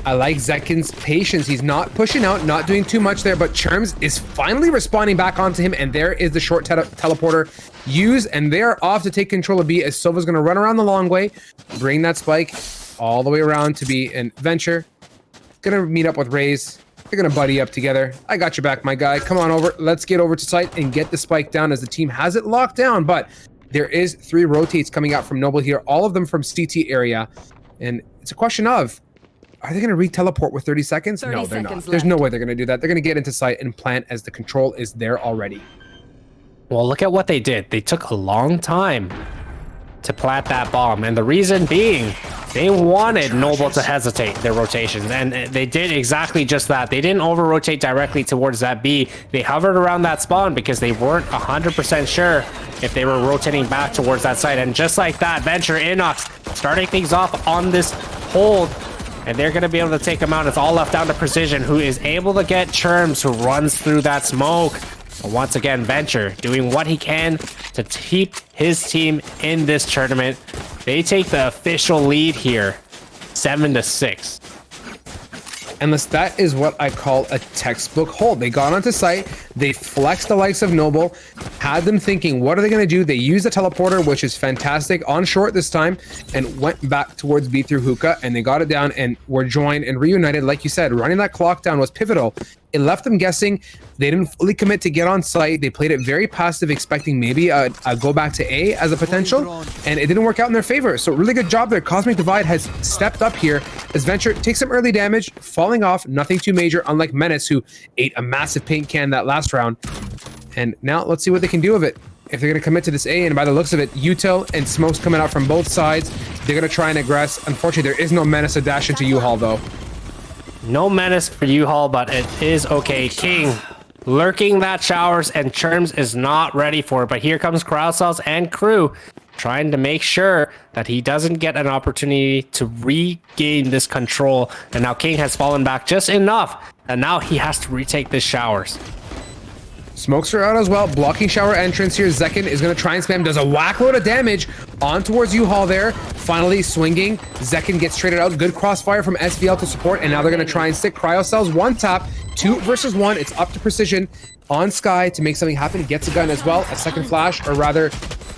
I like Zekin's patience. He's not pushing out, not doing too much there, but Cherms is finally responding back onto him, and there is the short teleporter used, and they're off to take control of B, as Silva's gonna run around the long way, bring that spike all the way around to B, and Venture gonna meet up with Raze. They're gonna buddy up together. I got your back, my guy. Come on over. Let's get over to site and get the spike down, as the team has it locked down. But there is 3 rotates coming out from Noble here, all of them from CT area. And it's a question of, are they gonna re-teleport with 30 seconds? No, they're not. There's no way they're gonna do that. They're gonna get into site and plant, as the control is there already. Well, look at what they did. They took a long time to plant that bomb, and the reason being, they wanted Noble to hesitate their rotations, and they did exactly just that. They didn't over-rotate directly towards that B. They hovered around that spawn because they weren't 100% sure if they were rotating back towards that site. And just like that, Venture, Inox starting things off on this hold, and they're going to be able to take him out. It's all left down to Precision, who is able to get Cherms, who runs through that smoke. But once again, Venture doing what he can to keep his team in this tournament. They take the official lead here, 7-6. Endless, that is what I call a textbook hold. They got onto site, they flexed the likes of Noble, had them thinking, what are they going to do? They used the teleporter, which is fantastic, on short this time, and went back towards B through Hookah, and they got it down and were joined and reunited. Like you said, running that clock down was pivotal. It left them guessing. They didn't fully commit to get on site. They played it very passive, expecting maybe a go back to A as a potential, and it didn't work out in their favor. So really good job there. Cosmic Divide has stepped up here as Venture takes some early damage, falling off, nothing too major, unlike Menace, who ate a massive paint can that last round. And now let's see what they can do with it. If they're going to commit to this A, and by the looks of it, Util and Smoke's coming out from both sides. They're going to try and aggress. Unfortunately, there is no Menace to dash into U-Haul, though. No Menace for U-Haul, but it is okay. King lurking that showers, and Churms is not ready for it. But here comes Crowdcells and crew trying to make sure that he doesn't get an opportunity to regain this control. And now King has fallen back just enough, and now he has to retake this showers. Smokes are out as well, blocking shower entrance here. Zekin is going to try and spam, does a whack load of damage on towards U-Haul there. Finally swinging, Zekin gets traded out. Good crossfire from SVL to support, and now they're going to try and stick Cryocells one tap, 2 versus 1. It's up to Precision on Sky to make something happen. He gets a gun as well, a second flash, or rather,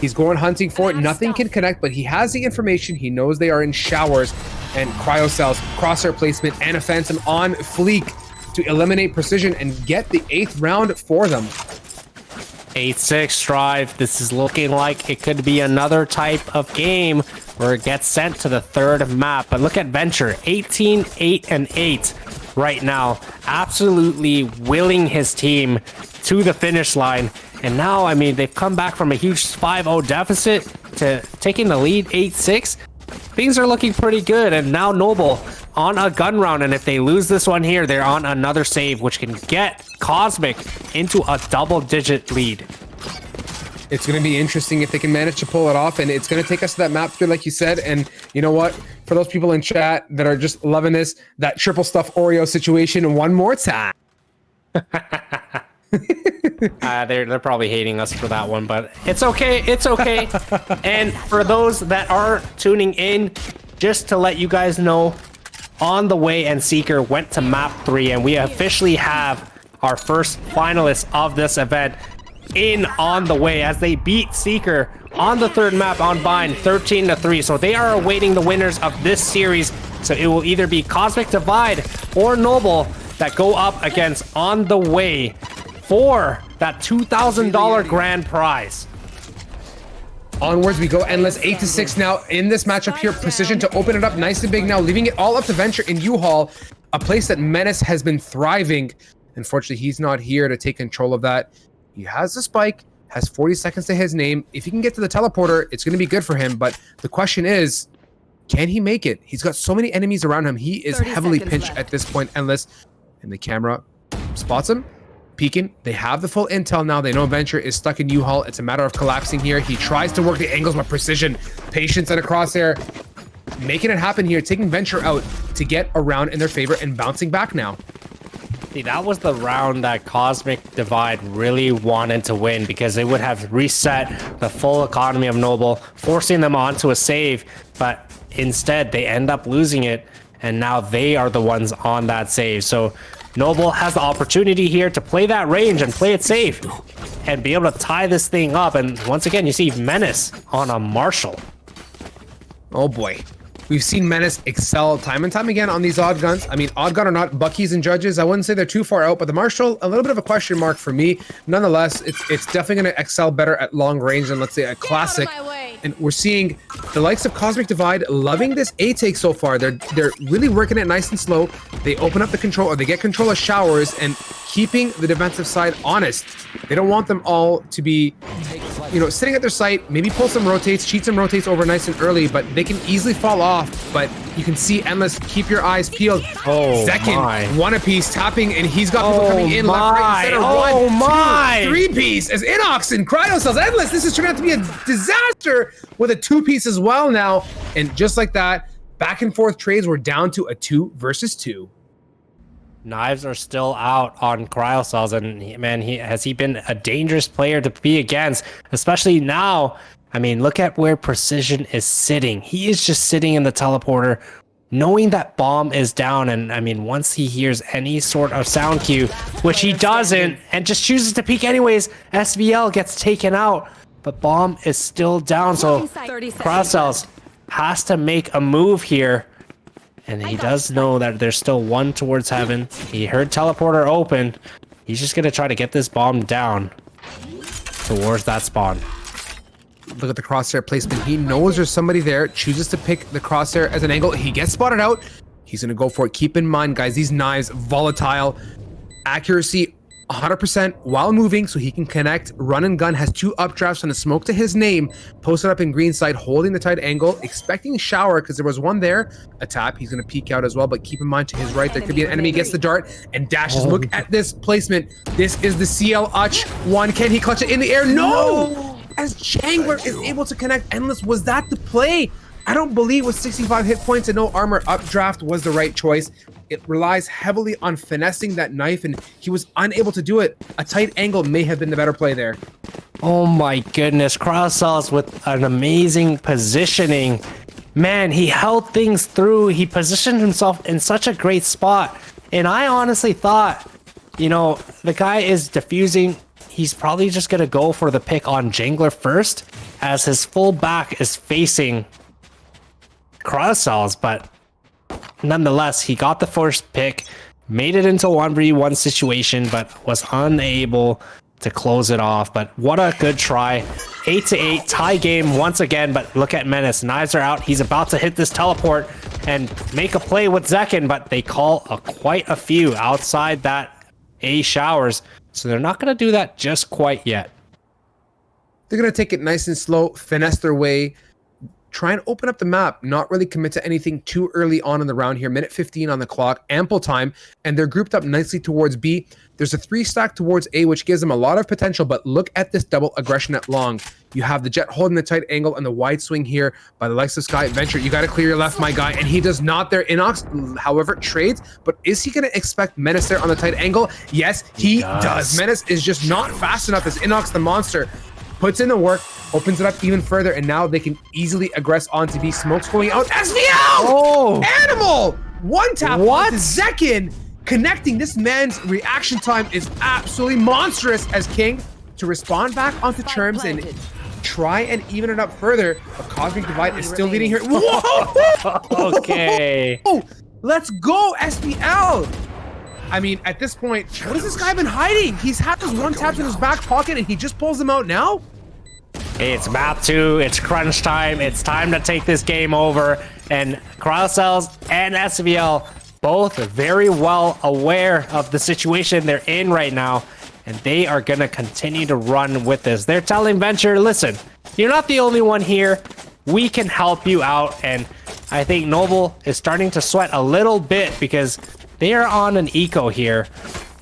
he's going hunting for it. Nothing can connect, but he has the information. He knows they are in showers, and Cryocells, crosshair placement, and a Phantom on fleek to eliminate Precision and get the 8th round for them. 8-6 drive. This is looking like it could be another type of game where it gets sent to the 3rd map. But look at Venture, 18, 8, and 8 right now. Absolutely willing his team to the finish line. And now, I mean, they've come back from a huge 5-0 deficit to taking the lead 8-6. Things are looking pretty good. And now Noble on a gun round, and if they lose this one here, they're on another save, which can get Cosmic into a double-digit lead. It's going to be interesting if they can manage to pull it off, and it's going to take us to that map 3, like you said. And you know what? For those people in chat that are just loving this, that triple stuff Oreo situation one more time. They're probably hating us for that one, but it's okay. It's okay. And for those that are tuning in, just to let you guys know, On the Way and Seeker went to map 3, and we officially have our first finalists of this event in On the Way as they beat Seeker on the 3rd map on Bind 13-3. So they are awaiting the winners of this series. So it will either be Cosmic Divide or Noble that go up against On the Way for that $2,000 grand prize. Onwards we go, Endless 8-6 now in this matchup here. Precision to open it up nice and big now, leaving it all up to Venture in U-Haul, a place that Menace has been thriving. Unfortunately, he's not here to take control of that. He has the spike, has 40 seconds to his name. If he can get to the teleporter, it's going to be good for him. But the question is, can he make it? He's got so many enemies around him. He is heavily pinched at this point, Endless. And the camera spots him. Peeking. They have the full intel now. They know Venture is stuck in U-Haul. It's a matter of collapsing here. He tries to work the angles with Precision. Patience and a crosshair. Making it happen here. Taking Venture out to get around in their favor and bouncing back now. See, that was the round that Cosmic Divide really wanted to win, because they would have reset the full economy of Noble, forcing them onto a save. But instead, they end up losing it. And now they are the ones on that save. So Noble has the opportunity here to play that range and play it safe and be able to tie this thing up. And once again, you see Menace on a Marshall. Oh boy. We've seen Menace excel time and time again on these odd guns. I mean, odd gun or not, Bucky's and Judges, I wouldn't say they're too far out, but the Marshall, a little bit of a question mark for me. Nonetheless, it's definitely going to excel better at long range than, let's say, a classic. And we're seeing the likes of Cosmic Divide loving this A take so far. They're really working it nice and slow. They open up the control, or they get control of showers, and keeping the defensive side honest. They don't want them all to be, you know, sitting at their site, maybe pull some rotates, cheat some rotates over nice and early, but they can easily fall off. But you can see Endless, keep your eyes peeled. Oh, Second, one apiece, tapping, and he's got people coming in left, right, and center. One, two, three-piece as Inox and Cryocells. Endless, this has turned out to be a disaster with a 2-piece as well now. And just like that, back and forth trades were down to a 2 versus 2. Knives are still out on Cryocells, and man, has he been a dangerous player to be against, especially now. I mean, look at where Precision is sitting. He is just sitting in the teleporter, knowing that bomb is down, and I mean, once he hears any sort of sound cue, which he doesn't, and just chooses to peek anyways, SVL gets taken out, but bomb is still down, so Crossells has to make a move here, and he does know that there's still one towards heaven. He heard teleporter open. He's just gonna try to get this bomb down towards that spawn. Look at the crosshair placement. He knows there's somebody there, chooses to pick the crosshair as an angle. He gets spotted out. He's going to go for it. Keep in mind, guys, these knives, volatile. Accuracy 100% while moving, so he can connect. Run and gun has 2 updrafts on the smoke to his name. Posted up in green side, holding the tight angle. Expecting shower, because there was one there. A tap. He's going to peek out as well, but keep in mind to his right, there could be an enemy. Gets the dart and dashes. Look at this placement. This is the CL Uch one. Can he clutch it in the air? No! As Jangler is able to connect Endless. Was that the play? I don't believe with 65 hit points and no armor, updraft was the right choice. It relies heavily on finessing that knife, and he was unable to do it. A tight angle may have been the better play there. Oh my goodness, Crossells with an amazing positioning. Man, he held things through. He positioned himself in such a great spot. And I honestly thought, you know, the guy is diffusing. He's probably just going to go for the pick on Jangler first, as his full back is facing Crossells, but nonetheless, he got the first pick, made it into a 1v1 situation, but was unable to close it off. But what a good try. 8-8, tie game once again, but look at Menace. Knives are out. He's about to hit this teleport and make a play with Zekin, but they call quite a few outside that A showers. So they're not going to do that just quite yet. They're going to take it nice and slow, finesse their way, try and open up the map, not really commit to anything too early on in the round here. Minute 15 on the clock, ample time, and they're grouped up nicely towards B. There's a 3 stack towards A, which gives them a lot of potential, but look at this double aggression at long. You have the Jet holding the tight angle and the wide swing here by the likes of Sky. Venture, you got to clear your left, my guy, and he does not there. Inox, however, trades, but is he going to expect Menace there on the tight angle? Yes, he does. Menace is just not fast enough as Inox, the monster, puts in the work, opens it up even further, and now they can easily aggress onto B. Smoke's going out. SVL! Oh! Animal! One tap What? onto Zekin. Connecting. This man's reaction time is absolutely monstrous as King to respond back onto Terms and try and even it up further. But Cosmic Divide is still leading here. Whoa! Okay. Oh, let's go, SPL! I mean, at this point, what has this guy been hiding? He's had those one taps in his back pocket and he just pulls them out now? It's map 2, it's crunch time, it's time to take this game over, and Crossells and SVL both very well aware of the situation they're in right now, and they are going to continue to run with this. They're telling Venture, listen, you're not the only one here, we can help you out, and I think Noble is starting to sweat a little bit because they are on an eco here,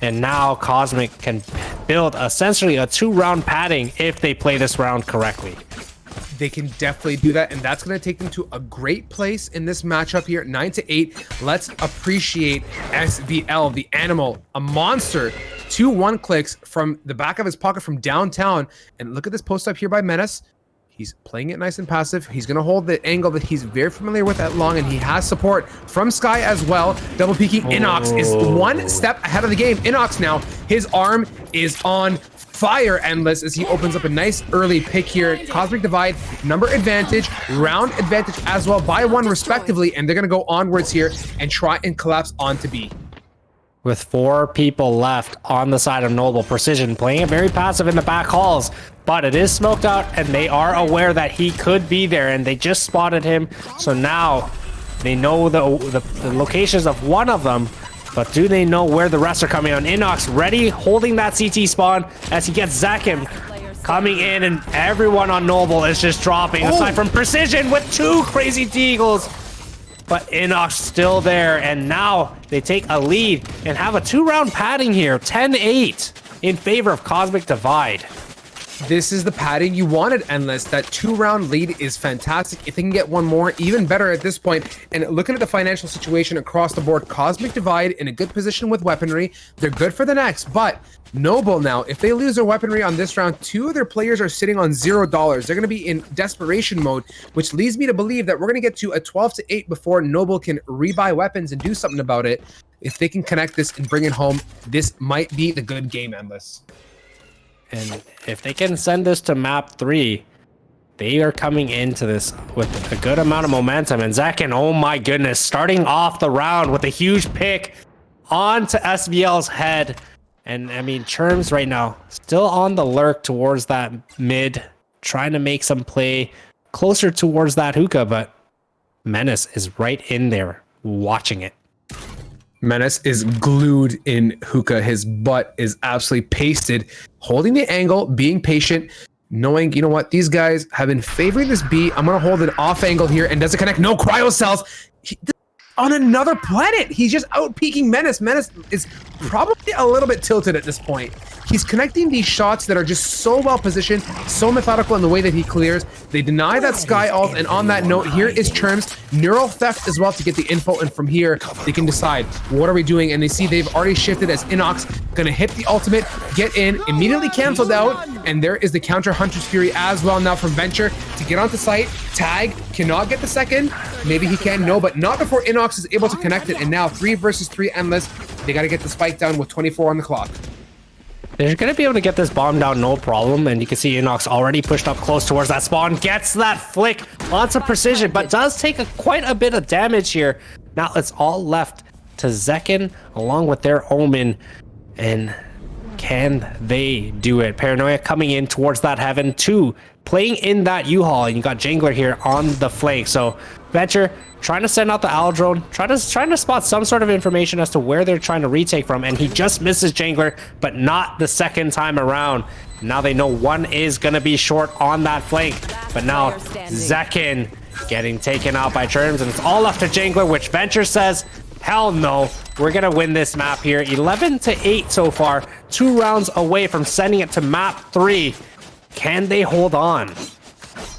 and now Cosmic can build essentially a 2-round padding if they play this round correctly. They can definitely do that, and that's going to take them to a great place in this matchup here. 9-8. Let's appreciate SVL, the animal, a monster. 2 1-clicks from the back of his pocket from downtown, and look at this post up here by Menace. He's playing it nice and passive. He's going to hold the angle that he's very familiar with at long, and he has support from Sky as well. Double peeking. Inox is 1 step ahead of the game. Inox now, his arm is on fire, Endless, as he opens up a nice early pick here. Cosmic Divide, number advantage, round advantage as well by 1 respectively, and they're going to go onwards here and try and collapse onto B. With 4 people left on the side of Noble, Precision playing it very passive in the back halls, but it is smoked out and they are aware that he could be there, and they just spotted him, so now they know the locations of one of them, but do they know where the rest are coming on? Inox ready, holding that CT spawn as he gets Zakim coming in, and everyone on Noble is just dropping, aside from Precision with 2 crazy deagles. But Inox still there, and now they take a lead and have a 2-round padding here, 10-8 in favor of Cosmic Divide. This is the padding you wanted, Endless. That 2-round lead is fantastic. If they can get one more, even better at this point. And looking at the financial situation across the board, Cosmic Divide in a good position with weaponry. They're good for the next, but Noble now, if they lose their weaponry on this round, 2 of their players are sitting on $0. They're going to be in desperation mode, which leads me to believe that we're going to get to a 12-8 before Noble can rebuy weapons and do something about it. If they can connect this and bring it home, this might be the good game, Endless. And if they can send this to map 3, they are coming into this with a good amount of momentum. And Zekin, oh my goodness, starting off the round with a huge pick onto SVL's head. And I mean, Churms right now still on the lurk towards that mid, trying to make some play closer towards that hookah, but Menace is right in there watching it. Menace is glued in hookah. His butt is absolutely pasted, holding the angle, being patient, knowing, you know what, these guys have been favoring this B. I'm going to hold an off angle here, and does it connect? No, cryo cells. On another planet. He's just out peeking Menace. Menace is probably a little bit tilted at this point. He's connecting these shots that are just so well positioned, so methodical in the way that he clears. They deny that Sky ult, and on that note, here is Churms. Neural theft as well to get the info, and from here, they can decide, what are we doing? And they see they've already shifted as Inox, gonna hit the ultimate, get in, immediately canceled out, and there is the counter Hunter's Fury as well now from Venture to get onto site. Tag, cannot get the second. Maybe he can, no, but not before Inox is able to connect it, and now 3 versus 3 Endless. They gotta get the spike down with 24 on the clock. They're going to be able to get this bomb down no problem, and you can see Inox already pushed up close towards that spawn, gets that flick, lots of precision, but does take quite a bit of damage here. Now it's all left to Zekin along with their Omen, and can they do it? Paranoia coming in towards that Heaven too, playing in that U-Haul, and you got Jangler here on the flank. So Venture trying to send out the owl drone, trying to spot some sort of information as to where they're trying to retake from, and he just misses Jangler, but not the second time around. Now they know one is gonna be short on that flank, but now Zekin getting taken out by Churms, and it's all left to Jangler, which Venture says, hell no, we're gonna win this map here. 11-8 so far, 2 rounds away from sending it to map 3. Can they hold on?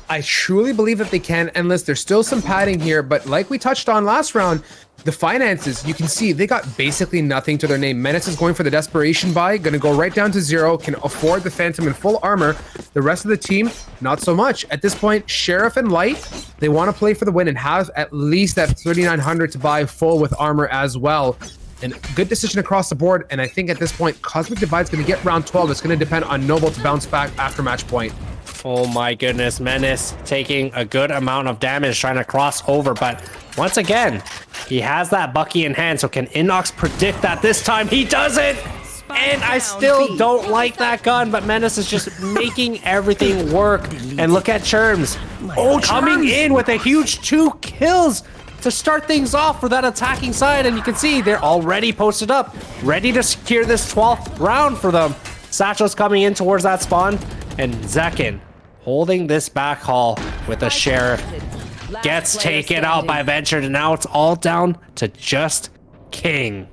I truly believe that they can, Endless. There's still some padding here, but like we touched on last round, the finances, you can see they got basically nothing to their name. Menace is going for the desperation buy, gonna go right down to 0, can afford the Phantom in full armor. The rest of the team, not so much. At this point, Sheriff and Light, they want to play for the win and have at least that 3,900 to buy full with armor as well. And good decision across the board, and I think at this point, Cosmic Divide's gonna get round 12. It's gonna depend on Noble to bounce back after match point. Oh my goodness, Menace taking a good amount of damage trying to cross over, but once again, he has that Bucky in hand, so can Inox predict that this time? He doesn't! And I still don't like that gun, but Menace is just making everything work. And look at Churms. Oh, coming in with a huge 2 kills to start things off for that attacking side, and you can see they're already posted up, ready to secure this 12th round for them. Satchel's coming in towards that spawn, and Zekin holding this back haul with a Sheriff. Gets taken out by Venture, and now it's all down to just King.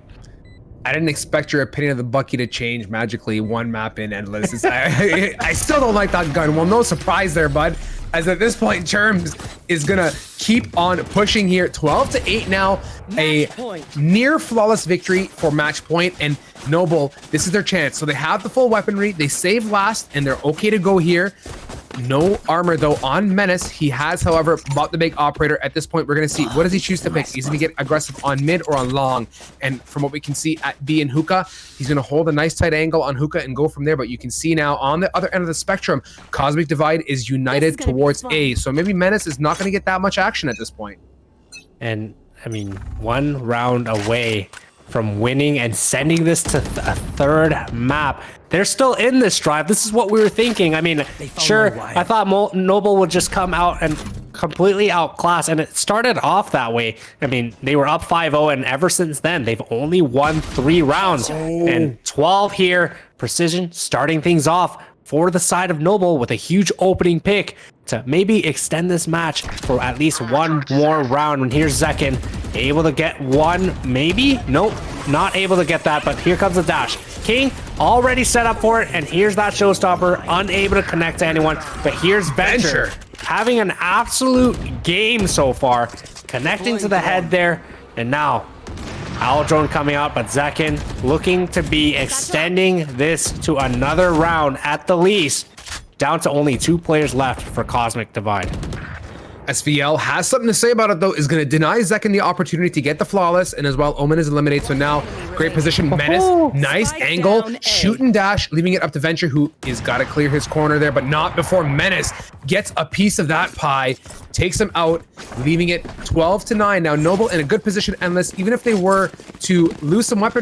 I didn't expect your opinion of the Bucky to change magically one map in Endless. I still don't like that gun. Well, no surprise there, bud. As at this point, Churms is gonna keep on pushing here. 12-8 now, a near flawless victory for match point, and Noble, this is their chance. So they have the full weaponry, they save last, and they're okay to go here. No armor though on Menace. He has, however, bought the big operator. At this point, we're gonna see, what does he choose to pick? He's gonna get aggressive on mid or on long, and from what we can see at B and Hookah, he's gonna hold a nice tight angle on Hookah and go from there. But you can see now on the other end of the spectrum, Cosmic Divide is united towards A, so maybe Menace is not gonna get that much action at this point. And I mean, 1 round away from winning and sending this to a 3rd map. They're still in this drive. This is what we were thinking. I mean, sure, I thought Noble would just come out and completely outclass, and it started off that way. I mean, they were up 5-0, and ever since then, they've only won 3 rounds. And 12 here, Precision starting things off for the side of Noble with a huge opening pick to maybe extend this match for at least one more round. And here's Zekin, able to get one, maybe? Nope, not able to get that, but here comes the dash. King already set up for it, and here's that showstopper, unable to connect to anyone. But here's Venture having an absolute game so far, connecting to the head there, and now Owl Drone coming out, but Zekin looking to be extending this to another round at the least. Down to only 2 players left for Cosmic Divide. SVL has something to say about it, though. Is going to deny Zekin the opportunity to get the flawless, and as well, Omen is eliminated. So now, great position. Menace, nice Spike angle, down A. shoot and dash, leaving it up to Venture, who is got to clear his corner there, but not before Menace gets a piece of that pie, takes him out, leaving it 12-9. Now, Noble in a good position, Endless, even if they were to lose some weapon